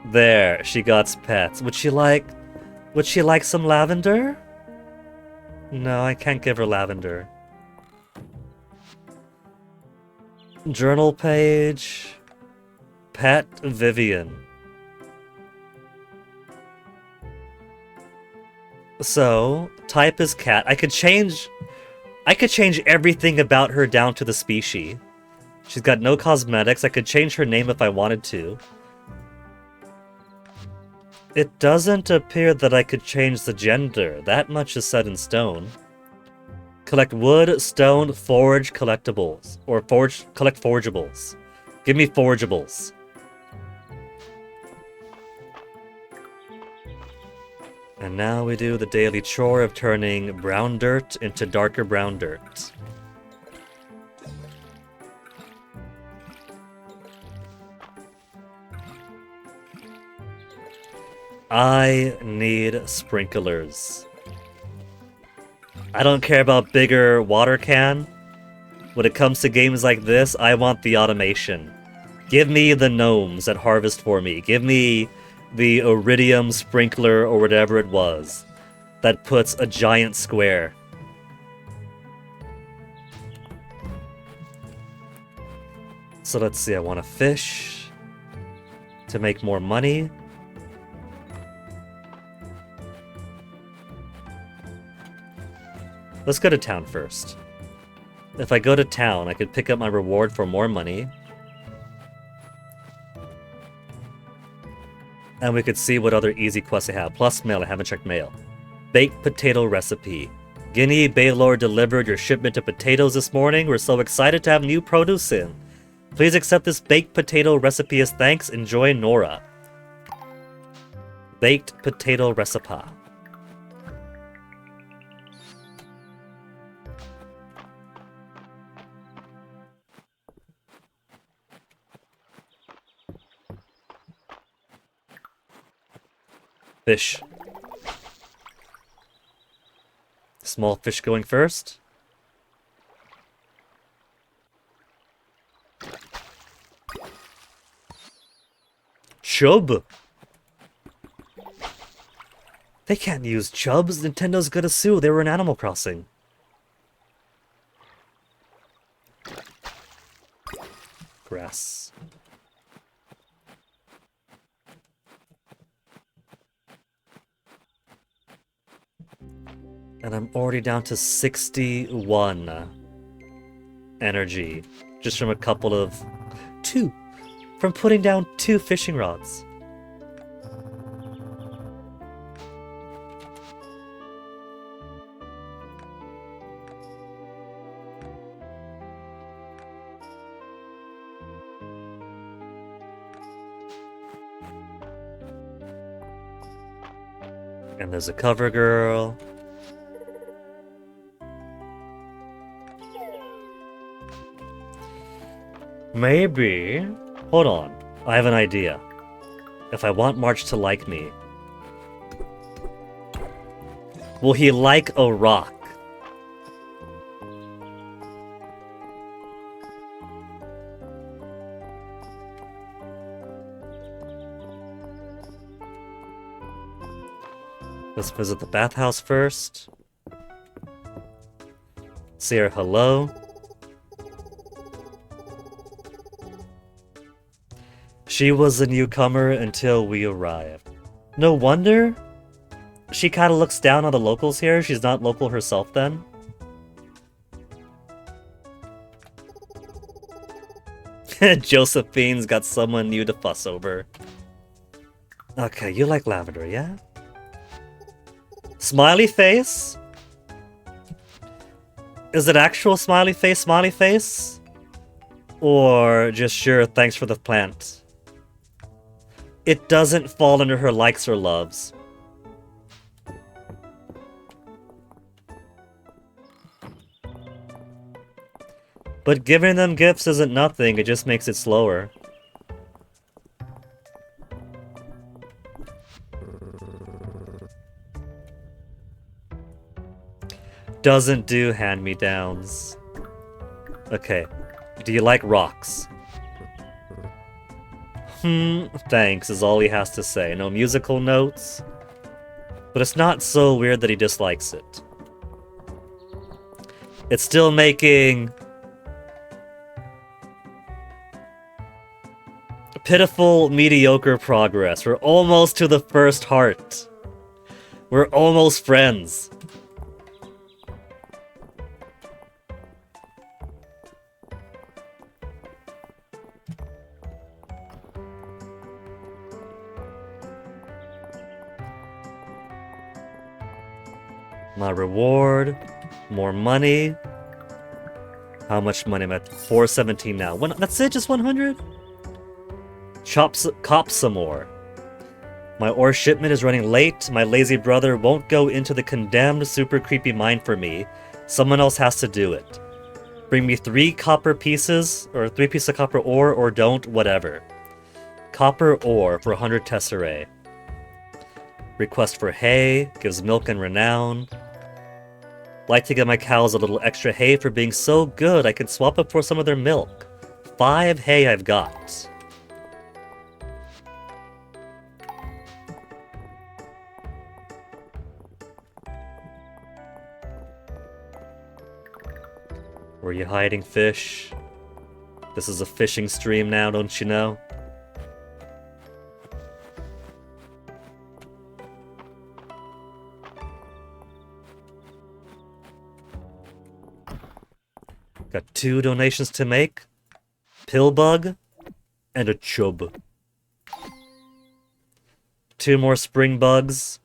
There, she got pets. Would she like some lavender? No, I can't give her lavender. Journal page. Pet Vivian. So, type is cat. I could change everything about her down to the species. She's got no cosmetics. I could change her name if I wanted to. It doesn't appear that I could change the gender. That much is set in stone. Collect wood, stone, forge collectibles. Or collect forgeables. Give me forgeables. And now we do the daily chore of turning brown dirt into darker brown dirt. I need sprinklers. I don't care about bigger water can. When it comes to games like this, I want the automation. Give me the gnomes that harvest for me. Give me the iridium sprinkler or whatever it was that puts a giant square. So let's see, I want a fish to make more money. Let's go to town first. If I go to town, I could pick up my reward for more money. And we could see what other easy quests I have. Plus mail, I haven't checked mail. Baked potato recipe. Guinea Baylor delivered your shipment of potatoes this morning. We're so excited to have new produce in. Please accept this baked potato recipe as thanks. Enjoy, Nora. Baked potato recipe. Fish. Small fish going first. Chub. They can't use chubs. Nintendo's gonna sue. They were in Animal Crossing. Grass. And I'm already down to 61 energy. Just from a couple of... From putting down 2 fishing rods. And there's a cover girl. Maybe... Hold on. I have an idea. If I want March to like me... Will he like a rock? Let's visit the bathhouse first. Say her hello. She was a newcomer until we arrived. No wonder she kind of looks down on the locals here. She's not local herself then. Josephine's got someone new to fuss over. Okay, you like lavender, yeah? Smiley face? Is it actual smiley face? Or just sure, thanks for the plant? It doesn't fall under her likes or loves. But giving them gifts isn't nothing, it just makes it slower. Doesn't do hand-me-downs. Okay. Do you like rocks? Thanks is all he has to say. No musical notes. But it's not so weird that he dislikes it. It's still making pitiful, mediocre progress. We're almost to the first heart. We're almost friends. My reward, more money. How much money am I at? 417 now. That's it? Just 100? Cop some more. My ore shipment is running late. My lazy brother won't go into the condemned super creepy mine for me. Someone else has to do it. Bring me 3 copper pieces, or 3 pieces of copper ore, or don't, whatever. Copper ore for 100 tesserae. Request for hay, gives milk and renown. Like to give my cows a little extra hay for being so good I can swap it for some of their milk. 5 hay I've got. Were you hiding, fish? This is a fishing stream now, don't you know? Got 2 donations to make. Pillbug and a chub. 2 more spring bugs.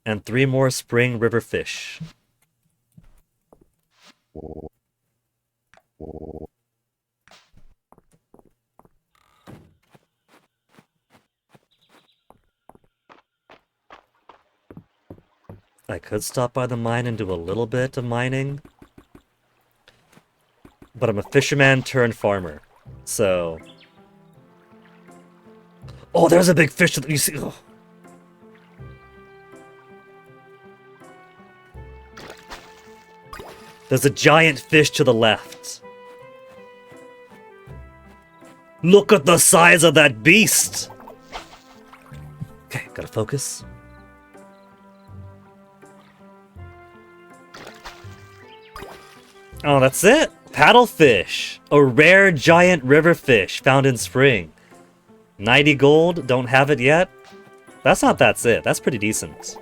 And 3 more spring river fish. I could stop by the mine and do a little bit of mining. But I'm a fisherman turned farmer. So... Oh, there's a big fish that you see. Oh. There's a giant fish to the left. Look at the size of that beast! Okay, gotta focus. Oh, that's it! Paddlefish! A rare giant river fish found in spring. 90 gold, don't have it yet. That's it. That's pretty decent.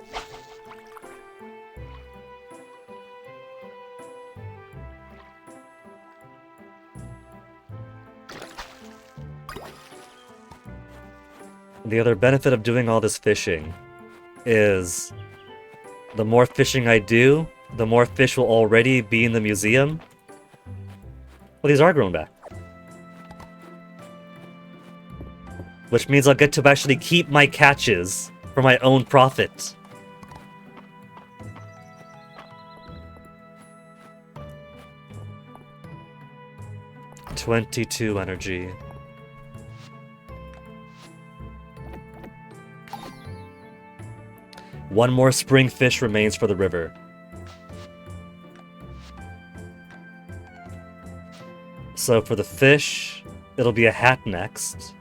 The other benefit of doing all this fishing is the more fishing I do, the more fish will already be in the museum. Well, these are grown back. Which means I'll get to actually keep my catches for my own profit. $22 energy. One more spring fish remains for the river. So for the fish, it'll be a hat next.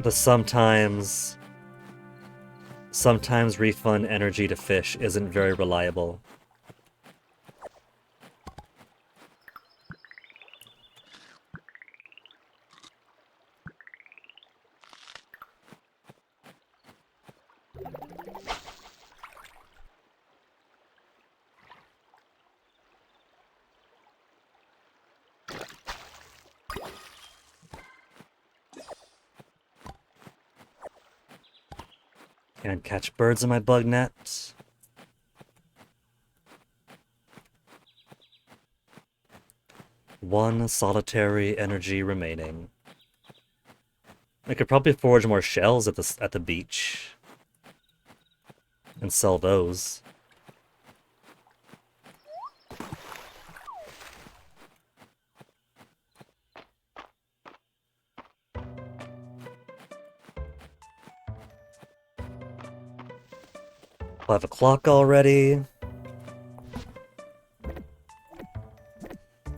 The sometimes refund energy to fish isn't very reliable. Can't catch birds in my bug net. One solitary energy remaining. I could probably forge more shells at the beach and sell those. $5 o'clock already.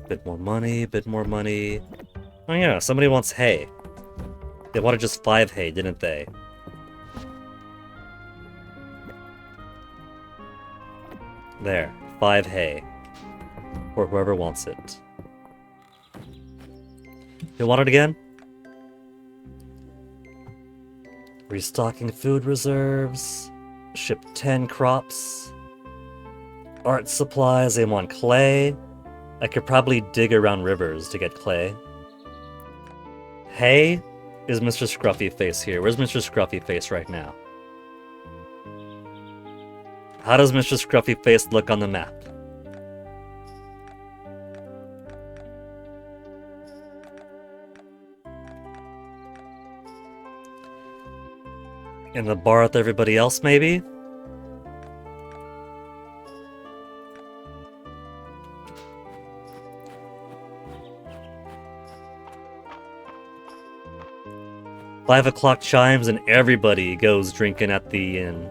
Bit more money, bit more money. Oh yeah, somebody wants hay. They wanted just 5 hay, didn't they? There, 5 hay. For whoever wants it. You want it again? Restocking food reserves. Ship 10 crops. Art supplies, they want clay. I could probably dig around rivers to get clay. Hay is Mr. Scruffy Face here. Where's Mr. Scruffy Face right now? How does Mr. Scruffy Face look on the map? In the bar with everybody else, maybe? $5 o'clock chimes and everybody goes drinking at the inn.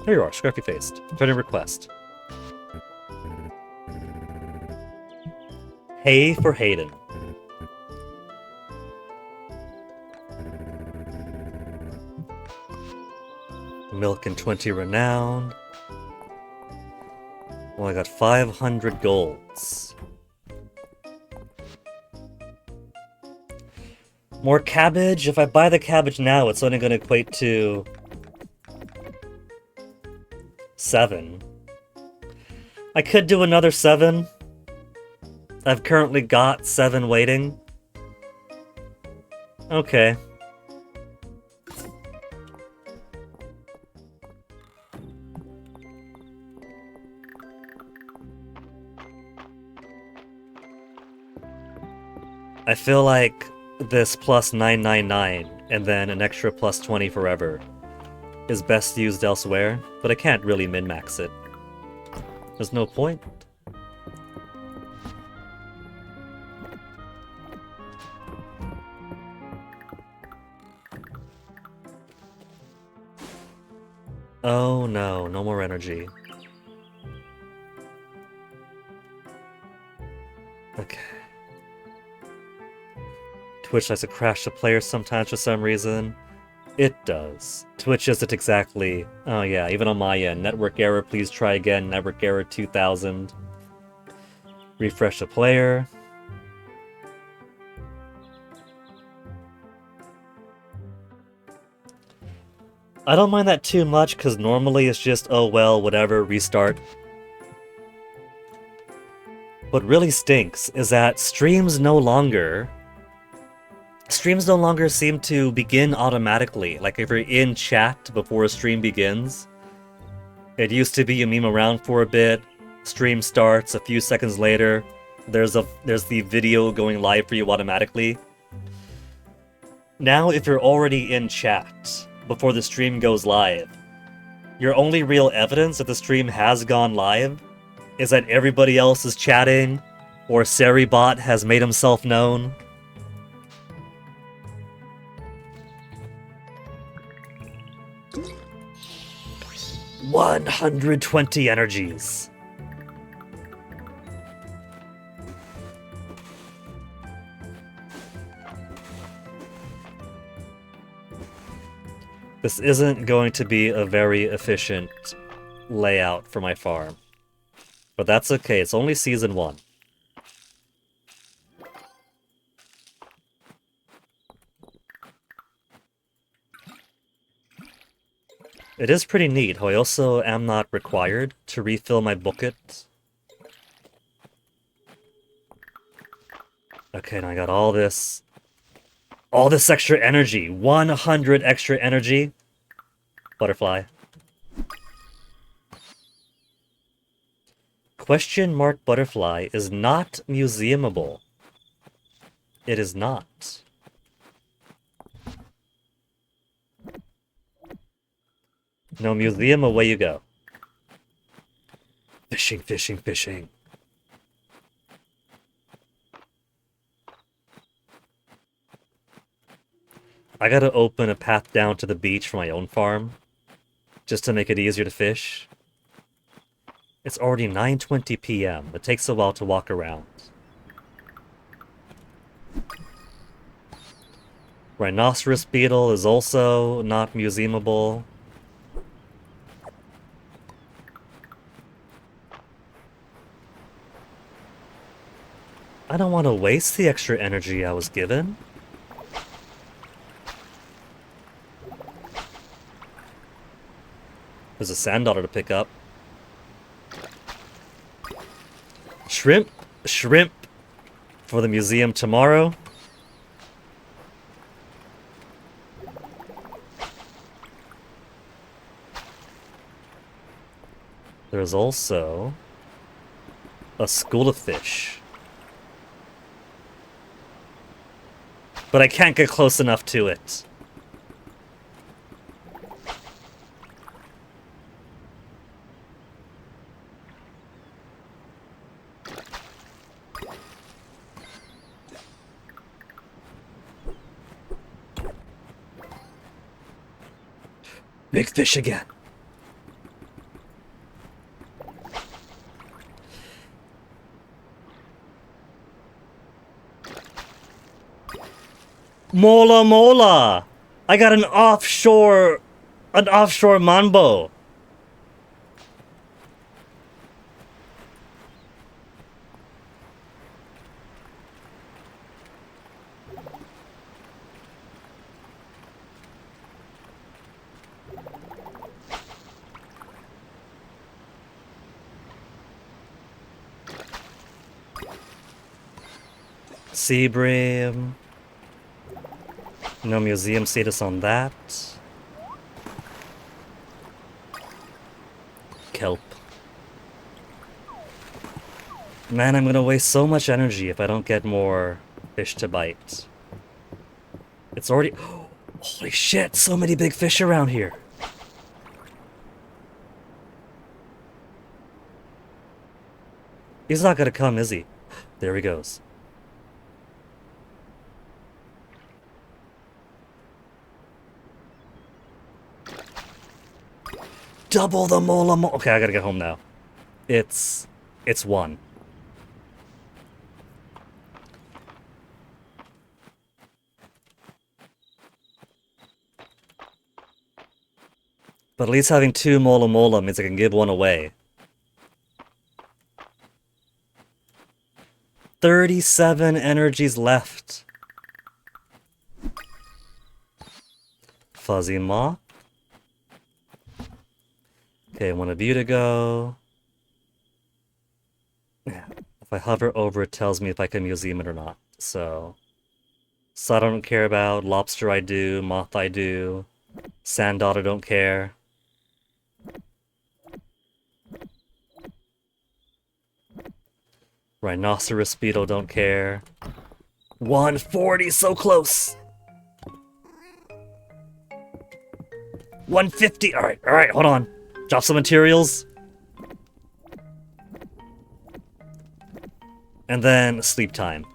There you are, Scruffy Faced. Friend request. Hay for Hayden. Milk and 20 renown. Well, I got 500 golds. More cabbage? If I buy the cabbage now, it's only going to equate to 7. I could do another 7. I've currently got 7 waiting. Okay. I feel like this plus 999 and then an extra plus 20 forever is best used elsewhere, but I can't really min-max it. There's no point. Oh no, no more energy. Okay. Twitch likes to crash the player sometimes for some reason. It does. Twitch isn't exactly... Oh yeah, even on my end. Network error, please try again. Network error 2000. Refresh the player. I don't mind that too much, because normally it's just, oh well, whatever, restart. What really stinks is that streams no longer seem to begin automatically. Like if you're in chat before a stream begins, it used to be you meme around for a bit, stream starts, a few seconds later, there's the video going live for you automatically. Now if you're already in chat before the stream goes live, your only real evidence that the stream has gone live is that everybody else is chatting, or Seribot has made himself known. $120 energies. This isn't going to be a very efficient layout for my farm. But that's okay, it's only Season 1. It is pretty neat how I also am not required to refill my bucket. Okay, now I got all this All this extra energy. 100 extra energy. Butterfly. Question mark butterfly is not museumable. It is not. No museum, away you go. Fishing, fishing, fishing. I gotta open a path down to the beach for my own farm, just to make it easier to fish. It's already 9:20 p.m. It takes a while to walk around. Rhinoceros beetle is also not museumable. I don't want to waste the extra energy I was given. There's a sand otter to pick up. Shrimp, shrimp for the museum tomorrow. There's also a school of fish. But I can't get close enough to it. Big fish again. Mola mola! I got an offshore mambo. Sea bream. No museum status on that. Kelp. Man, I'm gonna waste so much energy if I don't get more fish to bite. It's already... Holy shit, so many big fish around here. He's not gonna come, is he? There he goes. Double the mola mola. Okay, I gotta get home now. It's 1. But at least having 2 mola mola means I can give 1 away. 37 energies left. Fuzzy moth. Okay, 1 of you to go. Yeah, if I hover over, it tells me if I can museum it or not. So I don't care about. Lobster I do. Moth I do. Sand otter don't care. Rhinoceros beetle don't care. 140, so close! 150, alright, hold on. Drop some materials. And then sleep time.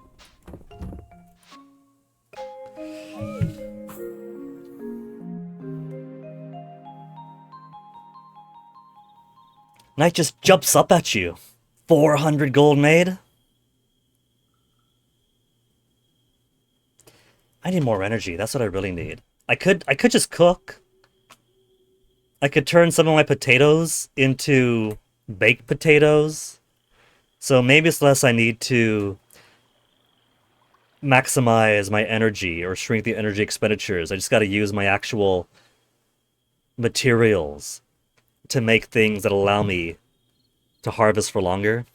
Night just jumps up at you. 400 gold made? I need more energy, that's what I really need. I could just cook. I could turn some of my potatoes into baked potatoes. So maybe it's less I need to maximize my energy or shrink the energy expenditures. I just gotta use my actual materials to make things that allow me to harvest for longer.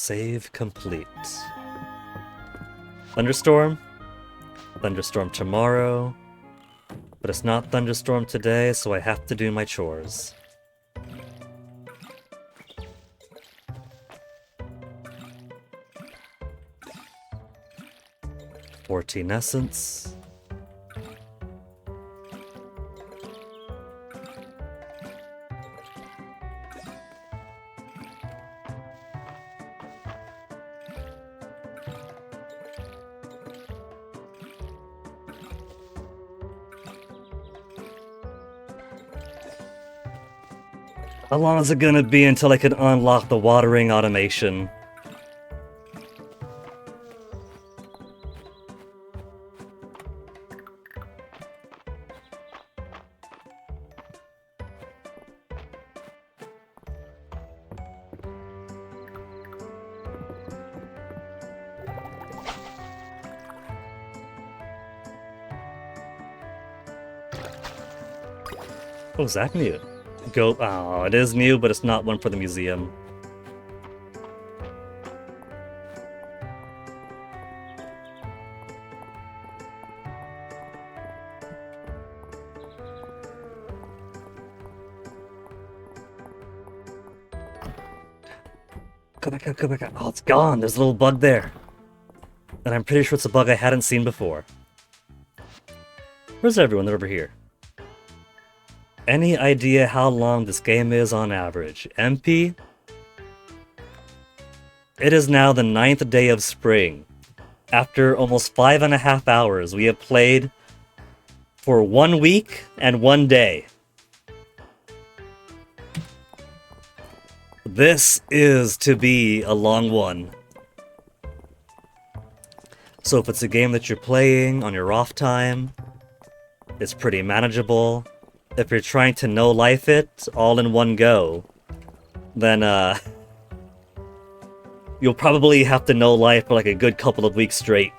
Save complete. Thunderstorm? Thunderstorm tomorrow. But it's not thunderstorm today, so I have to do my chores. $14 essence. How long is it gonna be until I can unlock the watering automation? Oh, is that new? Go. Oh, it is new, but it's not one for the museum. Go back up, go back up. Oh, it's gone. There's a little bug there. And I'm pretty sure it's a bug I hadn't seen before. Where's everyone? They're over here. Any idea how long this game is on average? MP? It is now the 9th day of spring. After almost 5.5 hours, we have played for 1 week and 1 day. This is to be a long one. So if it's a game that you're playing on your off time, it's pretty manageable. If you're trying to no-life it all in one go, then you'll probably have to no-life for like a good couple of weeks straight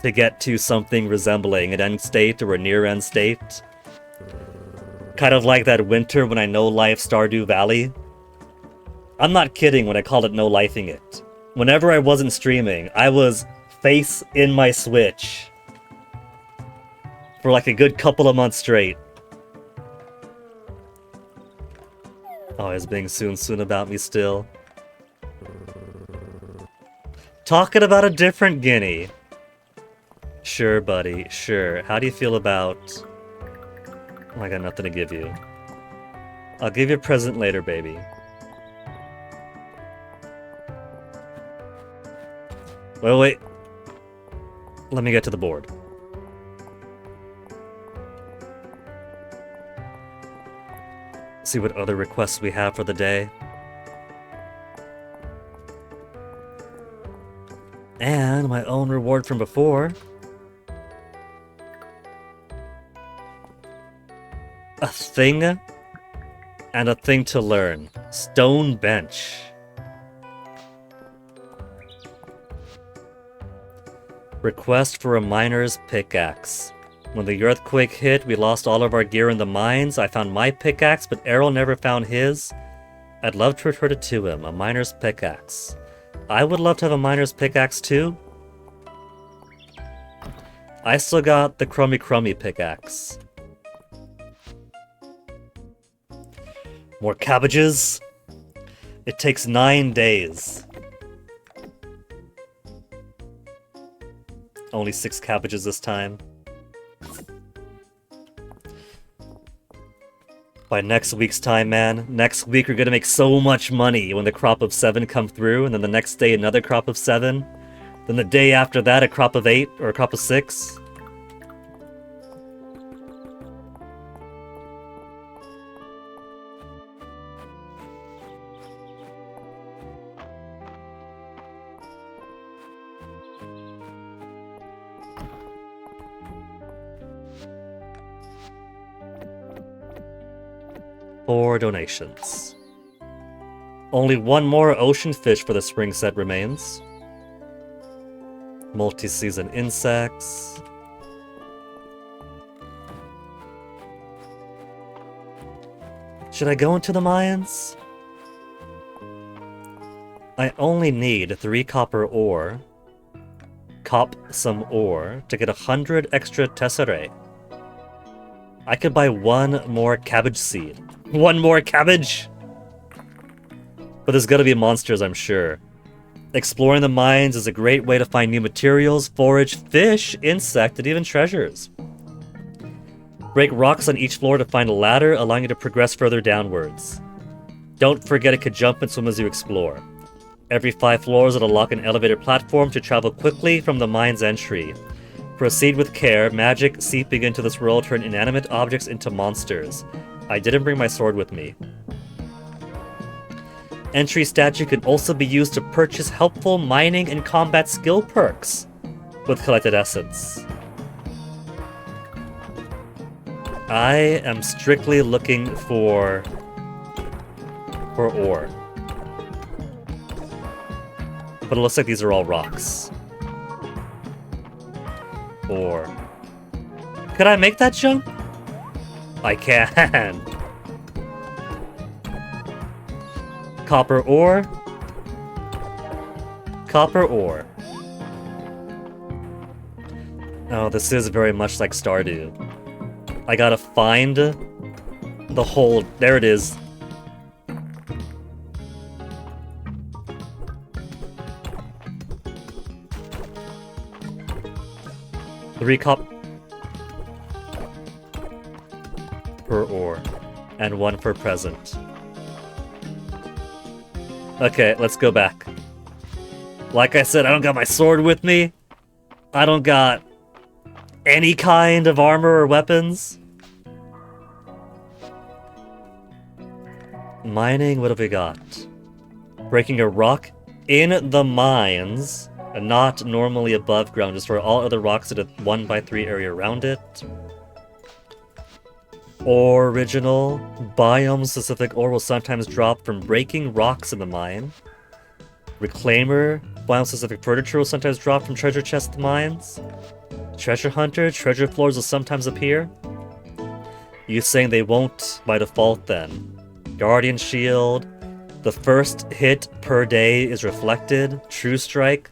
to get to something resembling an end state or a near end state. Kind of like that winter when I no-life Stardew Valley. I'm not kidding when I called it no-lifing it. Whenever I wasn't streaming, I was face in my Switch for like a good couple of months straight. Oh, he's being soon about me still. Talking about a different guinea. Sure, buddy, sure. How do you feel about... Oh, I got nothing to give you. I'll give you a present later, baby. Wait. Let me get to the board. See what other requests we have for the day. And my own reward from before. A thing and a thing to learn. Stone bench. Request for a miner's pickaxe. When the earthquake hit, we lost all of our gear in the mines. I found my pickaxe, but Errol never found his. I'd love to return it to him, a miner's pickaxe. I would love to have a miner's pickaxe too. I still got the crummy pickaxe. More cabbages. It takes 9 days. Only 6 cabbages this time. By next week's time, man. Next week we're gonna make so much money when the crop of 7 come through, and then the next day another crop of 7. Then the day after that a crop of 8, or a crop of 6. For donations. Only 1 more ocean fish for the spring set remains. Multi-season insects. Should I go into the mines? I only need 3 copper ore. Cop some ore to get 100 extra tesserae. I could buy 1 more cabbage seed. 1 more cabbage! But there's gotta be monsters, I'm sure. Exploring the mines is a great way to find new materials, forage, fish, insect, and even treasures. Break rocks on each floor to find a ladder, allowing you to progress further downwards. Don't forget it could jump and swim as you explore. Every 5 floors it'll unlock an elevator platform to travel quickly from the mine's entry. Proceed with care. Magic seeping into this world turn inanimate objects into monsters. I didn't bring my sword with me. Entry statue can also be used to purchase helpful mining and combat skill perks with collected essence. I am strictly looking for ore. But it looks like these are all rocks. Ore. Could I make that jump? I can. Copper ore. Copper ore. Oh, this is very much like Stardew. I gotta find the hole. There it is. Three copper ore, and 1 for present. Okay, let's go back. Like I said, I don't got my sword with me. I don't got any kind of armor or weapons. Mining, what have we got? Breaking a rock in the mines, and not normally above ground, just for all other rocks at a 1x3 area around it. Original. Biome-specific ore will sometimes drop from breaking rocks in the mine. Reclaimer. Biome-specific furniture will sometimes drop from treasure chests in the mines. Treasure hunter. Treasure floors will sometimes appear. You saying they won't by default then. Guardian shield. The first hit per day is reflected. True strike.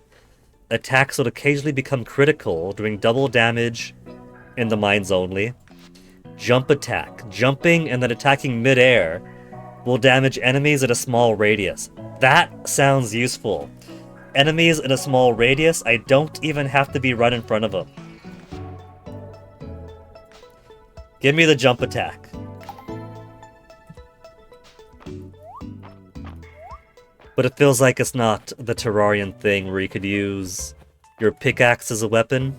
Attacks will occasionally become critical, doing double damage in the mines only. Jump attack. Jumping and then attacking mid-air will damage enemies at a small radius. That sounds useful. Enemies in a small radius, I don't even have to be right in front of them. Give me the jump attack. But it feels like it's not the Terrarian thing where you could use your pickaxe as a weapon.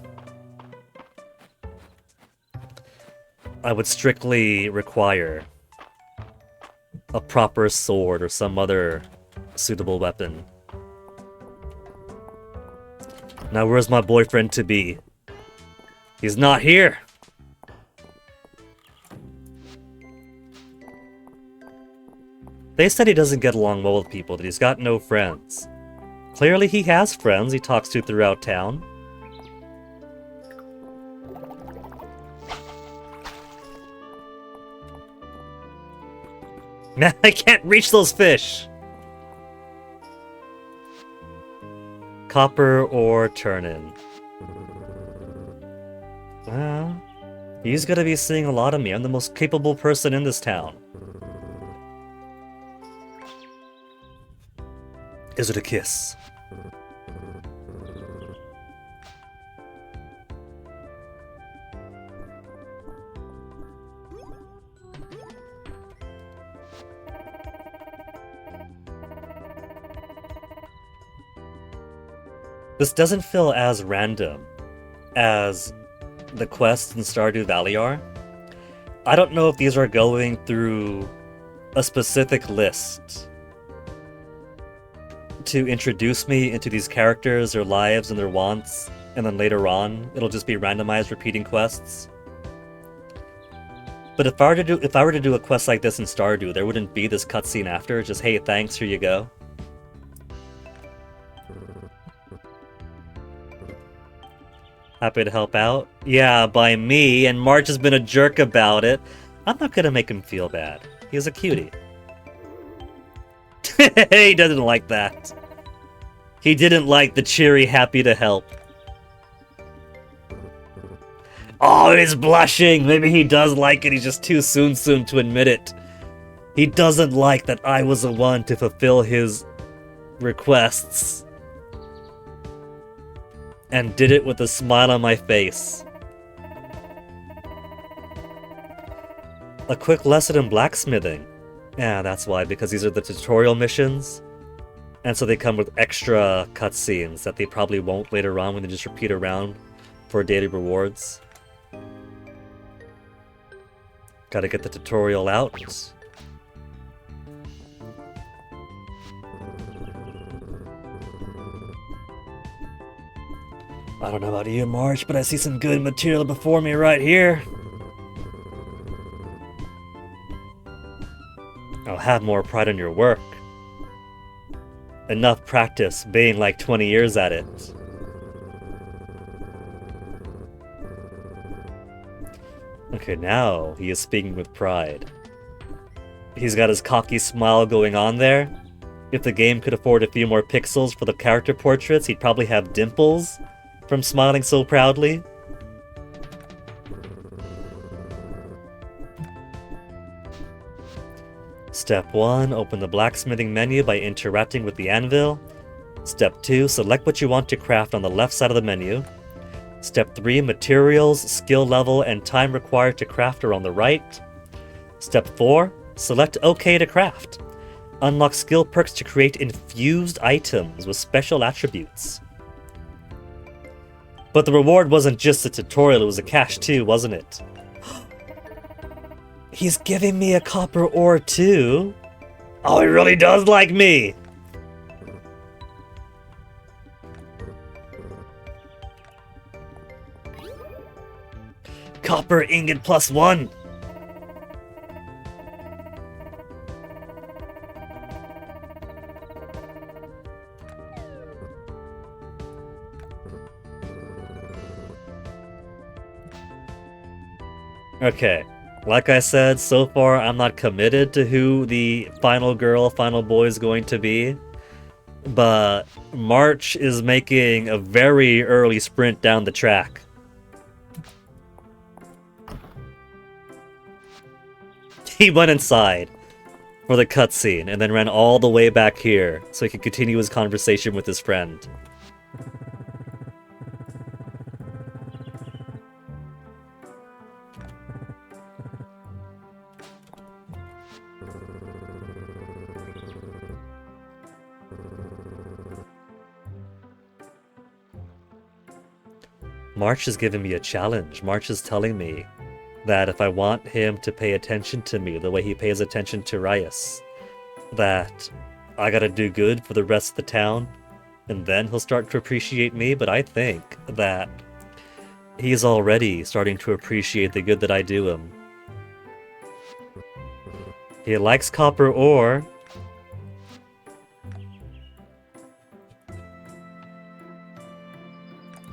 I would strictly require a proper sword or some other suitable weapon. Now where's my boyfriend to be? He's not here! They said he doesn't get along well with people, that he's got no friends. Clearly he has friends he talks to throughout town. Man, I can't reach those fish! Copper or turn-in. Well, he's gonna be seeing a lot of me. I'm the most capable person in this town. Is it a kiss? This doesn't feel as random as the quests in Stardew Valley are. I don't know if these are going through a specific list to introduce me into these characters, their lives, and their wants, and then later on, it'll just be randomized repeating quests. But if I were to do a quest like this in Stardew, there wouldn't be this cutscene after, just hey, thanks, here you go. Happy to help out? Yeah, by me, and March has been a jerk about it. I'm not gonna make him feel bad. He's a cutie. He doesn't like that. He didn't like the cheery happy to help. Oh, he's blushing! Maybe he does like it, he's just too soon to admit it. He doesn't like that I was the one to fulfill his requests. And did it with a smile on my face. A quick lesson in blacksmithing. Yeah, that's why, because these are the tutorial missions. And so they come with extra cutscenes that they probably won't later on when they just repeat around for daily rewards. Gotta get the tutorial out. I don't know about you, March, but I see some good material before me right here. I'll have more pride in your work. Enough practice being like 20 years at it. Okay, now he is speaking with pride. He's got his cocky smile going on there. If the game could afford a few more pixels for the character portraits, he'd probably have dimples from smiling so proudly. Step 1, open the blacksmithing menu by interacting with the anvil. Step 2, select what you want to craft on the left side of the menu. Step 3, materials, skill level, and time required to craft are on the right. Step 4, select OK to craft. Unlock skill perks to create infused items with special attributes. But the reward wasn't just a tutorial, it was a cache too, wasn't it? He's giving me a copper ore too. Oh, he really does like me! Copper ingot +1! Okay. Like I said, so far I'm not committed to who the final girl, final boy is going to be. But March is making a very early sprint down the track. He went inside for the cutscene and then ran all the way back here so he could continue his conversation with his friend. March is giving me a challenge. March is telling me that if I want him to pay attention to me the way he pays attention to Rias, that I gotta do good for the rest of the town, and then he'll start to appreciate me. But I think that he's already starting to appreciate the good that I do him. He likes copper ore.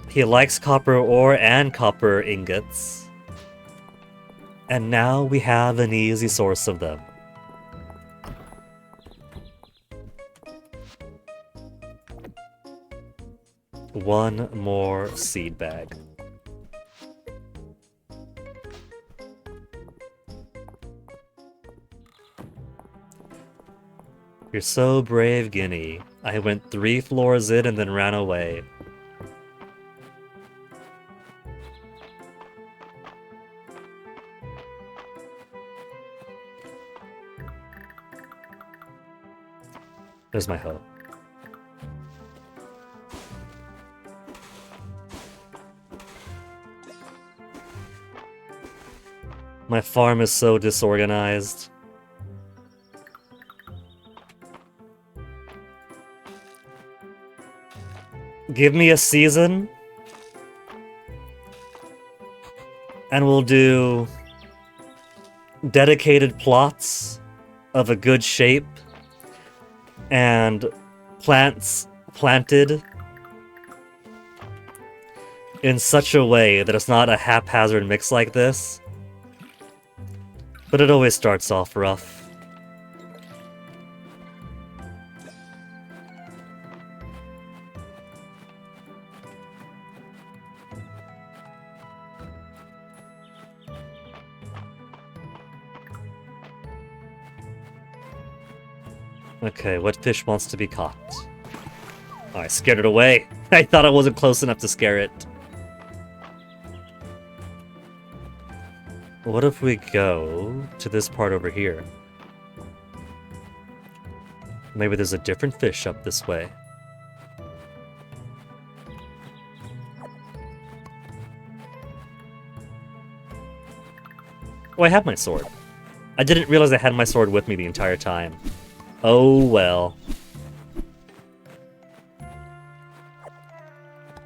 He likes copper ore and copper ingots. And now we have an easy source of them. One more seed bag. You're so brave, Guinea. I went 3 floors in and then ran away. There's my hoe. My farm is so disorganized. Give me a season, and we'll do dedicated plots of a good shape and plants planted in such a way that it's not a haphazard mix like this. But it always starts off rough. Okay, what fish wants to be caught? Oh, I scared it away. I thought I wasn't close enough to scare it. What if we go to this part over here? Maybe there's a different fish up this way. Oh, I have my sword. I didn't realize I had my sword with me the entire time. Oh well.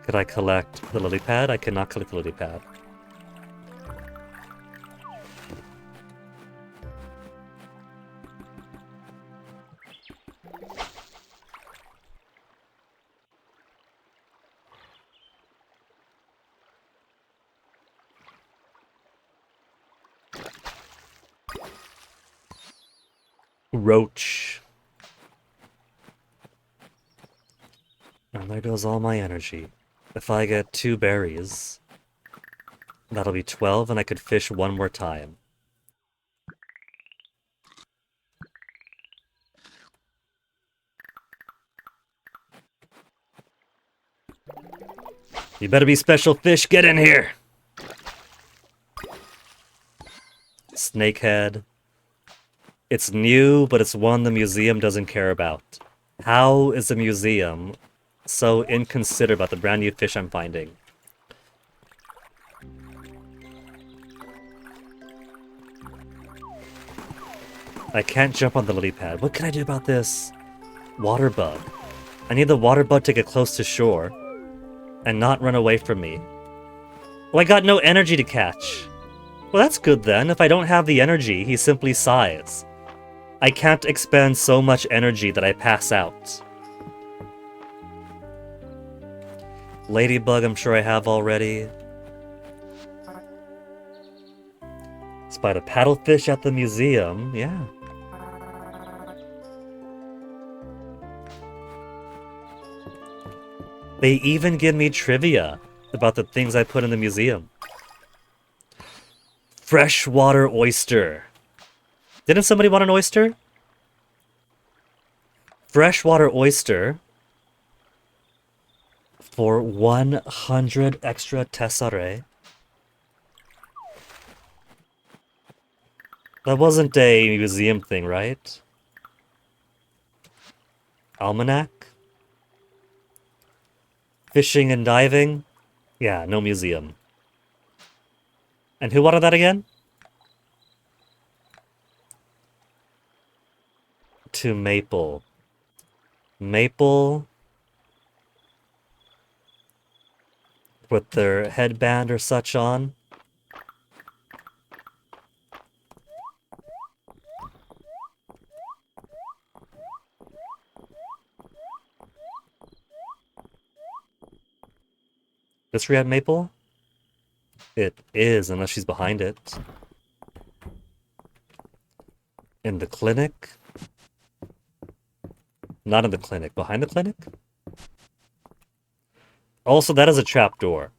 Could I collect the lily pad? I cannot collect the lily pad. Roach. And there goes all my energy. If I get 2 berries, that'll be 12 and I could fish one more time. You better be special fish, get in here! Snakehead. It's new, but it's one the museum doesn't care about. How is the museum so inconsiderate about the brand new fish I'm finding? I can't jump on the lily pad. What can I do about this? Water bug. I need the water bug to get close to shore and not run away from me. Well, I got no energy to catch. Well, that's good then. If I don't have the energy, he simply sighs. I can't expend so much energy that I pass out. Ladybug, I'm sure I have already. Spied a paddlefish at the museum, yeah. They even give me trivia about the things I put in the museum. Freshwater oyster. Didn't somebody want an oyster? Freshwater oyster for 100 extra tesserae. That wasn't a museum thing, right? Almanac? Fishing and diving? Yeah, no museum. And who wanted that again? To Maple. Maple with their headband or such on. This red Maple? It is, unless she's behind it. In the clinic? Not in the clinic. Behind the clinic? Also, that is a trapdoor.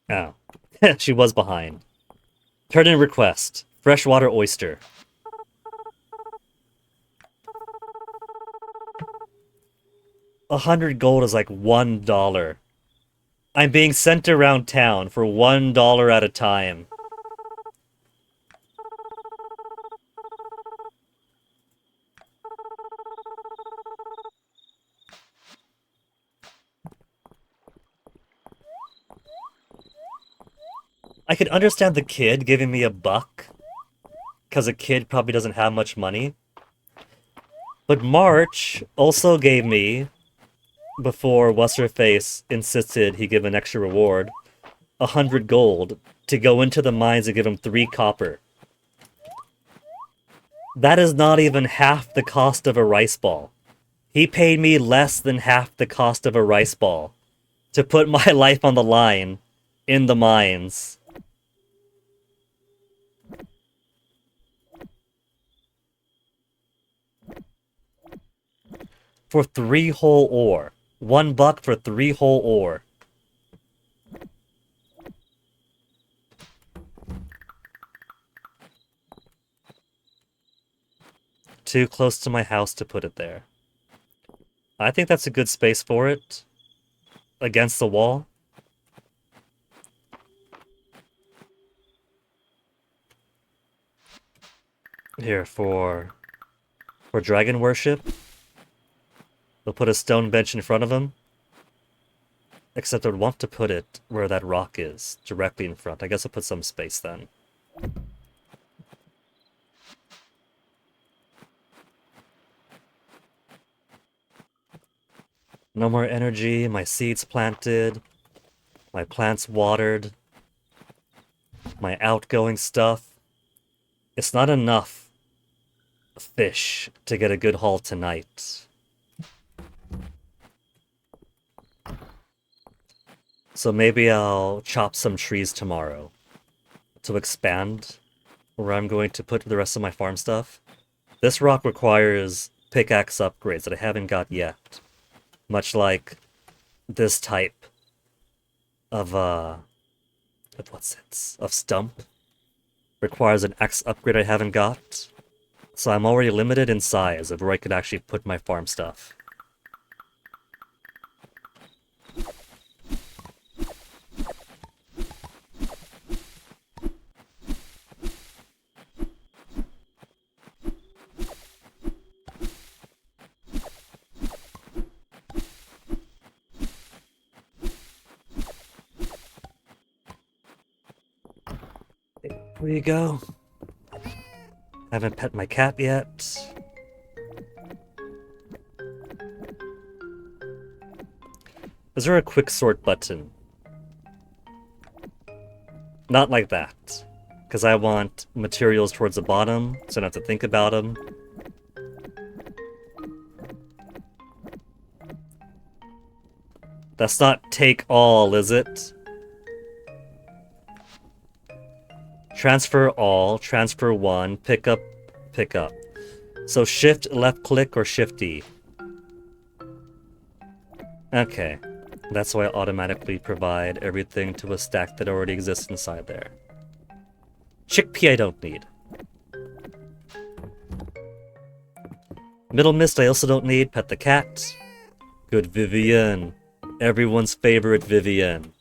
Oh. She was behind. Turn in request. Freshwater oyster. $100 is like $1. I'm being sent around town for $1 at a time. I could understand the kid giving me $1, because a kid probably doesn't have much money. But March also gave me, before What's-Her-Face insisted he give an extra reward, 100 gold to go into the mines and give him 3 copper. That is not even half the cost of a rice ball. He paid me less than half the cost of a rice ball to put my life on the line in the mines. For 3 whole ore. $1 for 3 whole ore. too close to my house to put it there. I think that's a good space for it. Against the wall. Here, for dragon worship, we'll put a stone bench in front of him. Except I would want to put it where that rock is, directly in front. I guess I'll put some space then. No more energy, my seeds planted, my plants watered, my outgoing stuff. It's not enough fish to get a good haul tonight. So maybe I'll chop some trees tomorrow to expand where I'm going to put the rest of my farm stuff. This rock requires pickaxe upgrades that I haven't got yet. Much like this type of stump requires an axe upgrade I haven't got. So I'm already limited in size of where I could actually put my farm stuff. Here you go. Haven't pet my cat yet. Is there a quick sort button? Not like that. Because I want materials towards the bottom, so I don't have to think about them. That's not take all, is it? Transfer all, transfer one, pick up, pick up. So shift left click or shift E. Okay. That's why I automatically provide everything to a stack that already exists inside there. Chickpea I don't need. Middle mist I also don't need. Pet the cat. Good Vivian. Everyone's favorite Vivian.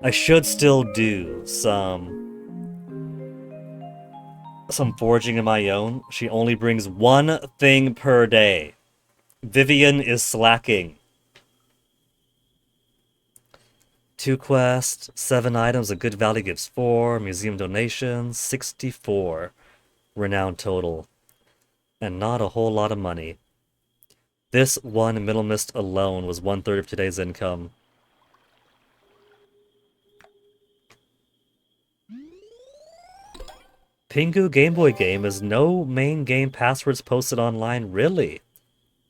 I should still do some foraging of my own. She only brings one thing per day. Vivian is slacking. 2 quests, 7 items, a good value gives 4, museum donations, 64 renown total. And not a whole lot of money. This one Middle Mist alone was 1/3 of today's income. Pingu Game Boy game is no main game passwords posted online, really.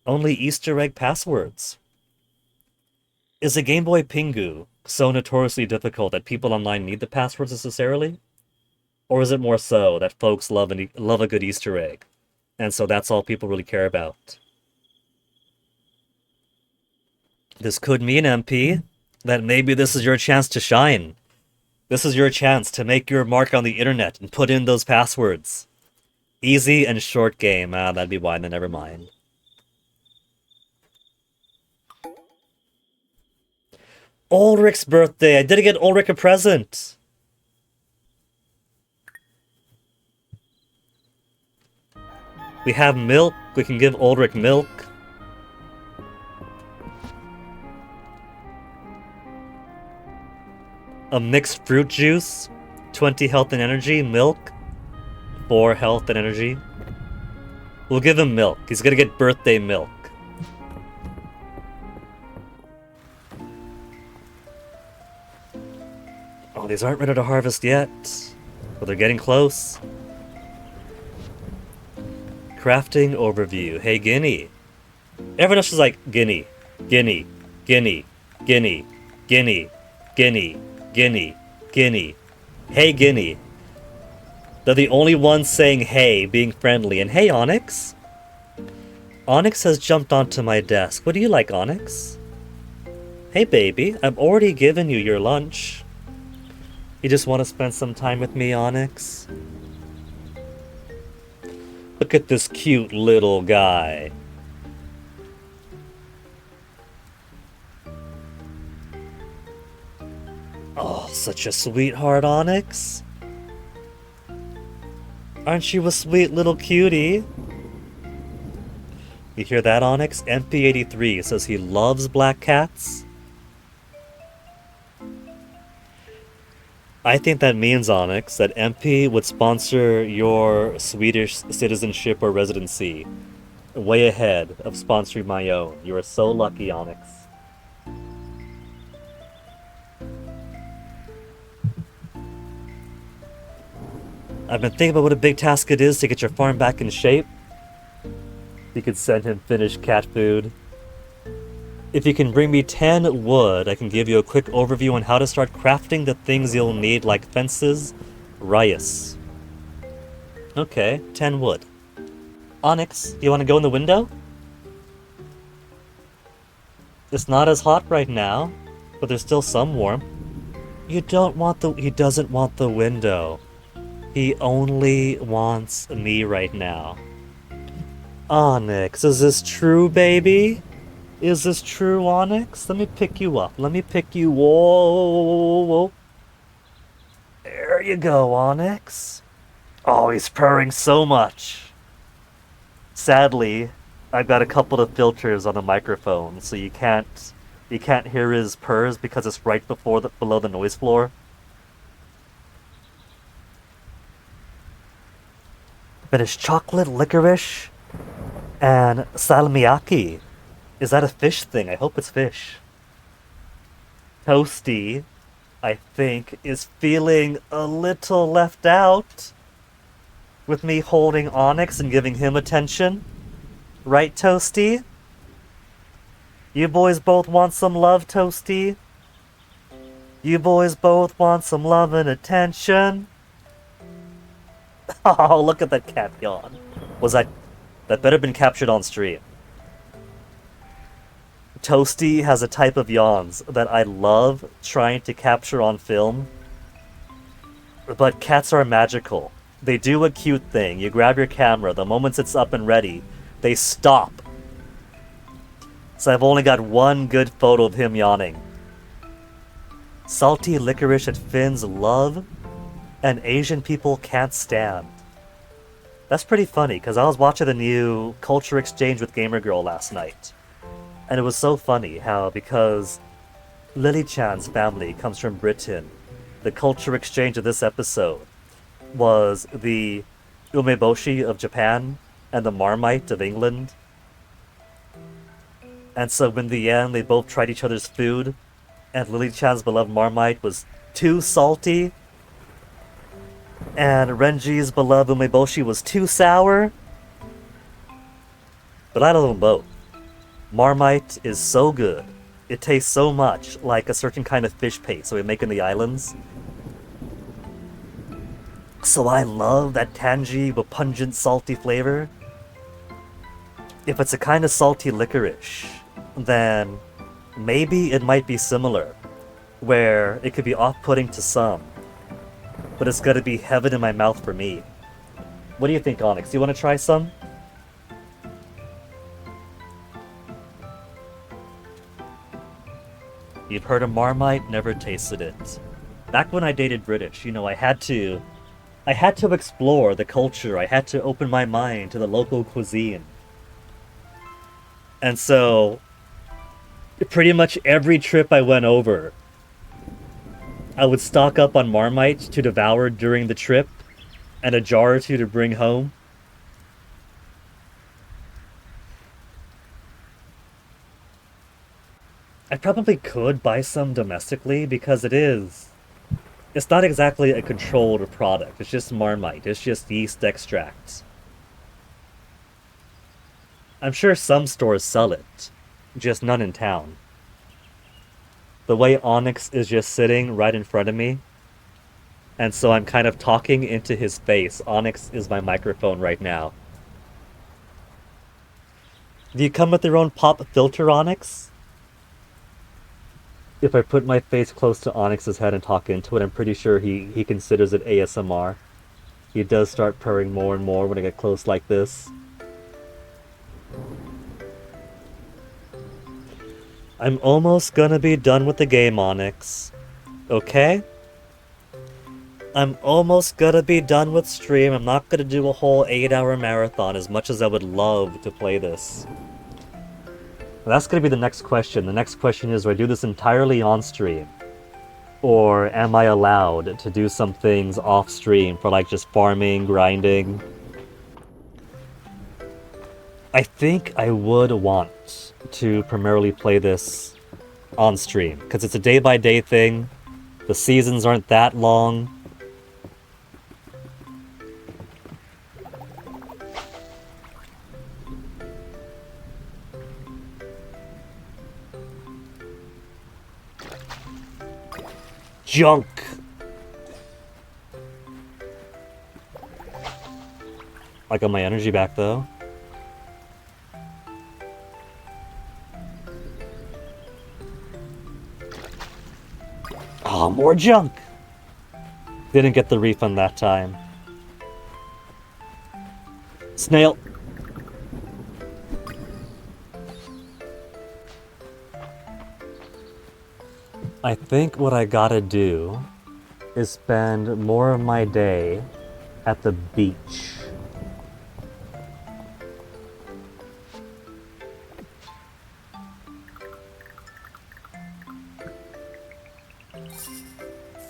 Only Easter egg passwords. Is a Game Boy Pingu so notoriously difficult that people online need the passwords necessarily? Or is it more so that folks love a good Easter egg, and so that's all people really care about? This could mean, MP, that maybe this is your chance to shine. This is your chance to make your mark on the internet and put in those passwords. Easy and short game. Ah, that'd be why, then never mind. Ulrich's birthday! I didn't get Ulrich a present! We have milk. We can give Ulrich milk. A mixed fruit juice, 20 health and energy, milk, 4 health and energy. We'll give him milk. He's gonna get birthday milk. Oh, these aren't ready to harvest yet, but they're getting close. Crafting overview. Hey, Guinea. Everyone else is like, Guinea, Guinea, Guinea, Guinea, Guinea, Guinea. Guinea, Guinea, hey Guinea. They're the only ones saying hey, being friendly. And hey Onyx. Onyx has jumped onto my desk. What do you like, Onyx? Hey baby, I've already given you your lunch. You just want to spend some time with me, Onyx? Look at this cute little guy. Oh, such a sweetheart, Onyx. Aren't you a sweet little cutie? You hear that, Onyx? MP83 says he loves black cats. I think that means, Onyx, that MP would sponsor your Swedish citizenship or residency way ahead of sponsoring my own. You are so lucky, Onyx. I've been thinking about what a big task it is to get your farm back in shape. You could send him finished cat food. If you can bring me 10 wood, I can give you a quick overview on how to start crafting the things you'll need, like fences, rice. Okay, 10 wood. Onyx, do you want to go in the window? It's not as hot right now, but there's still some warmth. He doesn't want the window. He only wants me right now. Onyx, is this true, baby? Is this true, Onyx? Let me pick you up. Let me pick you. Whoa. There you go, Onyx. Oh, he's purring so much. Sadly, I've got a couple of filters on the microphone, so you can't hear his purrs because it's right below the noise floor. But it's chocolate, licorice, and salmiakki. Is that a fish thing? I hope it's fish. Toasty, I think, is feeling a little left out with me holding Onyx and giving him attention. Right, Toasty? You boys both want some love, Toasty? You boys both want some love and attention? Oh, look at that cat yawn. That better have been captured on stream. Toasty has a type of yawns that I love trying to capture on film. But cats are magical. They do a cute thing. You grab your camera, the moment it's up and ready, they stop. So I've only got one good photo of him yawning. Salty licorice that Finns love and Asian people can't stand. That's pretty funny, because I was watching the new Culture Exchange with Gamer Girl last night. And it was so funny how, because Lily Chan's family comes from Britain, the culture exchange of this episode was the umeboshi of Japan and the marmite of England. And so in the end, they both tried each other's food, and Lily Chan's beloved marmite was too salty, and Renji's beloved umeboshi was too sour. But I love them both. Marmite is so good. It tastes so much like a certain kind of fish paste that we make in the islands. So I love that tangy but pungent salty flavor. If it's a kind of salty licorice, then maybe it might be similar, where it could be off-putting to some, but it's gonna be heaven in my mouth for me. What do you think, Onyx? Do you want to try some? You've heard of Marmite, never tasted it. Back when I dated British, I had to explore the culture. I had to open my mind to the local cuisine. And so, pretty much every trip I went over, I would stock up on Marmite to devour during the trip, and a jar or two to bring home. I probably could buy some domestically because it's not exactly a controlled product. It's just Marmite. It's just yeast extract. I'm sure some stores sell it, just none in town. The way Onyx is just sitting right in front of me, and so I'm kind of talking into his face. Onyx is my microphone right now. Do you come with your own pop filter, Onyx? If I put my face close to Onyx's head and talk into it, I'm pretty sure he considers it ASMR. He does start purring more and more when I get close like this. I'm almost gonna be done with the game, Onyx. Okay? I'm almost gonna be done with stream. I'm not gonna do a whole 8-hour marathon as much as I would love to play this. That's gonna be the next question. The next question is, do I do this entirely on stream? Or am I allowed to do some things off stream for like just farming, grinding? I think I would want to primarily play this on stream, because it's a day-by-day thing. The seasons aren't that long. Junk! I got my energy back though. Oh, more junk! Didn't get the refund that time. Snail! I think what I gotta do is spend more of my day at the beach.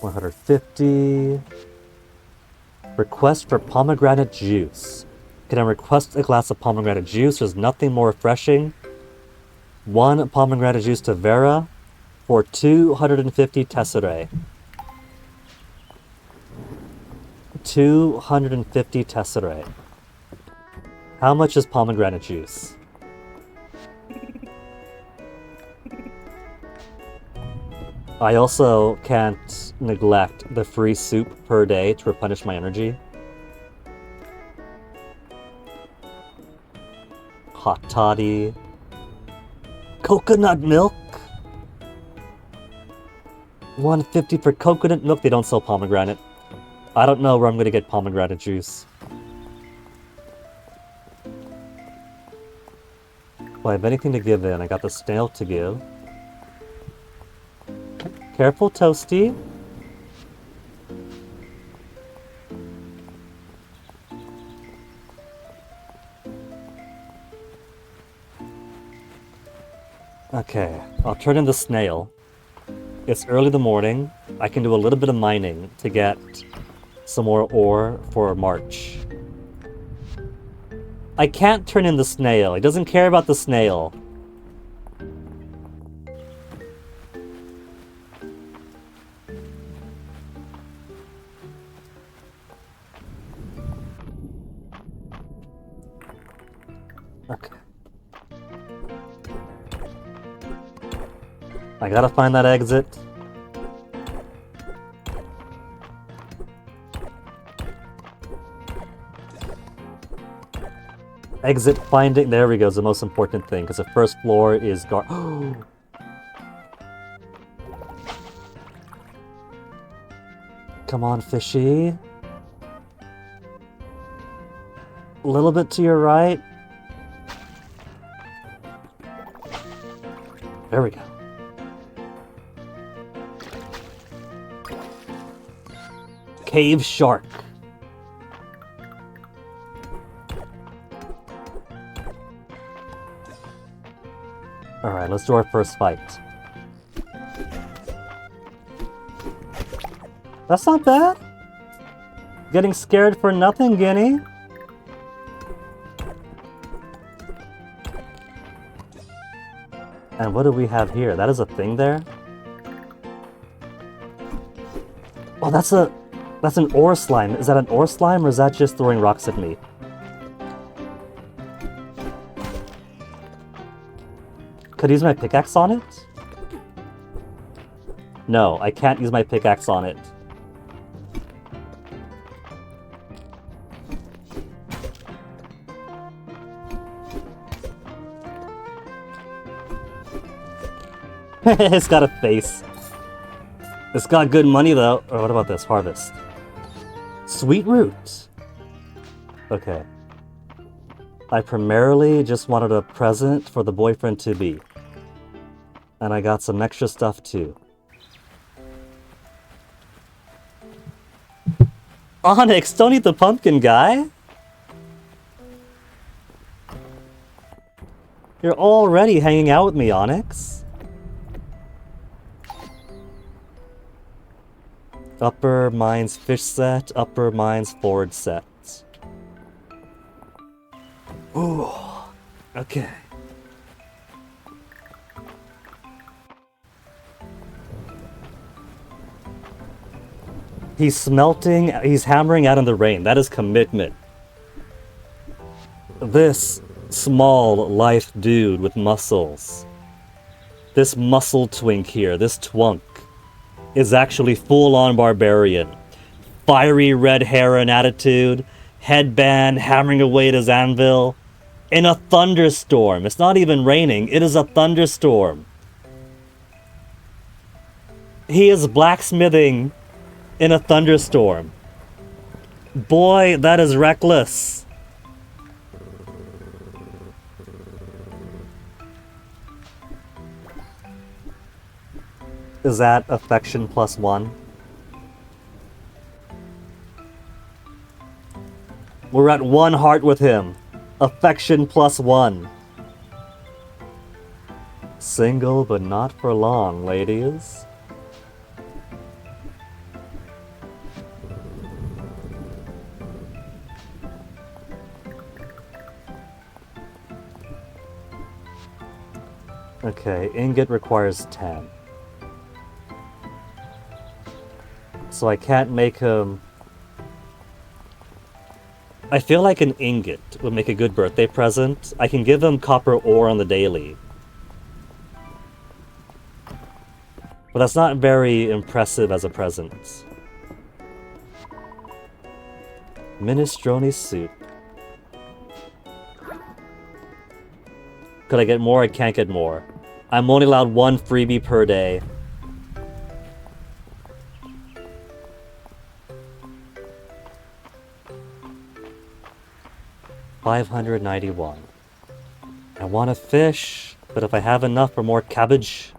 $150. Request for pomegranate juice. Can I request a glass of pomegranate juice? There's nothing more refreshing. 1 pomegranate juice to Vera for 250 tesserae. 250 tesserae. How much is pomegranate juice? I also can't neglect the free soup per day to replenish my energy. Hot toddy. Coconut milk? 150 for coconut milk? They don't sell pomegranate. I don't know where I'm gonna get pomegranate juice. Well, I have anything to give in. I got the snail to give. Careful, Toasty. Okay, I'll turn in the snail. It's early in the morning. I can do a little bit of mining to get some more ore for March. I can't turn in the snail. He doesn't care about the snail. Okay. I gotta find that exit. Exit finding. There we go. Is the most important thing, because the first floor is Come on, fishy. A little bit to your right. There we go. Cave shark. Alright, let's do our first fight. That's not bad. Getting scared for nothing, Guinea. And what do we have here? That is a thing there? Oh, that's an ore slime. Is that an ore slime, or is that just throwing rocks at me? Could I use my pickaxe on it? No, I can't use my pickaxe on it. It's got a face. It's got good money though. Or what about this? Harvest. Sweet root. Okay. I primarily just wanted a present for the boyfriend-to-be. And I got some extra stuff too. Onyx, don't eat the pumpkin, guy! You're already hanging out with me, Onyx. Upper Mines fish set, Upper Mines forward set. Ooh, okay. He's smelting, he's hammering out in the rain. That is commitment. This small life dude with muscles. This muscle twink here, this twunk, is actually full-on barbarian. Fiery red hair and attitude, headband, hammering away at his anvil. In a thunderstorm. It's not even raining, it is a thunderstorm. He is blacksmithing in a thunderstorm. Boy, that is reckless. Is that affection +1? We're at 1 heart with him. Affection +1. Single but not for long, ladies. Okay, ingot requires 10. So I can't make him... I feel like an ingot would make a good birthday present. I can give him copper ore on the daily. But that's not very impressive as a present. Minestrone soup. Could I get more? I can't get more. I'm only allowed 1 freebie per day. $591. I want a fish, but if I have enough for more cabbage...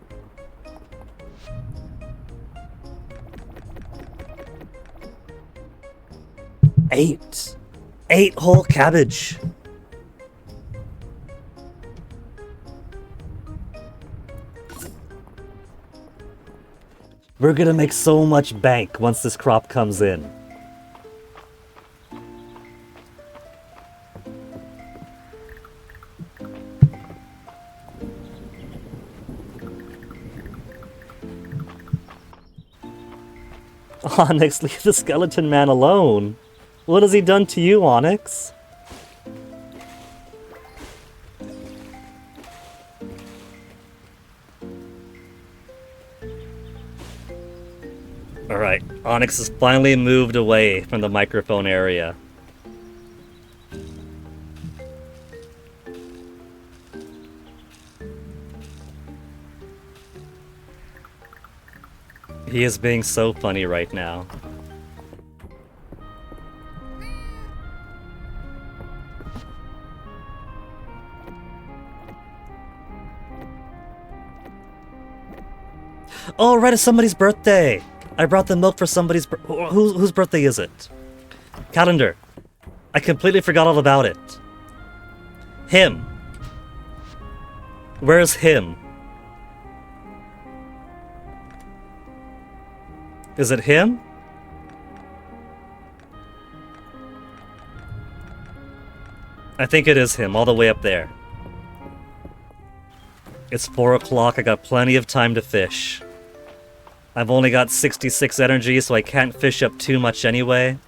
Eight whole cabbage! We're gonna make so much bank once this crop comes in. Onyx, leave the skeleton man alone. What has he done to you, Onyx? Alright, Onyx has finally moved away from the microphone area. He is being so funny right now. Oh, right, it's somebody's birthday! I brought the milk for somebody's whose birthday is it? Calendar. I completely forgot all about it. Him. Where's him? Is it him? I think it is him, all the way up there. It's 4 o'clock, I got plenty of time to fish. I've only got 66 energy, so I can't fish up too much anyway.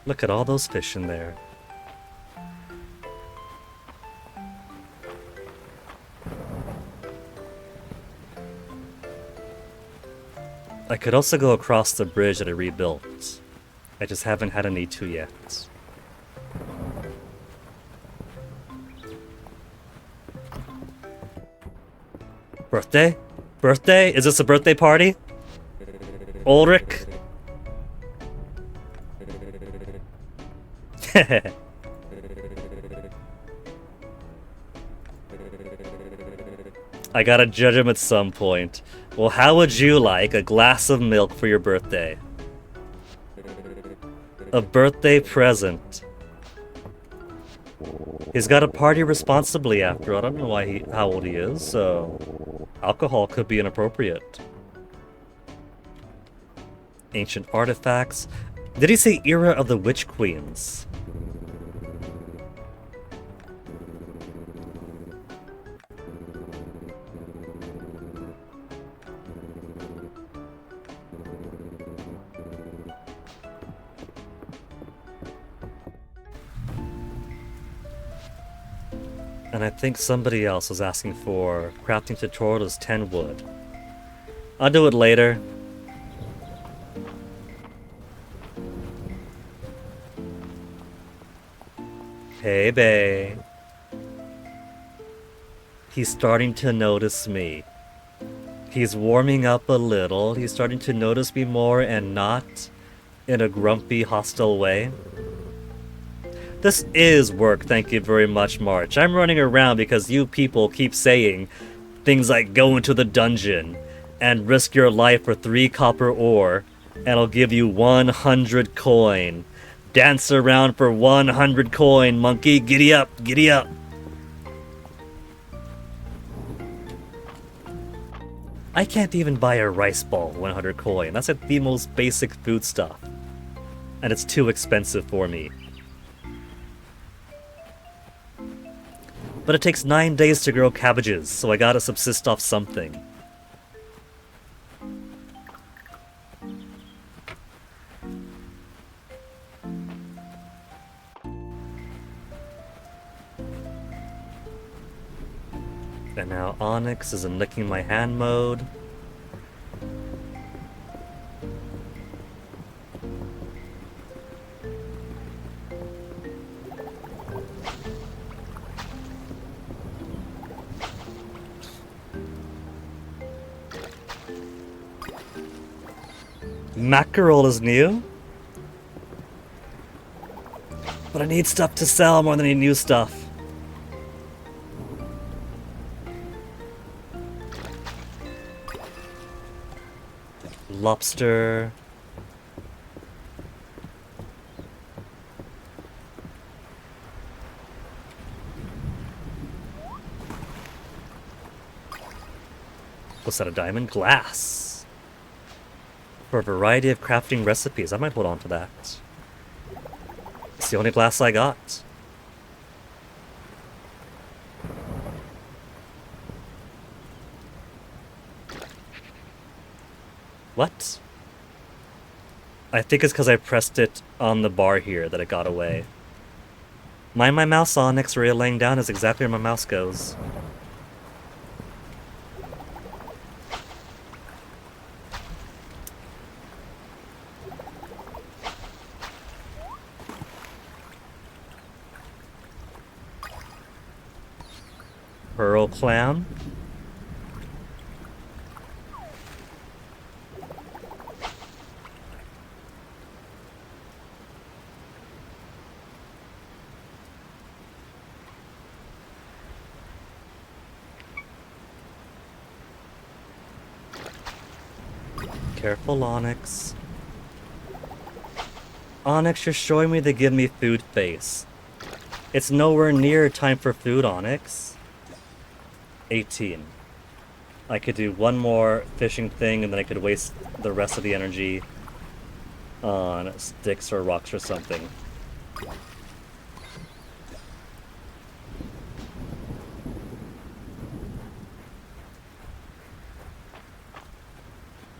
Look at all those fish in there. I could also go across the bridge that I rebuilt. I just haven't had a need to yet. Birthday? Birthday? Is this a birthday party? Ulrich? I gotta judge him at some point. Well, how would you like a glass of milk for your birthday? A birthday present. He's got to party responsibly after all. I don't know how old he is, so alcohol could be inappropriate. Ancient artifacts. Did he say era of the witch queens? And I think somebody else was asking for crafting tutorials 10 wood. I'll do it later. Hey, bae. He's starting to notice me. He's warming up a little. He's starting to notice me more and not in a grumpy, hostile way. This is work, thank you very much, March. I'm running around because you people keep saying things like go into the dungeon and risk your life for 3 copper ore and I'll give you 100 coin. Dance around for 100 coin, monkey. Giddy up, giddy up. I can't even buy a rice ball 100 coin. That's like the most basic food stuff. And it's too expensive for me. But it takes 9 days to grow cabbages, so I gotta subsist off something. And now Onyx is in licking my hand mode. Mackerel is new. But I need stuff to sell more than I need new stuff. Lobster. What's that, a diamond? Glass. For a variety of crafting recipes. I might hold on to that. It's the only glass I got. What? I think it's because I pressed it on the bar here that it got away. Mind my mouse, Onyx. Where you're laying down is exactly where my mouse goes. Pearl clam. Careful, Onyx. Onyx, you're showing me to give me food face. It's nowhere near time for food, Onyx. 18. I could do one more fishing thing and then I could waste the rest of the energy on sticks or rocks or something.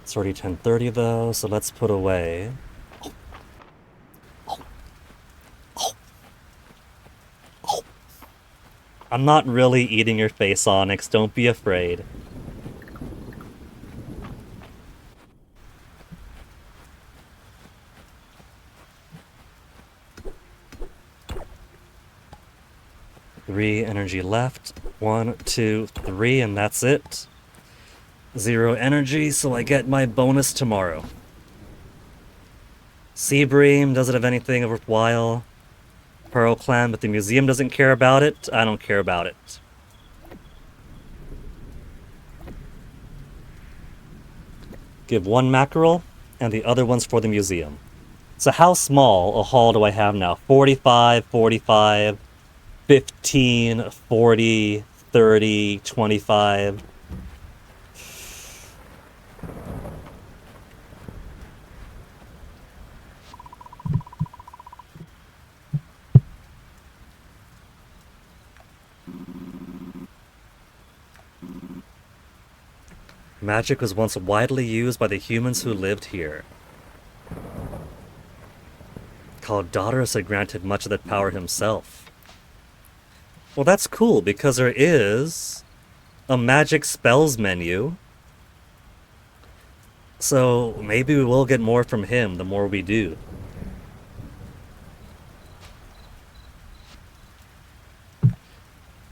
It's already 10:30 though, so let's put away. I'm not really eating your face, Onyx. Don't be afraid. 3 energy left. 1, 2, 3, and that's it. 0 energy, so I get my bonus tomorrow. Seabream doesn't have anything worthwhile. Pearl Clan, but the museum doesn't care about it. I don't care about it. Give 1 mackerel, and the other one's for the museum. So how small a haul do I have now? 45, 45, 15, 40, 30, 25. Magic was once widely used by the humans who lived here. Caldaris had granted much of that power himself. Well, that's cool, because there is a magic spells menu. So maybe we will get more from him the more we do.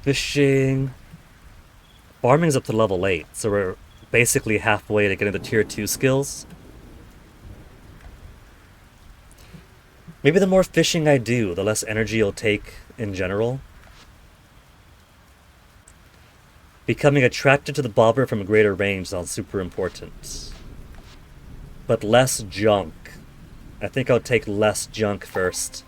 Fishing. Farming's up to level 8, so we're basically halfway to getting the tier 2 skills. Maybe the more fishing I do, the less energy it'll take in general. Becoming attracted to the bobber from a greater range sounds super important. But less junk. I think I'll take less junk first.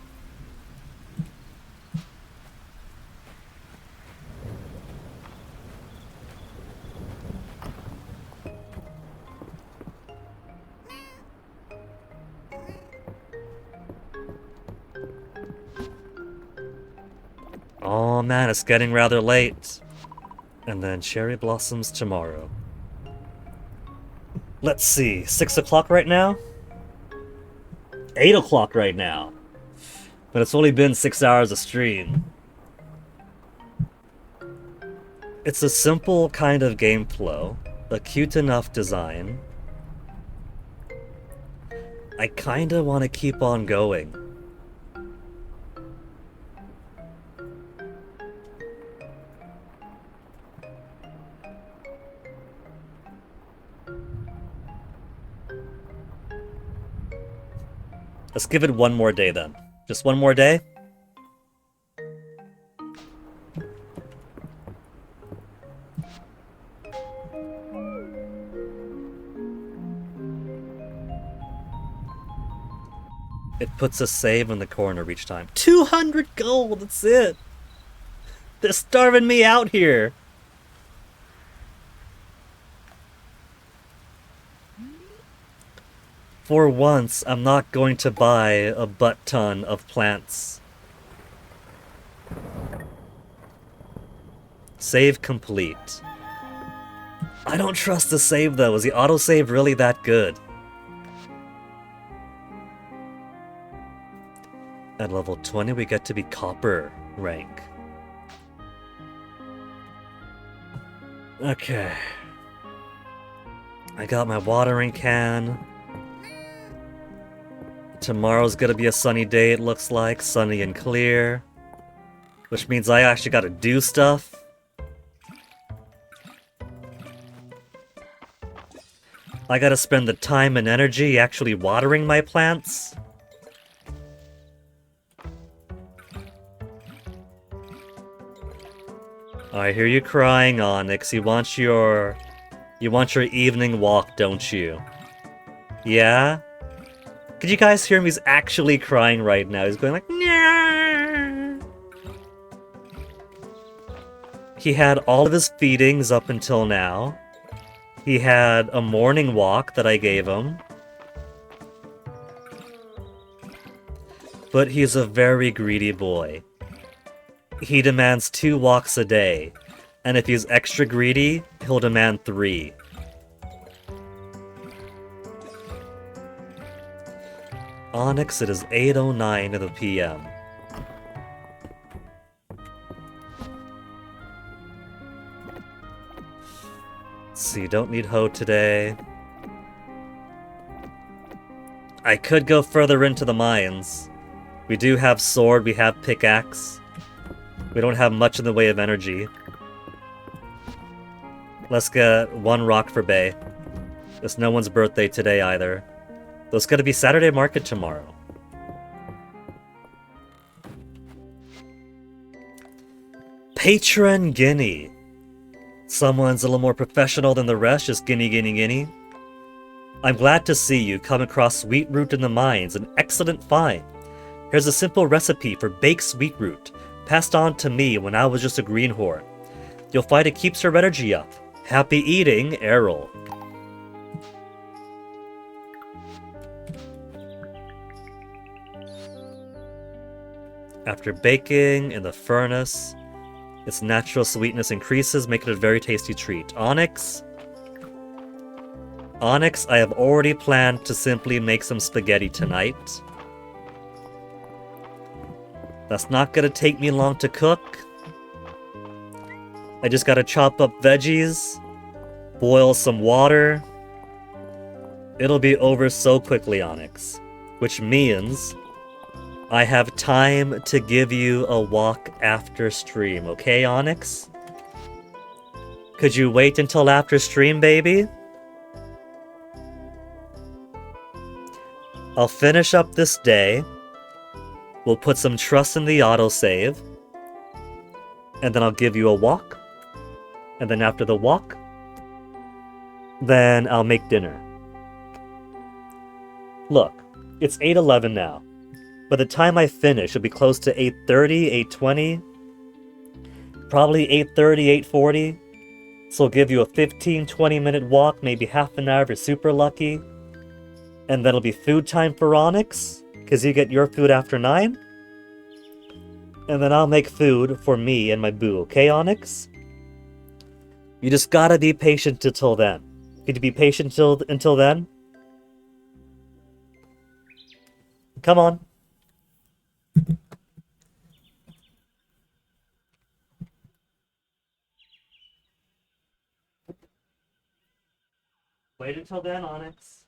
Oh man, it's getting rather late. And then cherry blossoms tomorrow. Let's see, 6 o'clock right now? 8 o'clock right now. But it's only been 6 hours of stream. It's a simple kind of game flow, a cute enough design. I kinda wanna keep on going. Let's give it 1 more day then. Just 1 more day? It puts a save in the corner each time. 200 gold, that's it! They're starving me out here! For once, I'm not going to buy a butt-ton of plants. Save complete. I don't trust the save though. Is the autosave really that good? At level 20 we get to be copper rank. Okay. I got my watering can. Tomorrow's gonna be a sunny day, it looks like. Sunny and clear. Which means I actually gotta do stuff. I gotta spend the time and energy actually watering my plants. I hear you crying, Onyx. You want your evening walk, don't you? Yeah? Could you guys hear him? He's actually crying right now. He's going like, Nyah! He had all of his feedings up until now. He had a morning walk that I gave him. But he's a very greedy boy. He demands 2 walks a day. And if he's extra greedy, he'll demand 3. Onyx, it is 8:09 in the PM. Let's see, don't need hoe today. I could go further into the mines. We do have sword, we have pickaxe. We don't have much in the way of energy. Let's get one rock for Bay. It's no one's birthday today either. Though it's gonna be Saturday market tomorrow. Patron Guinea. Someone's a little more professional than the rest, just guinea, guinea, guinea. I'm glad to see you come across sweet root in the mines, an excellent find. Here's a simple recipe for baked sweet root, passed on to me when I was just a greenhorn. You'll find it keeps your energy up. Happy eating, Errol. After baking in the furnace, its natural sweetness increases, making it a very tasty treat. Onyx? Onyx, I have already planned to simply make some spaghetti tonight. That's not gonna take me long to cook. I just gotta chop up veggies, boil some water. It'll be over so quickly, Onyx. Which means I have time to give you a walk after stream, okay, Onyx? Could you wait until after stream, baby? I'll finish up this day. We'll put some trust in the autosave. And then I'll give you a walk. And then after the walk, then I'll make dinner. Look, it's 8:11 now. By the time I finish, it'll be close to 8:30, 8:20. Probably 8:30, 8:40. So I'll give you a 15-20 minute walk, maybe half an hour if you're super lucky. And then it'll be food time for Onyx, because you get your food after 9. And then I'll make food for me and my boo, okay, Onyx? You just gotta be patient until then. Could you be patient until then? Come on. Wait until then, Onyx.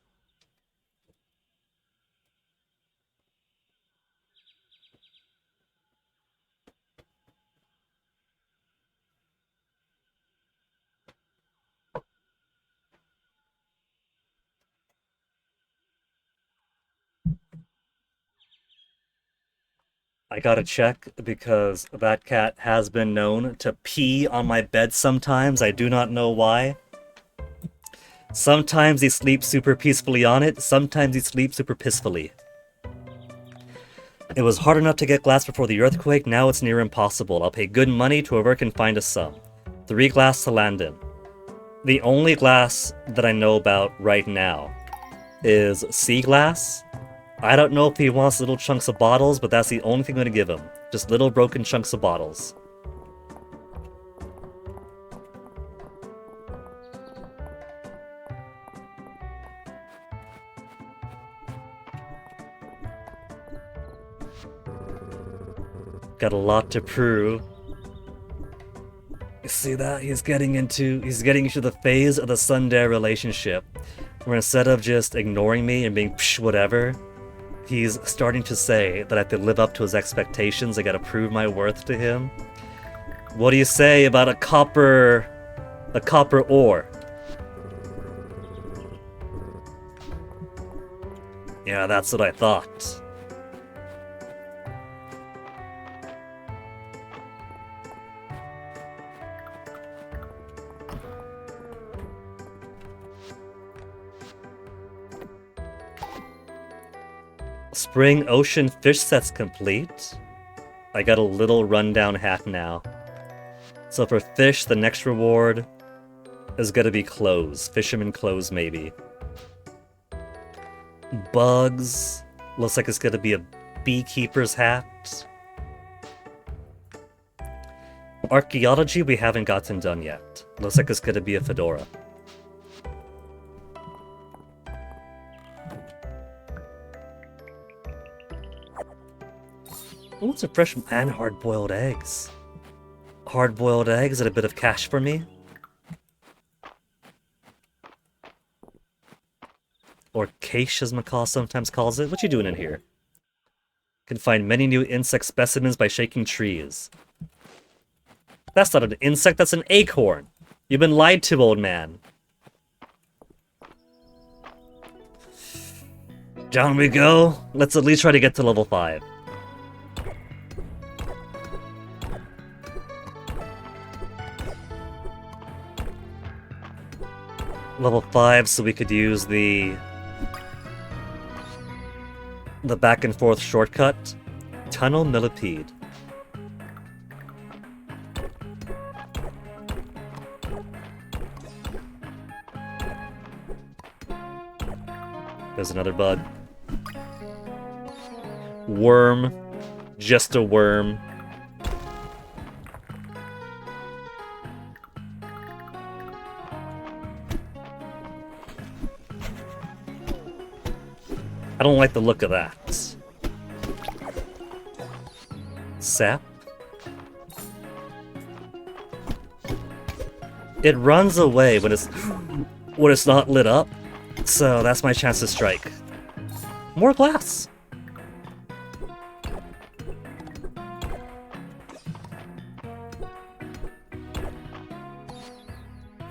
I gotta check because that cat has been known to pee on my bed sometimes. I do not know why. Sometimes he sleeps super peacefully on it, sometimes he sleeps super peacefully. It was hard enough to get glass before the earthquake, now it's near impossible. I'll pay good money to whoever can find us some. 3 glass to land in. The only glass that I know about right now is sea glass. I don't know if he wants little chunks of bottles, but that's the only thing I'm gonna give him. Just little broken chunks of bottles. Got a lot to prove. You see that? He's getting into the phase of the Sundare relationship, where instead of just ignoring me and being psh whatever, he's starting to say that I have to live up to his expectations. I gotta prove my worth to him. What do you say about a copper ore? Yeah, that's what I thought. Spring Ocean fish set's complete. I got a little rundown hat now. So for fish, the next reward is gonna be clothes. Fisherman clothes, maybe. Bugs. Looks like it's gonna be a beekeeper's hat. Archaeology we haven't gotten done yet. Looks like it's gonna be a fedora. Oh, some fresh and hard-boiled eggs. Hard-boiled eggs and a bit of cash for me. Or cache, as Macaw sometimes calls it. What you doing in here? Can find many new insect specimens by shaking trees. That's not an insect, that's an acorn. You've been lied to, old man. Down we go. Let's at least try to get to level 5. Level 5 so we could use the back and forth shortcut. Tunnel Millipede. There's another bug. Worm. Just a worm. I don't like the look of that. Sap. It runs away when it's not lit up, so that's my chance to strike. More glass.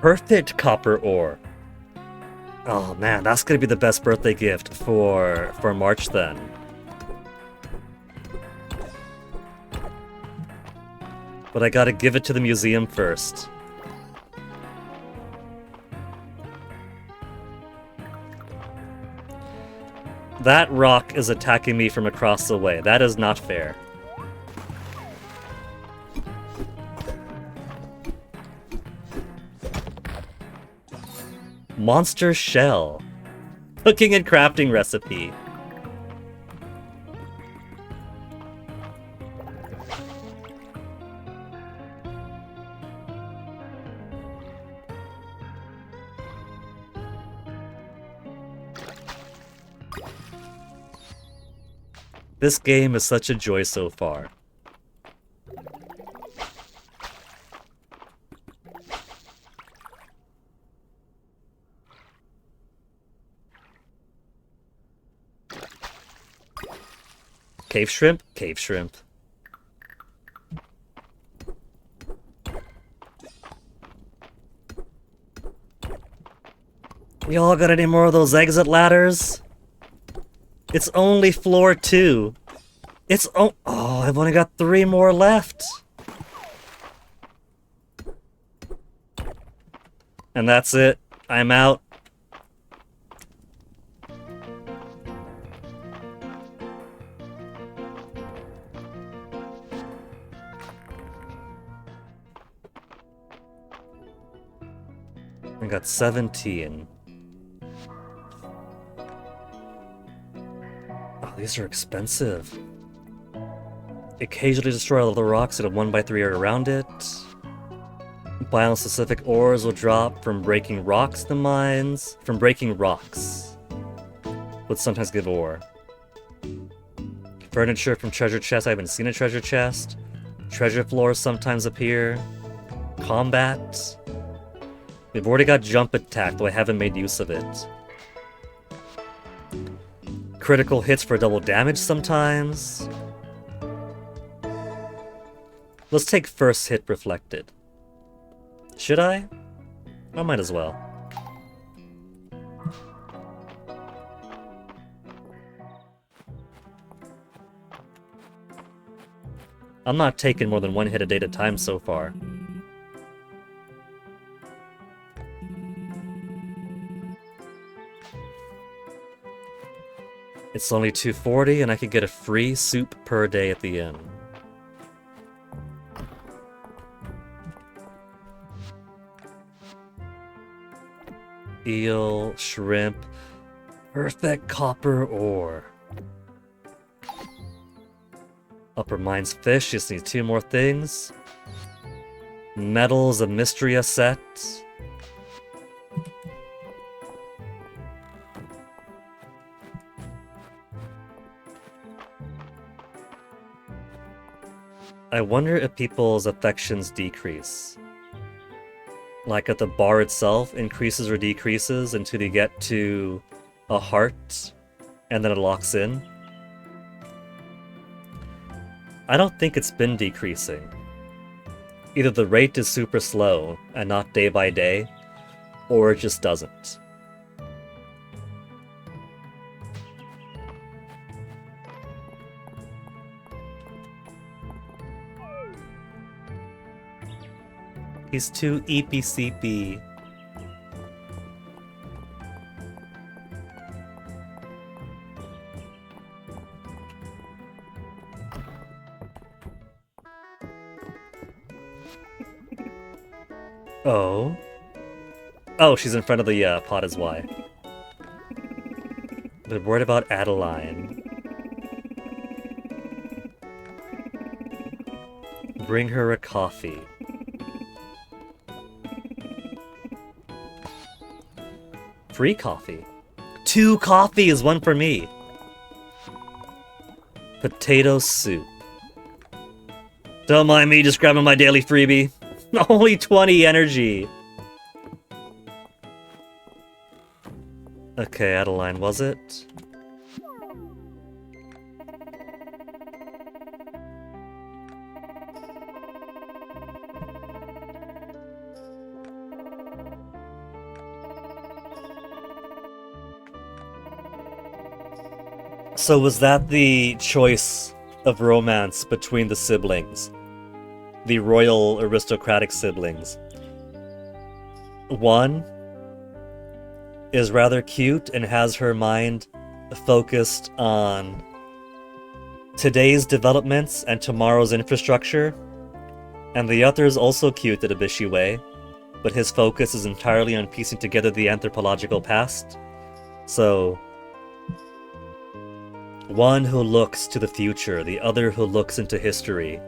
Perfect copper ore. Oh man, that's gonna be the best birthday gift for March then. But I gotta give it to the museum first. That rock is attacking me from across the way. That is not fair. Monster shell. Cooking and crafting recipe. This game is such a joy so far. Cave shrimp? Cave shrimp. Y'all got any more of those exit ladders? It's only floor 2. Oh, I've only got 3 more left. And that's it. I'm out. I got 17. Oh, these are expensive. Occasionally destroy all the rocks at a 1x3 area around it. Biome-specific ores will drop from breaking rocks in the mines. From breaking rocks. Would sometimes give ore. Furniture from treasure chest. I haven't seen a treasure chest. Treasure floors sometimes appear. Combat. We've already got jump attack, though I haven't made use of it. Critical hits for double damage sometimes. Let's take first hit reflected. Should I? I might as well. I'm not taking more than 1 hit a day at a time so far. It's only 240 and I could get a free soup per day at the inn. Eel, shrimp, perfect copper ore. Upper Mines fish, just need 2 more things. Metals, a Mystria set. I wonder if people's affections decrease. Like if the bar itself increases or decreases until you get to a heart and then it locks in. I don't think it's been decreasing. Either the rate is super slow and not day by day, or it just doesn't. He's too eepy-seepy. Oh. Oh, she's in front of the pot is why. They're worried about Adeline. Bring her a coffee. Free coffee. 2 coffees, 1 for me. Potato soup. Don't mind me just grabbing my daily freebie. Only 20 energy. Okay, Adeline, was it? So was that the choice of romance between the siblings? The royal aristocratic siblings. One is rather cute and has her mind focused on today's developments and tomorrow's infrastructure. And the other is also cute in a bishy way, but his focus is entirely on piecing together the anthropological past. So, one who looks to the future, the other who looks into history.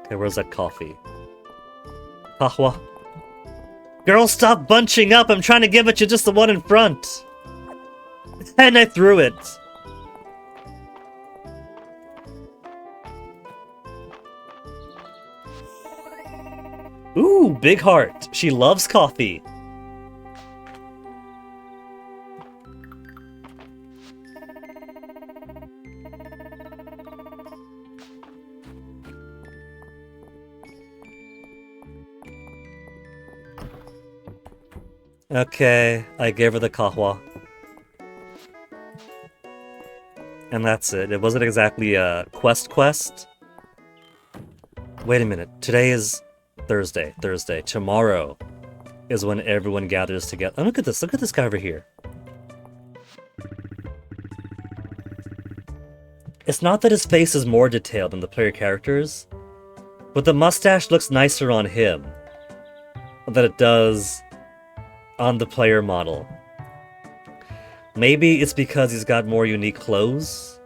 Okay, where's that coffee? Kahwa. Girl, stop bunching up! I'm trying to give it you just the one in front! And I threw it! Ooh, big heart. She loves coffee. Okay, I gave her the kahwa. And that's it. It wasn't exactly a quest. Wait a minute. Today is Thursday. Tomorrow is when everyone gathers together. Oh, look at this. Look at this guy over here. It's not that his face is more detailed than the player characters, but the mustache looks nicer on him than it does on the player model. Maybe it's because he's got more unique clothes?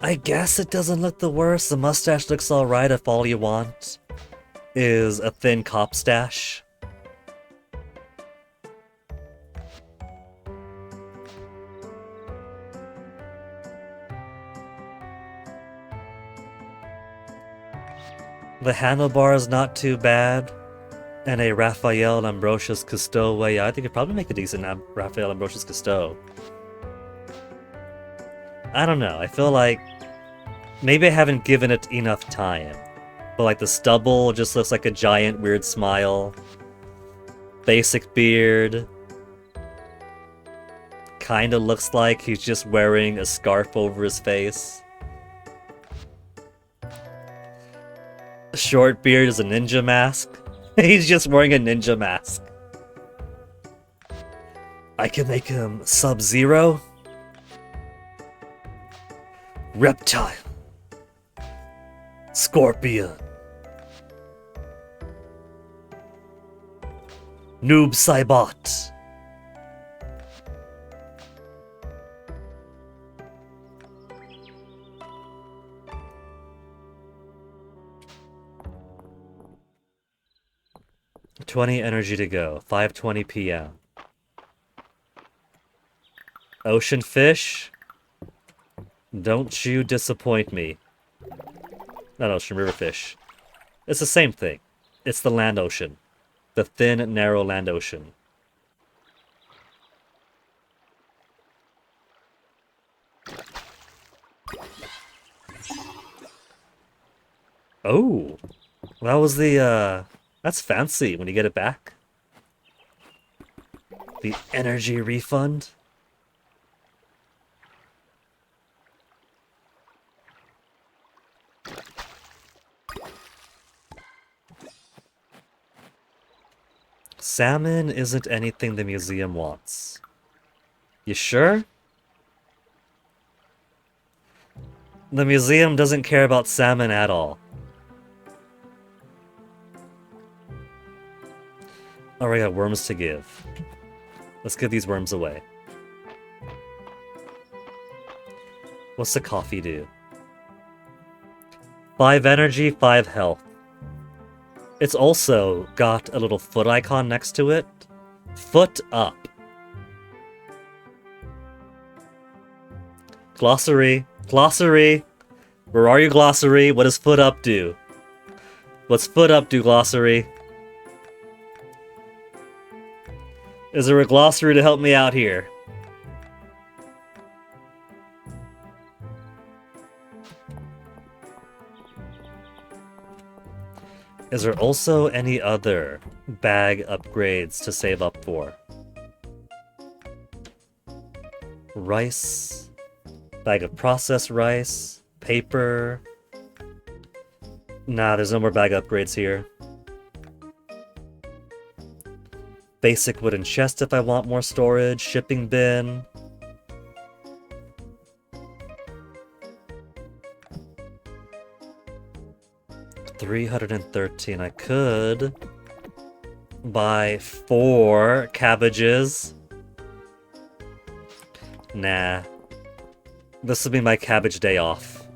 I guess it doesn't look the worst. The mustache looks alright if all you want is a thin cop stash. The handlebar is not too bad. And a Raphael Ambrosius Cousteau way. Yeah, I think it'd probably make a decent Raphael Ambrosius Cousteau. I don't know. I feel like maybe I haven't given it enough time. But like the stubble just looks like a giant weird smile. Basic beard. Kinda looks like he's just wearing a scarf over his face. Short beard is a ninja mask. He's just wearing a ninja mask. I can make him Sub-Zero. Reptile. Scorpion. Noob Saibot. $20 energy to go. 5:20 p.m. Ocean fish, don't you disappoint me. Not ocean, river fish. It's the same thing. It's the land ocean. The thin, narrow land ocean. Oh, that was the, that's fancy when you get it back. The energy refund. Salmon isn't anything the museum wants. You sure? The museum doesn't care about salmon at all. Oh, I got worms to give. Let's give these worms away. What's the coffee do? 5 energy, 5 health. It's also got a little foot icon next to it. Foot up. Glossary. Glossary. Where are you, glossary? What does foot up do? What's foot up do, glossary? Is there a glossary to help me out here? Is there also any other bag upgrades to save up for? Rice. Bag of processed rice. Paper. Nah, there's no more bag upgrades here. Basic wooden chest if I want more storage. Shipping bin. $313. I could buy 4 cabbages. Nah. This will be my cabbage day off.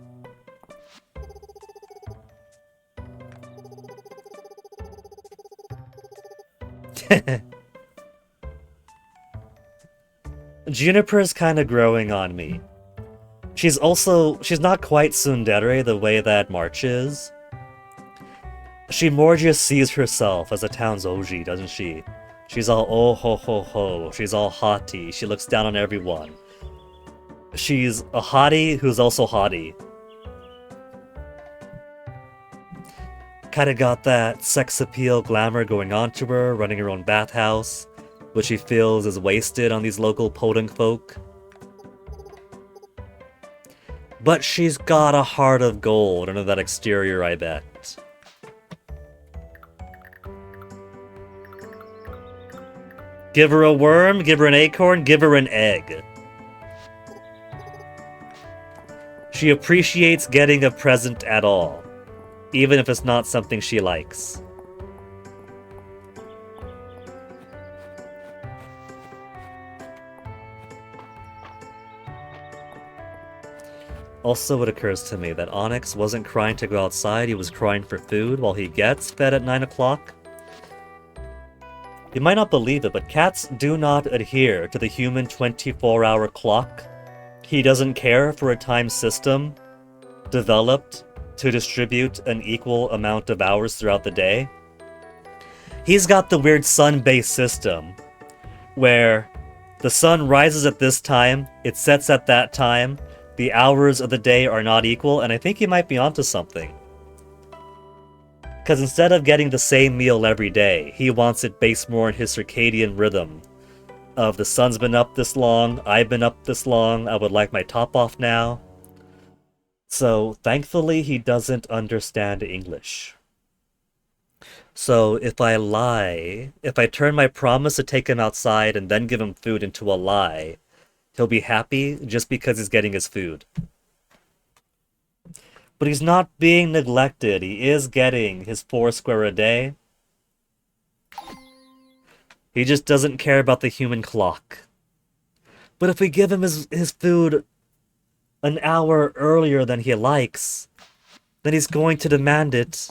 Juniper is kind of growing on me. She's not quite tsundere the way that March is. She more just sees herself as a town's Oji, doesn't she? She's all oh ho ho ho, she's all haughty, she looks down on everyone. She's a hottie who's also haughty. Kinda got that sex appeal glamour going on to her, running her own bathhouse, which she feels is wasted on these local podunk folk. But she's got a heart of gold under that exterior, I bet. Give her a worm, give her an acorn, give her an egg. She appreciates getting a present at all, even if it's not something she likes. Also, it occurs to me that Onyx wasn't crying to go outside, he was crying for food while he gets fed at 9 o'clock. You might not believe it, but cats do not adhere to the human 24-hour clock. He doesn't care for a time system developed to distribute an equal amount of hours throughout the day. He's got the weird sun-based system where the sun rises at this time, it sets at that time, the hours of the day are not equal, and I think he might be onto something. Because instead of getting the same meal every day, he wants it based more on his circadian rhythm. Of the sun's been up this long, I've been up this long, I would like my top off now. So, thankfully, he doesn't understand English. So, if I lie, if I turn my promise to take him outside and then give him food into a lie, he'll be happy just because he's getting his food. But he's not being neglected. He is getting his 4 square a day. He just doesn't care about the human clock. But if we give him his food an hour earlier than he likes, then he's going to demand it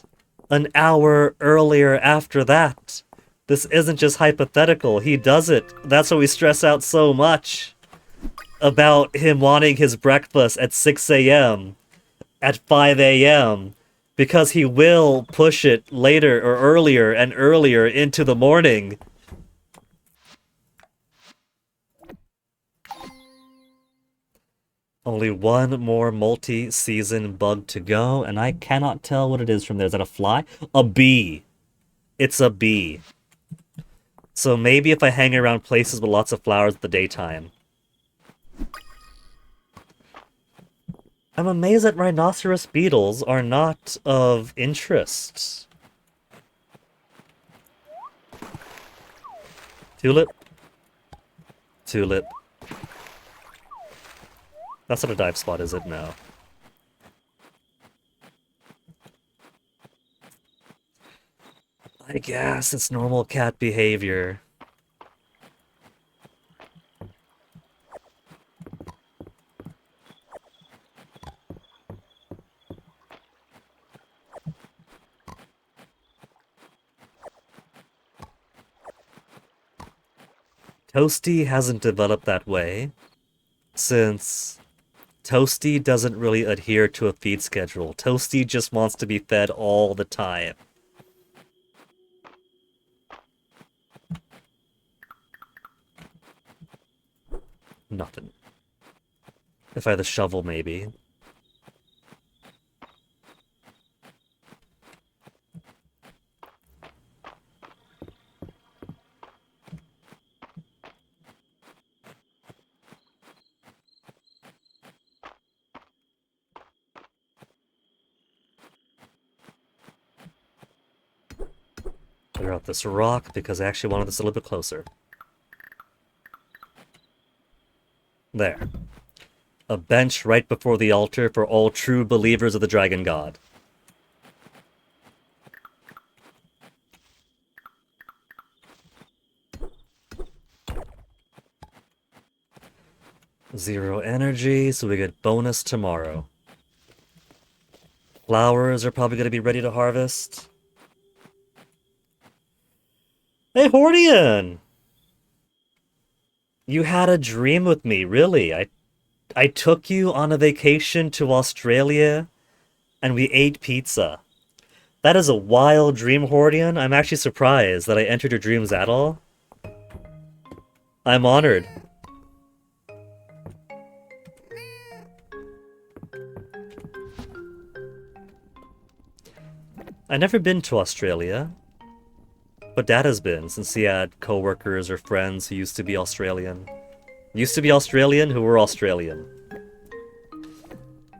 an hour earlier after that. This isn't just hypothetical. He does it. That's why we stress out so much. about him wanting his breakfast at 6 a.m. at 5 a.m. because he will push it later or earlier and earlier into the morning. Only one more multi-season bug to go, and I cannot tell what it is from there. Is that a fly? A bee. It's a bee. So maybe if I hang around places with lots of flowers at the daytime. I'm amazed that rhinoceros beetles are not of interest. Tulip. Tulip. That's not a dive spot, is it? No. I guess it's normal cat behavior. Toasty hasn't developed that way, since Toasty doesn't really adhere to a feed schedule. Toasty just wants to be fed all the time. Nothing. If I had the shovel, maybe. Clear out this rock because I actually wanted this a little bit closer. There. A bench right before the altar for all true believers of the Dragon God. Zero energy, so we get bonus tomorrow. Flowers are probably going to be ready to harvest. Hey, Hordian! You had a dream with me, really. I took you on a vacation to Australia, and we ate pizza. That is a wild dream, Hordian. I'm actually surprised that I entered your dreams at all. I'm honored. I've never been to Australia, but Dad has been, since he had co-workers or friends who used to be Australian. Who were Australian.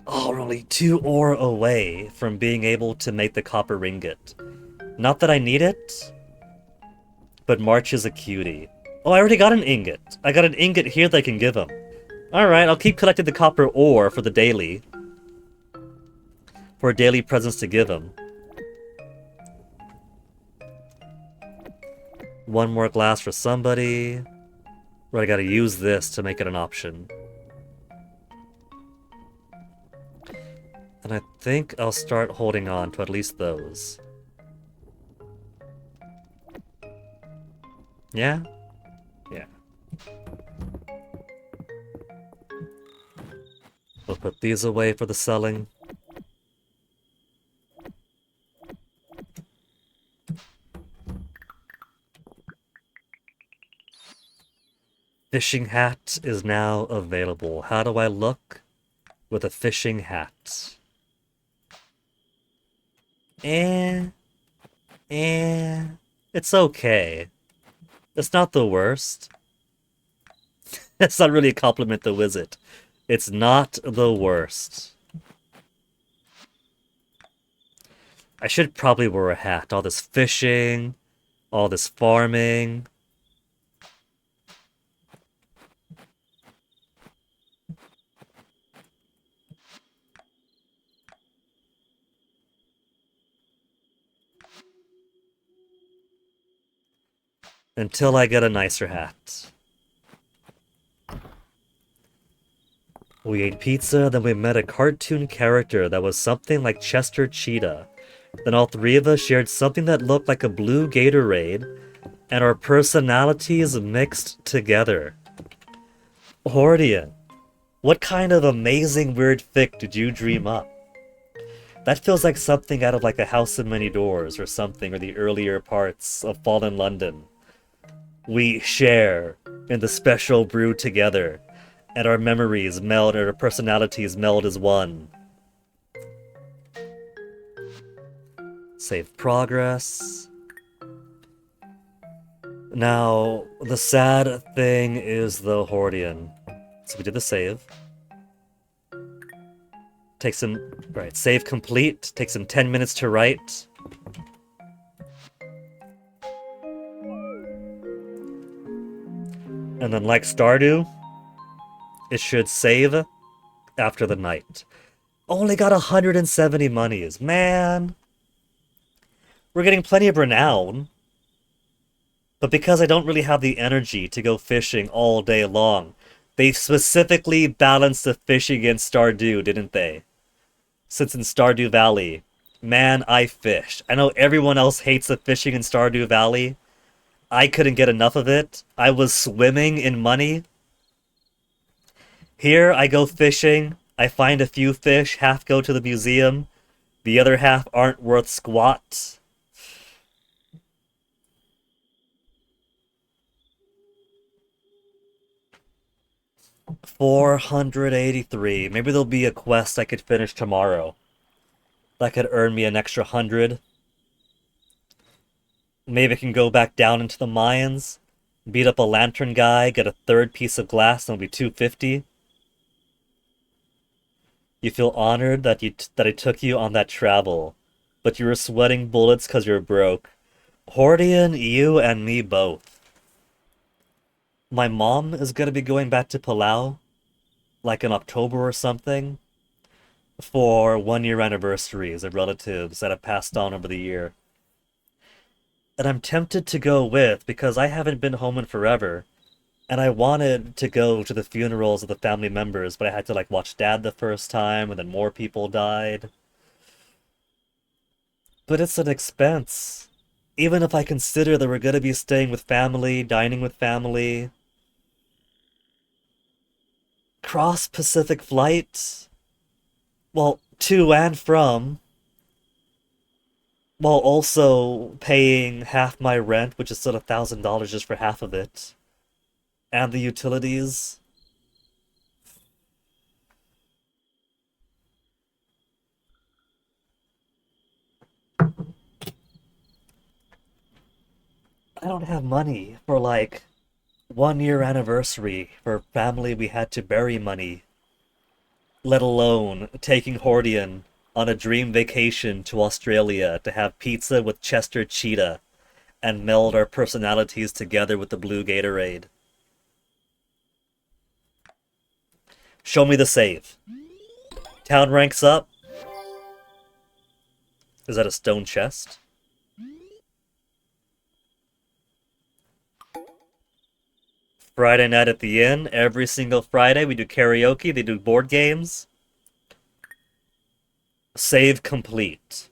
Oh, we're only 2 ore away from being able to make the copper ringgit. Not that I need it, but March is a cutie. Oh, I already got an ingot. I got an ingot here that I can give him. Alright, I'll keep collecting the copper ore for the daily. For daily presents to give him. One more glass for somebody. But I gotta use this to make it an option. And I think I'll start holding on to at least those. Yeah? Yeah. We'll put these away for the selling. Fishing hat is now available. How do I look with a fishing hat? It's okay. It's not the worst. That's not really a compliment though, is it? It's not the worst. I should probably wear a hat. All this fishing, all this farming. Until I get a nicer hat. We ate pizza, then we met a cartoon character that was something like Chester Cheetah. Then all 3 of us shared something that looked like a blue Gatorade, and our personalities mixed together. Hordian, What kind of amazing weird fic did you dream up? That feels like something out of like A House of Many Doors or something, or the earlier parts of Fallen London. We share in the special brew together, and our memories meld and our personalities meld as one. Save progress. Now, the sad thing is the Hordian. So we did the save. Takes him... Right, save complete. Takes him 10 minutes to write. And then like Stardew, it should save after the night. Only got 170 monies. Man! We're getting plenty of renown. But because I don't really have the energy to go fishing all day long, they specifically balanced the fishing in Stardew, didn't they? Since in Stardew Valley, man, I fished. I know everyone else hates the fishing in Stardew Valley. I couldn't get enough of it. I was swimming in money. Here, I go fishing. I find a few fish, half go to the museum. The other half aren't worth squat. $483. Maybe there'll be a quest I could finish tomorrow. That could earn me an extra 100. Maybe I can go back down into the mines, beat up a lantern guy, get a third piece of glass, and it'll be 250. You feel honored that I took you on that travel, but you were sweating bullets because you're broke. Hordian, you and me both. My mom is gonna be going back to Palau, like in October or something, for 1-year anniversaries of relatives that have passed on over the year. And I'm tempted to go with, because I haven't been home in forever, and I wanted to go to the funerals of the family members, but I had to like watch Dad the first time, and then more people died. But it's an expense. Even if I consider that we're gonna be staying with family, dining with family, cross-Pacific flight, well, to and from, while also paying half my rent, which is still $1,000 just for half of it, and the utilities. I don't have money for like 1-year anniversary for family we had to bury money, let alone taking Hordian on a dream vacation to Australia to have pizza with Chester Cheetah and meld our personalities together with the blue Gatorade. Show me the save. Town ranks up. Is that a stone chest? Friday night at the inn. Every single Friday we do karaoke, they do board games. Save complete.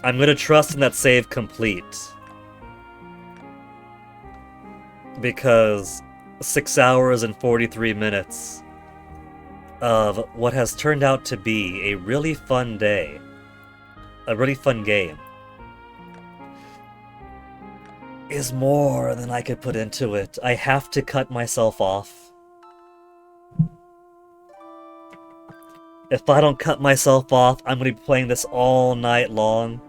I'm gonna trust in that save complete. Because 6 hours and 43 minutes of what has turned out to be a really fun day. A really fun game. Is more than I could put into it. I have to cut myself off. If I don't cut myself off, I'm gonna be playing this all night long.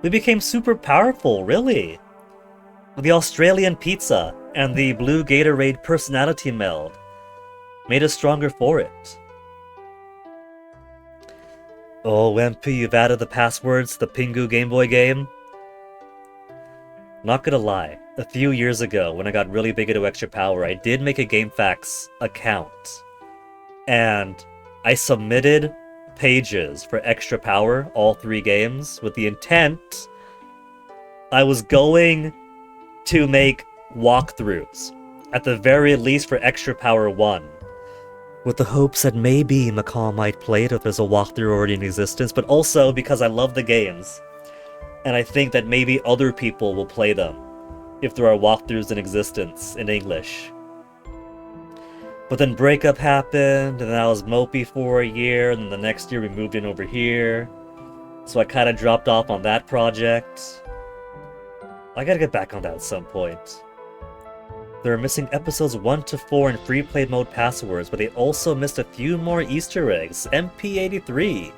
We became super powerful, really. The Australian pizza and the blue Gatorade personality meld made us stronger for it. Oh, MP, you've added the passwords to the Pingu Game Boy game? Not gonna lie, a few years ago, when I got really big into Extra Power, I did make a GameFAQs account. And I submitted pages for Extra Power, all 3 games, with the intent I was going to make walkthroughs, at the very least for Extra Power 1, with the hopes that maybe McCall might play it if there's a walkthrough already in existence, but also because I love the games. And I think that maybe other people will play them if there are walkthroughs in existence in English. But then breakup happened, and then I was mopey for a year, and then the next year we moved in over here. So I kind of dropped off on that project. I gotta get back on that at some point. They were missing episodes 1 to 4 in free play mode passwords, but they also missed a few more Easter eggs. MP83.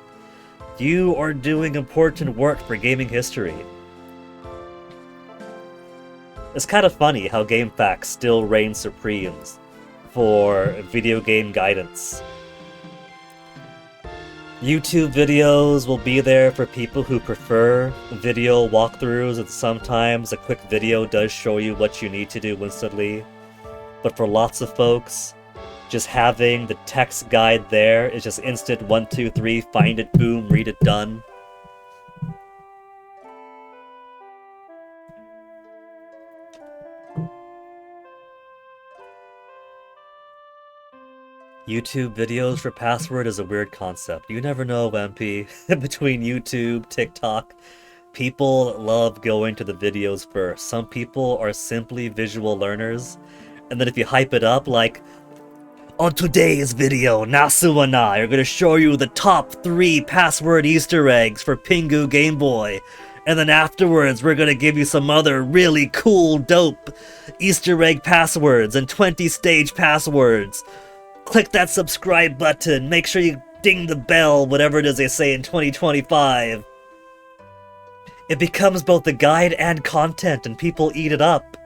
You are doing important work for gaming history. It's kind of funny how GameFAQs still reign supreme for video game guidance. YouTube videos will be there for people who prefer video walkthroughs, and sometimes a quick video does show you what you need to do instantly. But for lots of folks, just having the text guide there is just instant 1, 2, 3, find it, boom, read it, done. YouTube videos for password is a weird concept. You never know, MP. Between YouTube, TikTok, people love going to the videos first. Some people are simply visual learners. And then if you hype it up, like, on today's video, Nasu and I are going to show you the top 3 password Easter eggs for Pingu Game Boy. And then afterwards, we're going to give you some other really cool, dope Easter egg passwords and 20-stage passwords. Click that subscribe button, make sure you ding the bell, whatever it is they say in 2025. It becomes both the guide and content, and people eat it up.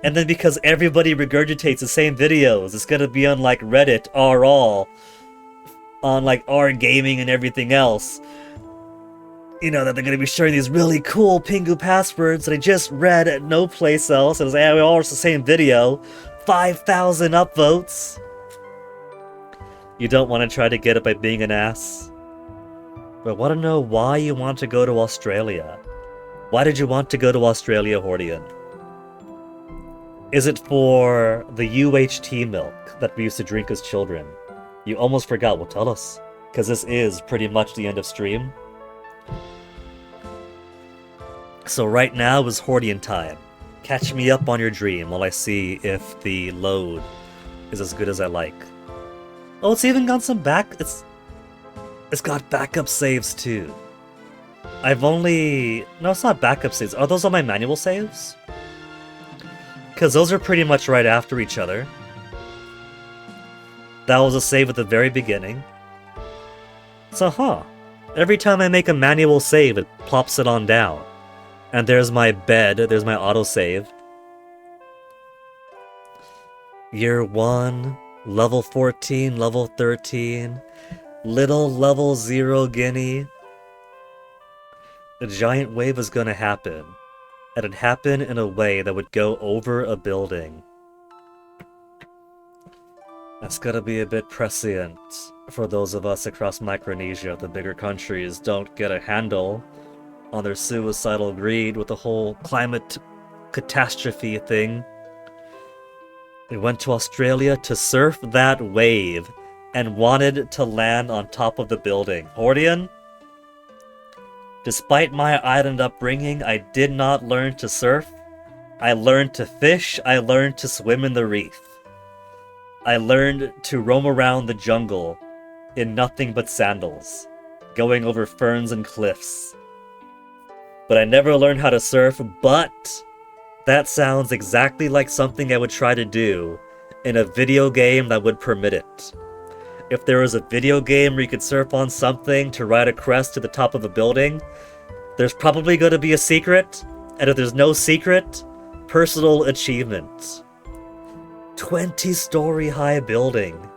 And then because everybody regurgitates the same videos, it's gonna be on like Reddit, r/all, on like r/gaming and everything else. You know, that they're gonna be sharing these really cool Pingu passwords that I just read at no place else. And it's like, we all watched the same video. 5,000 upvotes. You don't want to try to get it by being an ass. But I want to know why you want to go to Australia. Why did you want to go to Australia, Hordian? Is it for the UHT milk that we used to drink as children? You almost forgot. Well, tell us. Because this is pretty much the end of stream. So right now is Hordian time. Catch me up on your dream while I see if the load is as good as I like. Oh, it's even got some It's got backup saves too. No, it's not backup saves. Are those on my manual saves? Because those are pretty much right after each other. That was a save at the very beginning. So, every time I make a manual save, it plops it on down. And there's my bed, there's my autosave. Year 1, level 14, level 13, little level 0 Guinea. A giant wave is gonna happen, and it happened in a way that would go over a building. That's gonna be a bit prescient for those of us across Micronesia. The bigger countries don't get a handle on their suicidal greed with the whole climate catastrophe thing. We went to Australia to surf that wave and wanted to land on top of the building. Hordian? Despite my island upbringing, I did not learn to surf. I learned to fish. I learned to swim in the reef. I learned to roam around the jungle in nothing but sandals, going over ferns and cliffs. But I never learned how to surf, but that sounds exactly like something I would try to do in a video game that would permit it. If there was a video game where you could surf on something to ride a crest to the top of a building, there's probably going to be a secret, and if there's no secret, personal achievement. 20-story high building.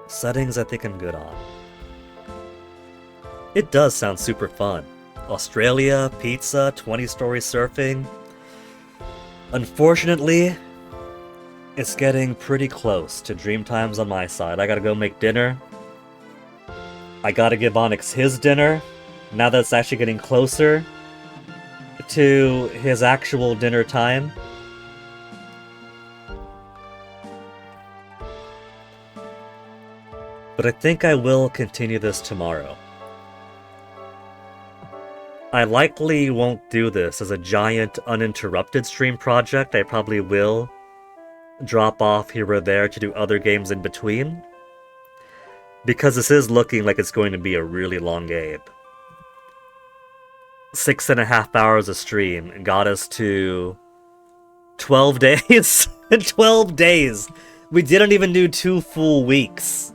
Settings I think I'm good on. It does sound super fun. Australia, pizza, 20-story surfing. Unfortunately, it's getting pretty close to dream times on my side. I gotta go make dinner. I gotta give Onyx his dinner. Now that it's actually getting closer to his actual dinner time. But I think I will continue this tomorrow. I likely won't do this as a giant uninterrupted stream project. I probably will drop off here or there to do other games in between. Because this is looking like it's going to be a really long game. 6.5 hours of stream got us to 12 days. 12 days! We didn't even do 2 full weeks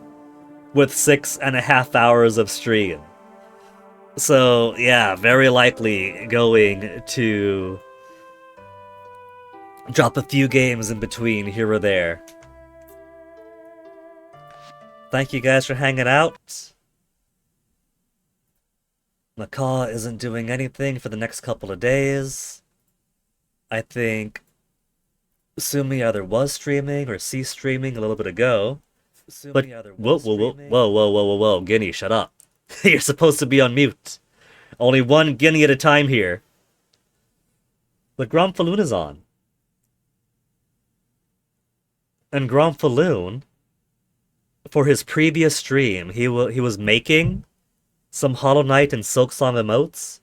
with 6.5 hours of stream. So, yeah, very likely going to drop a few games in between here or there. Thank you guys for hanging out. Macaw isn't doing anything for the next couple of days. I think Sumi either was streaming or ceased streaming a little bit ago. But whoa, Guinea, shut up. You're supposed to be on mute. Only one guinea at a time here. But Gromfaloon is on. And Gromfaloon, for his previous stream, he was making some Hollow Knight and Silksong emotes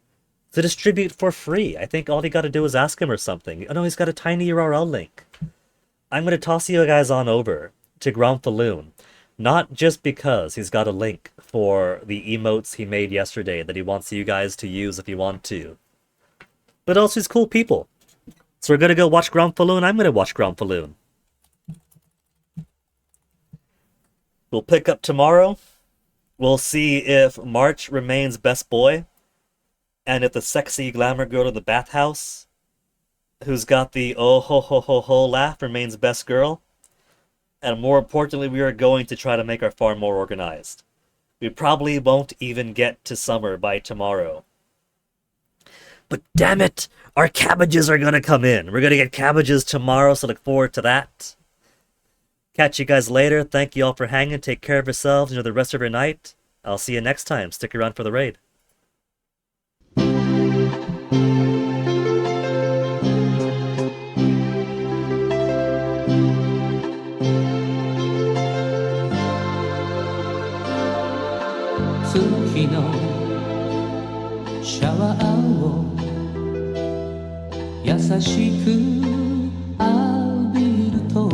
to distribute for free. I think all you gotta do is ask him or something. Oh no, he's got a tiny URL link. I'm gonna toss you guys on over to Gromfaloon. Not just because he's got a link for the emotes he made yesterday that he wants you guys to use if you want to, but also he's cool people. So we're gonna go watch Gromfaloon. I'm gonna watch Gromfaloon. We'll pick up tomorrow. We'll see if March remains best boy, and if the sexy glamour girl in the bathhouse, who's got the oh ho ho ho ho laugh, remains best girl. And more importantly, we are going to try to make our farm more organized. We probably won't even get to summer by tomorrow. But damn it, our cabbages are gonna come in. We're gonna get cabbages tomorrow, so look forward to that. Catch you guys later. Thank you all for hanging. Take care of yourselves. Enjoy the rest of your night. I'll see you next time. Stick around for the raid. 月のシャワーを優しく浴びると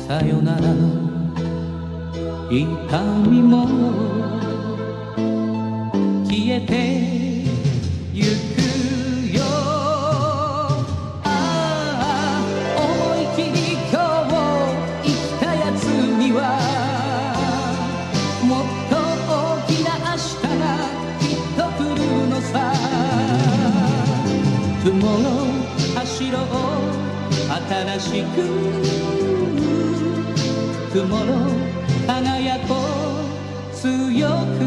さよならの痛みも消えてゆくよ。ああ思い切り今日生きたやつにはもっと大きな明日がきっと来るのさ。Tomorrow走ろう新しく Tomorrow 輝こう強く